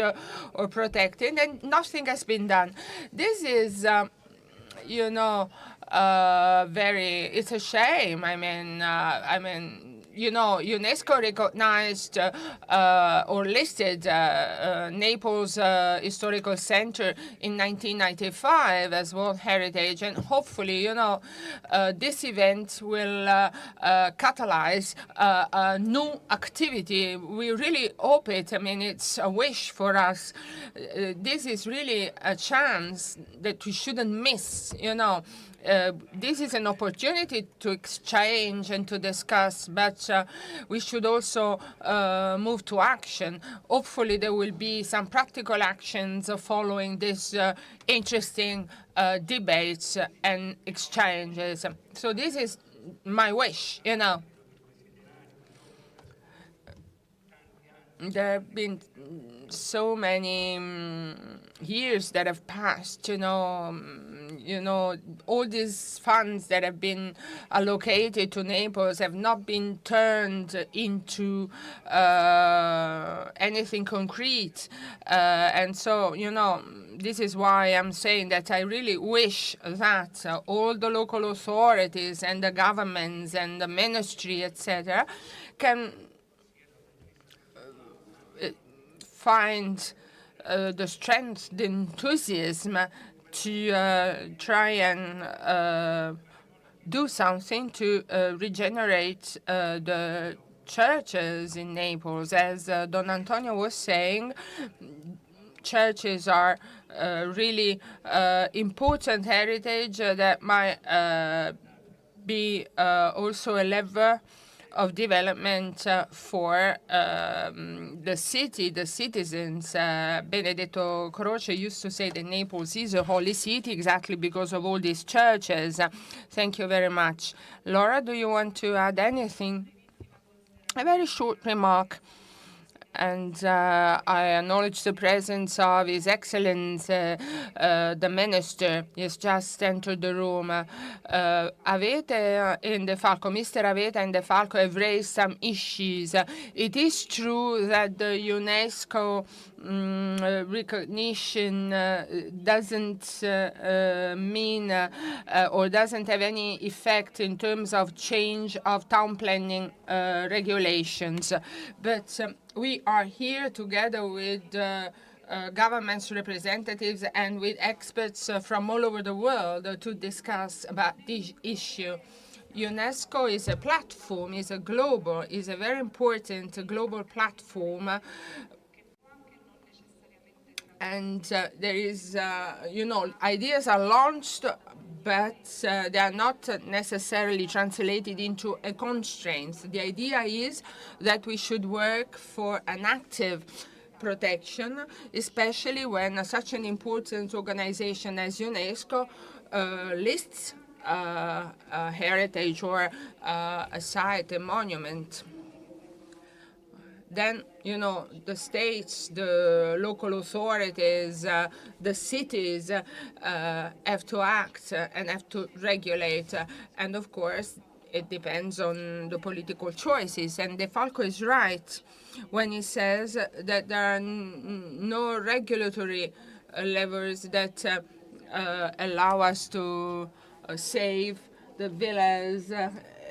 R: or protected, and nothing has been done. This is, you know, it's a shame. I mean, you know, UNESCO recognized or listed Naples Historical Center in 1995 as World Heritage, and hopefully, you know, this event will catalyze a new activity. We really hope it. I mean, it's a wish for us. This is really a chance that we shouldn't miss, you know. This is an opportunity to exchange and to discuss, but we should also move to action. Hopefully there will be some practical actions following this interesting debates and exchanges. So this is my wish, you know. There have been so many years that have passed, you know, all these funds that have been allocated to Naples have not been turned into anything concrete. And so, you know, this is why I'm saying that I really wish that all the local authorities and the governments and the ministry, etc., can find the strength, the enthusiasm to try and do something to regenerate the churches in Naples. As Don Antonio was saying, churches are really important heritage that might be also a lever of development for the city, the citizens. Benedetto Croce used to say that Naples is a holy city exactly because of all these churches. Thank you very much. Laura, do you want to add anything? A very short remark. And I acknowledge the presence of His Excellency, the Minister. He has just entered the room. Aveta and De Falco, Mr. Aveta and De Falco have raised some issues. It is true that the UNESCO recognition doesn't mean or doesn't have any effect in terms of change of town planning regulations. But we are here together with government's representatives and with experts from all over the world to discuss about this issue. UNESCO is a platform, is a very important global platform. And there is, ideas are launched, but they are not necessarily translated into a constraint. The idea is that we should work for an active protection, especially when such an important organization as UNESCO lists a heritage or a site, a monument. Then, the states, the local authorities, the cities have to act and have to regulate. And of course, it depends on the political choices. And De Falco is right when he says that there are no regulatory levers that allow us to save the villas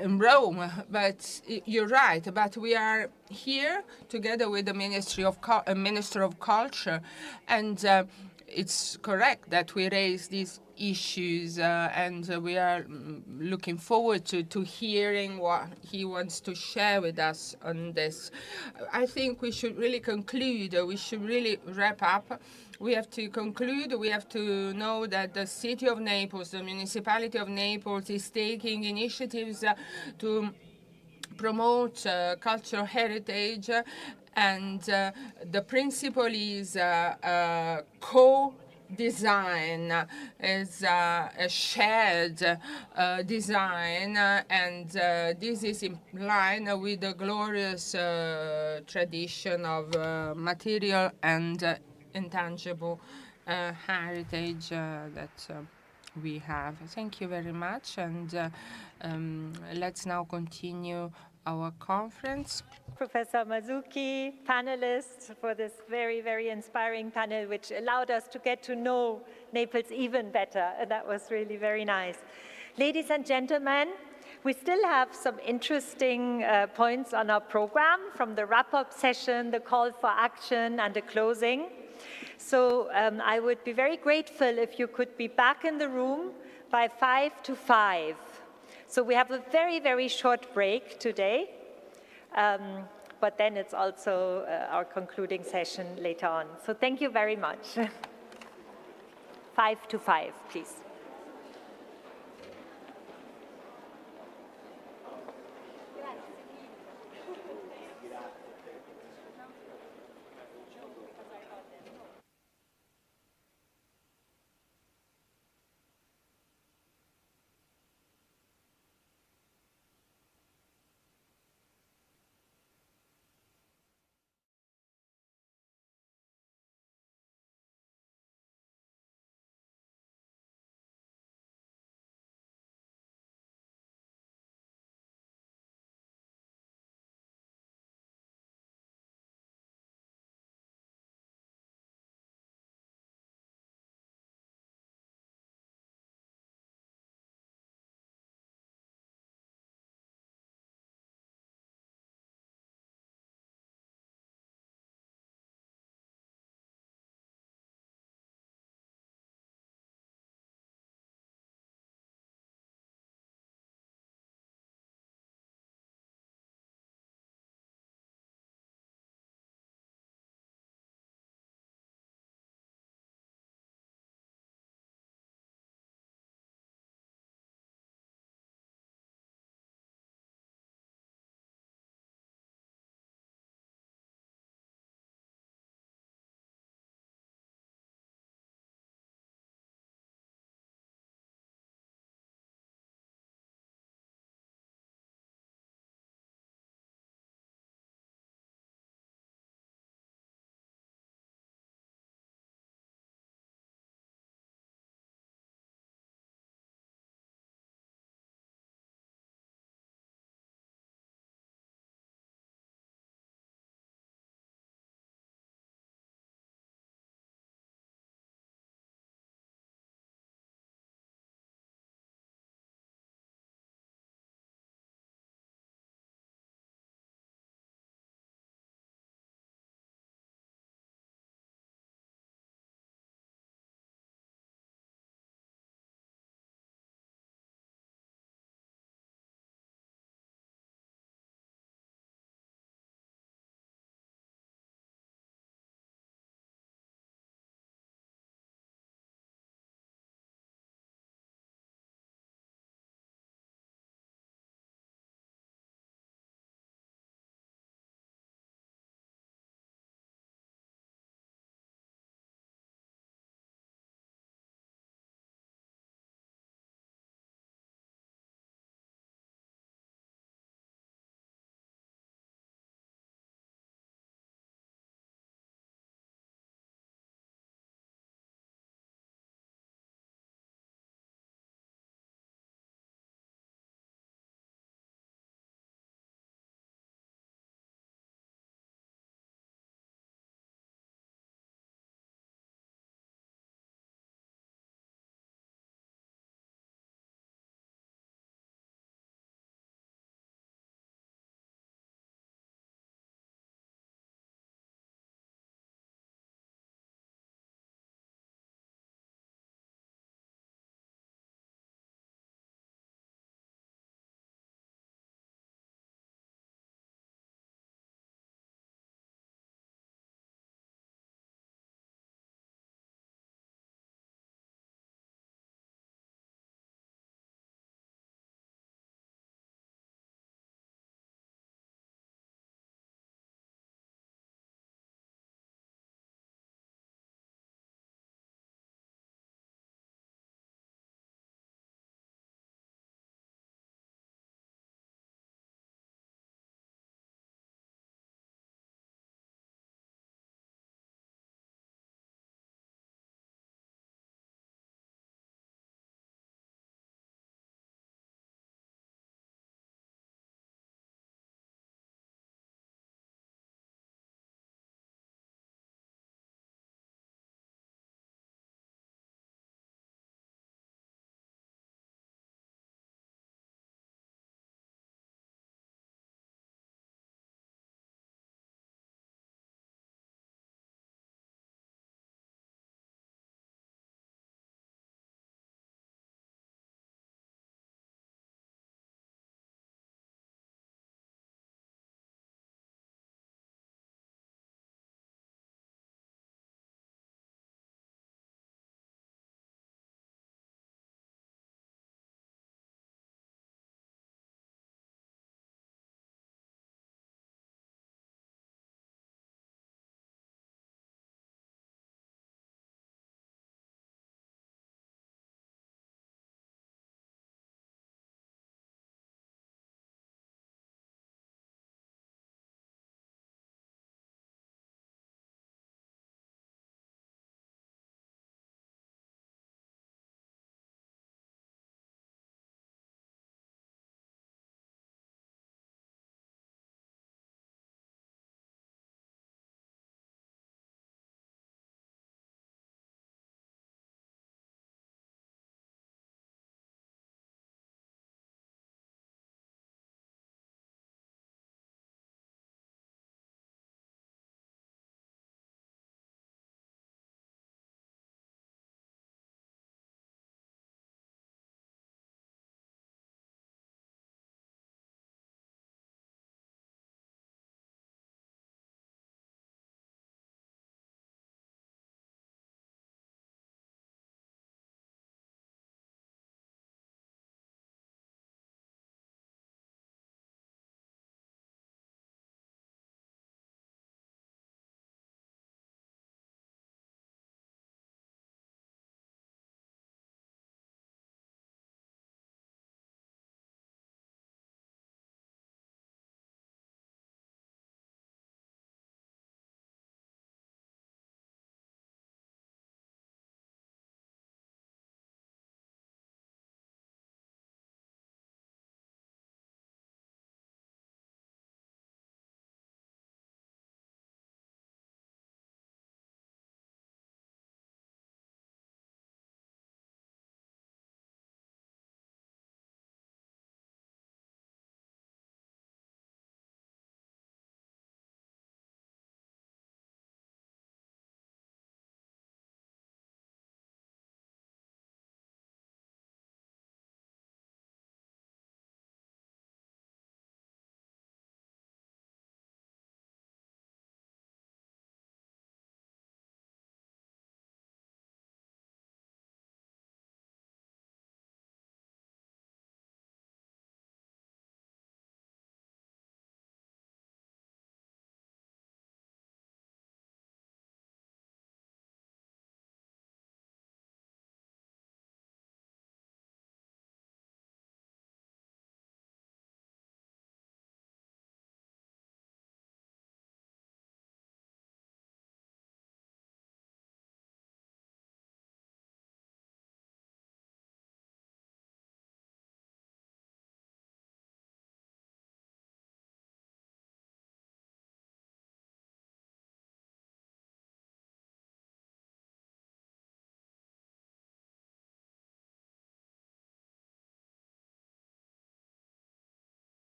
R: in Rome. But you're right. But we are here together with the Minister of Culture, and it's correct that we raise these issues, and we are looking forward to hearing what he wants to share with us on this. I think we should really conclude. We should really wrap up. We have to conclude. We have to know that the City of Naples, the municipality of Naples, is taking initiatives to promote cultural heritage, and the principle is co-design, is a shared design, and this is in line with the glorious tradition of material and intangible heritage that we have. Thank you very much, and let's now continue our conference.
J: Professor Mazuki, panelists, for this very, very inspiring panel, which allowed us to get to know Naples even better. And that was really very nice. Ladies and gentlemen, we still have some interesting points on our program, from the wrap-up session, the call for action, and the closing. So I would be very grateful if you could be back in the room by 5 to 5. So we have a very, very short break today, but then it's also our concluding session later on. So thank you very much. 5 to 5, please.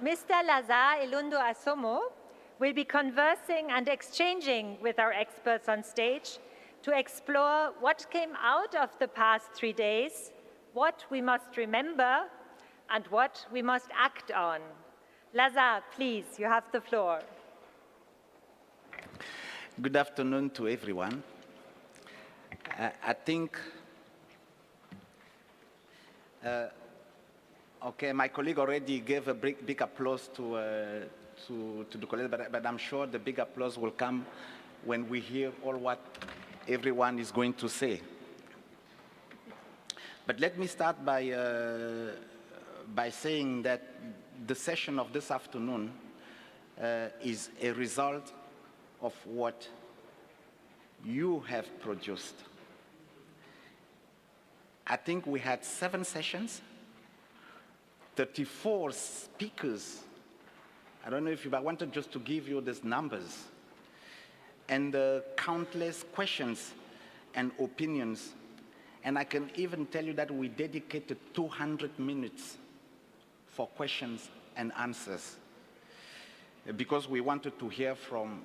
J: Mr. Lazar Elundo Asomo will be conversing and exchanging with our experts on stage to explore what came out of the past 3 days, what we must remember, and what we must act on. Lazar, please, you have the floor.
S: Good afternoon to everyone. I think, okay, my colleague already gave a big applause to the colleague, but I'm sure the big applause will come when we hear all what everyone is going to say. But let me start by saying that the session of this afternoon is a result of what you have produced. I think we had 7 sessions, 34 speakers. I don't know if I wanted just to give you these numbers, and countless questions and opinions. And I can even tell you that we dedicated 200 minutes for questions and answers, because we wanted to hear from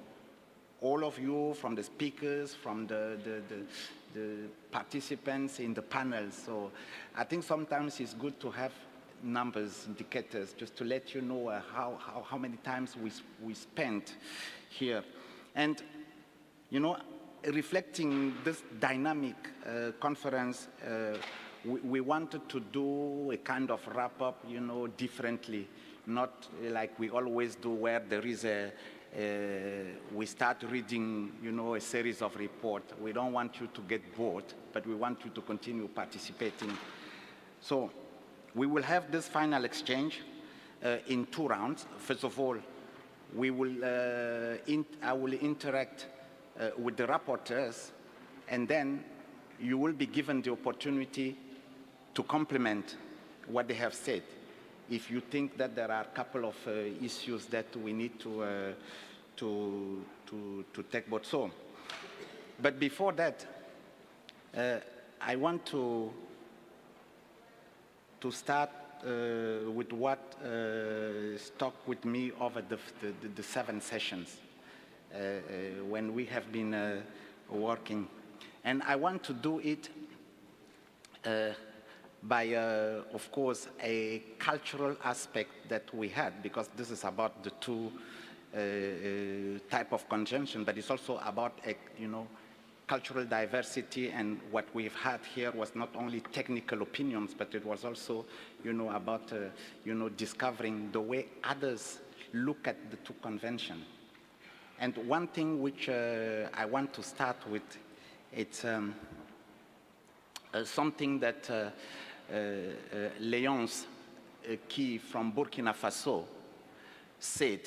S: all of you, from the speakers, from the participants in the panel. So I think sometimes it's good to have numbers, indicators, just to let you know how many times we spent here. And, you know, reflecting this dynamic conference, we wanted to do a kind of wrap-up, you know, differently, not like we always do, where there is we start reading, you know, a series of reports. We don't want you to get bored, but we want you to continue participating. So we will have this final exchange in 2 rounds. First of all, I will interact with the rapporteurs, and then you will be given the opportunity to complement what they have said. If you think that there are a couple of issues that we need to take both. So, but before that, I want to start with what stuck with me over the 7 sessions when we have been working. And I want to do it by, of course, a cultural aspect that we had, because this is about the 2 type of conjunction, but it's also about, you know, cultural diversity. And what we've had here was not only technical opinions, but it was also, you know, about, you know, discovering the way others look at the 2 conventions. And one thing which I want to start with, it's something that Léonce Key from Burkina Faso said.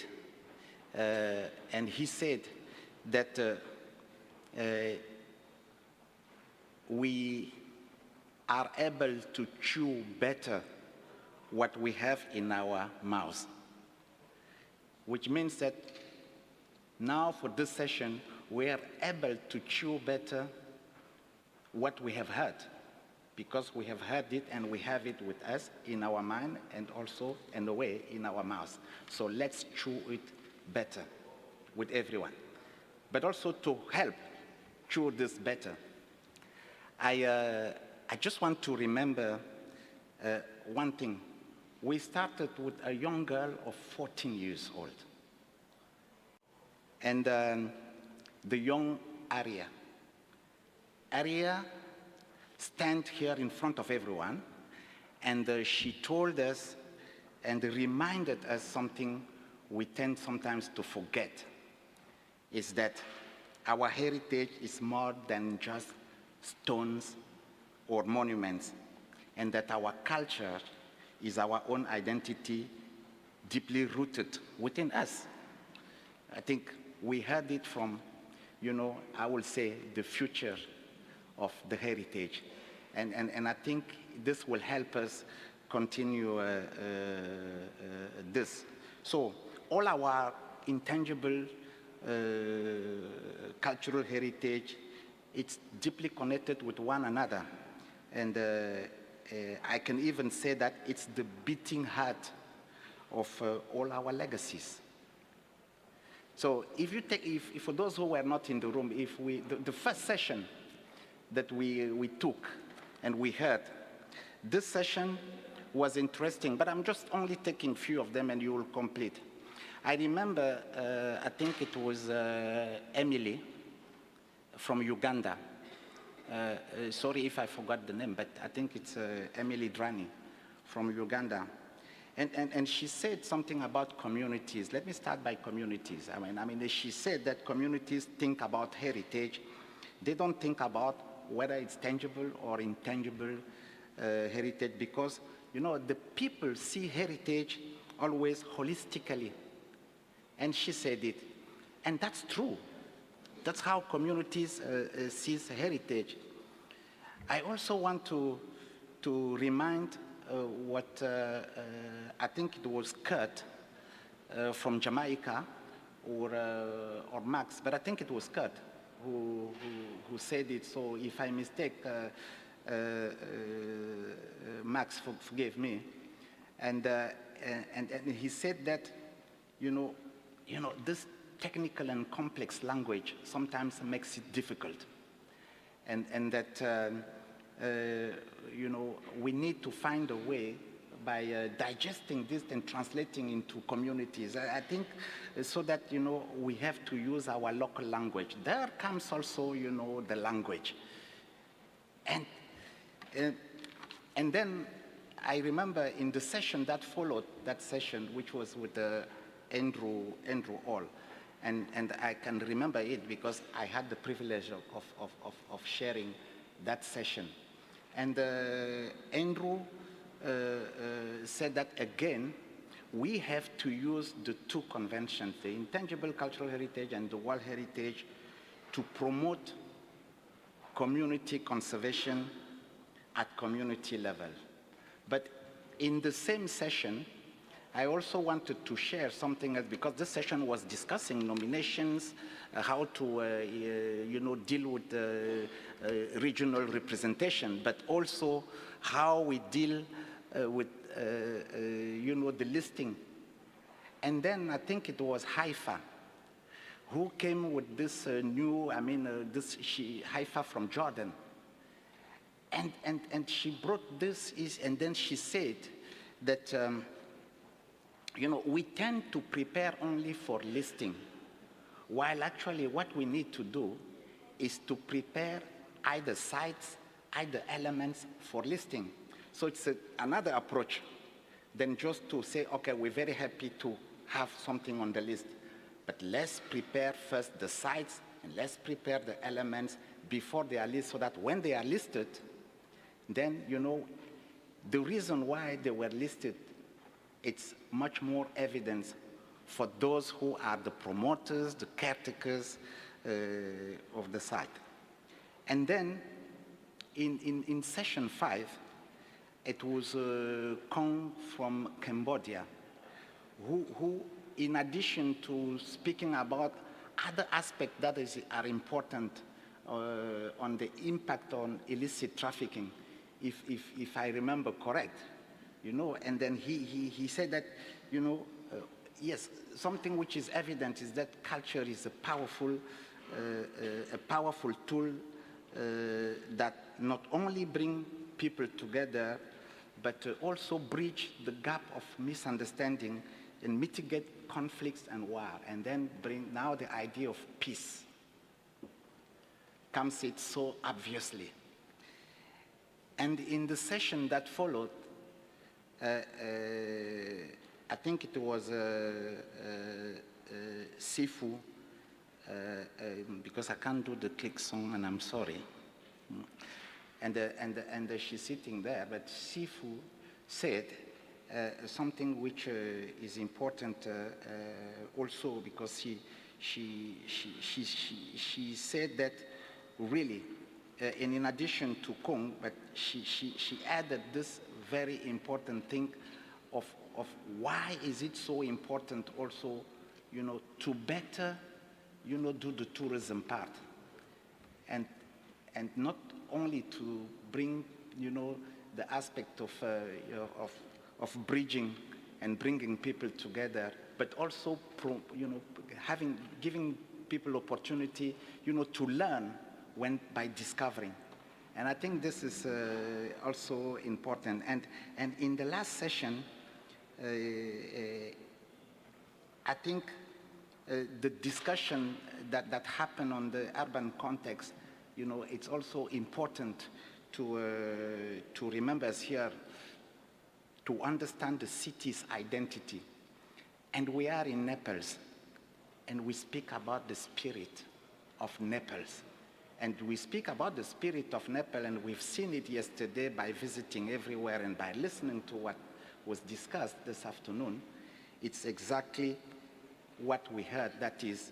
S: And he said that we are able to chew better what we have in our mouths, which means that now for this session, we are able to chew better what we have heard, because we have heard it and we have it with us in our mind and also in a way in our mouths. So let's chew it better with everyone. But also to help chew this better, I just want to remember one thing. We started with a young girl of 14 years old. And the young Aria stand here in front of everyone, and she told us and reminded us something we tend sometimes to forget, is that our heritage is more than just stones or monuments, and that our culture is our own identity, deeply rooted within us. I think we heard it from, you know, I will say, the future of the heritage. And I think this will help us continue this. So all our intangible cultural heritage, it's deeply connected with one another. And I can even say that it's the beating heart of all our legacies. So if for those who were not in the room, the first session that we took and we heard, this session was interesting, but I'm just only taking a few of them and you will complete. I remember, I think it was Emily from Uganda. Sorry if I forgot the name, but I think it's Emily Drani from Uganda. And she said something about communities. Let me start by communities. I mean, she said that communities think about heritage. They don't think about whether it's tangible or intangible heritage, because, you know, the people see heritage always holistically. And she said it. And that's true. That's how communities see heritage. I also want to remind what I think it was Kurt from Jamaica, or Max, but I think it was Kurt who said it. So if I mistake, Max, forgive me. And he said that, you know, this technical and complex language sometimes makes it difficult, and that you know, we need to find a way by digesting this and translating into communities. I think so that, you know, we have to use our local language. There comes also, you know, the language. And then I remember in the session that followed that session, which was with Andrew Hall, and I can remember it because I had the privilege of sharing that session. And Andrew said that, again, we have to use the two conventions, the Intangible Cultural Heritage and the World Heritage, to promote community conservation at community level. But in the same session, I also wanted to share something else, because this session was discussing nominations, how to you know, deal with regional representation, but also how we deal with you know, the listing. And then I think it was Haifa who came with this new, Haifa from Jordan. And she brought this, and then she said that you know, we tend to prepare only for listing, while actually what we need to do is to prepare either sites, either elements for listing. So it's another approach than just to say, okay, we're very happy to have something on the list, but let's prepare first the sites and let's prepare the elements before they are listed, so that when they are listed, then, you know, the reason why they were listed, it's much more evidence for those who are the promoters, the caretakers of the site. And then in session 5, it was Kong from Cambodia, who in addition to speaking about other aspects that are important on the impact on illicit trafficking, if I remember correct, you know, and then he said that, you know, yes, something which is evident is that culture is a powerful tool that not only bring people together, but also bridge the gap of misunderstanding and mitigate conflicts and war, and then bring now the idea of peace comes it so obviously. And in the session that followed, I think it was Sifu, because I can't do the click song and I'm sorry. And she's sitting there, but Sifu said something which is important also, because she said that really, and in addition to Kong, but she added this very important thing of why is it so important also, you know, to better, you know, do the tourism part, and not only to bring, you know, the aspect of bridging and bringing people together, but also, giving people opportunity, to learn by discovering. And I think this is also important. And in the last session, I think the discussion that happened on the urban context, it's also important to remember us here to understand the city's identity. And we are in Naples, and we speak about the spirit of Naples. And we speak about the spirit of Naples, and we've seen it yesterday by visiting everywhere and by listening to what was discussed this afternoon. It's exactly what we heard, that is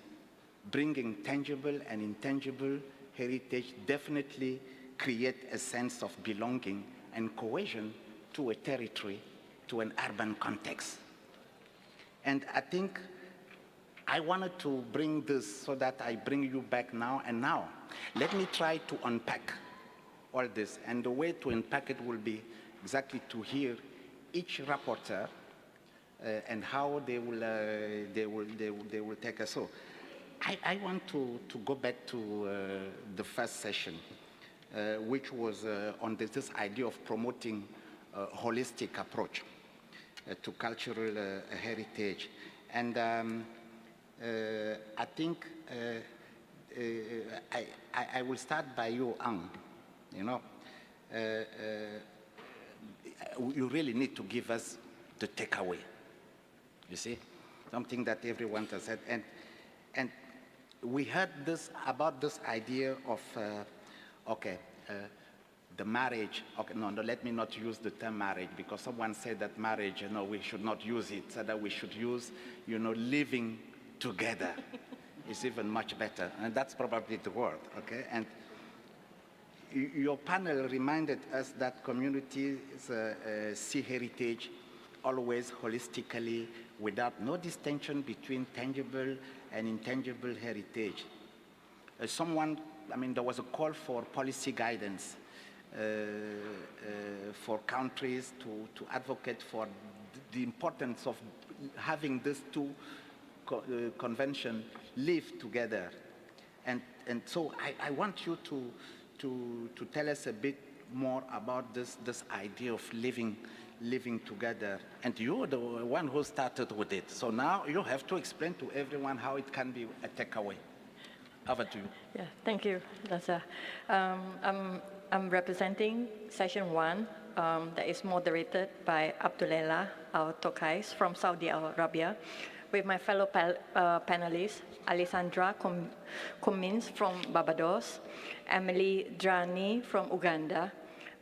S: bringing tangible and intangible heritage definitely create a sense of belonging and cohesion to a territory, to an urban context. And I think I wanted to bring this so that I bring you back now. And now, let me try to unpack all this. And the way to unpack it will be exactly to hear each rapporteur and how they will take us. So I want to go back to the first session, which was on this idea of promoting a holistic approach to cultural heritage. And I think I will start by you, Ang. You really need to give us the takeaway. You see, something that everyone has said, and we heard about this idea of the marriage. Okay, no, let me not use the term marriage, because someone said that marriage, we should not use it. So that we should use, living together. Is even much better, and that's probably the word. Okay, and your panel reminded us that communities see heritage always holistically, without no distinction between tangible and intangible heritage. There was a call for policy guidance for countries to advocate for the importance of having these two conventions live together. And so I want you to tell us a bit more about this idea of living together. And you're the one who started with it. So now you have to explain to everyone how it can be a takeaway. Over to you.
E: Yeah, thank you, Laza. I'm representing session 1 that is moderated by Abdullah Al-Tokais from Saudi Arabia, with my fellow panelists, Alessandra Cummins from Barbados, Emily Drani from Uganda,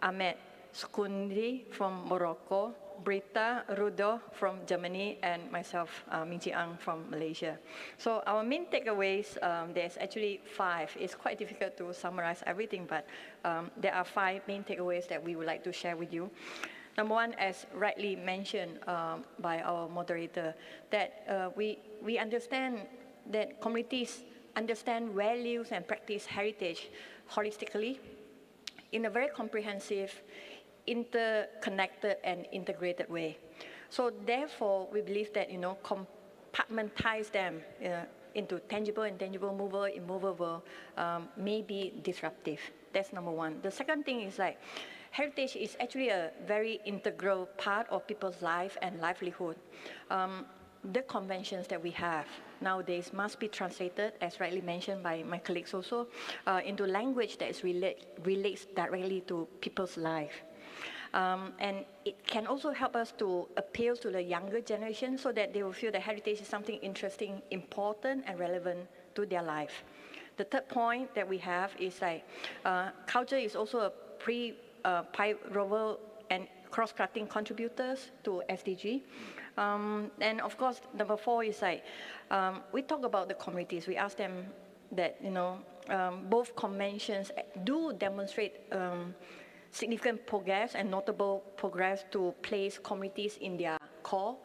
E: Ahmed Skundi from Morocco, Britta Rudo from Germany, and myself, Minji Ang from Malaysia. So our main takeaways, there's actually 5. It's quite difficult to summarize everything, but there are 5 main takeaways that we would like to share with you. Number 1, as rightly mentioned by our moderator, that we understand that communities understand values and practice heritage holistically in a very comprehensive, interconnected and integrated way. So therefore, we believe that, compartmentalize them into tangible, intangible, movable, immovable may be disruptive. That's number 1. The second thing is heritage is actually a very integral part of people's life and livelihood. The conventions that we have nowadays must be translated, as rightly mentioned by my colleagues also, into language that relates directly to people's life. And it can also help us to appeal to the younger generation so that they will feel that heritage is something interesting, important, and relevant to their life. The third point that we have is culture is also a pivotal and cross-cutting contributors to SDG. And of course, number 4 is we talk about the communities. We ask them that, both conventions do demonstrate significant progress and notable progress to place communities in their core.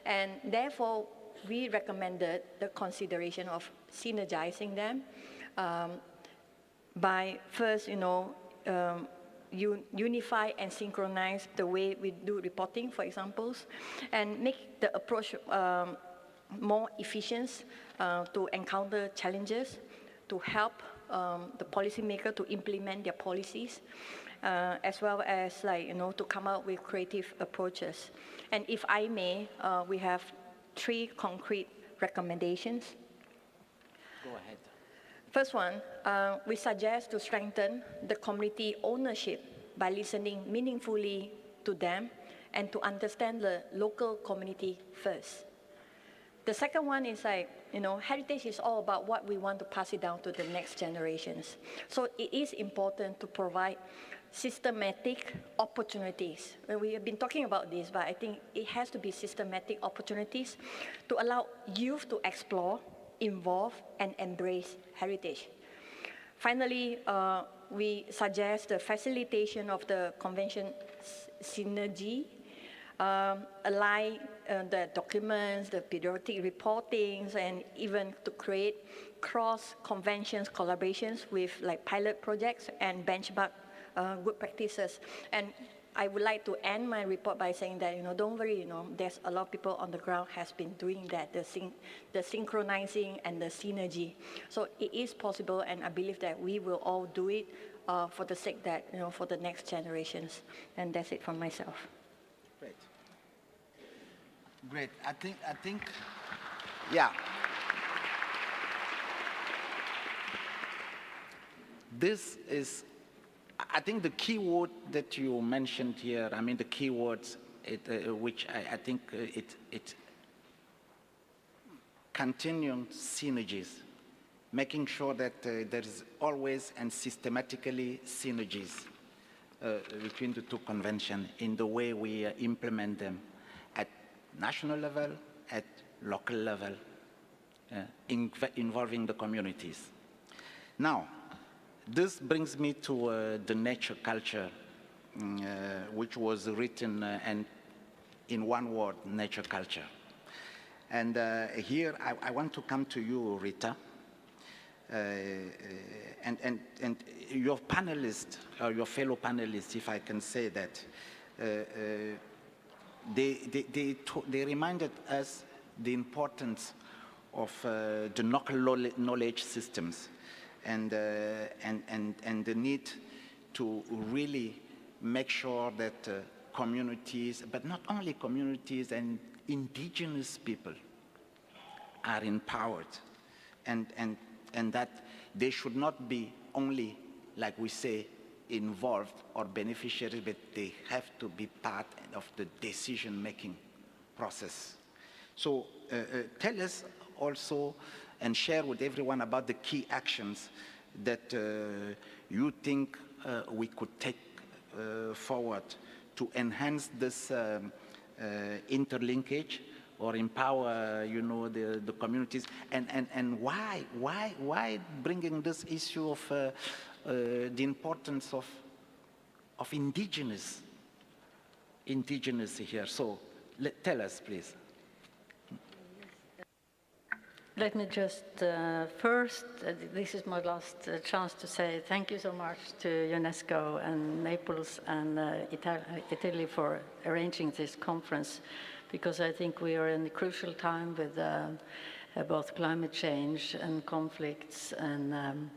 E: And therefore, we recommended the consideration of synergizing them by first, unify and synchronize the way we do reporting, for example, and make the approach more efficient to encounter challenges, to help the policymaker to implement their policies, as well as to come up with creative approaches. And if I may, we have 3 concrete recommendations.
S: Go ahead.
E: First one, we suggest to strengthen the community ownership by listening meaningfully to them and to understand the local community first. The second one is heritage is all about what we want to pass it down to the next generations. So it is important to provide systematic opportunities. We have been talking about this, but I think it has to be systematic opportunities to allow youth to explore, involve, and embrace heritage. Finally, we suggest the facilitation of the convention synergy, align the documents, the periodic reportings, and even to create cross-conventions collaborations with pilot projects and benchmark good practices. And I would like to end my report by saying that, don't worry, there's a lot of people on the ground has been doing that, the synchronizing and the synergy. So it is possible, and I believe that we will all do it for the sake that, for the next generations. And that's it from myself.
S: Great. Great. I think, yeah. This is, I think the key word that you mentioned here, the key words, which I think it continuing synergies, making sure that there's always and systematically synergies between the 2 conventions in the way we implement them at national level, at local level, involving the communities. Now, this brings me to the nature culture, which was written and in one word, nature culture. And here I want to come to you, Rita, and your panelists, or your fellow panelists, if I can say that, they reminded us the importance of the local knowledge systems. And the need to really make sure that communities, but not only communities and indigenous people are empowered, and that they should not be only, like we say, involved or beneficiaries, but they have to be part of the decision-making process. So tell us also and share with everyone about the key actions that you think we could take forward to enhance this interlinkage or empower, the communities, and why bringing this issue of the importance of indigenous here. So tell us, please.
G: Let me just first, this is my last chance to say thank you so much to UNESCO and Naples and Italy for arranging this conference, because I think we are in a crucial time with both climate change and conflicts and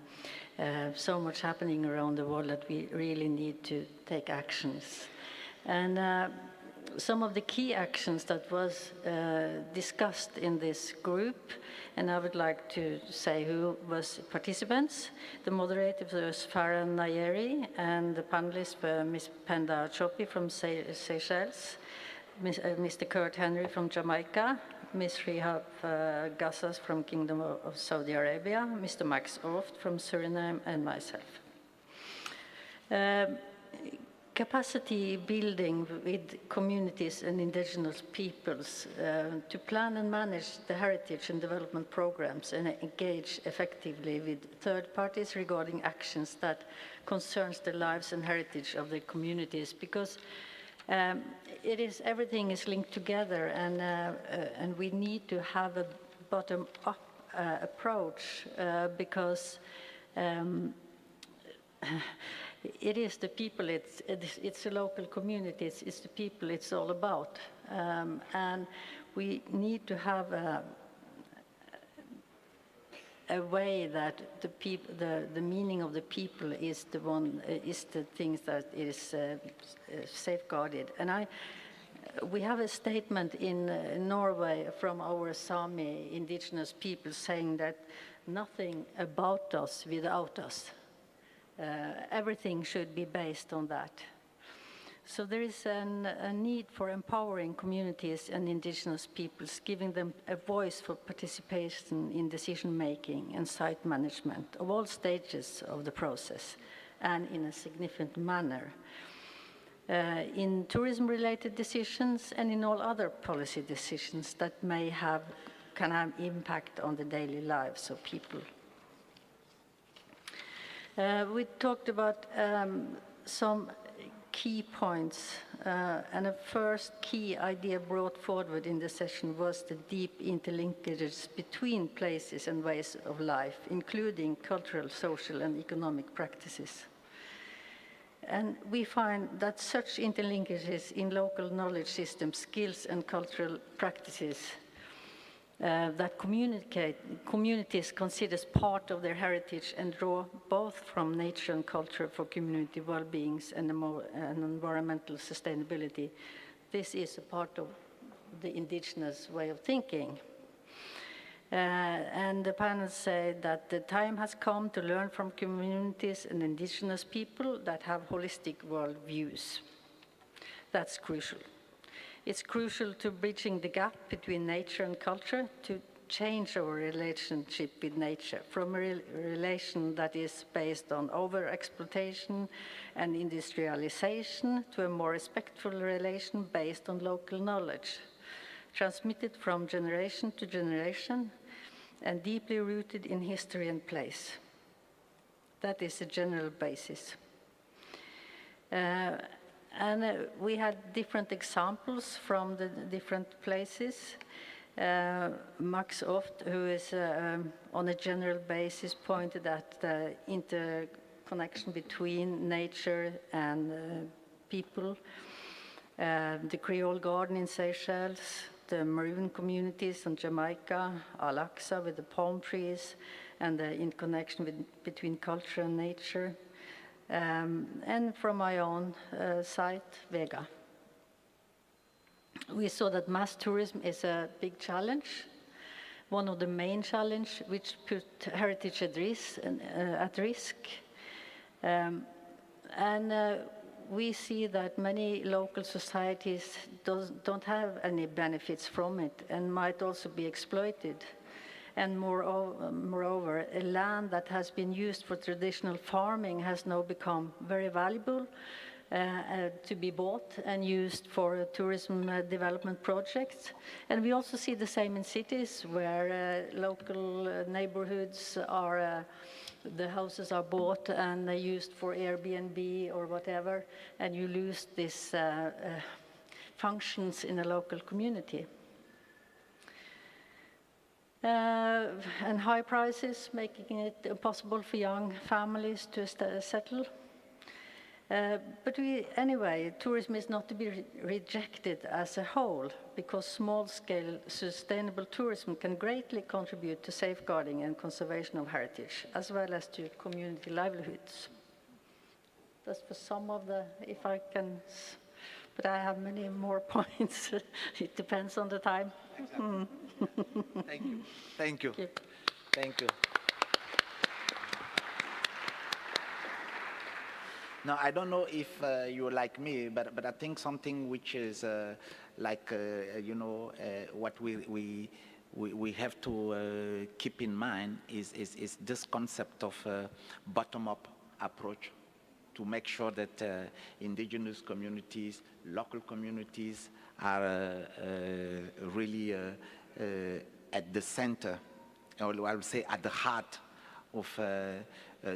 G: so much happening around the world that we really need to take actions. And some of the key actions that was discussed in this group, and I would like to say who was participants. The moderator was Farah Nayeri, and the panelists were Ms. Penda Chopi from Seychelles, Mr. Kurt Henry from Jamaica, Ms. Rihab Gassas from Kingdom of Saudi Arabia, Mr. Max Oft from Suriname, and myself. Capacity building with communities and indigenous peoples to plan and manage the heritage and development programs and engage effectively with third parties regarding actions that concerns the lives and heritage of the communities, because everything is linked together, and we need to have a bottom-up approach because it is the people, it's the local communities, it's the people it's all about. And we need to have a way that the meaning of the people is the things that is safeguarded. And we have a statement in Norway from our Sami indigenous people saying that nothing about us without us. Everything should be based on that. So there is a need for empowering communities and indigenous peoples, giving them a voice for participation in decision-making and site management of all stages of the process, and in a significant manner. In tourism-related decisions and in all other policy decisions that can have impact on the daily lives of people. We talked about some key points, and a first key idea brought forward in the session was the deep interlinkages between places and ways of life, including cultural, social, and economic practices. And we find that such interlinkages in local knowledge systems, skills, and cultural practices that communities consider part of their heritage and draw both from nature and culture for community well-being and environmental sustainability. This is a part of the indigenous way of thinking. And the panel said that the time has come to learn from communities and indigenous people that have holistic worldviews. That's crucial. It's crucial to bridging the gap between nature and culture to change our relationship with nature from a relation that is based on over-exploitation and industrialization to a more respectful relation based on local knowledge, transmitted from generation to generation and deeply rooted in history and place. That is a general basis. And we had different examples from the different places. Max Oft, who is on a general basis, pointed at the interconnection between nature and people. The Creole Garden in Seychelles, the Maroon communities in Jamaica, Al-Aqsa with the palm trees, and the interconnection between culture and nature. And from my own site, Vega. We saw that mass tourism is a big challenge, one of the main challenges which put heritage at risk. We see that many local societies don't have any benefits from it and might also be exploited. And moreover, a land that has been used for traditional farming has now become very valuable to be bought and used for tourism development projects. And we also see the same in cities where local neighborhoods are, the houses are bought and they're used for Airbnb or whatever, and you lose these functions in a local community. And high prices, making it impossible for young families to settle. But anyway, tourism is not to be rejected as a whole, because small-scale sustainable tourism can greatly contribute to safeguarding and conservation of heritage, as well as to community livelihoods. That's for some of the, if I can, but I have many more points. It depends on the time.
S: Exactly. Thank you. Thank you. Thank you. Now, I don't know if you're like me, but I think something which is what we have to keep in mind is this concept of bottom-up approach to make sure that indigenous communities, local communities are really at the center, or I would say at the heart of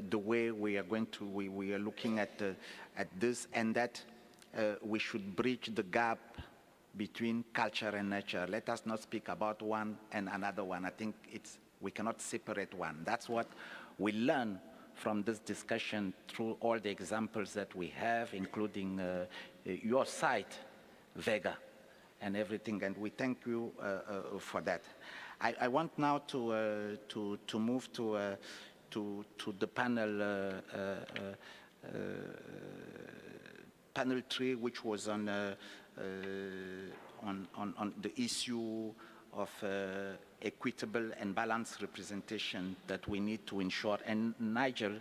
S: the way we are going to, we are looking at this, and that we should bridge the gap between culture and nature. Let us not speak about one and another one. I think we cannot separate one. That's what we learn from this discussion through all the examples that we have, including your site, Vega, and everything, and we thank you for that. I want now to move to the panel 3, which was on the issue of equitable and balanced representation that we need to ensure. And Nigel,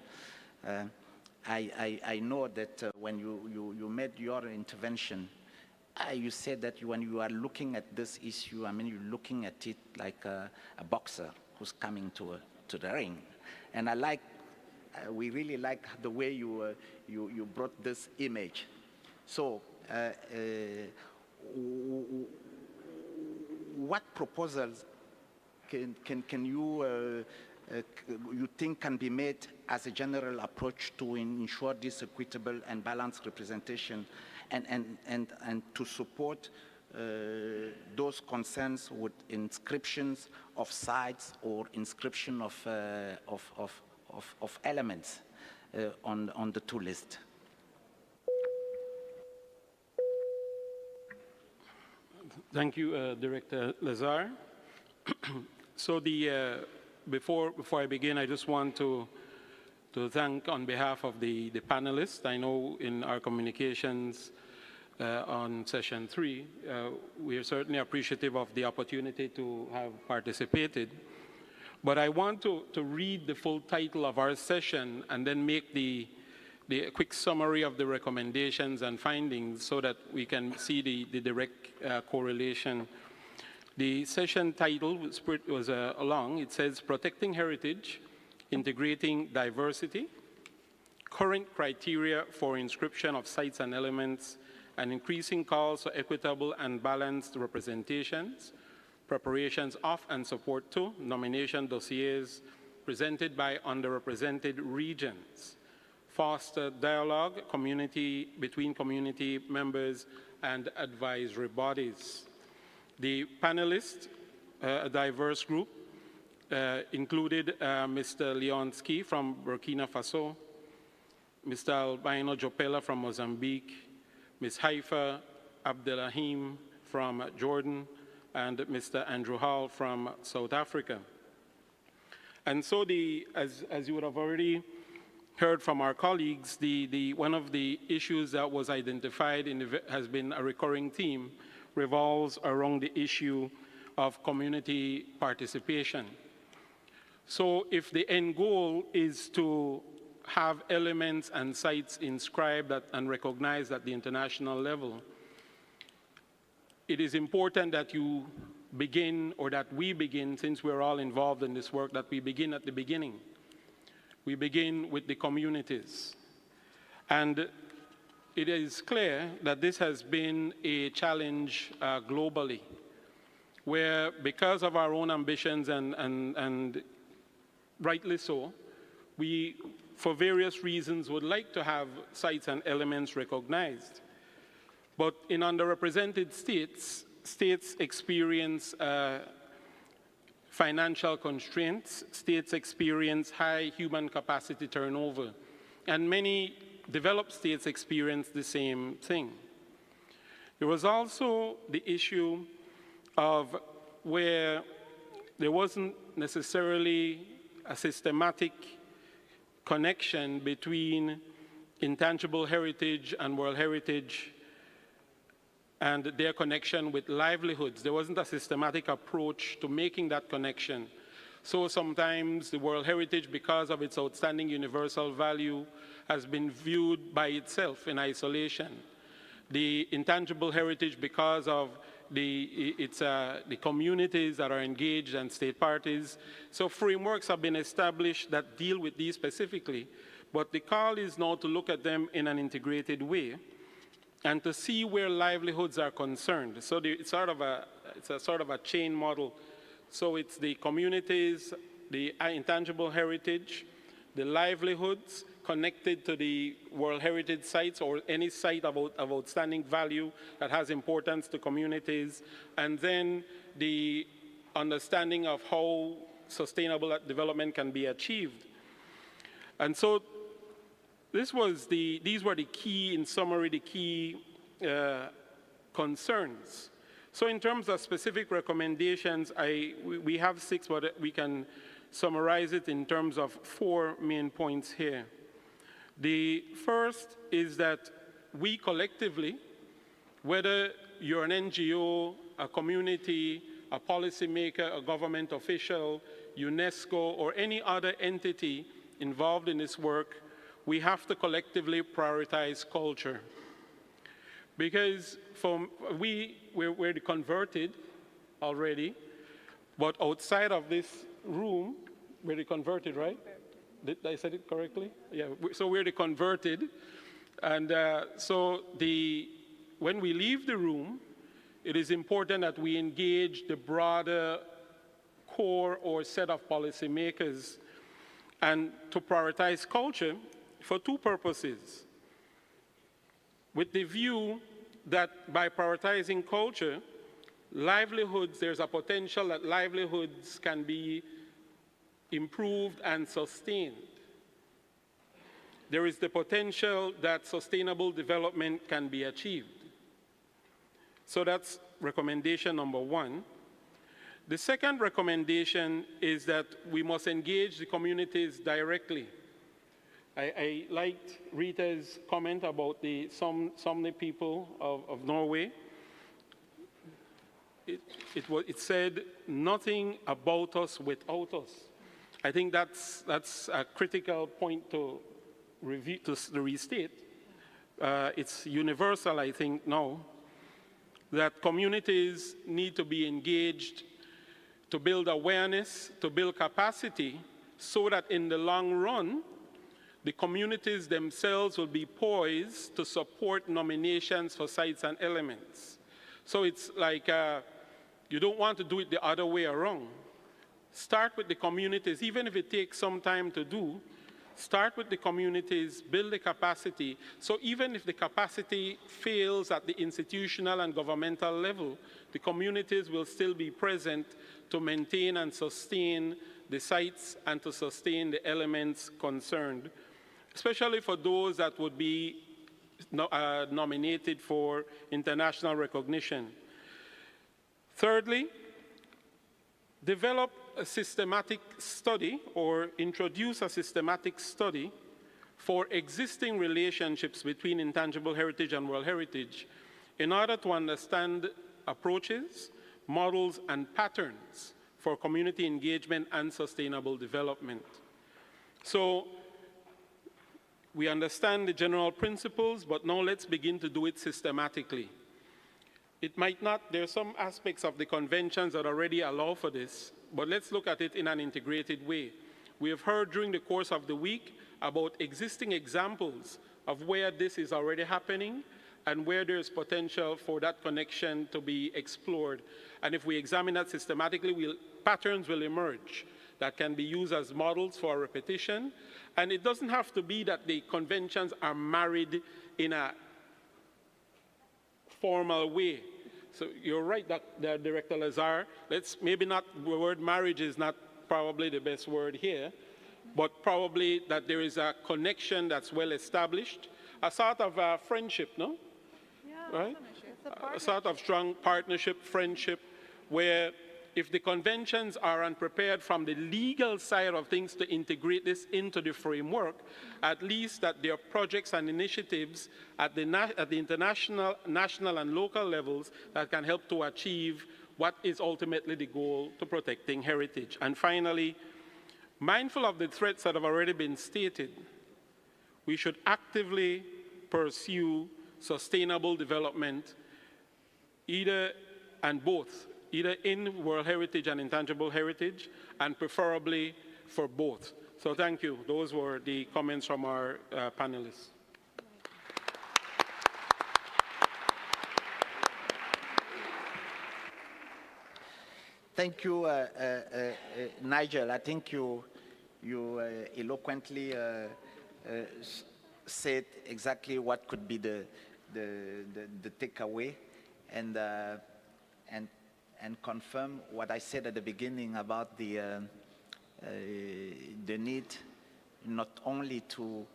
S: I know that when you made your intervention, you said that when you are looking at this issue, I mean, you're looking at it like a boxer who's coming to the ring. And I like, we really like the way you brought this image. So, what proposals can you think can be made as a general approach to ensure this equitable and balanced representation, and to support those concerns with inscriptions of sites or inscription of elements on the two list?
I: Thank you, Director Lazar. So before I begin, I just want to thank on behalf of the panelists. I know in our communications on session 3, we are certainly appreciative of the opportunity to have participated. But I want to read the full title of our session and then make the quick summary of the recommendations and findings so that we can see the direct correlation. The session title was long. It says, Protecting Heritage, Integrating Diversity, Current Criteria for Inscription of Sites and Elements, and Increasing Calls for Equitable and Balanced Representations, Preparations of and Support to Nomination Dossiers presented by underrepresented regions, Foster dialogue between community members and advisory bodies. The panelists, a diverse group, included Mr. Leonski from Burkina Faso, Mr. Albino Jopela from Mozambique, Ms. Haifa Abdelrahim from Jordan, and Mr. Andrew Hall from South Africa. And so as you would have already heard from our colleagues, one of the issues that was identified has been a recurring theme, revolves around the issue of community participation. So if the end goal is to have elements and sites inscribed and recognized at the international level, it is important that you begin, or that we begin, since we're all involved in this work, that we begin at the beginning. We begin with the communities. And it is clear that this has been a challenge globally, where because of our own ambitions and rightly so, we, for various reasons, would like to have sites and elements recognized. But in underrepresented states, states experience financial constraints, states experience high human capacity turnover, and many developed states experience the same thing. There was also the issue of where there wasn't necessarily a systematic connection between intangible heritage and world heritage and their connection with livelihoods. There wasn't a systematic approach to making that connection. So sometimes the World Heritage, because of its outstanding universal value, has been viewed by itself in isolation. The intangible heritage, because of the communities that are engaged and state parties. So frameworks have been established that deal with these specifically, but the call is now to look at them in an integrated way and to see where livelihoods are concerned. So it's a sort of a chain model. So it's the communities, the intangible heritage, the livelihoods connected to the World Heritage sites or any site of outstanding value that has importance to communities, and then the understanding of how sustainable development can be achieved. And so these were the key, in summary, the key concerns. So in terms of specific recommendations, we have 6, but we can summarize it in terms of 4 main points here. The first is that we collectively, whether you're an NGO, a community, a policymaker, a government official, UNESCO, or any other entity involved in this work, we have to collectively prioritize culture. Because we're the converted already, but outside of this room, we're the converted, right? Did I say it correctly? Yeah, so we're the converted. And when we leave the room, it is important that we engage the broader core or set of policymakers and to prioritize culture for 2 purposes. With the view that by prioritizing culture, there's a potential that livelihoods can be improved and sustained. There is the potential that sustainable development can be achieved. So that's recommendation number 1. The second recommendation is that we must engage the communities directly. I liked Rita's comment about the Somni people of Norway. It said, nothing about us without us. I think that's a critical point to restate. It's universal, I think, now, that communities need to be engaged to build awareness, to build capacity, so that in the long run, the communities themselves will be poised to support nominations for sites and elements. So it's like you don't want to do it the other way around. Start with the communities, even if it takes some time to do. Start with the communities, build the capacity. So even if the capacity fails at the institutional and governmental level, the communities will still be present to maintain and sustain the sites and to sustain the elements concerned, especially for those that would be nominated for international recognition. Thirdly, develop a systematic study or introduce a systematic study for existing relationships between intangible heritage and world heritage in order to understand approaches, models, and patterns for community engagement and sustainable development. So we understand the general principles, but now let's begin to do it systematically. It might not, there are some aspects of the conventions that already allow for this, but let's look at it in an integrated way. We have heard during the course of the week about existing examples of where this is already happening and where there's potential for that connection to be explored. And if we examine that systematically, patterns will emerge that can be used as models for repetition. And it doesn't have to be that the conventions are married in a formal way. So you're right, Director Lazar. Maybe not, the word marriage is not probably the best word here, but probably that there is a connection that's well established, a sort of friendship, no? Yeah, right? A sort of strong partnership, friendship, where if the conventions are unprepared from the legal side of things to integrate this into the framework, at least that there are projects and initiatives at the international, national, and local levels that can help to achieve what is ultimately the goal to protecting heritage. And finally, mindful of the threats that have already been stated, we should actively pursue sustainable development, either in World Heritage and Intangible Heritage, and preferably for both. So thank you. Those were the comments from our panelists.
S: Thank you, Nigel. I think you eloquently said exactly what could be the takeaway, and confirm what I said at the beginning about the need not only to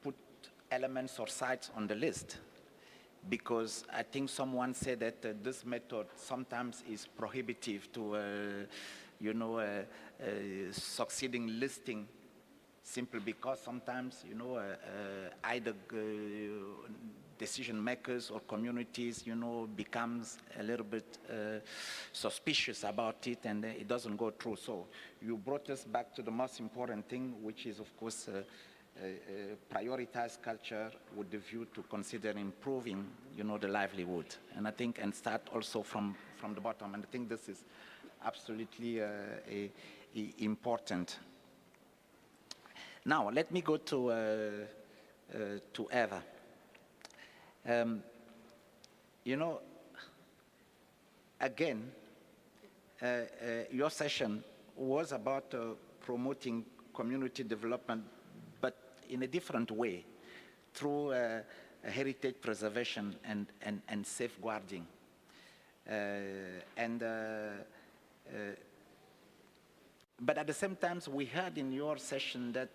S: put elements or sites on the list, because I think someone said that this method sometimes is prohibitive to, succeeding listing, simply because sometimes, either decision makers or communities, becomes a little bit suspicious about it, and it doesn't go through. So you brought us back to the most important thing, which is, of course, prioritize culture with the view to consider improving, the livelihood. And I think, and start also from the bottom. And I think this is absolutely important. Now, let me go to Eva. Again, your session was about promoting community development, but in a different way, through heritage preservation and safeguarding. But at the same time, we heard in your session that,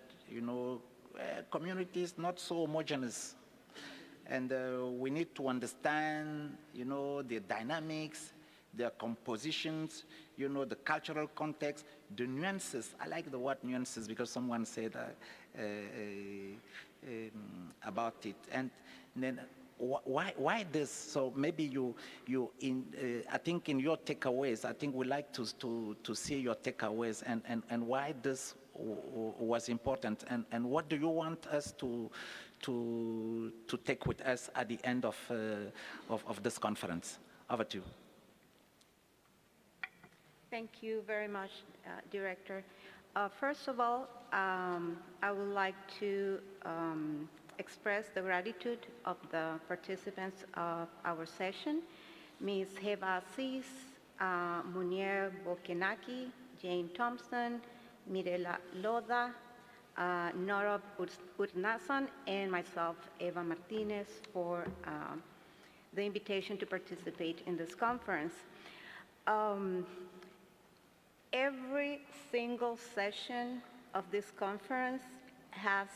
S: community is not so homogeneous. And we need to understand, the dynamics, their compositions, the cultural context, the nuances. I like the word nuances because someone said about it. And then why this? So maybe I think in your takeaways, I think we'd like to see your takeaways and why this was important, and what do you want us to take with us at the end of this conference? Over to you.
P: Thank you very much, Director. First of all, I would like to express the gratitude of the participants of our session, Ms. Heba Assis, Munier Bokenaki, Jane Thompson, Mirela Loda, Nora Urnasan, and myself, Eva Martinez, for the invitation to participate in this conference. Every single session of this conference has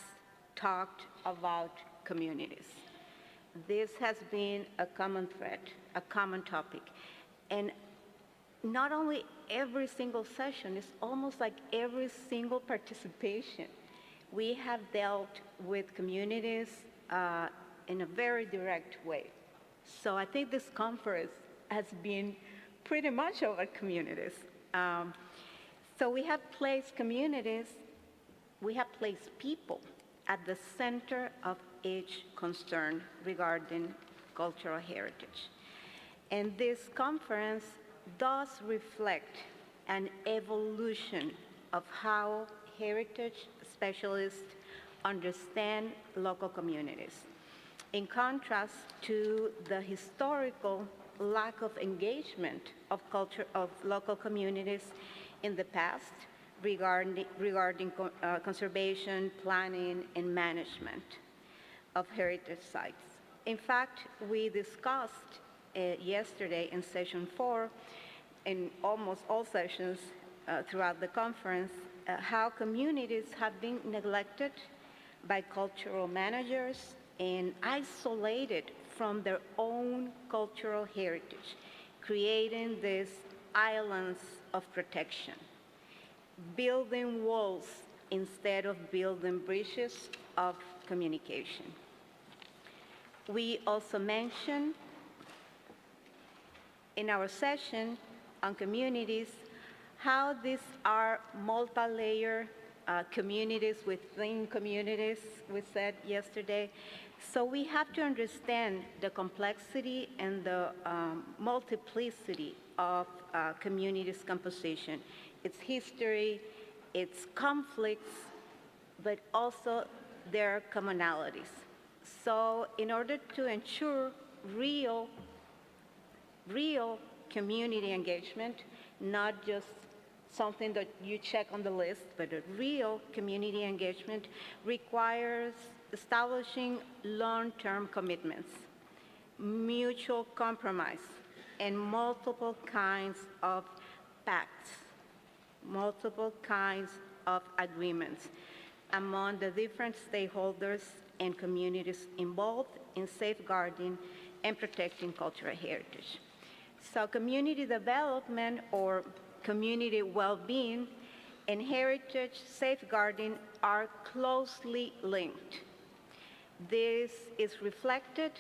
P: talked about communities. This has been a common thread, a common topic. And not only every single session, it's almost like every single participation. We have dealt with communities in a very direct way. So I think this conference has been pretty much over communities. So we have placed communities, we have placed people at the center of each concern regarding cultural heritage. And this conference does reflect an evolution of how heritage specialists understand local communities, in contrast to the historical lack of engagement of local communities in the past regarding conservation, planning, and management of heritage sites. In fact, we discussed yesterday in session 4, in almost all sessions throughout the conference, how communities have been neglected by cultural managers and isolated from their own cultural heritage, creating these islands of protection, building walls instead of building bridges of communication. We also mentioned in our session on communities how these are multi-layer communities within communities, we said yesterday. So we have to understand the complexity and the multiplicity of communities' composition, its history, its conflicts, but also their commonalities. So in order to ensure real community engagement, not just something that you check on the list, but a real community engagement requires establishing long-term commitments, mutual compromise, and multiple kinds of pacts, multiple kinds of agreements among the different stakeholders and communities involved in safeguarding and protecting cultural heritage. So community development or community well-being and heritage safeguarding are closely linked. This is reflected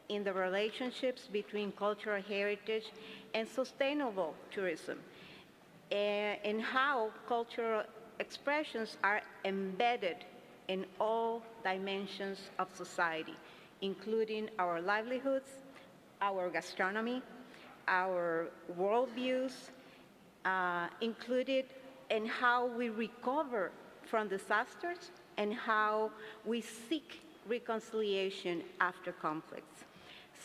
P: in the relationships between cultural heritage and sustainable tourism, and how cultural expressions are embedded in all dimensions of society, including our livelihoods, our gastronomy, our worldviews, included in how we recover from disasters and how we seek reconciliation after conflicts.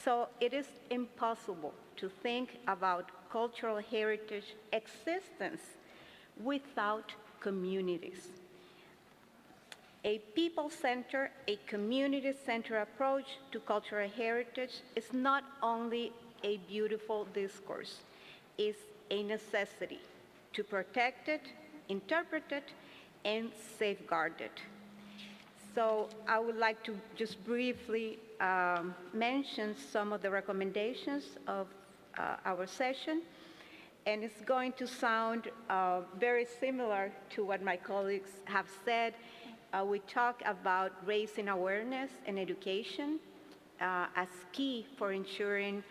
P: So it is impossible to think about cultural heritage existence without communities. A people-centered, a community-centered approach to cultural heritage is not only a beautiful discourse, it's a necessity to protect it, interpret it, and safeguard it. So I would like to just briefly mention some of the recommendations of our session, and it's going to sound very similar to what my colleagues have said. We talk about raising awareness and education as key for ensuring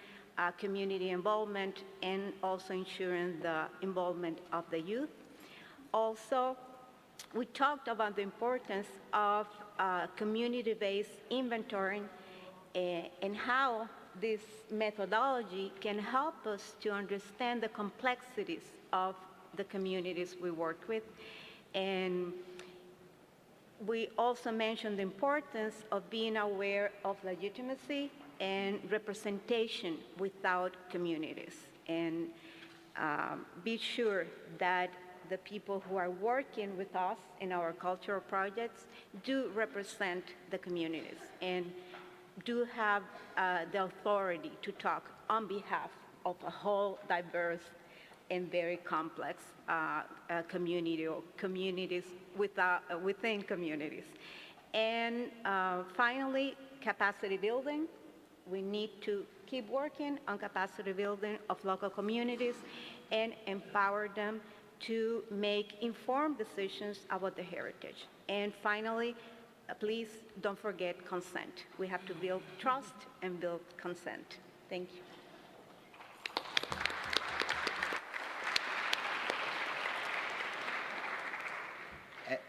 P: community involvement and also ensuring the involvement of the youth. Also, we talked about the importance of community-based inventorying and how this methodology can help us to understand the complexities of the communities we work with. And we also mentioned the importance of being aware of legitimacy and representation without communities, and be sure that the people who are working with us in our cultural projects do represent the communities and do have the authority to talk on behalf of a whole diverse and very complex community or communities within communities. And finally, capacity building. We need to keep working on capacity building of local communities and empower them to make informed decisions about the heritage. And finally, please don't forget consent. We have to build trust and build consent. Thank you.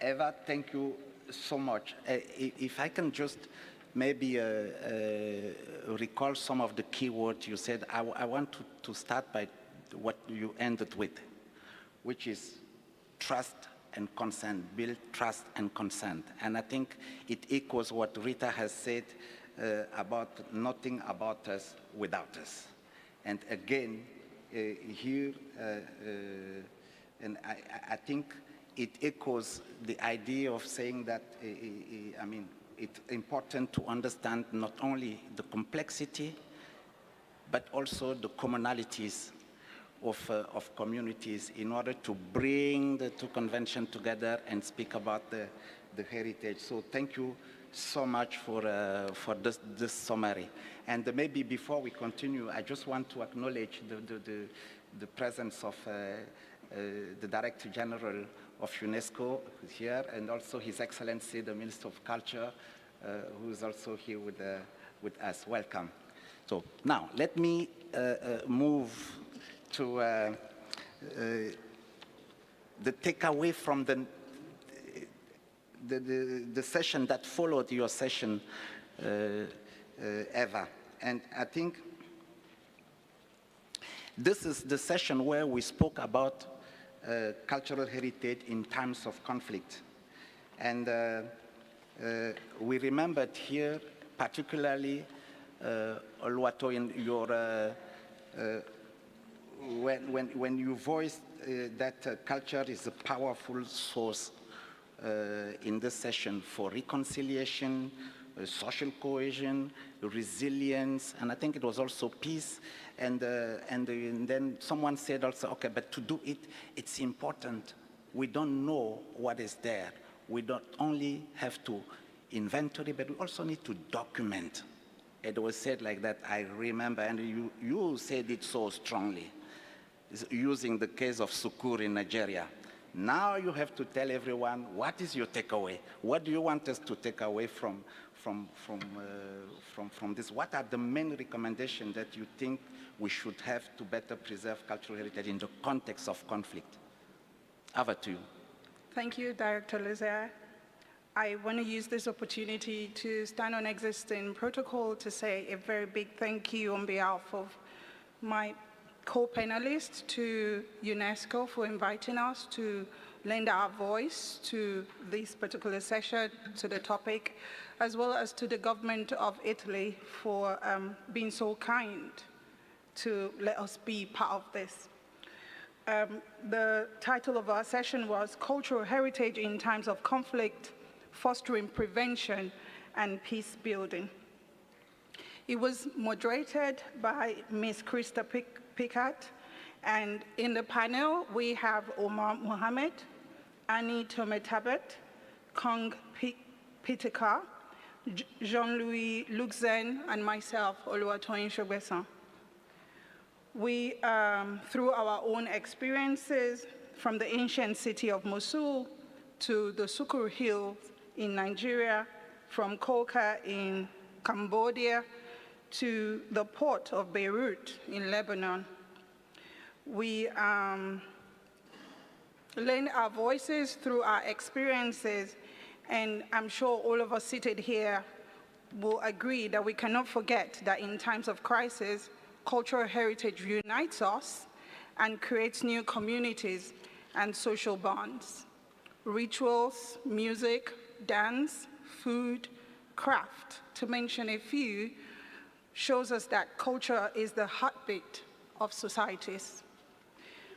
S: Eva, thank you so much. If I can just maybe recall some of the key words you said, I want to start by what you ended with, which is trust and consent, build trust and consent. And I think it echoes what Rita has said about nothing about us without us. And again, here, and I think it echoes the idea of saying that, I mean, it's important to understand not only the complexity, but also the commonalities of communities in order to bring the two conventions together and speak about the heritage. So thank you so much for this summary. And maybe before we continue, I just want to acknowledge the presence of the Director General of UNESCO here, and also His Excellency, the Minister of Culture, who is also here with us. Welcome. So now, let me move to the takeaway from the session that followed your session, Eva. And I think this is the session where we spoke about cultural heritage in times of conflict. And we remembered here, particularly, Oluwato, in your, when you voiced that culture is a powerful source in this session for reconciliation, social cohesion, resilience, and I think it was also peace. And then someone said also, okay, but to do it, it's important we don't know what is there. We don't only have to inventory, but we also need to document. It was said like that, I remember, and you said it so strongly, using the case of Sukkur in Nigeria. Now you have to tell everyone, what is your takeaway? What do you want us to take away from this? What are the main recommendations that you think we should have to better preserve cultural heritage in the context of conflict? Over to you.
H: Thank you, Director Lazare. I want to use this opportunity to stand on existing protocol to say a very big thank you on behalf of my co-panelists to UNESCO for inviting us to lend our voice to this particular session, to the topic, as well as to the government of Italy for being so kind to let us be part of this. The title of our session was Cultural Heritage in Times of Conflict, Fostering Prevention and Peace Building. It was moderated by Ms. Krista Pickett, and in the panel we have Omar Mohammed, Annie Tometabet, Kong Piteka, Jean-Louis Luxen, and myself, Oluwatoyin Shogbesan. We, through our own experiences, from the ancient city of Mosul to the Sukkur Hills in Nigeria, from Koka in Cambodia to the port of Beirut in Lebanon, we lend our voices through our experiences, and I'm sure all of us seated here will agree that we cannot forget that in times of crisis, cultural heritage unites us and creates new communities and social bonds. Rituals, music, dance, food, craft, to mention a few, shows us that culture is the heartbeat of societies.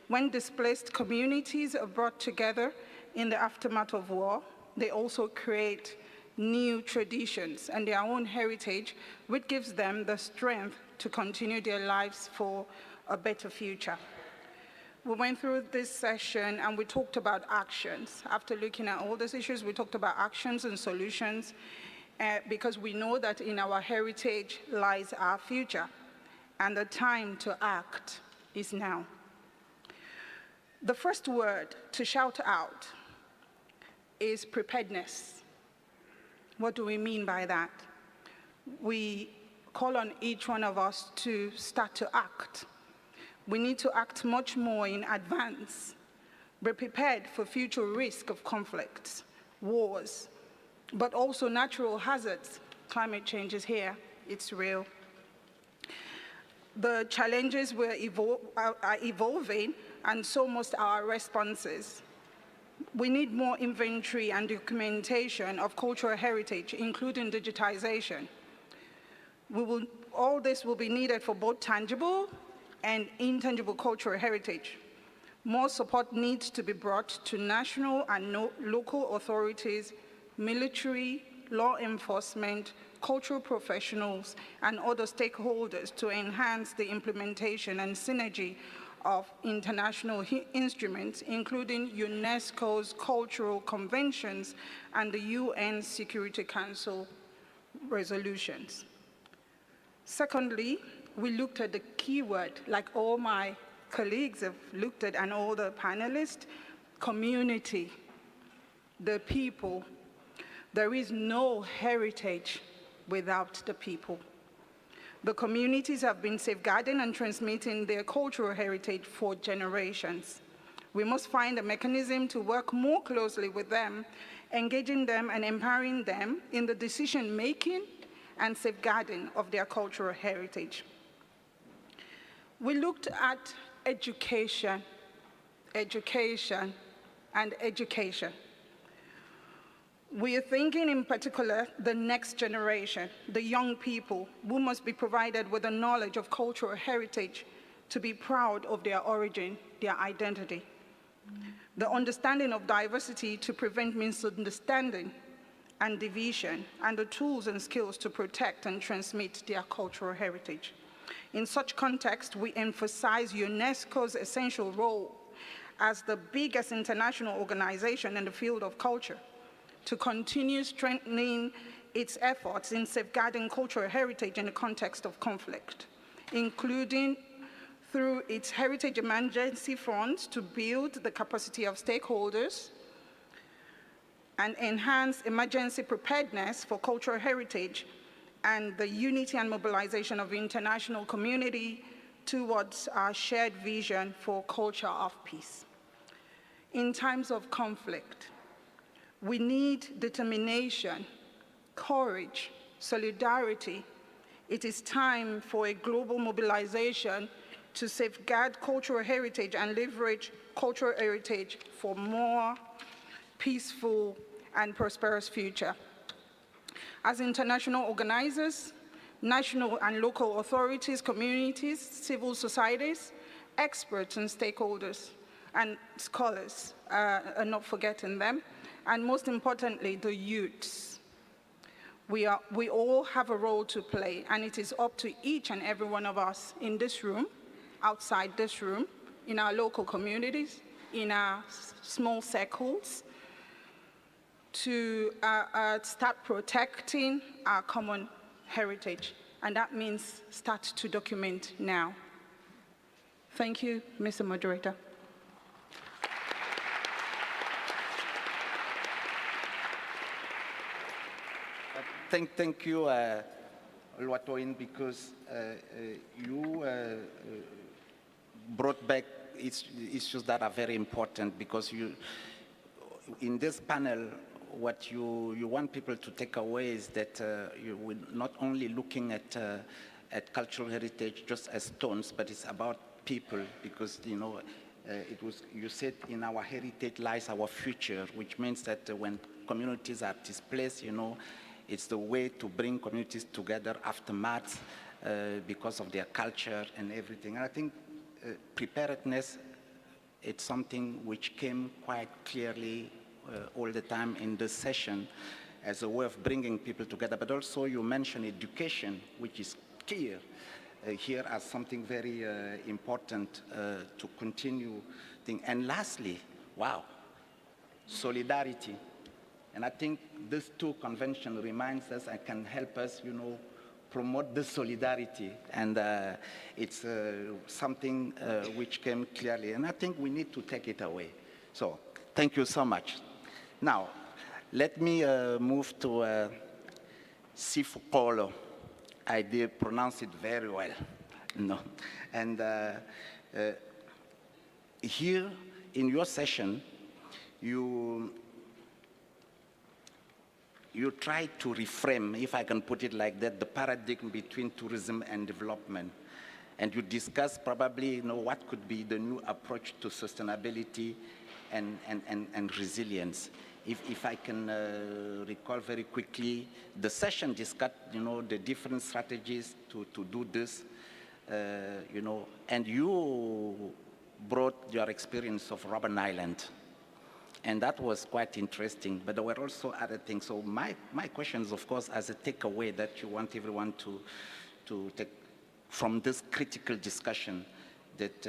H: When displaced communities are brought together in the aftermath of war, they also create new traditions and their own heritage, which gives them the strength to continue their lives for a better future. We went through this session and we talked about actions. After looking at all these issues, we talked about actions and solutions because we know that in our heritage lies our future, and the time to act is now. The first word to shout out is preparedness. What do we mean by that? We call on each one of us to start to act. We need to act much more in advance. Be prepared for future risk of conflicts, wars, but also natural hazards. Climate change is here, it's real. The challenges are evolving, and so must our responses. We need more inventory and documentation of cultural heritage, including digitization. All this will be needed for both tangible and intangible cultural heritage. More support needs to be brought to national and local authorities, military, law enforcement, cultural professionals, and other stakeholders to enhance the implementation and synergy of international instruments, including UNESCO's cultural conventions and the UN Security Council resolutions. Secondly, we looked at the keyword, like all my colleagues have looked at and all the panelists, community, the people. There is no heritage without the people. The communities have been safeguarding and transmitting their cultural heritage for generations. We must find a mechanism to work more closely with them, engaging them and empowering them in the decision-making and safeguarding of their cultural heritage. We looked at education, education, and education. We are thinking in particular the next generation, the young people, who must be provided with the knowledge of cultural heritage to be proud of their origin, their identity. The understanding of diversity to prevent misunderstanding and division, and the tools and skills to protect and transmit their cultural heritage. In such context, we emphasize UNESCO's essential role as the biggest international organization in the field of culture to continue strengthening its efforts in safeguarding cultural heritage in the context of conflict, including through its Heritage Emergency Fund to build the capacity of stakeholders and enhance emergency preparedness for cultural heritage and the unity and mobilization of the international community towards our shared vision for culture of peace. In times of conflict, we need determination, courage, solidarity. It is time for a global mobilization to safeguard cultural heritage and leverage cultural heritage for more peaceful and prosperous future. As international organizers, national and local authorities, communities, civil societies, experts and stakeholders, and scholars, and not forgetting them, and most importantly, the youths. We all have a role to play, and it is up to each and every one of us in this room, outside this room, in our local communities, in our small circles, to start protecting our common heritage. And that means start to document now. Thank you, Mr. Moderator.
S: Thank you, Luatoin, because you brought back issues that are very important, because in this panel, what you want people to take away is that we're not only looking at cultural heritage just as stones, but it's about people, because you said in our heritage lies our future, which means that when communities are displaced, it's the way to bring communities together aftermath because of their culture and everything. And I think preparedness, it's something which came quite clearly all the time in this session as a way of bringing people together. But also you mentioned education, which is clear here as something very important to continue thing. And lastly, wow, solidarity. And I think this two convention reminds us and can help us, promote this solidarity. And it's something which came clearly. And I think we need to take it away. So thank you so much. Now, let me move to Sifukolo. I did pronounce it very well. No. And here in your session, you try to reframe, if I can put it like that, the paradigm between tourism and development. And you discuss probably what could be the new approach to sustainability and resilience. If I can recall very quickly, the session discussed the different strategies to do this, and you brought your experience of Robben Island. And that was quite interesting, but there were also other things. So my question is, of course, as a takeaway that you want everyone to take from this critical discussion that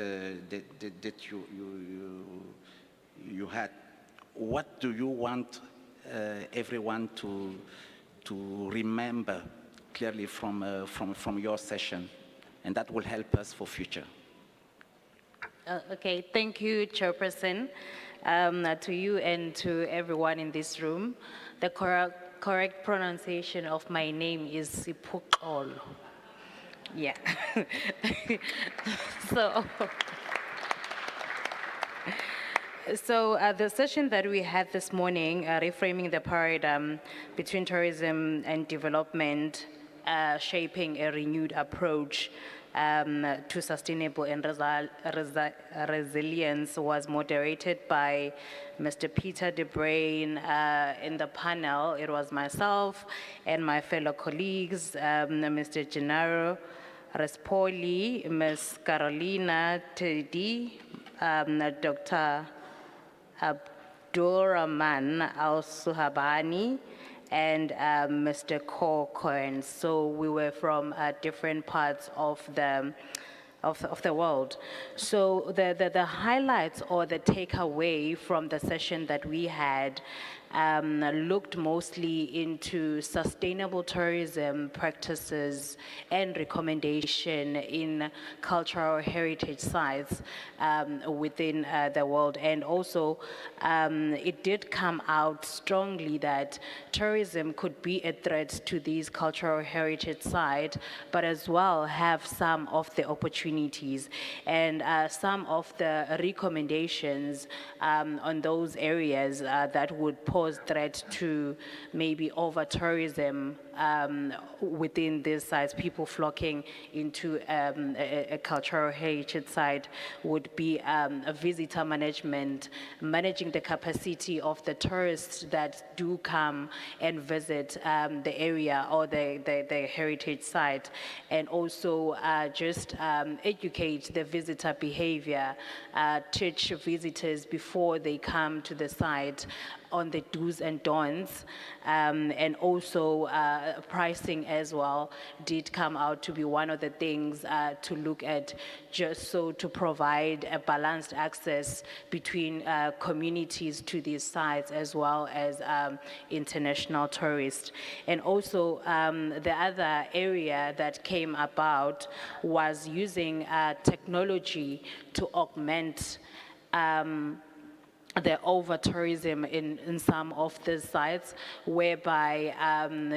S: you had. What do you want everyone to remember clearly from your session, and that will help us for future?
D: Okay, thank you, Chairperson. To you and to everyone in this room, the correct pronunciation of my name is Sipukol. Yeah. So the session that we had this morning, reframing the paradigm between tourism and development, shaping a renewed approach to sustainable and resilience, was moderated by Mr. Peter De Bruyn. In the panel, it was myself and my fellow colleagues, Mr. Gennaro Respoli, Ms. Carolina Tedi, Dr. Abdurrahman Al-Suhabani, and Mr. Ko Cohen. So we were from different parts of the of the world. So the highlights or the takeaway from the session that we had looked mostly into sustainable tourism practices and recommendation in cultural heritage sites within the world. And also, it did come out strongly that tourism could be a threat to these cultural heritage sites, but as well have some of the opportunities and some of the recommendations on those areas that would pose threat to maybe over-tourism within these sites. People flocking into a cultural heritage site would be a visitor management, managing the capacity of the tourists that do come and visit the area or the heritage site, and also just educate the visitor behavior, teach visitors before they come to the site on the do's and don'ts, and also pricing as well did come out to be one of the things to look at, just so to provide a balanced access between communities to these sites as well as international tourists. And also the other area that came about was using technology to augment the over-tourism in some of the sites, whereby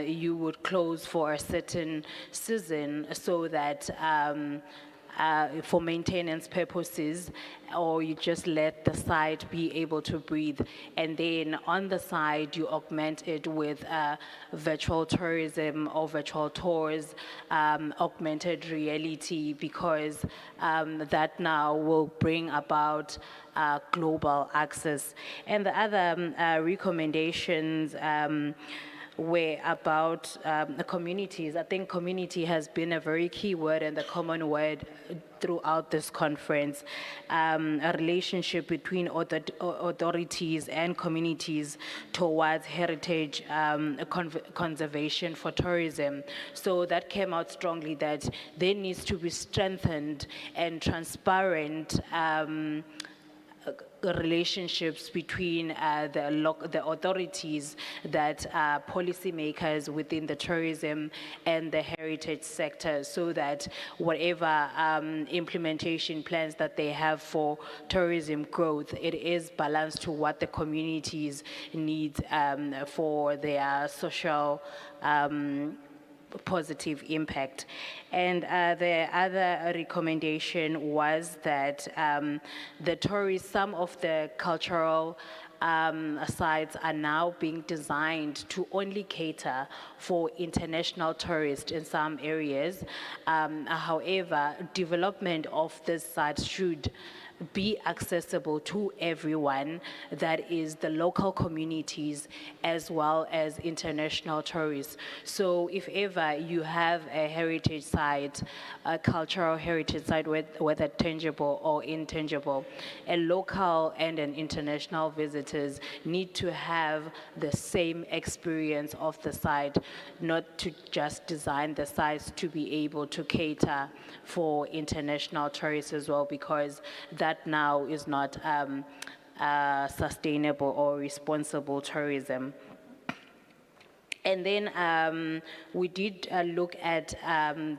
D: you would close for a certain season so that for maintenance purposes, or you just let the site be able to breathe. And then on the side, you augment it with virtual tourism or virtual tours, augmented reality, because that now will bring about global access. And the other recommendations were about the communities. I think community has been a very key word and the common word throughout this conference. A relationship between authorities and communities towards heritage conservation for tourism. So that came out strongly, that there needs to be strengthened and transparent relationships between the authorities, that policymakers within the tourism and the heritage sector, so that whatever implementation plans that they have for tourism growth, it is balanced to what the communities need for their social positive impact. And the other recommendation was that some of the cultural sites are now being designed to only cater for international tourists in some areas. However, development of this site should be accessible to everyone, that is the local communities as well as international tourists. So if ever you have a heritage site, a cultural heritage site, whether tangible or intangible, a local and an international visitors need to have the same experience of the site, not to just design the sites to be able to cater for international tourists as well, because that now is not sustainable or responsible tourism. And then we did look at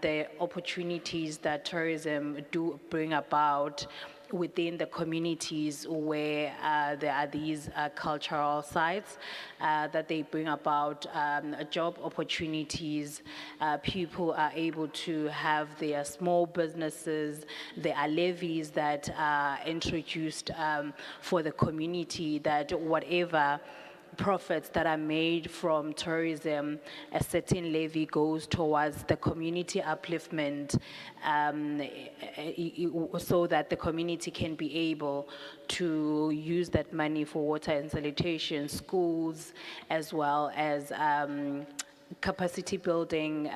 D: the opportunities that tourism do bring about within the communities where there are these cultural sites, that they bring about job opportunities. People are able to have their small businesses. There are levies that are introduced for the community, that whatever profits that are made from tourism, a certain levy goes towards the community upliftment, so that the community can be able to use that money for water and sanitation, schools, as well as capacity building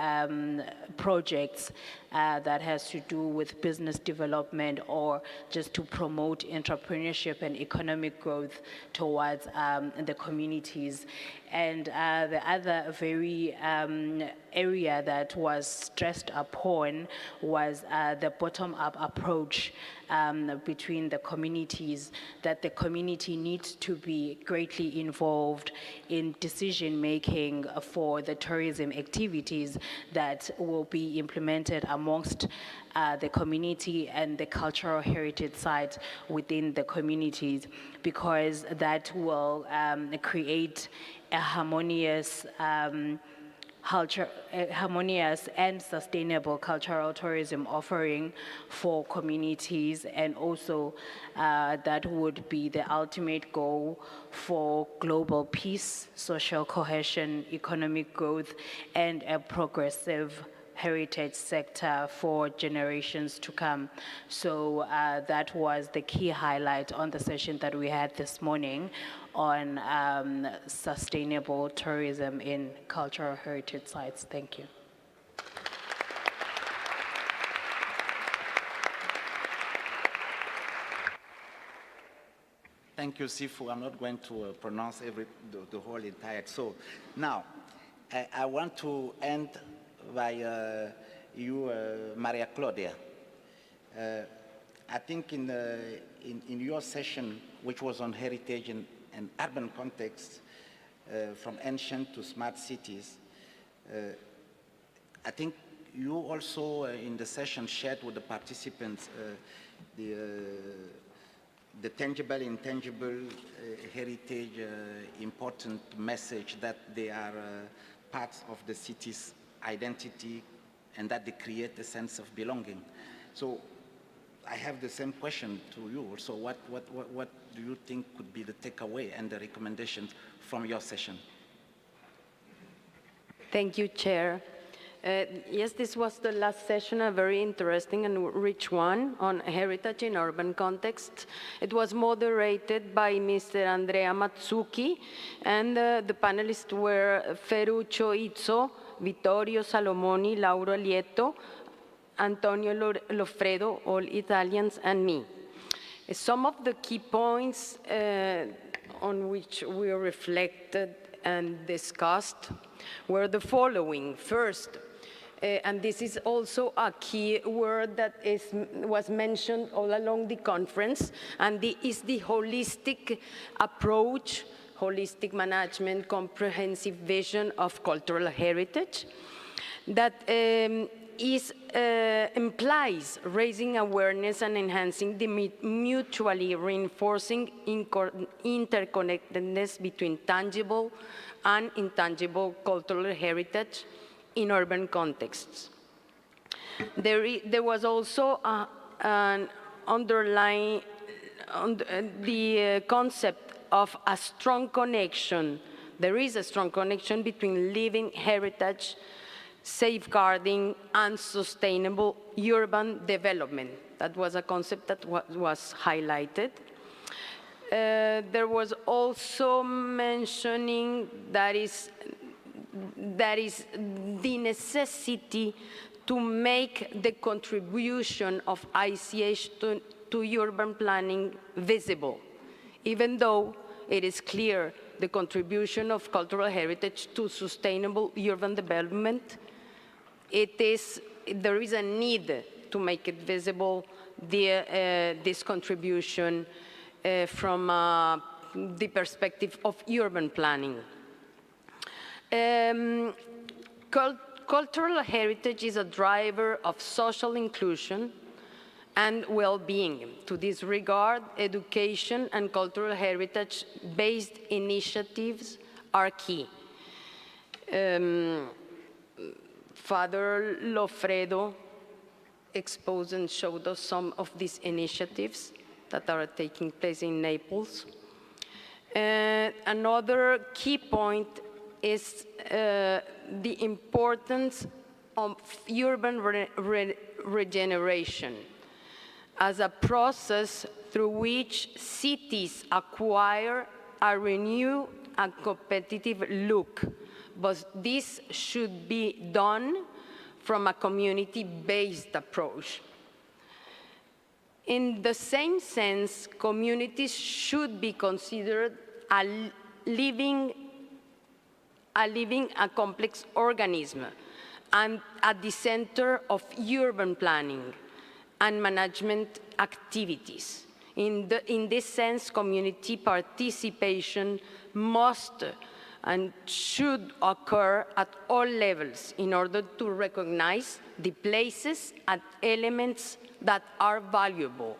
D: projects that has to do with business development or just to promote entrepreneurship and economic growth towards the communities. And the other very area that was stressed upon was the bottom-up approach between the communities, that the community needs to be greatly involved in decision-making for the tourism activities that will be implemented amongst the community and the cultural heritage sites within the communities, because that will create a harmonious harmonious and sustainable cultural tourism offering for communities, and also that would be the ultimate goal for global peace, social cohesion, economic growth, and a progressive heritage sector for generations to come. So that was the key highlight on the session that we had this morning on sustainable tourism in cultural heritage sites. Thank you.
S: Thank you, Sifu. I'm not going to pronounce the whole entire. So now, I want to end by you, Maria Claudia. I think in your session, which was on heritage and urban context, from ancient to smart cities, I think you also in the session shared with the participants the tangible, intangible heritage, important message that they are parts of the city's identity and that they create a sense of belonging. So I have the same question to you. So what do you think could be the takeaway and the recommendations from your session?
N: Thank you, Chair. Yes, this was the last session, a very interesting and rich one on heritage in urban context. It was moderated by Mr. Andrea Matsuki, and the panelists were Ferruccio Izzo, Vittorio Salomoni, Lauro Lieto, Antonio Loffredo, all Italians, and me. Some of the key points on which we reflected and discussed were the following. First, and this is also a key word that was mentioned all along the conference, and is the holistic approach, holistic management, comprehensive vision of cultural heritage that implies raising awareness and enhancing the mutually reinforcing interconnectedness between tangible and intangible cultural heritage in urban contexts. There was also an underlying the concept of a strong connection. There is a strong connection between living heritage, safeguarding, and sustainable urban development. That was a concept that was highlighted. There was also mentioning that is the necessity to make the contribution of ICH to urban planning visible, even though it is clear the contribution of cultural heritage to sustainable urban development. There is a need to make it visible, this contribution from the perspective of urban planning. Cultural heritage is a driver of social inclusion and well-being. To this regard, education and cultural heritage-based initiatives are key. Father Loffredo exposed and showed us some of these initiatives that are taking place in Naples. Another key point is the importance of urban regeneration as a process through which cities acquire a renewed and competitive look. But this should be done from a community-based approach. In the same sense, communities should be considered a complex organism and at the center of urban planning and management activities. In this sense, community participation must and should occur at all levels in order to recognize the places and elements that are valuable.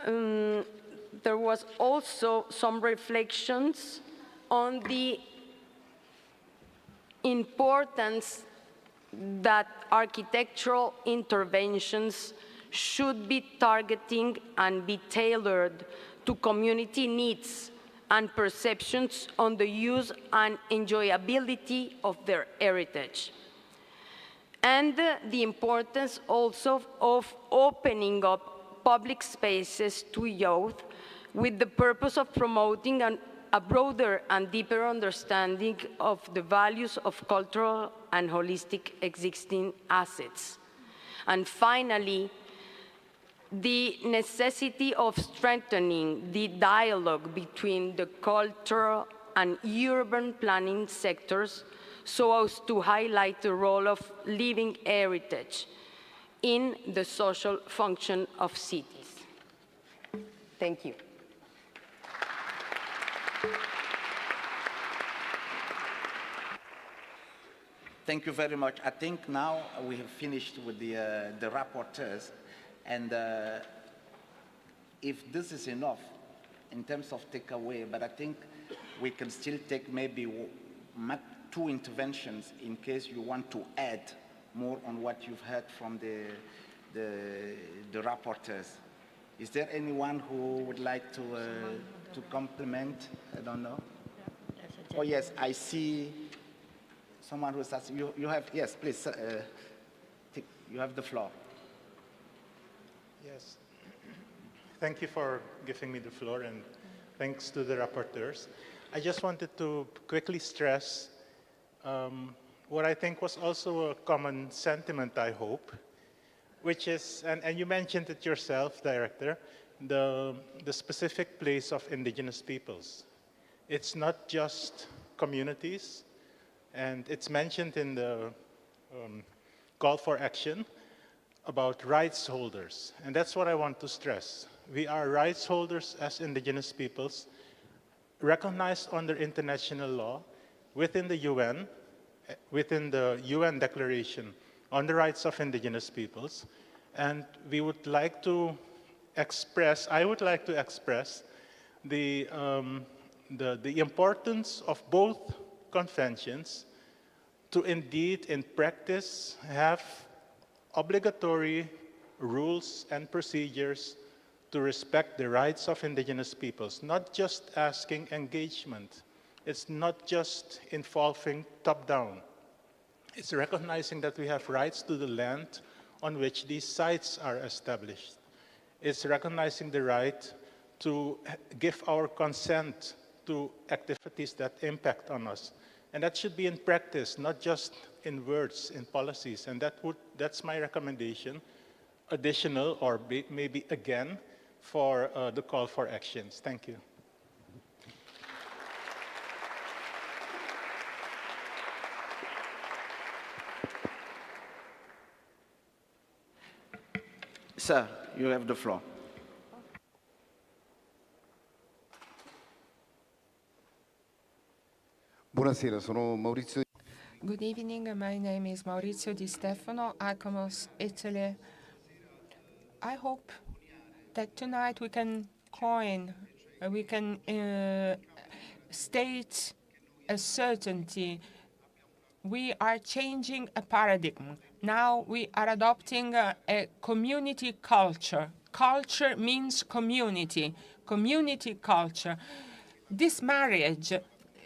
N: There was also some reflections on the importance that architectural interventions should be targeting and be tailored to community needs and perceptions on the use and enjoyability of their heritage. And the importance also of opening up public spaces to youth with the purpose of promoting a broader and deeper understanding of the values of cultural and holistic existing assets. And finally, the necessity of strengthening the dialogue between the cultural and urban planning sectors so as to highlight the role of living heritage in the social function of cities. Thank you.
S: Thank you very much. I think now we have finished with the rapporteurs, and if this is enough in terms of takeaway, but I think we can still take maybe 2 interventions in case you want to add more on what you've heard from the rapporteurs. Is there anyone who would like to complement? I don't know. Oh yes, I see someone who's asking. You have, yes, please. You have the floor.
B: Yes. Thank you for giving me the floor, and thanks to the rapporteurs. I just wanted to quickly stress what I think was also a common sentiment, I hope, which is, and you mentioned it yourself, Director, the specific place of indigenous peoples. It's not just communities, and it's mentioned in the call for action about rights holders, and that's what I want to stress. We are rights holders as indigenous peoples, recognized under international law within the UN, within the UN Declaration on the Rights of Indigenous Peoples, and we would like to express, I would like to express the importance of both conventions to indeed, in practice, have obligatory rules and procedures to respect the rights of indigenous peoples, not just asking engagement. It's not just involving top-down. It's recognizing that we have rights to the land on which these sites are established. It's recognizing the right to give our consent to activities that impact on us. And that should be in practice, not just in words, in policies. And that's my recommendation, additional or maybe again, for the call for actions. Thank you.
S: Sir, you have the floor.
T: Buonasera, sono Maurizio.
R: Good evening, my name is Maurizio Di Stefano, ICOMOS, Italy. I hope that tonight we can state a certainty. We are changing a paradigm. Now we are adopting a community culture. Culture means community, community culture. This marriage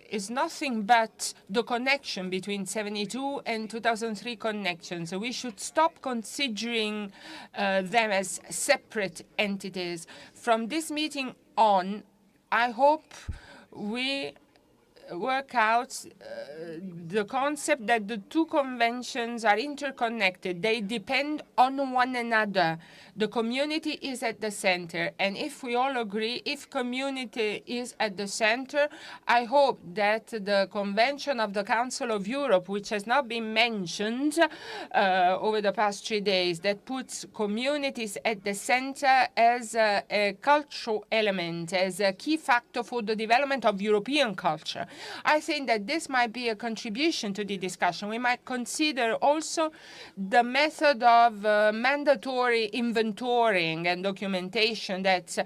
R: is nothing but the connection between 72 and 2003 connections. So we should stop considering them as separate entities. From this meeting on, I hope we work out the concept that the two conventions are interconnected. They depend on one another. The community is at the center. And if we all agree, if community is at the center, I hope that the Convention of the Council of Europe, which has not been mentioned over the past 3 days, that puts communities at the center as a cultural element, as a key factor for the development of European culture. I think that this might be a contribution to the discussion. We might consider also the method of mandatory inventorying and documentation that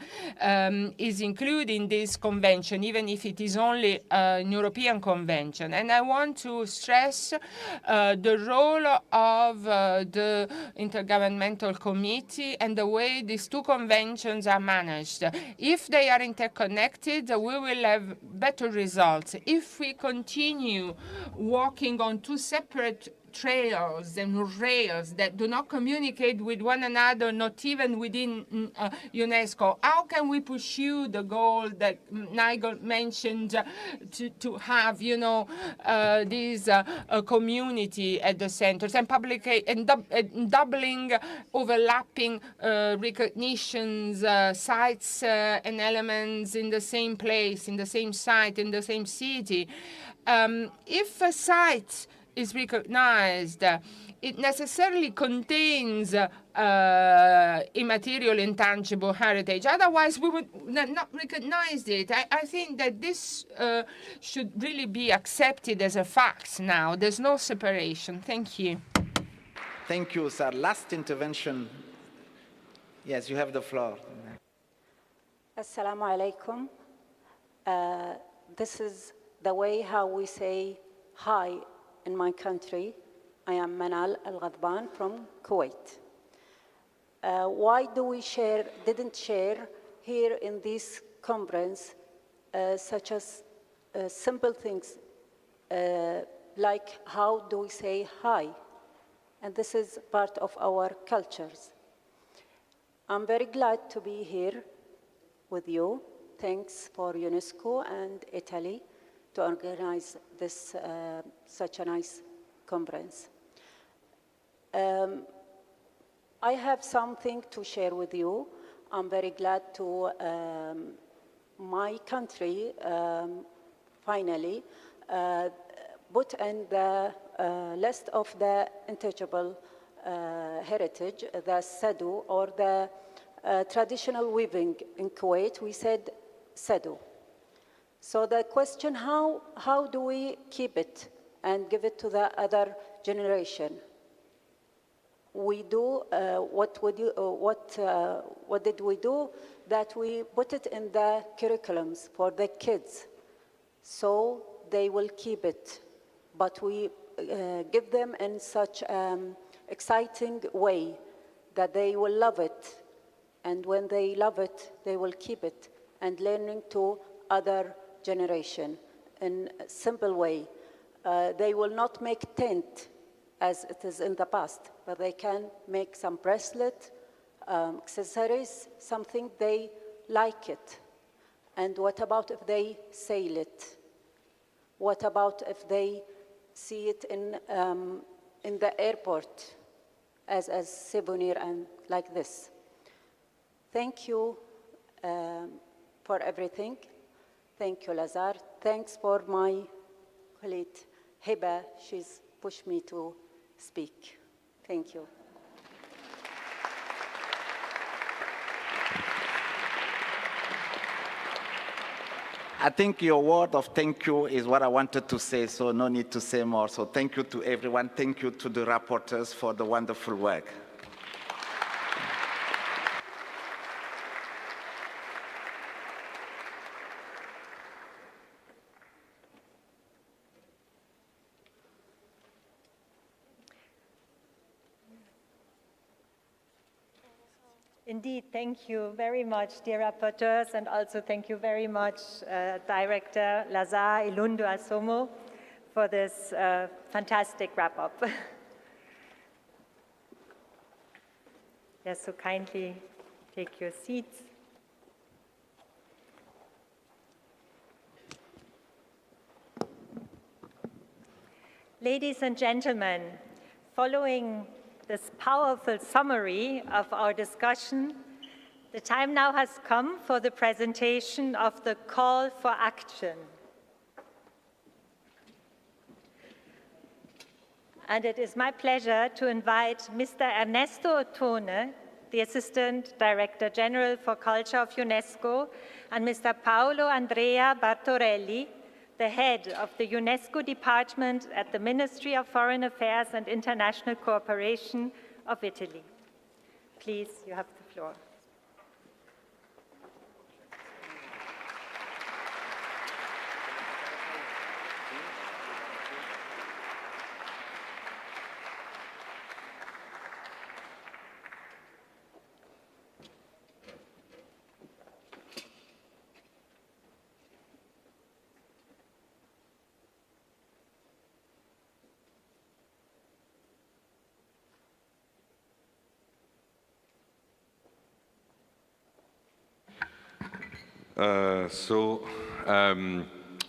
R: is included in this convention, even if it is only an European convention. And I want to stress the role of the Intergovernmental Committee and the way these two conventions are managed. If they are interconnected, we will have better results. If we continue walking on two separate trails and rails that do not communicate with one another, not even within UNESCO, how can we pursue the goal that Nigel mentioned to have, you know, this community at the centers and doubling, overlapping recognitions, sites and elements in the same place, in the same site, in the same city? If a site is recognized, it necessarily contains immaterial, intangible heritage. Otherwise, we would not recognize it. I think that this should really be accepted as a fact now. There's no separation. Thank you.
S: Thank you, sir. Last intervention. Yes, you have the floor.
A: Assalamu alaikum. This is the way how we say hi in my country. I am Manal Al-Ghadban from Kuwait. Why do we didn't share here in this conference such as simple things like how do we say hi? And this is part of our cultures. I'm very glad to be here with you. Thanks for UNESCO and Italy to organize this such a nice conference. I have something to share with you. I'm very glad to my country finally put in the list of the intangible heritage, the Sadu, or the traditional weaving in Kuwait. We said Sadu. So the question, how do we keep it and give it to the other generation? We do, what did we do? That we put it in the curriculums for the kids, so they will keep it. But we give them in such exciting way that they will love it. And when they love it, they will keep it and learning to other generation in a simple way. They will not make tent as it is in the past, but they can make some bracelet, accessories, something they like it. And what about if they sail it? What about if they see it in the airport as souvenir and like this? Thank you for everything. Thank you, Lazar. Thanks for my colleague, Hiba. She's pushed me to speak. Thank you.
S: I think your word of thank you is what I wanted to say, so no need to say more. So thank you to everyone. Thank you to the rapporteurs for the wonderful work.
J: Indeed, thank you very much, dear rapporteurs, and also thank you very much, Director Lazar Ilundu Asomo, for this fantastic wrap-up. Yes, so kindly take your seats. Ladies and gentlemen, following this powerful summary of our discussion, the time now has come for the presentation of the call for action. And it is my pleasure to invite Mr. Ernesto Ottone, the Assistant Director General for Culture of UNESCO, and Mr. Paolo Andrea Bartorelli, the head of the UNESCO Department at the Ministry of Foreign Affairs and International Cooperation of Italy. Please, you have the floor.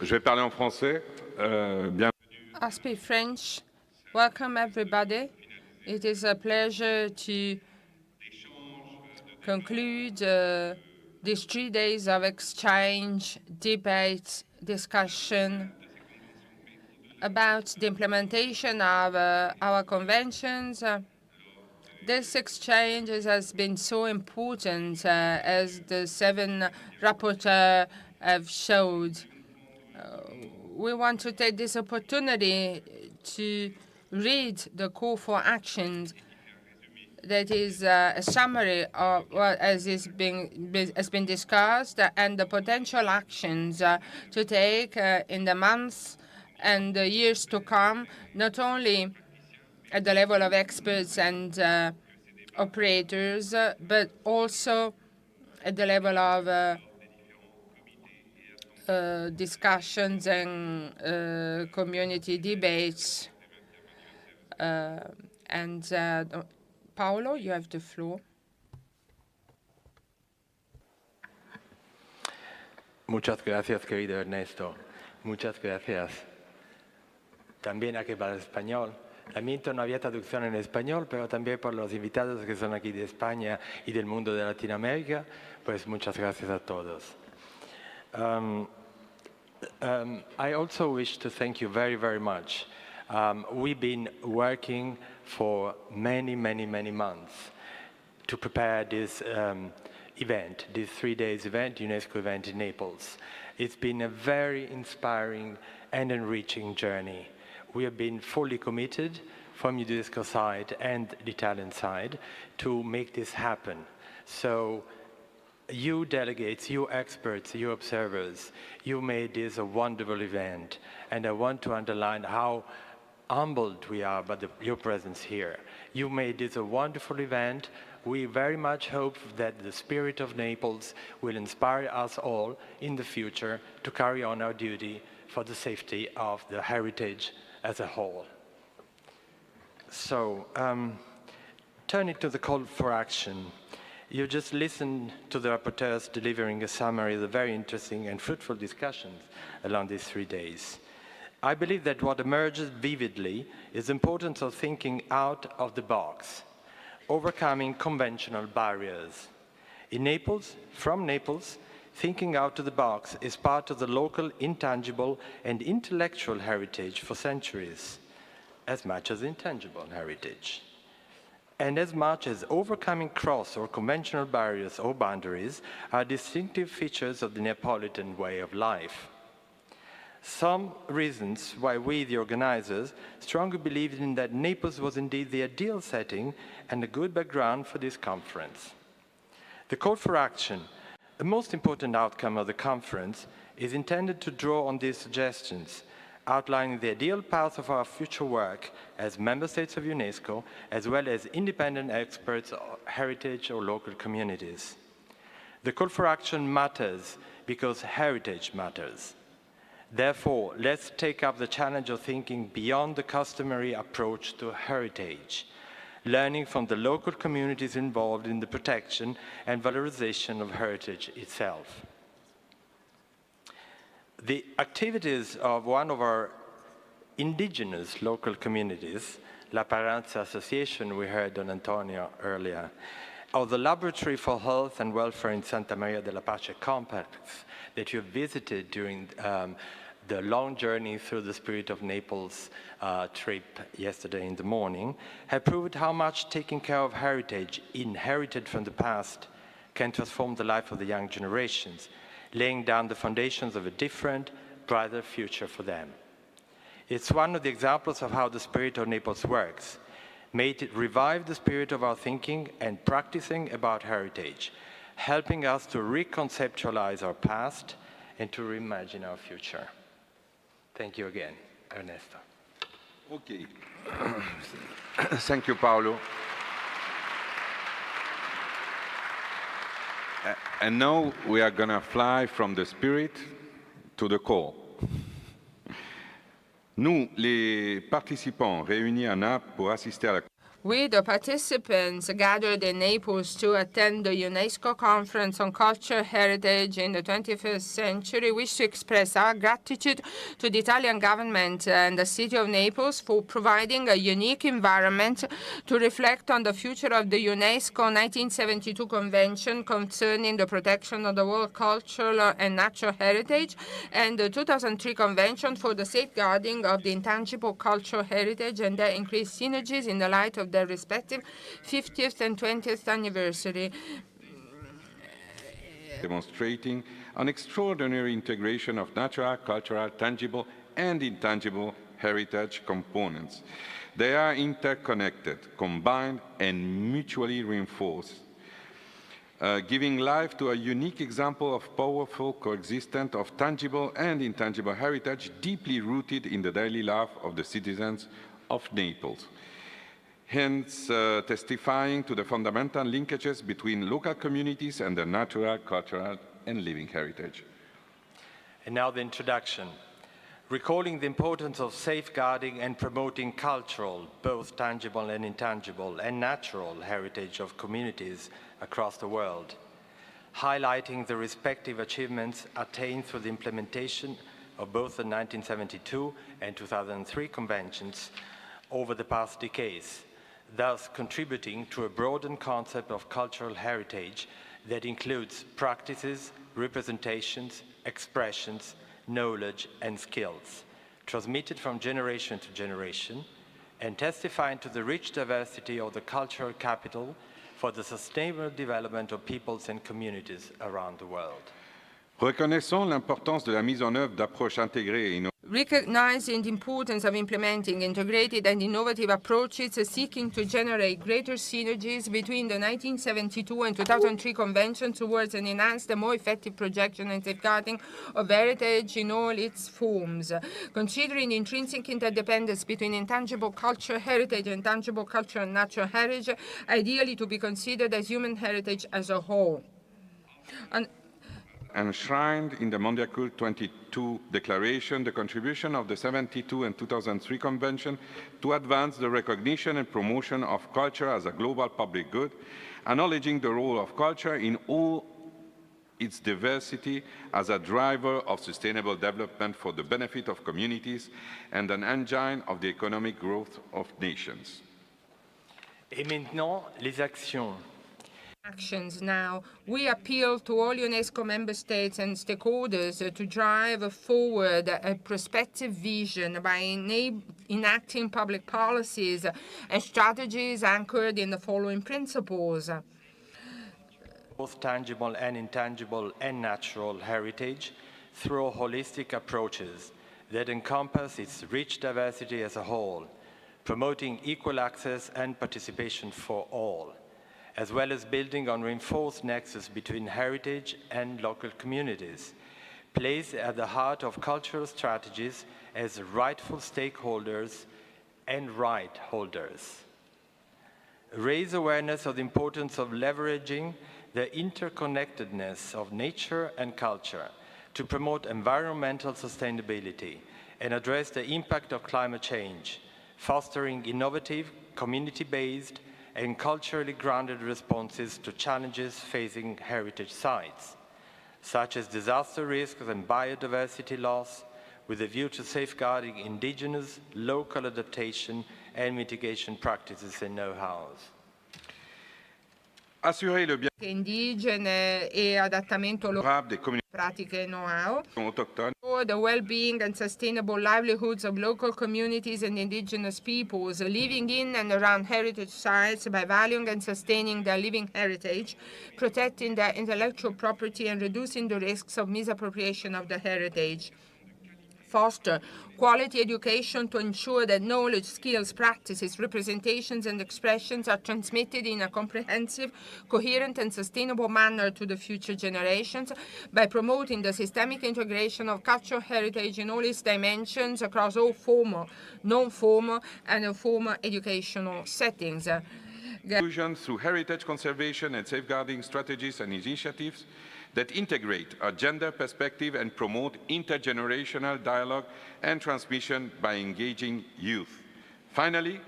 K: Je vais parler en français.
R: I speak French. Welcome, everybody. It is a pleasure to conclude these 3 days of exchange, debate, discussion about the implementation of our conventions. This exchange has been so important, as the 7 rapporteurs have showed. We want to take this opportunity to read the call for actions that is a summary of what has been discussed and the potential actions to take in the months and the years to come, not only at the level of experts and operators, but also at the level of discussions and community debates. Paolo, you have the floor.
L: Muchas gracias, querido Ernesto. Muchas gracias. También aquí para el español. Lamento no había traducción en español, pero también por los invitados que son aquí de España y del mundo de Latinoamérica, pues muchas gracias a todos. I also wish to thank you very, very much. We've been working for many, many, many months to prepare this event, this 3 days event, UNESCO event in Naples. It's been a very inspiring and enriching journey. We have been fully committed from the UNESCO side and the Italian side to make this happen. So you delegates, you experts, you observers, you made this a wonderful event. And I want to underline how humbled we are by your presence here. You made this a wonderful event. We very much hope that the spirit of Naples will inspire us all in the future to carry on our duty for the safety of the heritage as a whole. So, turning to the call for action, you just listened to the rapporteurs delivering a summary of the very interesting and fruitful discussions along these 3 days. I believe that what emerges vividly is the importance of thinking out of the box, overcoming conventional barriers. In Naples, from Naples, thinking out of the box is part of the local intangible and intellectual heritage for centuries, as much as intangible heritage. And as much as overcoming cross or conventional barriers or boundaries are distinctive features of the Neapolitan way of life. Some reasons why we, the organizers, strongly believed in that Naples was indeed the ideal setting and a good background for this conference. The call for action, the most important outcome of the conference, is intended to draw on these suggestions, outlining the ideal path of our future work as member states of UNESCO, as well as independent experts, heritage or local communities. The call for action matters because heritage matters. Therefore, let's take up the challenge of thinking beyond the customary approach to heritage, learning from the local communities involved in the protection and valorization of heritage itself. The activities of one of our indigenous local communities, La Paranza Association we heard on Antonio earlier, or the Laboratory for Health and Welfare in Santa Maria della Pace complex that you visited during the long journey through the Spirit of Naples trip yesterday in the morning, have proved how much taking care of heritage inherited from the past can transform the life of the young generations, laying down the foundations of a different, brighter future for them. It's one of the examples of how the Spirit of Naples works. May it revive the spirit of our thinking and practicing about heritage, helping us to reconceptualize our past and to reimagine our future. Thank you again, Ernesto.
K: Okay. Thank you, Paolo. And now we are going to fly from the spirit to the core. Nous, les participants réunis à Naples pour assister à la
R: We, the participants gathered in Naples to attend the UNESCO Conference on Cultural Heritage in the 21st century, wish to express our gratitude to the Italian government and the City of Naples for providing a unique environment to reflect on the future of the UNESCO 1972 Convention concerning the protection of the world cultural and natural heritage and the 2003 Convention for the safeguarding of the intangible cultural heritage and their increased synergies in the light of their respective 50th and 20th anniversary.
K: Demonstrating an extraordinary integration of natural, cultural, tangible, and intangible heritage components. They are interconnected, combined, and mutually reinforced, giving life to a unique example of powerful coexistence of tangible and intangible heritage deeply rooted in the daily life of the citizens of Naples. Hence testifying to the fundamental linkages between local communities and their natural, cultural, and living heritage.
L: And now the introduction. Recalling the importance of safeguarding and promoting cultural, both tangible and intangible, and natural heritage of communities across the world. Highlighting the respective achievements attained through the implementation of both the 1972 and 2003 conventions over the past decades, thus contributing to a broadened concept of cultural heritage that includes practices, representations, expressions, knowledge, and skills, transmitted from generation to generation, and testifying to the rich diversity of the cultural capital for the sustainable development of peoples and communities around the world.
K: Reconnaissons l'importance de la mise en œuvre d'approches intégrées et innovantes.
R: Recognizing the importance of implementing integrated and innovative approaches seeking to generate greater synergies between the 1972 and 2003 conventions towards an enhanced and more effective projection and safeguarding of heritage in all its forms. Considering the intrinsic interdependence between intangible cultural heritage and tangible cultural and natural heritage, ideally to be considered as human heritage as a whole.
K: Enshrined in the Mondiacult 22 Declaration, the contribution of the 72 and 2003 Convention to advance the recognition and promotion of culture as a global public good, acknowledging the role of culture in all its diversity as a driver of sustainable development for the benefit of communities and an engine of the economic growth of nations.
L: Et maintenant, les actions.
R: Actions now. We appeal to all UNESCO member states and stakeholders to drive forward a prospective vision by enacting public policies and strategies anchored in the following principles.
L: Both tangible and intangible and natural heritage through holistic approaches that encompass its rich diversity as a whole, promoting equal access and participation for all, as well as building on reinforced nexus between heritage and local communities, placed at the heart of cultural strategies as rightful stakeholders and right holders. Raise awareness of the importance of leveraging the interconnectedness of nature and culture to promote environmental sustainability and address the impact of climate change, fostering innovative, community-based, and culturally grounded responses to challenges facing heritage sites, such as disaster risks and biodiversity loss, with a view to safeguarding indigenous, local adaptation and mitigation practices and know-hows.
K: Assurer le bien
R: Indigene e adattamento locale
K: des communautés
R: pratiche e know-how.
K: autochtones
R: For the well-being and sustainable livelihoods of local communities and indigenous peoples living in and around heritage sites by valuing and sustaining their living heritage, protecting their intellectual property and reducing the risks of misappropriation of the heritage. Foster quality education to ensure that knowledge, skills, practices, representations, and expressions are transmitted in a comprehensive, coherent, and sustainable manner to the future generations by promoting the systemic integration of cultural heritage in all its dimensions across all formal, non-formal, and informal educational settings.
K: Inclusion through heritage conservation and safeguarding strategies and initiatives that integrate a gender perspective and promote intergenerational dialogue and transmission by engaging youth. Finally,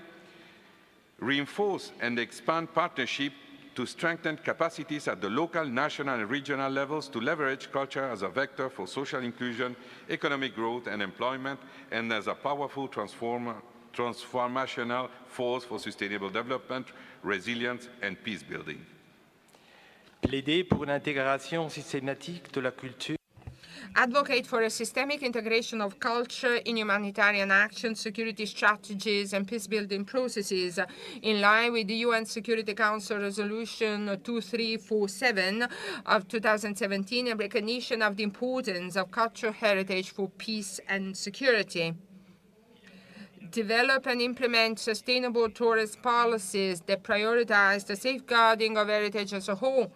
K: reinforce and expand partnership to strengthen capacities at the local, national, and regional levels to leverage culture as a vector for social inclusion, economic growth, and employment, and as a powerful transformational force for sustainable development, resilience, and peace building.
L: Plaider pour une intégration systématique de la culture.
R: Advocate for a systemic integration of culture in humanitarian action, security strategies, and peace-building processes in line with the UN Security Council Resolution 2347 of 2017 and recognition of the importance of cultural heritage for peace and security. Develop and implement sustainable tourist policies that prioritize the safeguarding of heritage as a whole,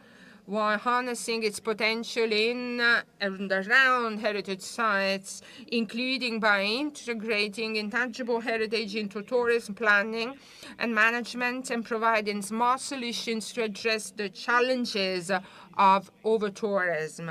R: while harnessing its potential in and around heritage sites, including by integrating intangible heritage into tourism planning and management and providing smart solutions to address the challenges of over-tourism.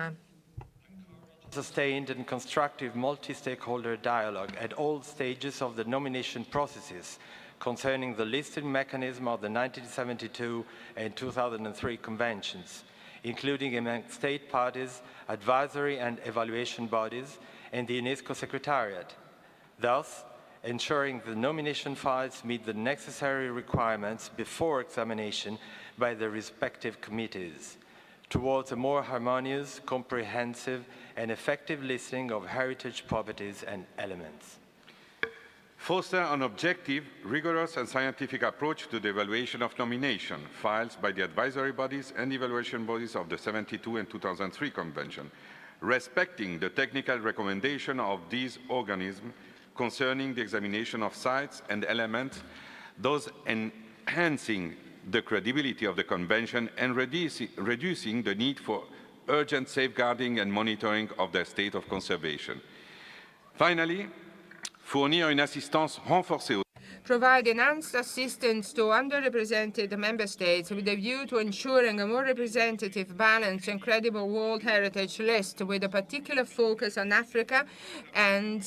L: Sustained and constructive multi-stakeholder dialogue at all stages of the nomination processes concerning the listing mechanism of the 1972 and 2003 conventions, including among state parties, advisory and evaluation bodies, and the UNESCO Secretariat, thus ensuring the nomination files meet the necessary requirements before examination by the respective committees, towards a more harmonious, comprehensive, and effective listing of heritage properties and elements.
K: Foster an objective, rigorous, and scientific approach to the evaluation of nomination files by the advisory bodies and evaluation bodies of the 72 and 2003 Convention, respecting the technical recommendation of these organisms concerning the examination of sites and elements, thus enhancing the credibility of the Convention and reducing the need for urgent safeguarding and monitoring of their state of conservation. Finally, fournir une assistance renforcée.
R: Provide enhanced assistance to underrepresented member states with a view to ensuring a more representative, balanced, and credible World Heritage List with a particular focus on Africa and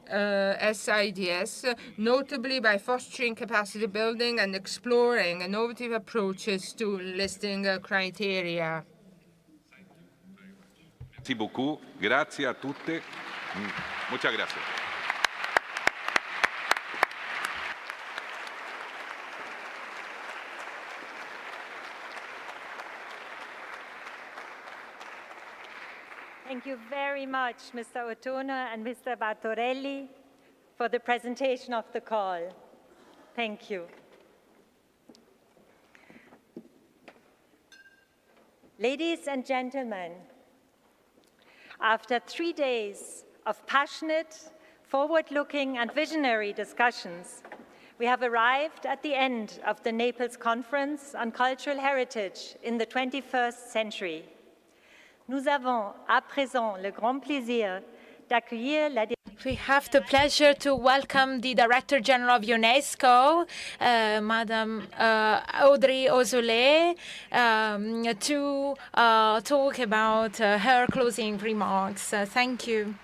R: SIDS, notably by fostering capacity building and exploring innovative approaches to listing criteria.
K: Merci beaucoup. Grazie a tutte. Muchas gracias.
J: Thank you very much, Mr. Ottona and Mr. Bartorelli, for the presentation of the call. Thank you. Ladies and gentlemen, after 3 days of passionate, forward-looking, and visionary discussions, we have arrived at the end of the Naples Conference on Cultural Heritage in the 21st Century. Nous avons à présent le grand plaisir d'accueillir la
C: We have the pleasure to welcome the Director General of UNESCO, Madame Audrey Azoulay, to talk about her closing remarks. Thank you.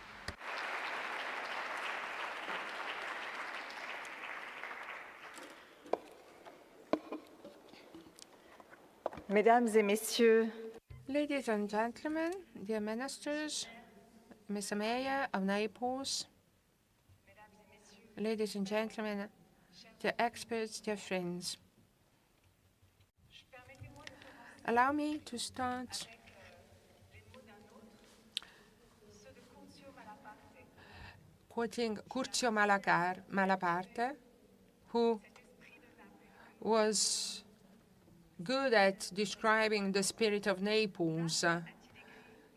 F: Mesdames et Messieurs,
R: Ladies and gentlemen, dear ministers, Mr. Mayor of Naples, ladies and gentlemen, dear experts, dear friends. Allow me to start quoting Curzio Malaparte, who was good at describing the spirit of Naples.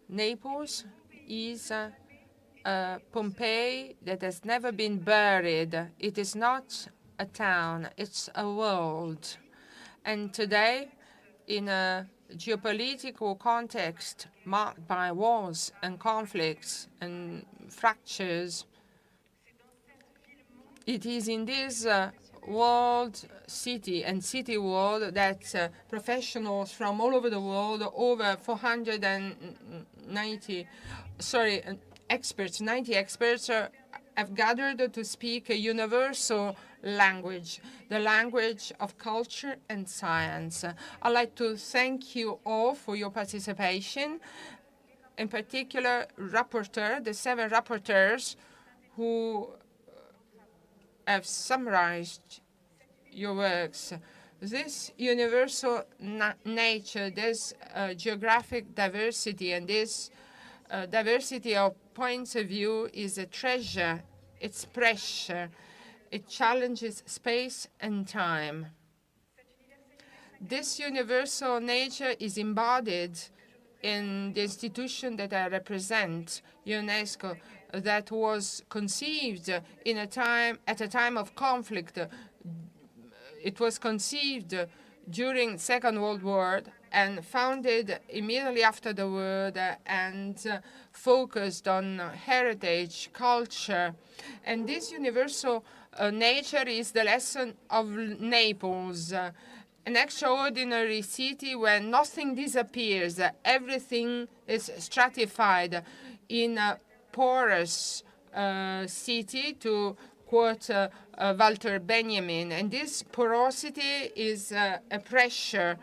R: Naples is Pompeii that has never been buried. It is not a town, it's a world. And today, in a geopolitical context marked by wars and conflicts and fractures, it is in this world city and city world that professionals from all over the world, over 490, experts, 90 experts have gathered to speak a universal language, the language of culture and science. I'd like to thank you all for your participation, in particular, the 7 rapporteurs who have summarized your works. This universal nature, this geographic diversity, and this diversity of points of view is a treasure. It's pressure. It challenges space and time. This universal nature is embodied in the institution that I represent, UNESCO, that was conceived at a time of conflict. It was conceived during Second World War and founded immediately after the war and focused on heritage, culture. And this universal nature is the lesson of Naples, an extraordinary city where nothing disappears, everything is stratified in a porous city, to quote Walter Benjamin. And this porosity is a treasure.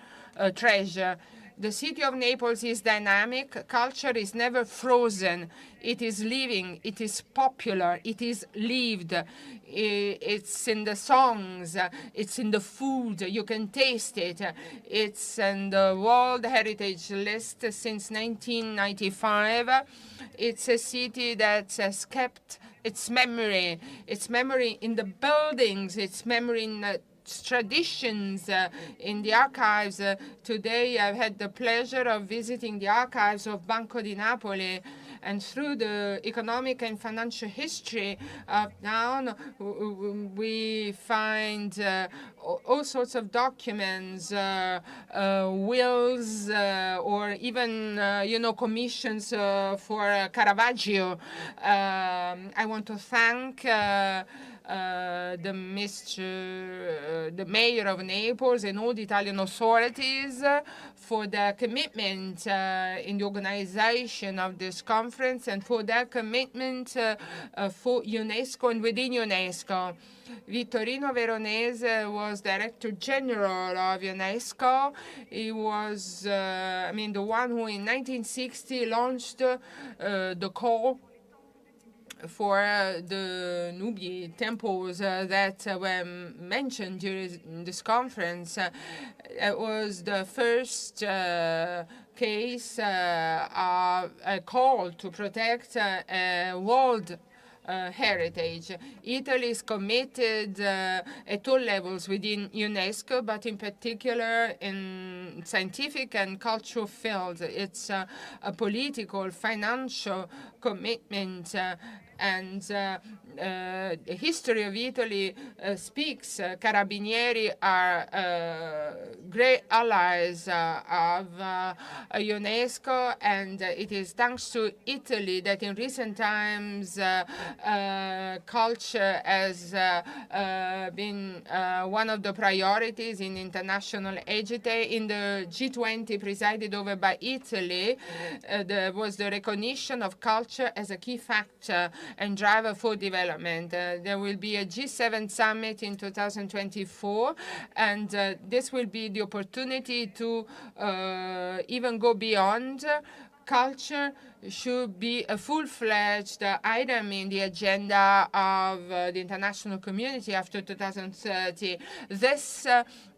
R: The city of Naples is dynamic. Culture is never frozen. It is living. It is popular. It is lived. It's in the songs. It's in the food. You can taste it. It's in the World Heritage List since 1995. It's a city that has kept its memory in the buildings, its memory in traditions, in the archives. Today I've had the pleasure of visiting the archives of Banco di Napoli, and through the economic and financial history of town, we find all sorts of documents, wills, or even commissions for Caravaggio. I want to thank the mayor of Naples and all the Italian authorities for their commitment in the organization of this conference and for their commitment for UNESCO and within UNESCO. Vittorino Veronese was Director General of UNESCO. He was, the one who in 1960 launched the call for the Nubi temples that were mentioned during this conference. It was the first case of a call to protect world heritage. Italy is committed at all levels within UNESCO, but in particular in scientific and cultural fields. It's a political, financial commitment, and the history of Italy speaks. Carabinieri are great allies of UNESCO, and it is thanks to Italy that in recent times culture has been one of the priorities in international agite. In the G20 presided over by Italy, there was the recognition of culture as a key factor and driver for development. There will be a G7 summit in 2024, and this will be the opportunity to even go beyond culture should be a full-fledged item in the agenda of the international community after 2030. This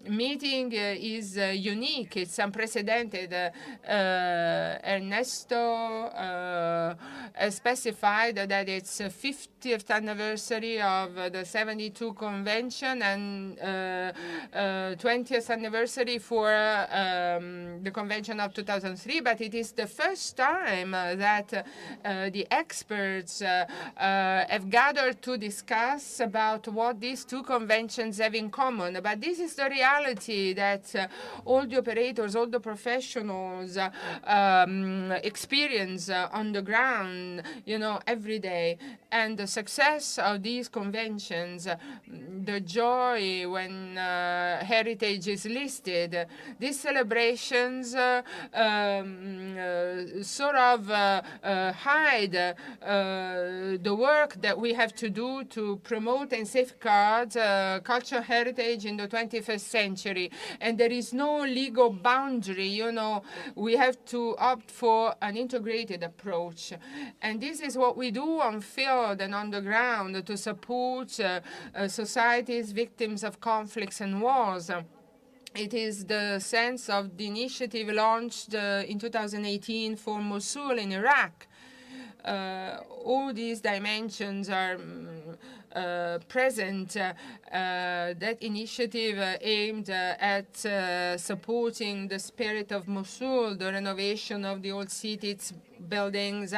R: meeting is unique. It's unprecedented. Ernesto specified that it's 50th anniversary of the 72 convention and 20th anniversary for the convention of 2003, but it is the first time that the experts have gathered to discuss about what these two conventions have in common. But this is the reality that all the operators, all the professionals experience on the ground, every day. And the success of these conventions, the joy when heritage is listed, these celebrations sort of hide the work that we have to do to promote and safeguard cultural heritage in the 21st century. And there is no legal boundary, we have to opt for an integrated approach. And this is what we do on field and on the ground to support societies victims of conflicts and wars. It is the sense of the initiative launched in 2018 for Mosul in Iraq. All these dimensions are present. That initiative aimed at supporting the spirit of Mosul, the renovation of the old city, its buildings,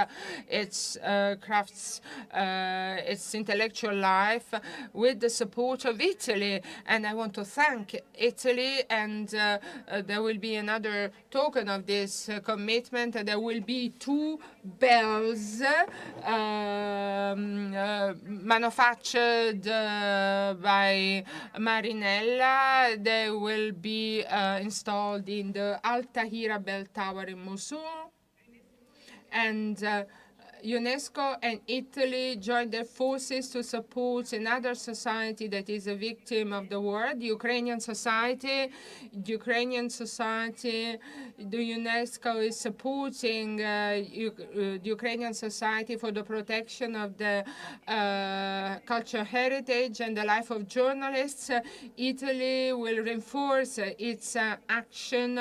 R: its crafts, its intellectual life, with the support of Italy. And I want to thank Italy, and there will be another token of this commitment. There will be 2 bells manufactured by Marinella. They will be installed in the Al Tahira bell tower in Mosul. And UNESCO and Italy joined their forces to support another society that is a victim of the war, the Ukrainian society. The Ukrainian society, the UNESCO is supporting the Ukrainian society for the protection of the cultural heritage and the life of journalists. Italy will reinforce its action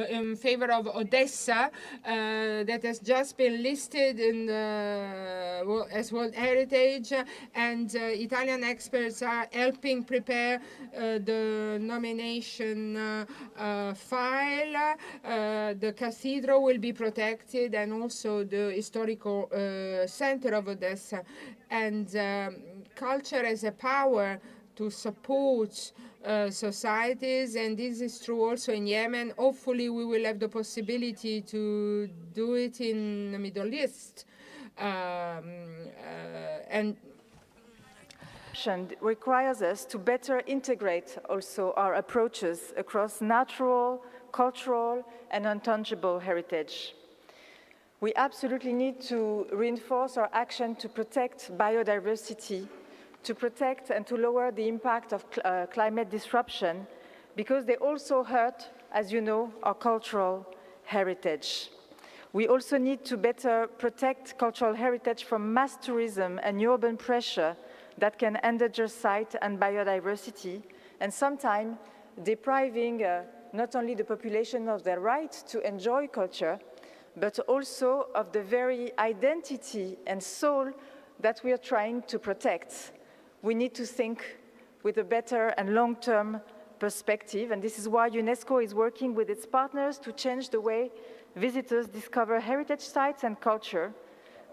R: in favor of Odessa that has just been listed in as World Heritage, and Italian experts are helping prepare the nomination file. The cathedral will be protected, and also the historical center of Odessa. And culture has a power to support societies, and this is true also in Yemen. Hopefully we will have the possibility to do it in the Middle East. And
F: requires us to better integrate also our approaches across natural, cultural, and intangible heritage. We absolutely need to reinforce our action to protect biodiversity, to protect and to lower the impact of climate disruption, because they also hurt, as you know, our cultural heritage. We also need to better protect cultural heritage from mass tourism and urban pressure that can endanger site and biodiversity, and sometimes depriving not only the population of their right to enjoy culture, but also of the very identity and soul that we are trying to protect. We need to think with a better and long-term perspective, and this is why UNESCO is working with its partners to change the way visitors discover heritage sites and culture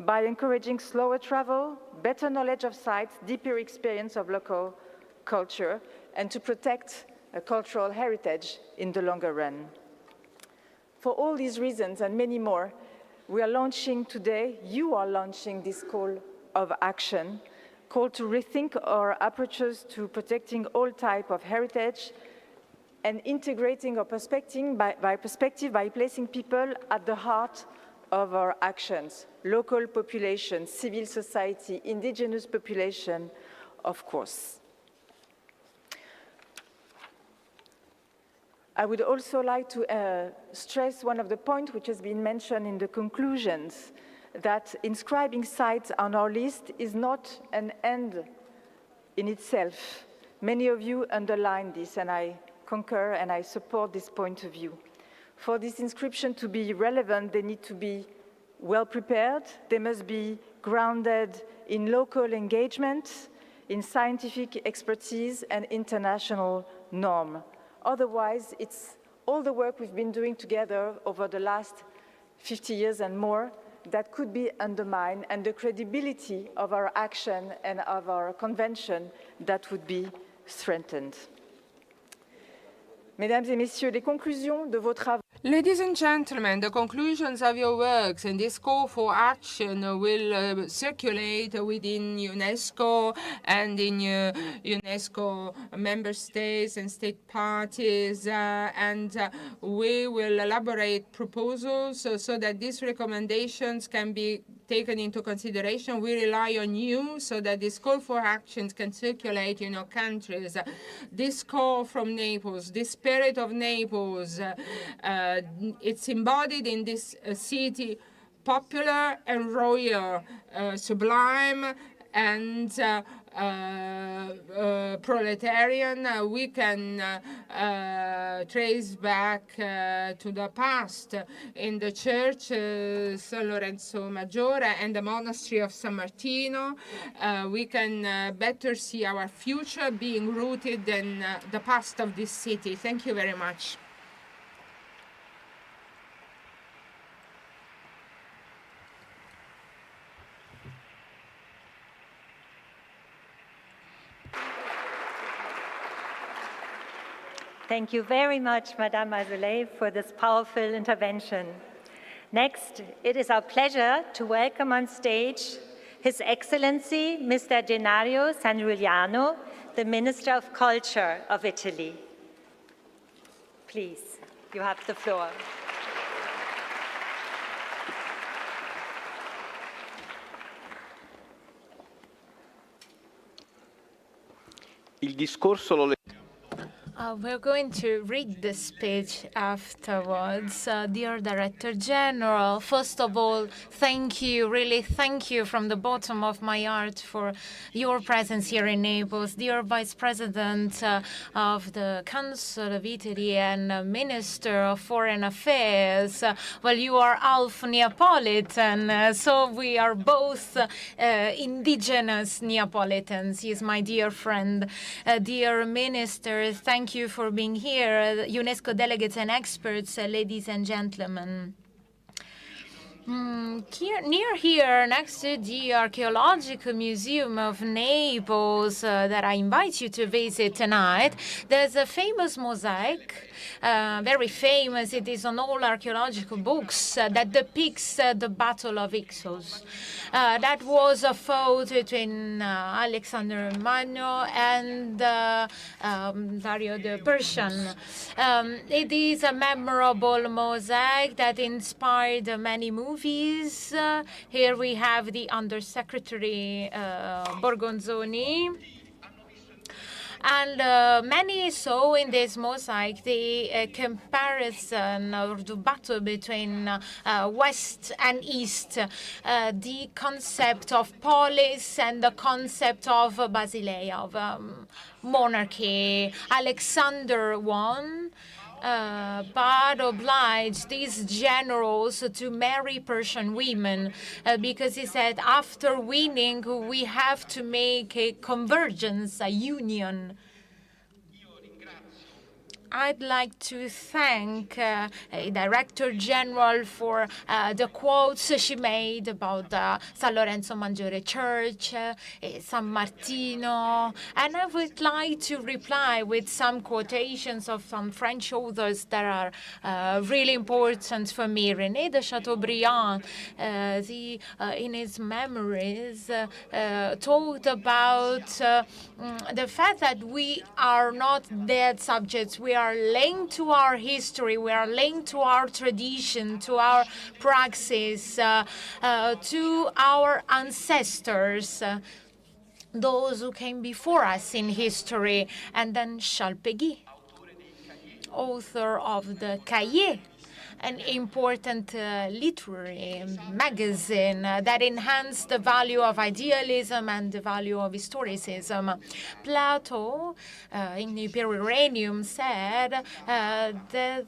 F: by encouraging slower travel, better knowledge of sites, deeper experience of local culture, and to protect cultural heritage in the longer run. For all these reasons and many more, we are launching today, you are launching this call of action, call to rethink our approaches to protecting all types of heritage and integrating our perspective by placing people at the heart of our actions, local population, civil society, indigenous population, of course. I would also like to stress one of the points which has been mentioned in the conclusions, that inscribing sites on our list is not an end in itself. Many of you underline this, and I concur and I support this point of view. For this inscription to be relevant, they need to be well prepared, they must be grounded in local engagement, in scientific expertise and international norm. Otherwise, it's all the work we've been doing together over the last 50 years and more that could be undermined, and the credibility of our action and of our convention that would be strengthened. Mesdames et messieurs, les conclusions de vos travaux.
R: Ladies and gentlemen, the conclusions of your works and this call for action will circulate within UNESCO and in UNESCO member states and state parties, and we will elaborate proposals so that these recommendations can be taken into consideration. We rely on you so that this call for actions can circulate in our countries. This call from Naples, this spirit of Naples, it's embodied in this city, popular and royal, sublime and proletarian. We can trace back to the past in the church San Lorenzo Maggiore and the monastery of San Martino. We can better see our future being rooted in the past of this city. Thank you very much.
J: Thank you very much, Madame Azoulay, for this powerful intervention. Next, it is our pleasure to welcome on stage His Excellency, Mr. Gennaro San Giuliano, the Minister of Culture of Italy. Please, you have the floor.
V: Il discorso lo
C: We're going to read the speech afterwards. Dear Director General, first of all, thank you, really thank you from the bottom of my heart for your presence here in Naples. Dear Vice President of the Council of Italy and Minister of Foreign Affairs, well, you are half Neapolitan, so we are both indigenous Neapolitans. He is my dear friend. Dear Minister, thank you for being here, UNESCO delegates and experts, ladies and gentlemen. Near here, next to the Archaeological Museum of Naples that I invite you to visit tonight, there's a famous mosaic, very famous. It is on all archaeological books that depicts the Battle of Ixos. That was a fight between Alexander Magno and Dario the Persian. It is a memorable mosaic that inspired many movies. Here we have the Undersecretary Borgonzoni. And many saw in this mosaic the comparison or the battle between West and East, the concept of polis and the concept of Basileia, of monarchy. Alexander won. But obliged these generals to marry Persian women because he said after winning we have to make a convergence, a union. I'd like to thank Director General for the quotes she made about San Lorenzo Maggiore Church, San Martino, and I would like to reply with some quotations of some French authors that are really important for me. René de Chateaubriand, in his memories, talked about the fact that we are not dead subjects. We are linked to our history, we are linked to our tradition, to our praxis, to our ancestors, those who came before us in history. And then Charles Péguy, author of the Cahiers, an important literary magazine that enhanced the value of idealism and the value of historicism. Plato, in the Periranium, said that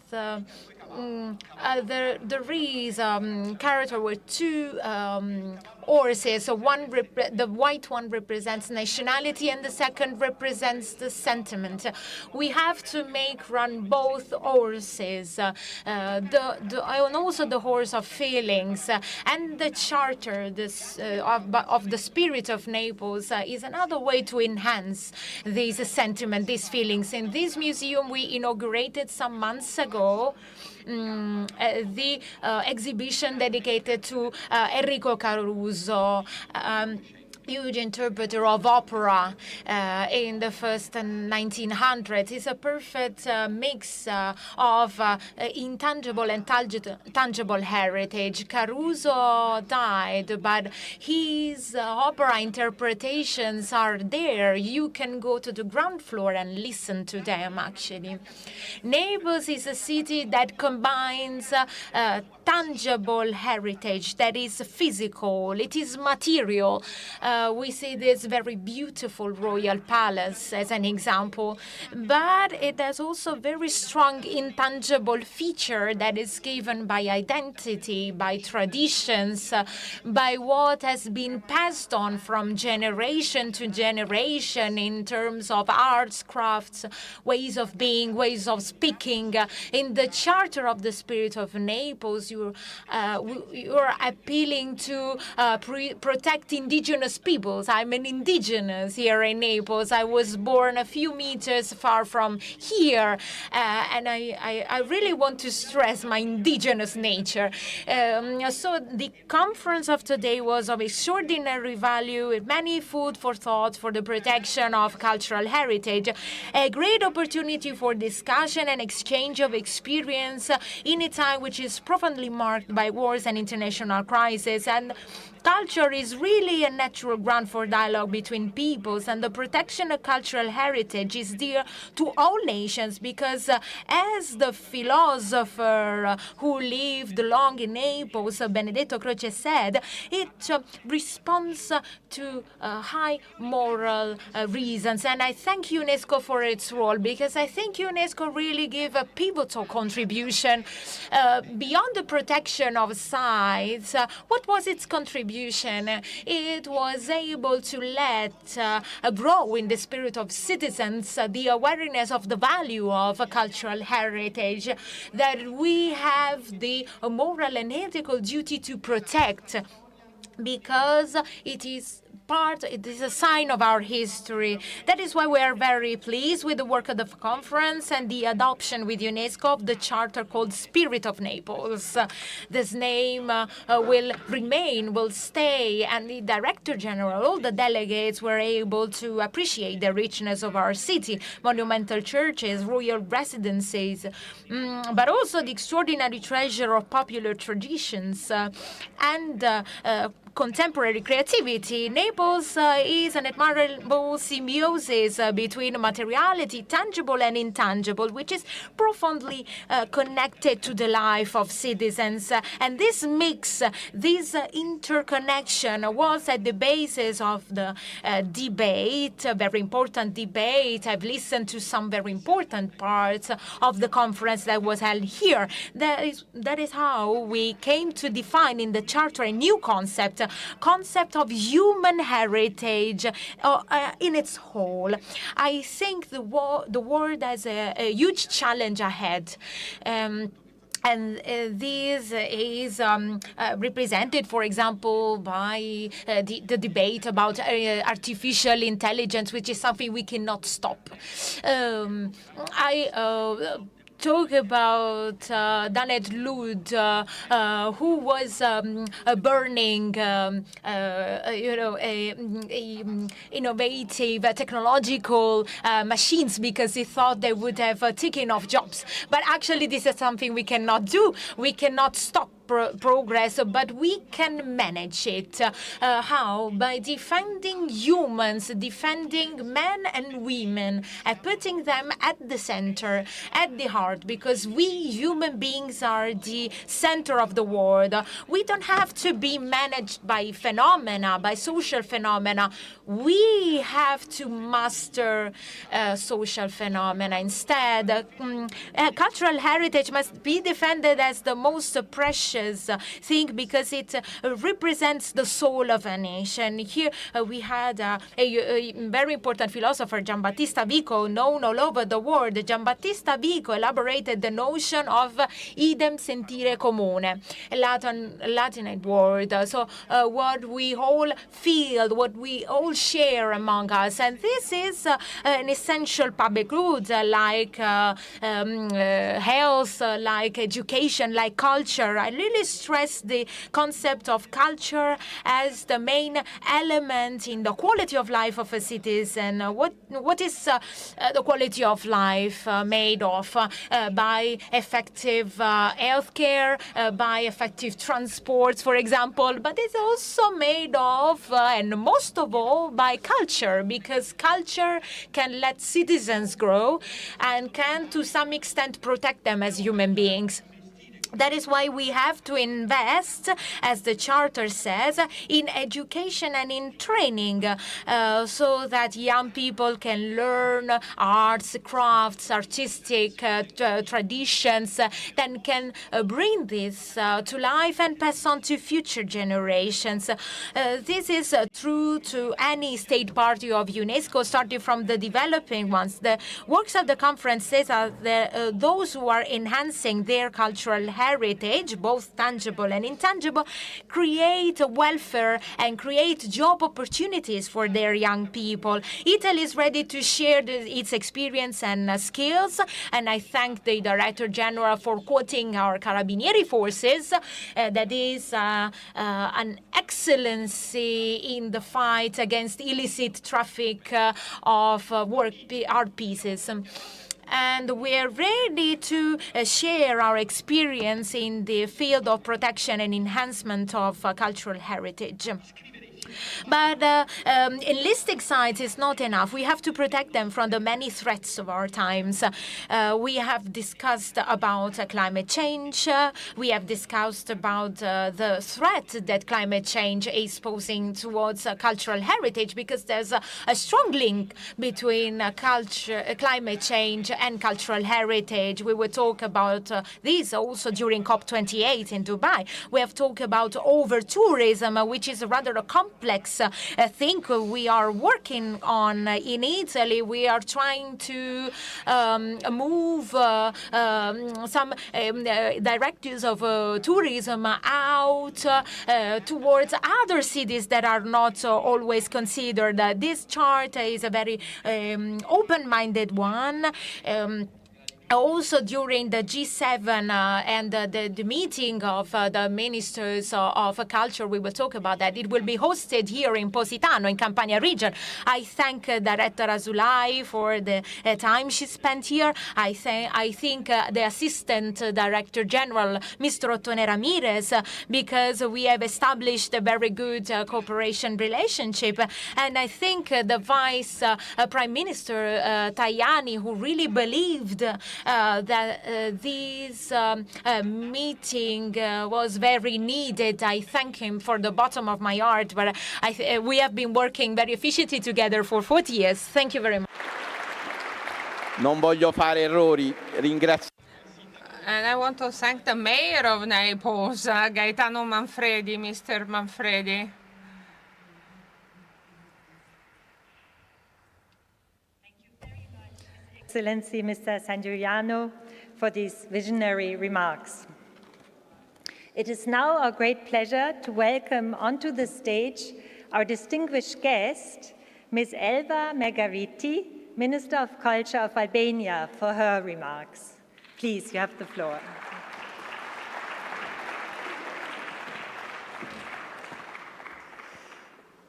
C: there is character with two horses. So the white one represents nationality and the second represents the sentiment. We have to make run both horses, and also the horse of feelings. And the charter of the spirit of Naples is another way to enhance this sentiment, these feelings. In this museum we inaugurated some months ago the exhibition dedicated to Enrico Caruso, huge interpreter of opera in the first 1900s. It's a perfect mix of intangible and tangible heritage. Caruso died, but his opera interpretations are there. You can go to the ground floor and listen to them, actually. Naples is a city that combines tangible heritage, that is physical, it is material. We see this very beautiful royal palace as an example, but it has also very strong intangible feature that is given by identity, by traditions, by what has been passed on from generation to generation in terms of arts, crafts, ways of being, ways of speaking. In the Charter of the Spirit of Naples, you're appealing to protect indigenous peoples. I'm an indigenous here in Naples. I was born a few meters far from here, and I really want to stress my indigenous nature. So the conference of today was of extraordinary value, with many food for thought for the protection of cultural heritage, a great opportunity for discussion and exchange of experience in a time which is profoundly marked by wars and international crises. And culture is really a natural ground for dialogue between peoples, and the protection of cultural heritage is dear to all nations because, as the philosopher who lived long in Naples, Benedetto Croce, said, it responds to high moral reasons. And I thank UNESCO for its role, because I think UNESCO really gave a pivotal contribution beyond the protection of sites. What was its contribution? It was able to let grow in the spirit of citizens the awareness of the value of cultural heritage, that we have the moral and ethical duty to protect, because it is a sign of our history. That is why we are very pleased with the work of the conference and the adoption with UNESCO of the charter called Spirit of Naples. This name will remain, will stay, and the Director General, all the delegates were able to appreciate the richness of our city, monumental churches, royal residences, but also the extraordinary treasure of popular traditions and contemporary creativity. Naples is an admirable symbiosis between materiality, tangible and intangible, which is profoundly connected to the life of citizens. And this mix, this interconnection was at the basis of the debate, a very important debate. I've listened to some very important parts of the conference that was held here. That is how we came to define in the Charter a new concept of human heritage in its whole. I think the world has a huge challenge ahead. And this is represented, for example, by the debate about artificial intelligence, which is something we cannot stop. Talk about Danet Lud, who was burning, innovative technological machines because he thought they would have taken off jobs. But actually, this is something we cannot do. We cannot stop progress, but we can manage it. How? By defending humans, defending men and women, and putting them at the center, at the heart, because we human beings are the center of the world. We don't have to be managed by phenomena, by social phenomena. We have to master social phenomena instead. Cultural heritage must be defended as the most precious thing because it represents the soul of a nation. Here we had a very important philosopher, Giambattista Vico, known all over the world. Giambattista Vico elaborated the notion of idem sentire comune, Latin word. So what we all feel, what we all share among us. And this is an essential public good like health, like education, like culture. I really stress the concept of culture as the main element in the quality of life of a citizen. What is the quality of life made of? By effective healthcare, by effective transports, for example, but it's also made of, and most of all, by culture, because culture can let citizens grow and can, to some extent, protect them as human beings. That is why we have to invest, as the Charter says, in education and in training so that young people can learn arts, crafts, artistic traditions that can bring this to life and pass on to future generations. This is true to any state party of UNESCO, starting from the developing ones. The works of the conference says that those who are enhancing their cultural heritage, both tangible and intangible, create welfare and create job opportunities for their young people. Italy is ready to share its experience and skills, and I thank the Director General for quoting our Carabinieri forces. That is an excellency in the fight against illicit traffic of art pieces. And we're ready to share our experience in the field of protection and enhancement of cultural heritage. But enlisting sites is not enough. We have to protect them from the many threats of our times. We have discussed about climate change. We have discussed about the threat that climate change is posing towards cultural heritage, because there's a strong link between climate change and cultural heritage. We will talk about this also during COP28 in Dubai. We have talked about over-tourism, which is rather a complex thing we are working on in Italy. We are trying to move some directives of tourism out towards other cities that are not always considered. This chart is a very open-minded one. Also, during the G7 and the meeting of the ministers of culture, we will talk about that. It will be hosted here in Positano, in Campania region. I thank Director Azoulay for the time she spent here. I think the Assistant Director General, Mr. Ottone Ramirez, because we have established a very good cooperation relationship. And I think the Vice Prime Minister Tajani, who really believed that this meeting was very needed. I thank him for the bottom of my heart, but we have been working very efficiently together for 40 years. Thank you very much.
M: Non voglio fare errori. Ringrazio.
R: And I want to thank the mayor of Naples, Gaetano Manfredi, Mr. Manfredi.
J: Excellency Mr. Sangiuliano, for these visionary remarks. It is now our great pleasure to welcome onto the stage our distinguished guest, Ms. Elva Margariti, Minister of Culture of Albania, for her remarks. Please, you have the floor.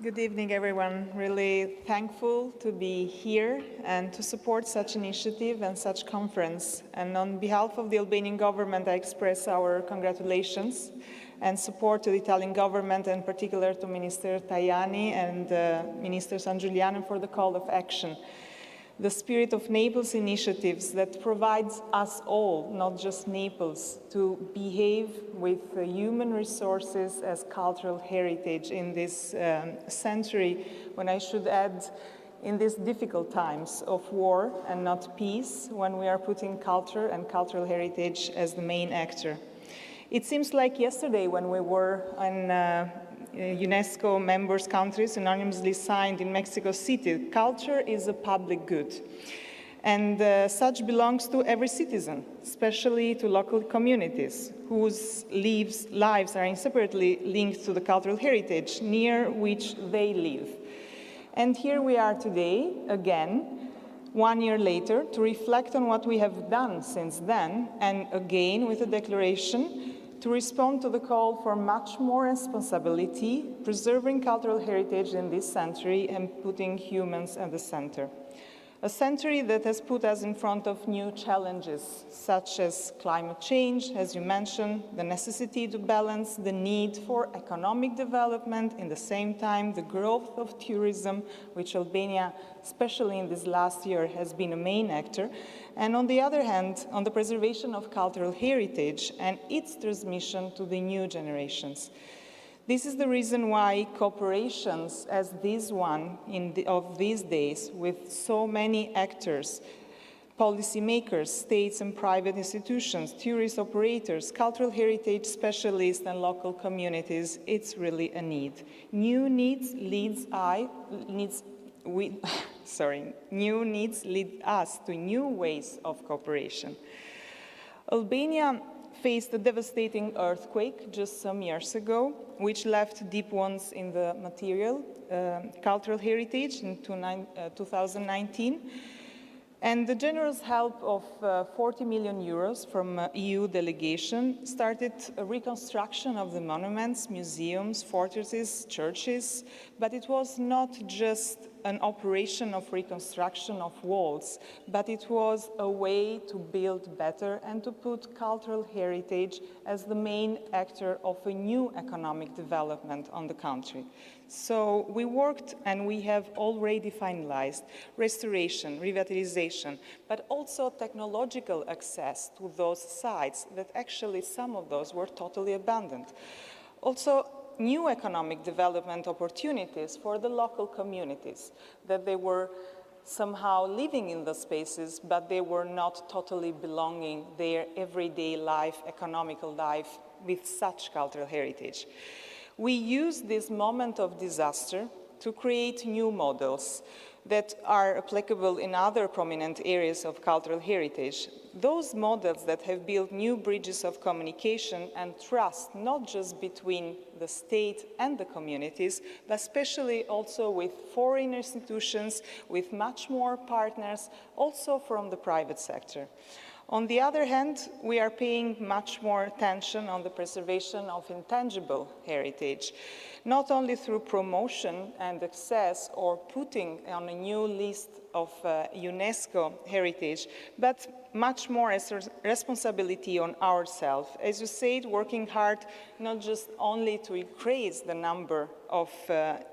F: Good evening, everyone. Really thankful to be here and to support such initiative and such conference. And on behalf of the Albanian government, I express our congratulations and support to the Italian government, and in particular to Minister Tajani and Minister San Giuliano for the call of action. The Spirit of Naples initiatives that provides us all, not just Naples, to behave with human resources as cultural heritage in this century, when I should add, in these difficult times of war and not peace, when we are putting culture and cultural heritage as the main actor. It seems like yesterday when we were on UNESCO members countries anonymously signed in Mexico City, culture is a public good. And such belongs to every citizen, especially to local communities whose lives are inseparably linked to the cultural heritage near which they live. And here we are today, again, 1 year later, to reflect on what we have done since then, and again with a declaration to respond to the call for much more responsibility, preserving cultural heritage in this century and putting humans at the center. A century that has put us in front of new challenges, such as climate change, as you mentioned, the necessity to balance the need for economic development, in the same time the growth of tourism, which Albania, especially in this last year, has been a main actor, and on the other hand, on the preservation of cultural heritage and its transmission to the new generations. This is the reason why cooperations as this one of these days with so many actors, policymakers, states and private institutions, tourist operators, cultural heritage specialists and local communities, it's really a need. New needs lead us to new ways of cooperation. Albania faced a devastating earthquake just some years ago, which left deep wounds in the material cultural heritage in 2019. And the generous help of 40 million euros from EU delegation started a reconstruction of the monuments, museums, fortresses, churches, but it was not just an operation of reconstruction of walls, but it was a way to build better and to put cultural heritage as the main actor of a new economic development on the country. So we worked and we have already finalized restoration, revitalization, but also technological access to those sites that actually some of those were totally abandoned. Also, new economic development opportunities for the local communities, that they were somehow living in the spaces, but they were not totally belonging their everyday life, economical life with such cultural heritage. We use this moment of disaster to create new models that are applicable in other prominent areas of cultural heritage. Those models that have built new bridges of communication and trust, not just between the state and the communities, but especially also with foreign institutions, with much more partners, also from the private sector. On the other hand, we are paying much more attention on the preservation of intangible heritage, not only through promotion and access or putting on a new list of UNESCO heritage, but much more as a responsibility on ourselves. As you said, working hard not just only to increase the number of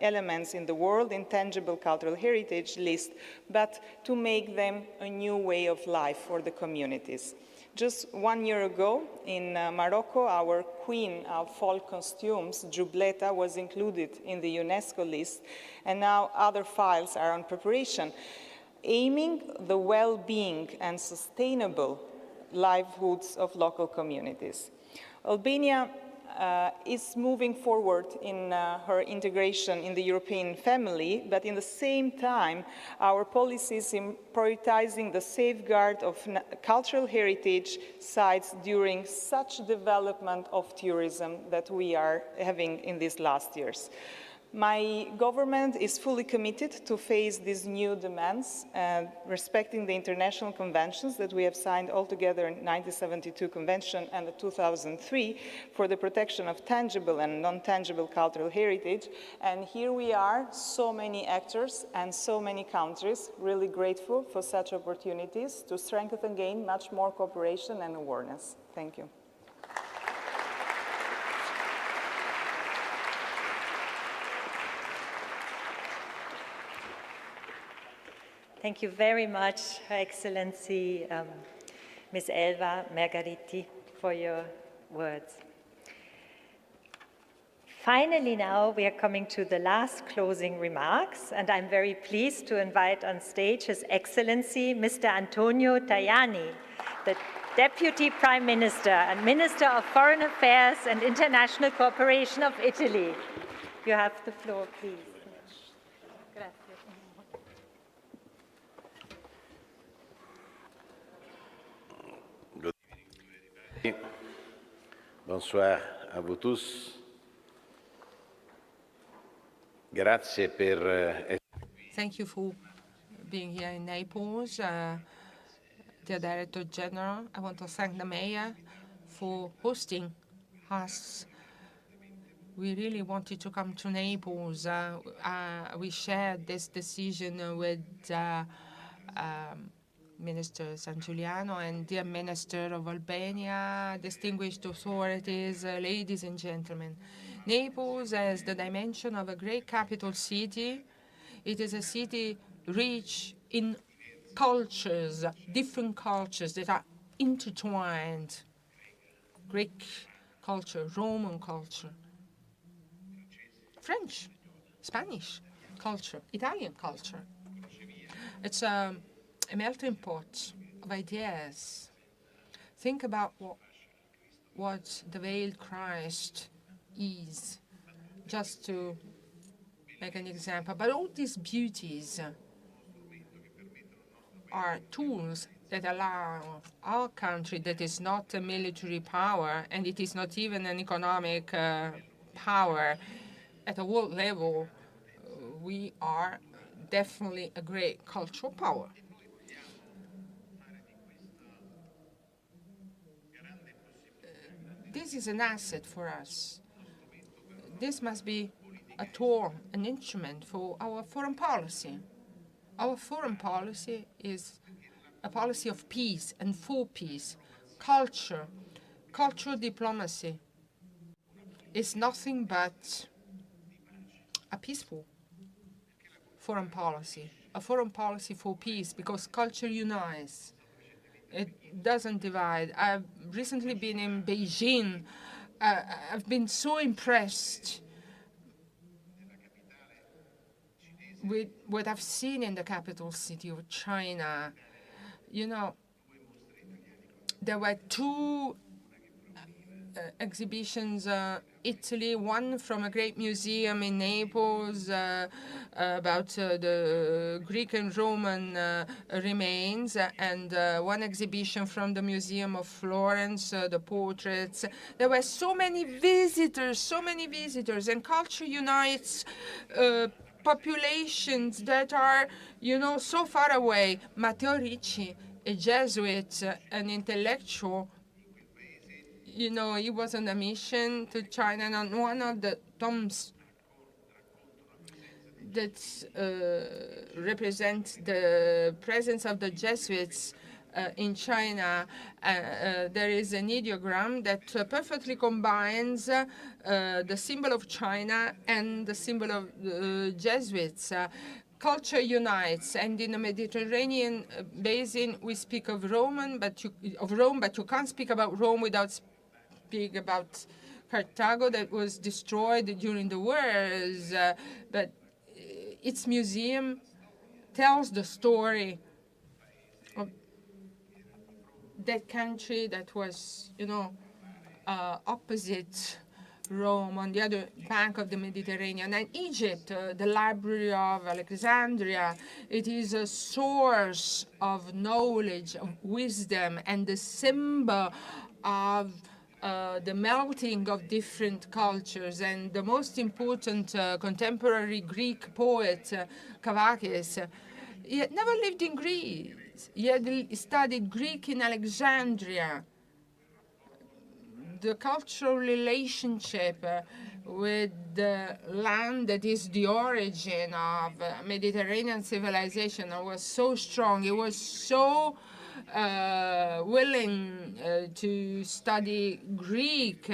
F: elements in the world intangible cultural heritage list, but to make them a new way of life for the communities. Just 1 year ago in Morocco, our queen of folk costumes, Jubleta, was included in the UNESCO list, and now other files are on preparation, aiming the well-being and sustainable livelihoods of local communities. Albania is moving forward in her integration in the European family, but in the same time, our policies in prioritizing the safeguard of cultural heritage sites during such development of tourism that we are having in these last years. My government is fully committed to face these new demands, respecting the international conventions that we have signed altogether in 1972 Convention and the 2003 for the protection of tangible and non-tangible cultural heritage. And here we are, so many actors and so many countries, really grateful for such opportunities to strengthen and gain much more cooperation and awareness. Thank you.
J: Thank you very much, Her Excellency, Ms. Elva Margariti, for your words. Finally now, we are coming to the last closing remarks, and I'm very pleased to invite on stage His Excellency, Mr. Antonio Tajani, the Deputy Prime Minister and Minister of Foreign Affairs and International Cooperation of Italy. You have the floor, please.
O: Bonsoir à vous tous. Grazie per
R: Thank you for being here in Naples. Dear Director General, I want to thank the Mayor for hosting us. We really wanted to come to Naples. We shared this decision with Minister Sangiuliano and dear Minister of Albania, distinguished authorities, ladies and gentlemen. Naples has the dimension of a great capital city. It is a city rich in cultures, different cultures that are intertwined. Greek culture, Roman culture, French, Spanish culture, Italian culture. It's a melting pot of ideas. Think about what the veiled Christ is, just to make an example. But all these beauties are tools that allow our country, that is not a military power, and it is not even an economic power at a world level, we are definitely a great cultural power. This is an asset for us. This must be a tool, an instrument for our foreign policy. Our foreign policy is a policy of peace and for peace. Cultural diplomacy is nothing but a peaceful foreign policy, a foreign policy for peace, because culture unites. It doesn't divide. I've recently been in Beijing. I've been so impressed with what I've seen in the capital city of China. You know, there were two exhibitions, Italy, one from a great museum in Naples about the Greek and Roman remains, and one exhibition from the Museum of Florence, the portraits. There were so many visitors, and culture unites populations that are, you know, so far away. Matteo Ricci, a Jesuit, an intellectual, you know, he was on a mission to China, and on one of the tombs that represent the presence of the Jesuits in China, there is an ideogram that perfectly combines the symbol of China and the symbol of the Jesuits. Culture unites, and in the Mediterranean basin, we speak of Rome, but you can't speak about Rome without speak about Carthago, that was destroyed during the wars, but its museum tells the story of that country that was, you know, opposite Rome, on the other bank of the Mediterranean. And Egypt, the Library of Alexandria, it is a source of knowledge, of wisdom, and the symbol of the melting of different cultures. And the most important contemporary Greek poet, Kavakis, he had never lived in Greece. He had studied Greek in Alexandria. The cultural relationship with the land that is the origin of Mediterranean civilization was so strong. He was so willing to study Greek.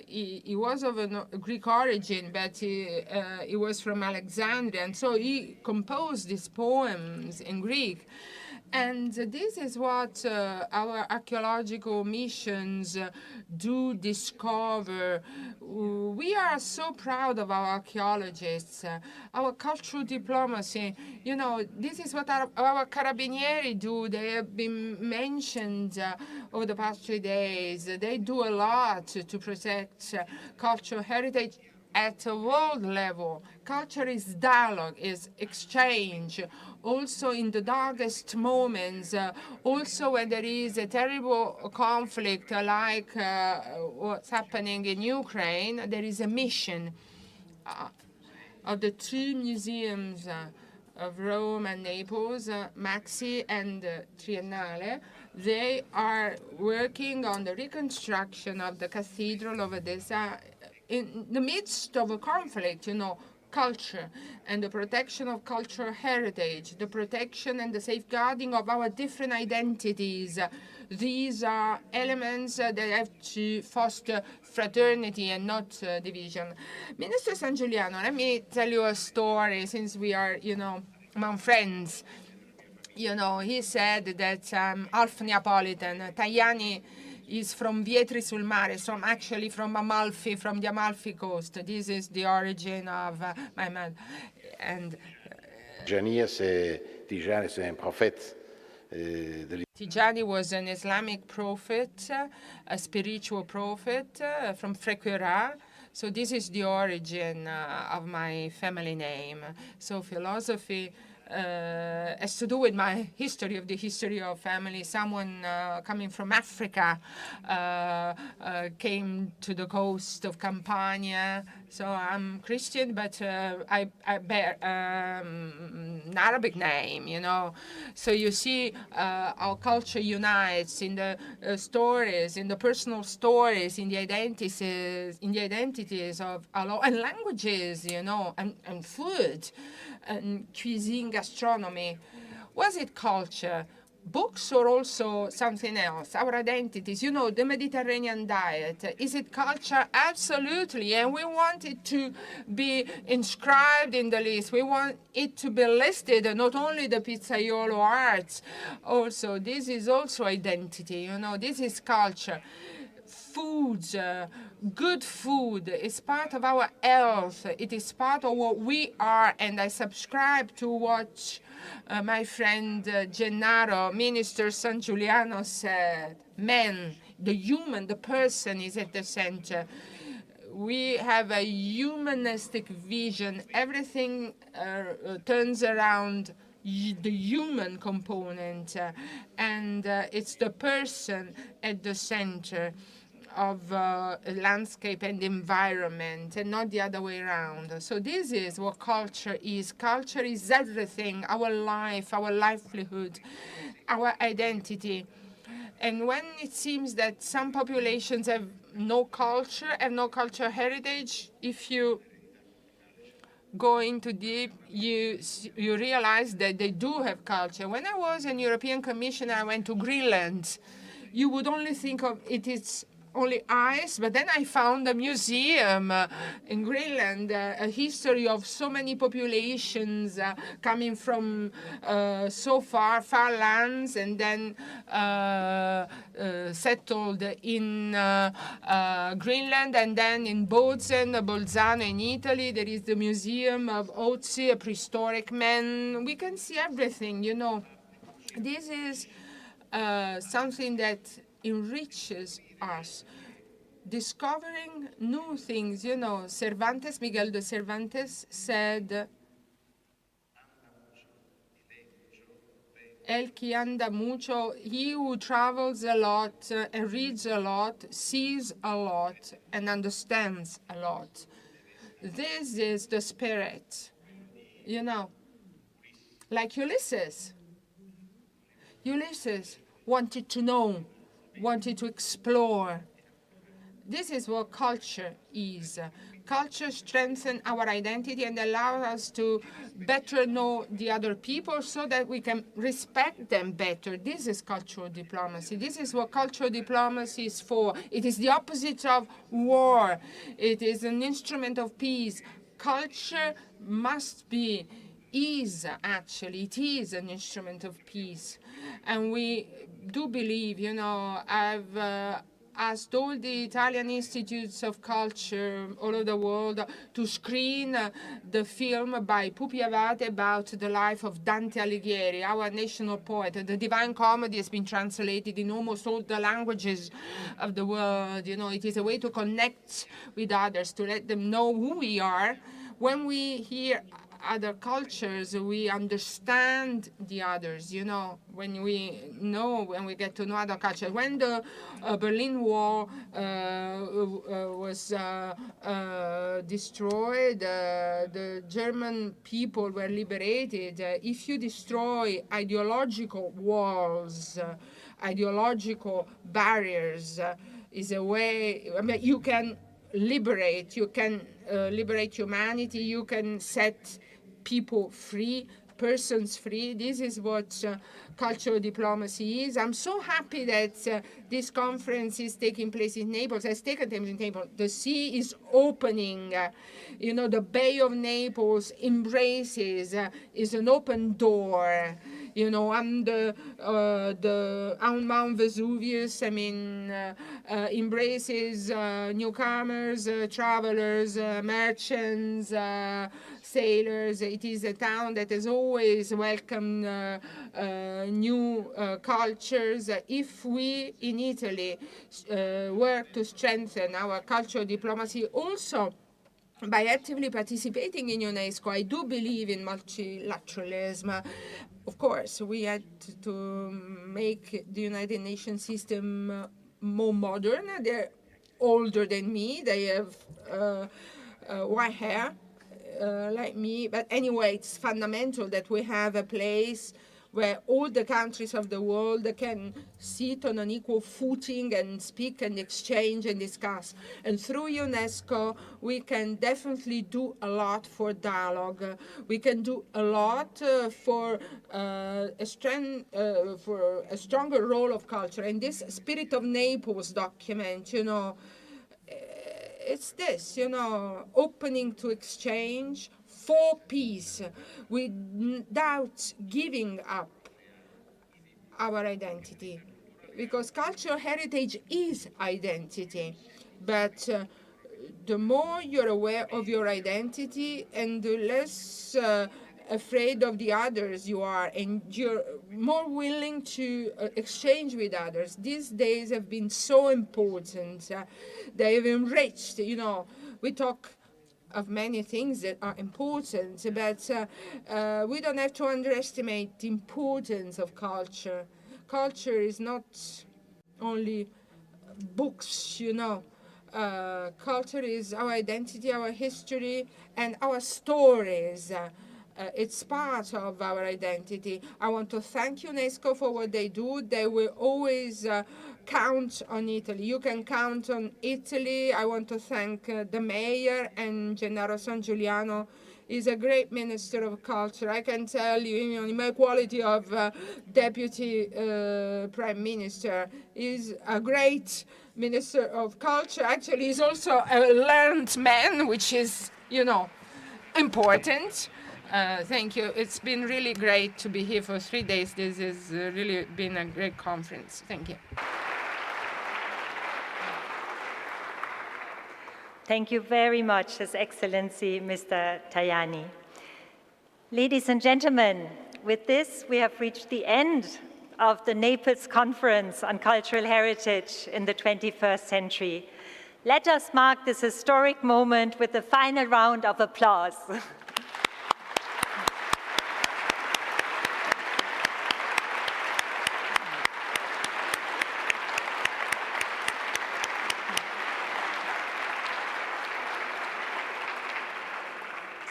R: He was of a Greek origin, but he was from Alexandria, and so he composed these poems in Greek. And this is what our archaeological missions do discover. We are so proud of our archaeologists, our cultural diplomacy. You know, this is what our carabinieri do. They have been mentioned over the past 3 days. They do a lot to protect cultural heritage at a world level. Culture is dialogue, is exchange, also in the darkest moments, also when there is a terrible conflict like what's happening in Ukraine, there is a mission of the 2 museums of Rome and Naples, Maxi and Triennale. They are working on the reconstruction of the Cathedral of Edessa in the midst of a conflict, you know, culture and the protection of cultural heritage, the protection and the safeguarding of our different identities. These are elements that have to foster fraternity and not division. Minister San Giuliano, let me tell you a story since we are, you know, among friends. You know, he said that half Neapolitan. Tajani is from Vietri sul Mare, actually from Amalfi, from the Amalfi coast. This is the origin of my man. And Tijani was an Islamic prophet, a spiritual prophet from Frequera. So this is the origin of my family name. So philosophy has to do with my history of family. Someone coming from Africa came to the coast of Campania. So I'm Christian, but I bear an Arabic name, you know. So you see, our culture unites in the stories, in the personal stories, in the identities of our and languages, you know, and food, and cuisine, gastronomy. Was it culture? Books or also something else? Our identities, you know, the Mediterranean diet. Is it culture? Absolutely. And we want it to be inscribed in the list. We want it to be listed, not only the pizzaiolo arts. Also, this is also identity, you know, this is culture. Foods, good food is part of our health. It is part of what we are, and I subscribe to what my friend Gennaro, Minister San Giuliano said. Man, the human, the person is at the center. We have a humanistic vision. Everything turns around the human component, and it's the person at the center of landscape and environment, and not the other way around. So this is what culture is. Culture is everything, our life, our livelihood, our identity. And when it seems that some populations have no culture and no cultural heritage, if you go into deep, you realize that they do have culture. When I was an European Commissioner, I went to Greenland. You would only think of it is only ice, but then I found a museum in Greenland, a history of so many populations coming from so far lands, and then settled in Greenland, and then in Bolzano in Italy, there is the Museum of Otzi, a prehistoric man. We can see everything, you know. This is something that enriches us, discovering new things. You know, Miguel de Cervantes said, El que anda mucho, he who travels a lot and reads a lot, sees a lot and understands a lot. This is the spirit, you know, like Ulysses. Ulysses wanted to know, wanted to explore. This is what culture is. Culture strengthens our identity and allows us to better know the other people so that we can respect them better. This is cultural diplomacy. This is what cultural diplomacy is for. It is the opposite of war. It is an instrument of peace. Culture must be, it is an instrument of peace. And we do believe, you know, I've asked all the Italian institutes of culture all over the world to screen the film by Pupi Avati about the life of Dante Alighieri, our national poet. The Divine Comedy has been translated in almost all the languages of the world. You know, it is a way to connect with others, to let them know who we are. When we hear other cultures, we understand the others, you know, when we get to know other cultures. When the Berlin Wall was destroyed, the German people were liberated. If you destroy ideological walls, ideological barriers, is a way, I mean, you can liberate humanity, you can set people free, persons free. This is what cultural diplomacy is. I'm so happy that this conference is taking place in Naples, has taken place in Naples. The sea is opening, you know, the Bay of Naples embraces, is an open door. You know, on Mount Vesuvius, I mean, embraces newcomers, travelers, merchants, sailors. It is a town that has always welcomed new cultures. If we in Italy work to strengthen our cultural diplomacy, also by actively participating in UNESCO, I do believe in multilateralism. Of course, we had to make the United Nations system more modern. They're older than me. They have white hair like me. But anyway, it's fundamental that we have a place where all the countries of the world can sit on an equal footing and speak and exchange and discuss. And through UNESCO, we can definitely do a lot for dialogue. We can do a lot for a stronger role of culture. And this Spirit of Naples document, you know, it's this, you know, opening to exchange for peace without giving up our identity. Because cultural heritage is identity. But the more you're aware of your identity and the less afraid of the others you are, and you're more willing to exchange with others. These days have been so important. They have enriched, you know, we talk of many things that are important, but we don't have to underestimate the importance of culture. Culture is not only books, you know. Culture is our identity, our history, and our stories. It's part of our identity. I want to thank UNESCO for what they do. They will always count on Italy. You can count on Italy. I want to thank the mayor, and Gennaro San Giuliano is a great minister of culture. I can tell you, you know, in my quality of deputy prime minister, is a great minister of culture. Actually, he's also a learned man, which is, you know, important. Thank you. It's been really great to be here for 3 days. This has really been a great conference. Thank you.
J: Thank you very much, His Excellency, Mr. Tajani. Ladies and gentlemen, with this, we have reached the end of the Naples Conference on Cultural Heritage in the 21st century. Let us mark this historic moment with a final round of applause. I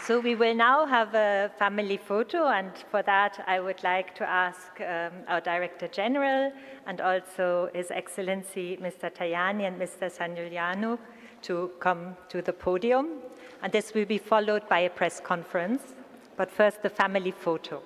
J: So we will now have a family photo, and for that I would like to ask our Director General and also His Excellency Mr. Tajani and Mr. Sangiuliano to come to the podium. And this will be followed by a press conference. But first, the family photo.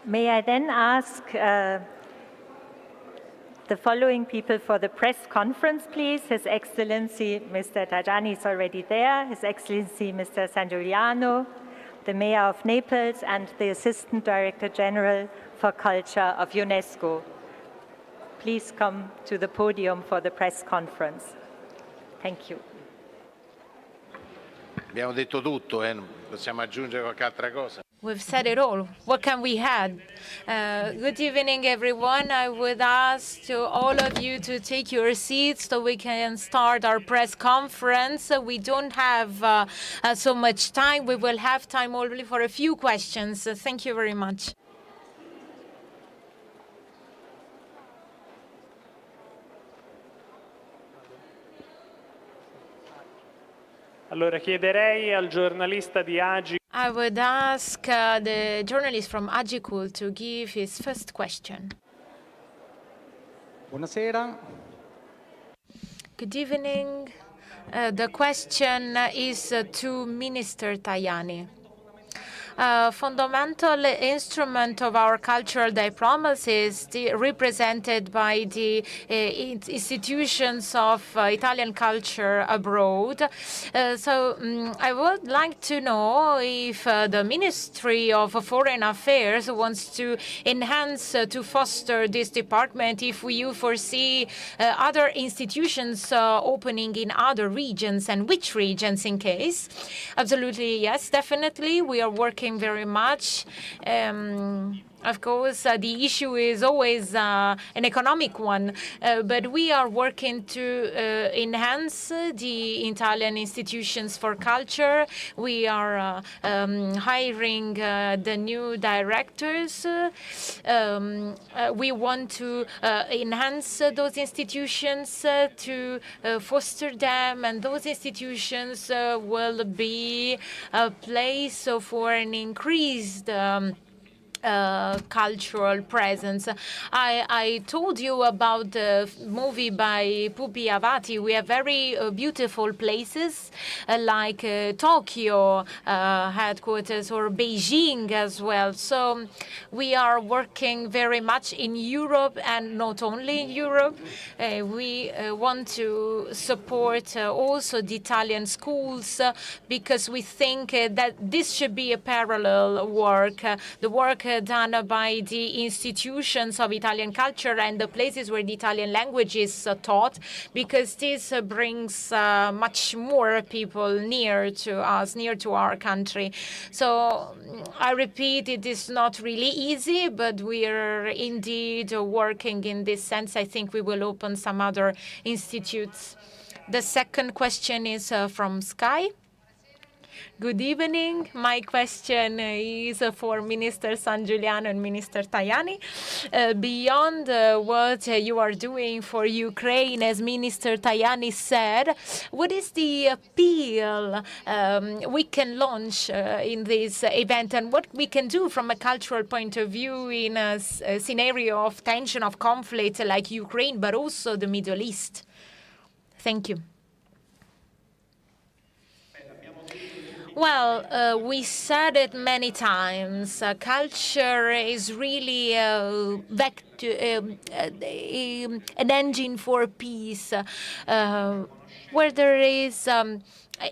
J: May I then ask the following people for the press conference, please? His Excellency Mr. Tajani is already there, His Excellency Mr. Sangiuliano, the Mayor of Naples, and the Assistant Director General for Culture of UNESCO. Please come to the podium for the press conference. Thank you.
O: Abbiamo detto tutto, non possiamo aggiungere qualche altra cosa.
C: We've said it all. What can we add? Good evening, everyone. I would ask to all of you to take your seats so we can start our press conference. We don't have so much time. We will have time only for a few questions. Thank you very much.
Q: Allora chiederei al giornalista di Agi.
C: I would ask the journalist from Agicul to give his first question.
Q: Buonasera.
C: Good evening. The question is to Minister Tajani. A fundamental instrument of our cultural diplomacy is represented by the institutions of Italian culture abroad. I would like to know if the Ministry of Foreign Affairs wants to enhance, to foster this department, if you foresee other institutions opening in other regions, and which regions in case. Absolutely, yes, definitely. We are working very much. Of course, the issue is always an economic one, but we are working to enhance the Italian institutions for culture. We are hiring the new directors. We want to enhance those institutions to foster them, and those institutions will be a place for an increased cultural presence. I told you about the movie by Pupi Avati. We have very beautiful places like Tokyo headquarters or Beijing as well. So we are working very much in Europe, and not only in Europe. We want to support also the Italian schools because we think that this should be a parallel work. The work done by the institutions of Italian culture and the places where the Italian language is taught, because this brings much more people near to us, near to our country. So I repeat, it is not really easy, but we are indeed working in this sense. I think we will open some other institutes. The second question is from Sky. Good evening. My question is for Minister San Giuliano and Minister Tajani. Beyond what you are doing for Ukraine, as Minister Tajani said, what is the appeal we can launch in this event, and what we can do from a cultural point of view in a scenario of tension, of conflict like Ukraine, but also the Middle East? Thank you. Well, we said it many times. Culture is really an engine for peace, where there is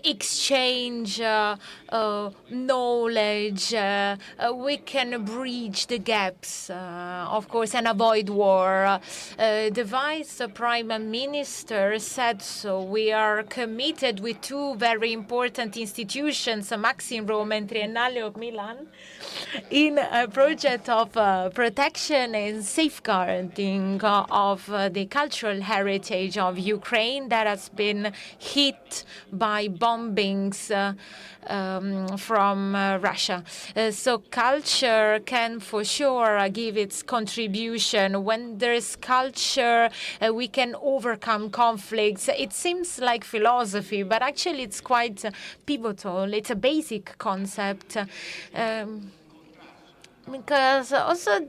C: exchange knowledge. We can bridge the gaps, of course, and avoid war. The Vice Prime Minister said so. We are committed with two very important institutions, Maxim Rome and Triennale of Milan, in a project of protection and safeguarding of the cultural heritage of Ukraine that has been hit by bombings from Russia. So culture can for sure give its contribution. When there is culture, we can overcome conflicts. It seems like philosophy, but actually it's quite pivotal. It's a basic concept. Because also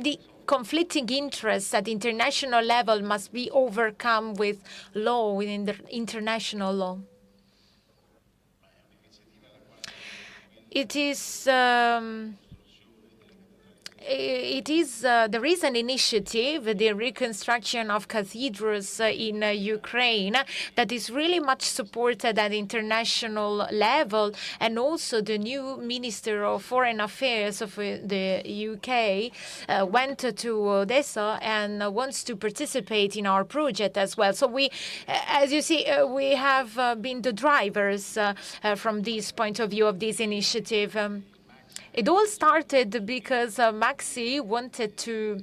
C: the conflicting interests at international level must be overcome with law, within the international law. There is an initiative, the reconstruction of cathedrals in Ukraine, that is really much supported at international level, and also the new Minister of Foreign Affairs of the UK went to Odessa and wants to participate in our project as well. So we, as you see, we have been the drivers from this point of view of this initiative. It all started because Maxi wanted to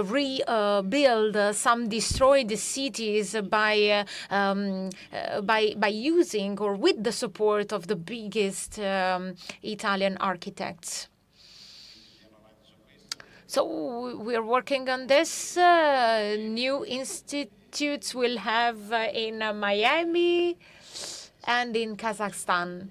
C: rebuild some destroyed cities by using or with the support of the biggest Italian architects. So we're working on this. New institutes we'll have in Miami and in Kazakhstan.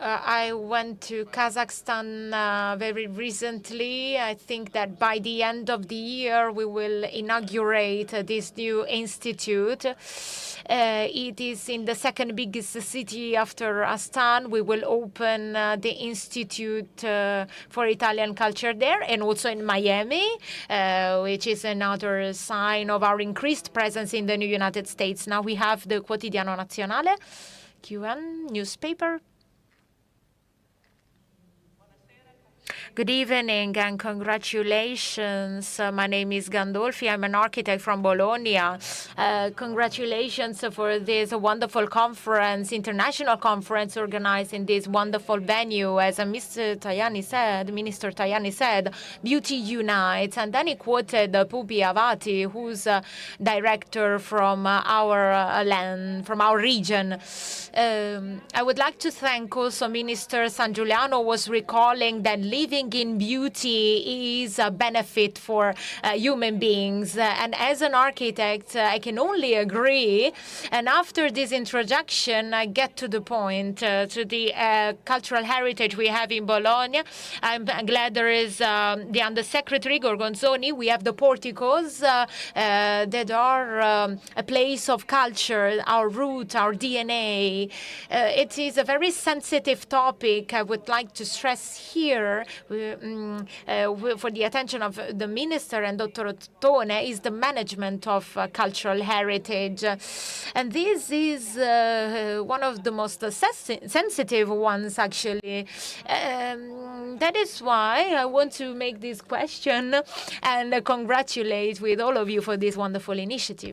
C: I went to Kazakhstan very recently. I think that by the end of the year, we will inaugurate this new institute. It is in the second biggest city after Astana. We will open the Institute for Italian Culture there, and also in Miami, which is another sign of our increased presence in the new United States. Now we have the Quotidiano Nazionale, QN newspaper. Good evening and congratulations. My name is Gandolfi. I'm an architect from Bologna. Congratulations for this wonderful conference, international conference organized in this wonderful venue. As Minister Tajani said, beauty unites. And then he quoted Pupi Avati, who's a director from our land, from our region. I would like to thank also Minister San Giuliano was recalling that living in beauty is a benefit for human beings. And as an architect, I can only agree. And after this introduction, I get to the point, to the cultural heritage we have in Bologna. I'm glad there is the Undersecretary Gorgonzoni. We have the porticos that are a place of culture, our root, our DNA. It is a very sensitive topic. I would like to stress here for the attention of the Minister and Dr. Ottone is the management of cultural heritage. And this is one of the most sensitive ones, actually. That is why I want to make this question and congratulate with all of you for this wonderful initiative.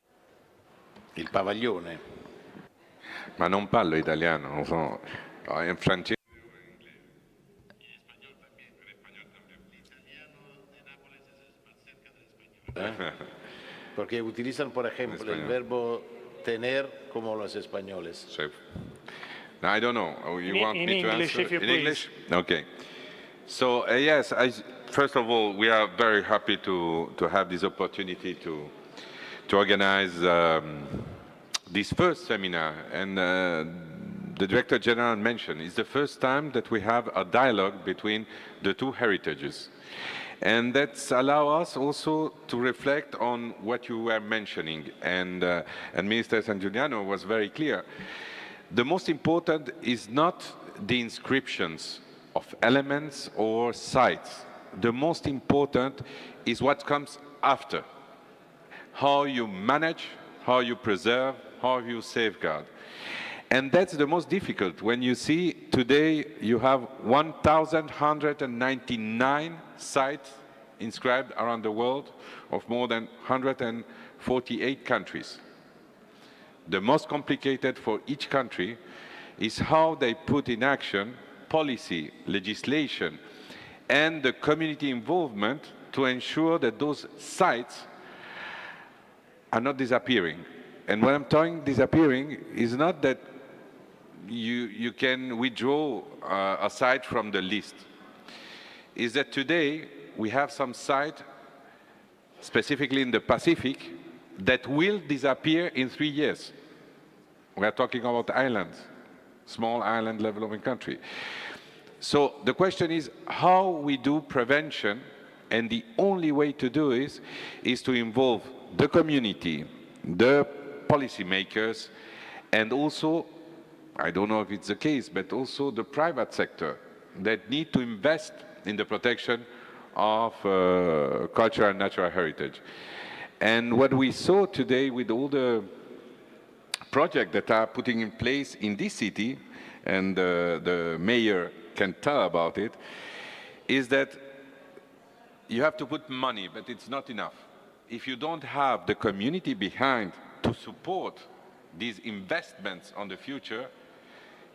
O: Il pavaglione.
K: Ma non parlo italiano, non so, in francese.
O: Porque utilizan, por ejemplo, el verbo tener como los españoles.
K: So, now, I don't know. You want
Q: In
K: me to
Q: English,
K: answer?
Q: if you
K: In
Q: please.
K: English? Okay. So, yes, first of all, we are very happy to have this opportunity to organize this first seminar. And the Director General mentioned it's the first time that we have a dialogue between the two heritages. And that's allow us also to reflect on what you were mentioning. And Minister San Giuliano was very clear. The most important is not the inscriptions of elements or sites. The most important is what comes after. How you manage, how you preserve, how you safeguard. And that's the most difficult. When you see today you have 1,199 sites inscribed around the world of more than 148 countries. The most complicated for each country is how they put in action policy, legislation, and the community involvement to ensure that those sites are not disappearing. And when I'm talking disappearing, is not that you can withdraw a site from the list. Is that today we have some sites, specifically in the Pacific, that will disappear in 3 years. We are talking about islands, small island developing country. So the question is how we do prevention, and the only way to do is to involve the community, the policymakers, and also, I don't know if it's the case, but also the private sector that need to invest in the protection of cultural and natural heritage. And what we saw today with all the projects that are putting in place in this city, and the mayor can tell about it, is that you have to put money, but it's not enough. If you don't have the community behind to support these investments on the future,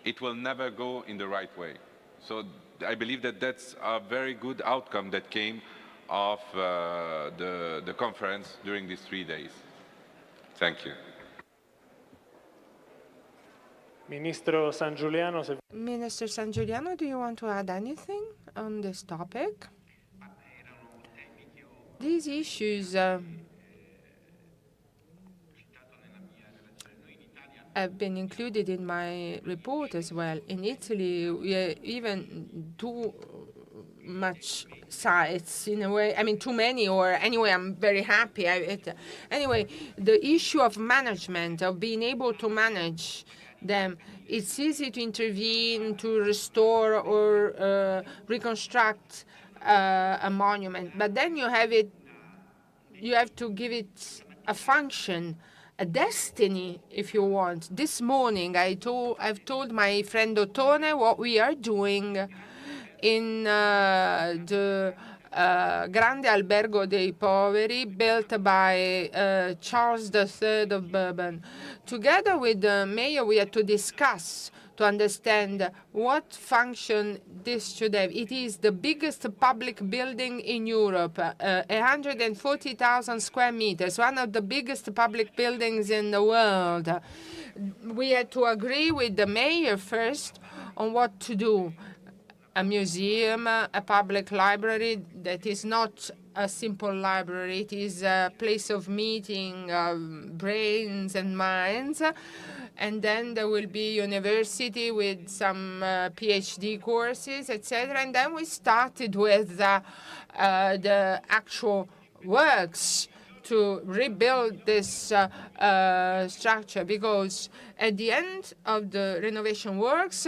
K: it will never go in the right way. So I believe that that's a very good outcome that came of the conference during these 3 days. Thank you.
Q: Ministro San Giuliano,
R: Minister San Giuliano, do you want to add anything on this topic? These issues have been included in my report as well. In Italy, we even too much sites in a way. I mean, too many, or anyway, I'm very happy. Anyway, the issue of management, of being able to manage them, it's easy to intervene, to restore or reconstruct a monument, but then you have to give it a function, a destiny, if you want. This morning, I've told my friend Ottone what we are doing in the Grande Albergo dei Poveri, built by Charles III of Bourbon. Together with the mayor, we had to discuss to understand what function this should have. It is the biggest public building in Europe, 140,000 square meters, one of the biggest public buildings in the world. We had to agree with the mayor first on what to do. A museum, a public library that is not a simple library. It is a place of meeting of brains and minds. And then there will be university with some PhD courses, etc. And then we started with the actual works to rebuild this structure, because at the end of the renovation works,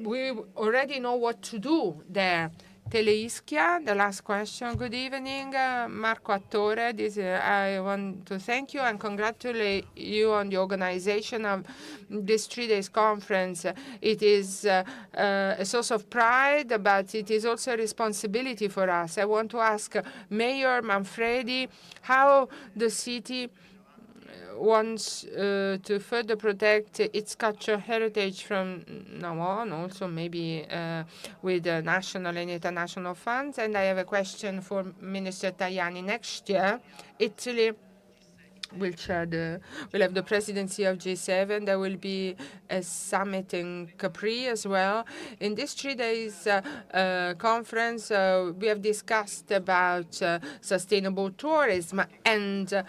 R: we already know what to do there. Teleischia, the last question. Good evening, Marco Attore. I want to thank you and congratulate you on the organization of this 3 days conference. It is a source of pride, but it is also a responsibility for us. I want to ask Mayor Manfredi how the city wants to further protect its cultural heritage from now on, also maybe with national and international funds. And I have a question for Minister Tajani. Next year, Italy will have the presidency of G7. There will be a summit in Capri as well. In this 3 days conference, we have discussed about sustainable tourism and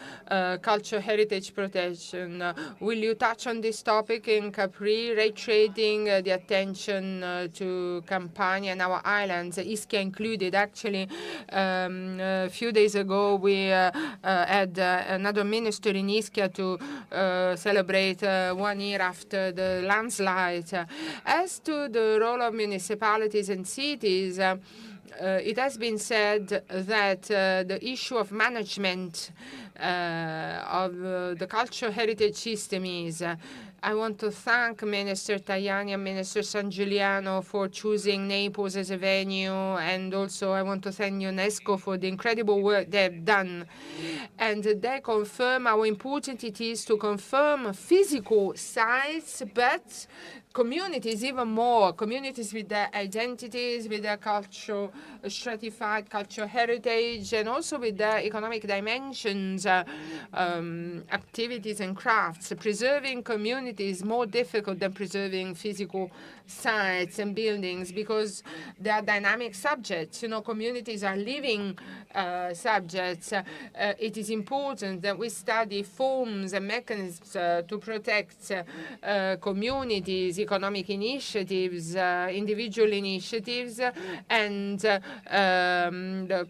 R: cultural heritage protection. Will you touch on this topic in Capri, reiterating the attention to Campania and our islands, Ischia included? Actually, a few days ago, we had another minister in Ischia to celebrate 1 year after the landslide. As to the role of municipalities and cities, it has been said that the issue of management of the cultural heritage system is I want to thank Minister Tajani and Minister San Giuliano for choosing Naples as a venue, and also I want to thank UNESCO for the incredible work they've done. And they confirm how important it is to confirm physical sites, but communities even more, communities with their identities, with their cultural, stratified cultural heritage, and also with their economic dimensions, activities and crafts. Preserving communities is more difficult than preserving physical sites and buildings because they are dynamic subjects. You know, communities are living subjects. It is important that we study forms and mechanisms to protect communities, economic initiatives, individual initiatives, and the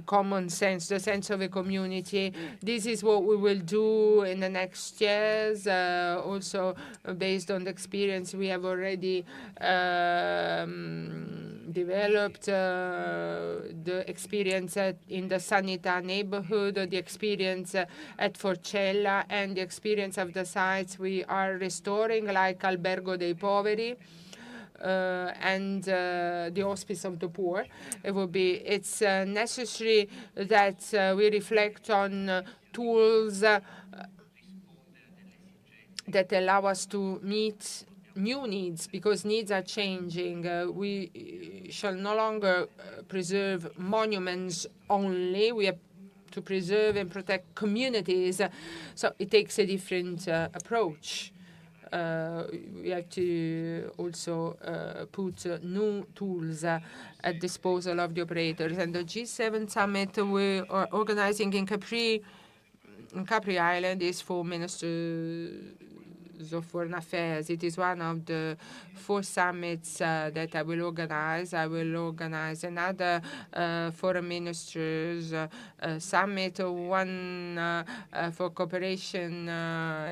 R: common sense, the sense of a community. This is what we will do in the next years, also based on the experience we have already developed, the experience in the Sanità neighborhood, the experience at Forcella, and the experience of the sites we are restoring, like Albergo dei Poveri, and the Hospice of the Poor. It's necessary that we reflect on tools that allow us to meet new needs, because needs are changing. We shall no longer preserve monuments only. We have to preserve and protect communities. So it takes a different approach. We have to also put new tools at disposal of the operators. And the G7 summit we are organizing in Capri Island is for ministers of foreign affairs. It is one of the 4 summits that I will organize. I will organize another foreign ministers summit, one for cooperation,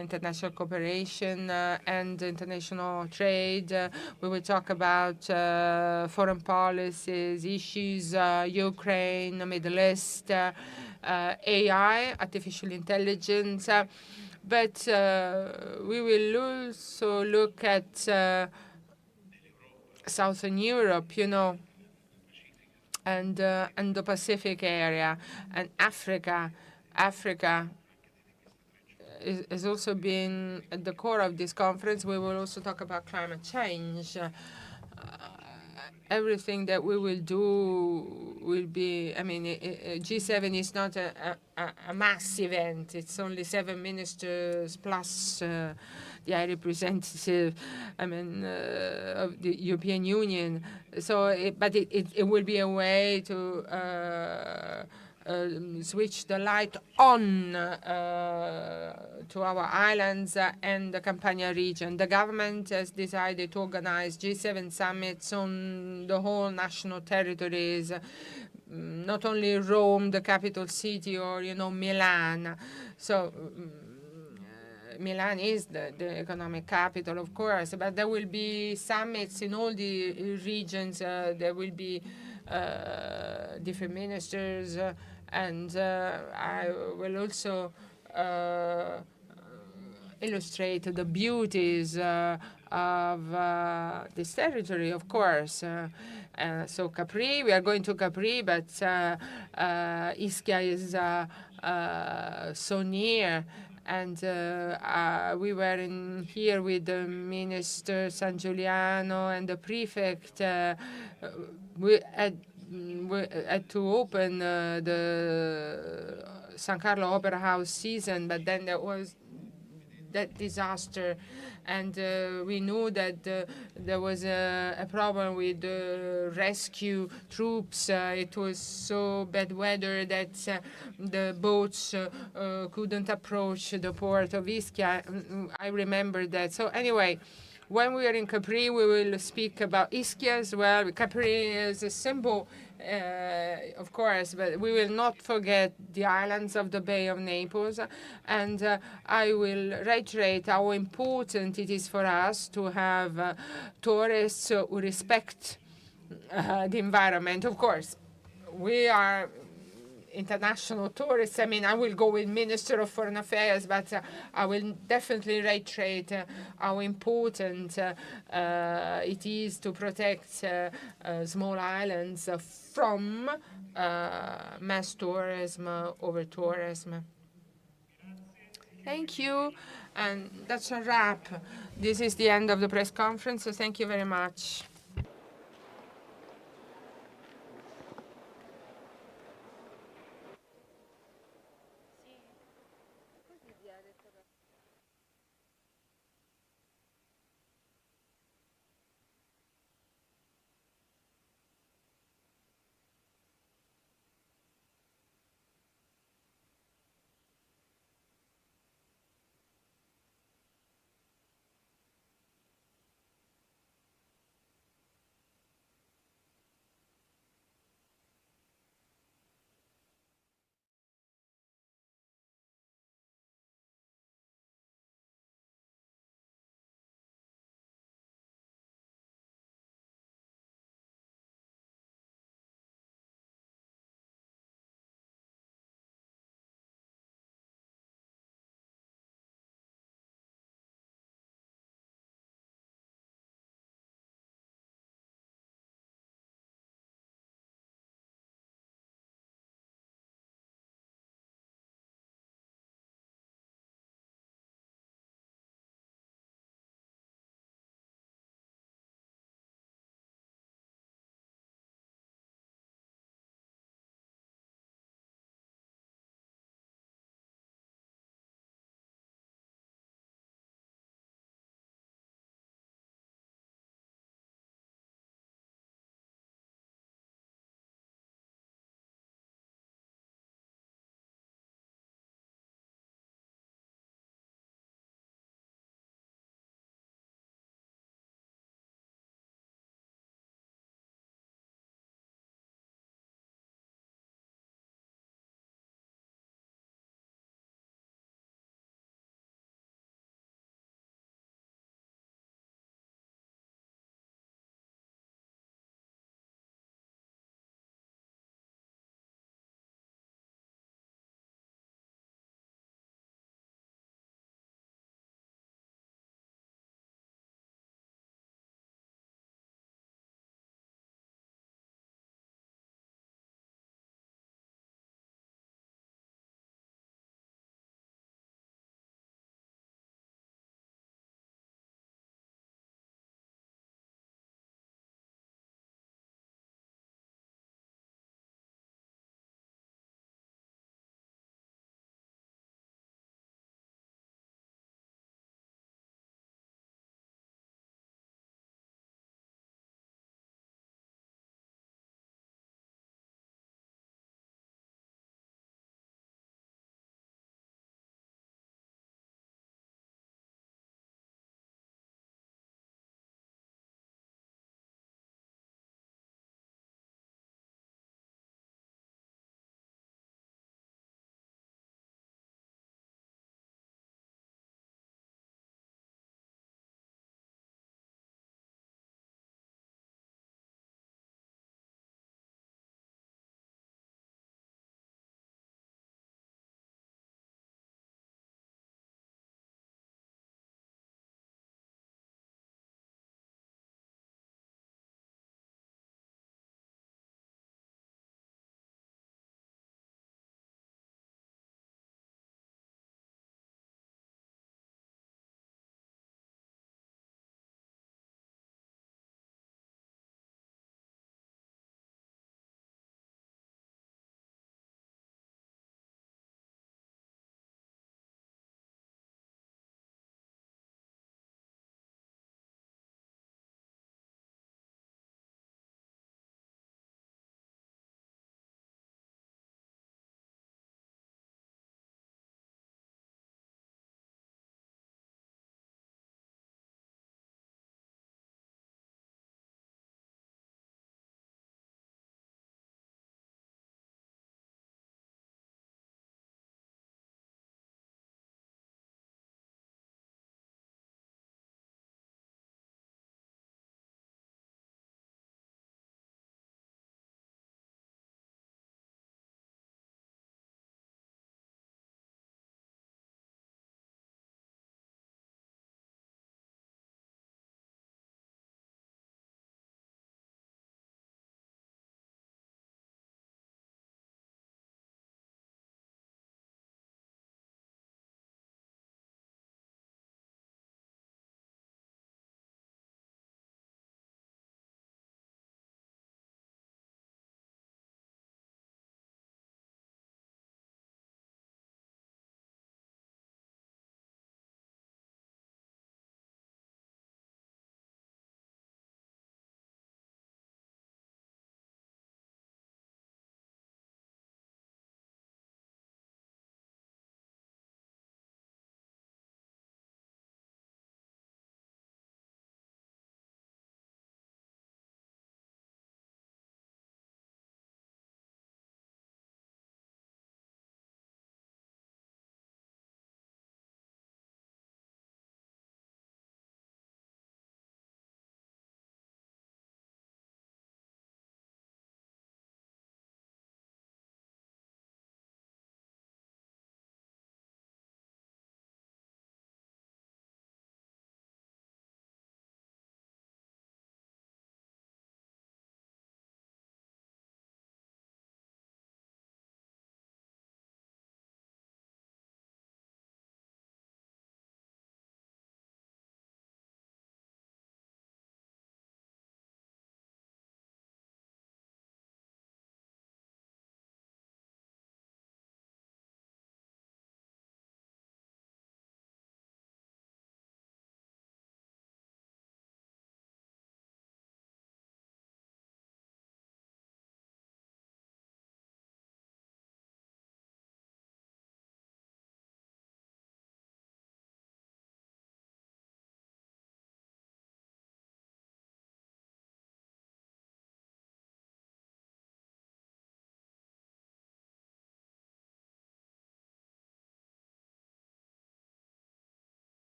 R: international cooperation and international trade. We will talk about foreign policies, issues, Ukraine, Middle East, AI, artificial intelligence. But we will also look at Southern Europe, you know, and the Pacific area, and Africa. Africa has also been at the core of this conference. We will also talk about climate change. Everything that we will do will be, I mean, G7 is not a mass event. It's only 7 ministers plus the high representative, I mean, of the European Union. So, but it will be a way to switch the light on to our islands and the Campania region. The government has decided to organize G7 summits on the whole national territories, not only Rome, the capital city, or, you know, Milan. So Milan is the economic capital, of course, but there will be summits in all the regions. There will be different ministers, and I will also illustrate the beauties of this territory, of course. So Capri, we are going to Capri, but Ischia is so near. And we were here with the Minister San Giuliano and the prefect. We had to open the San Carlo Opera House season, but then there was that disaster, and we knew that there was a problem with the rescue troops. It was so bad weather that the boats couldn't approach the port of Ischia. I remember that. So anyway, when we are in Capri, we will speak about Ischia as well. Capri is a symbol, of course, but we will not forget the islands of the Bay of Naples. And I will reiterate how important it is for us to have tourists who respect the environment. Of course, we are international tourists. I mean, I will go with Minister of Foreign Affairs, but I will definitely reiterate how important it is to protect small islands from mass tourism, over tourism. Thank you, and that's a wrap. This is the end of the press conference, so thank you very much.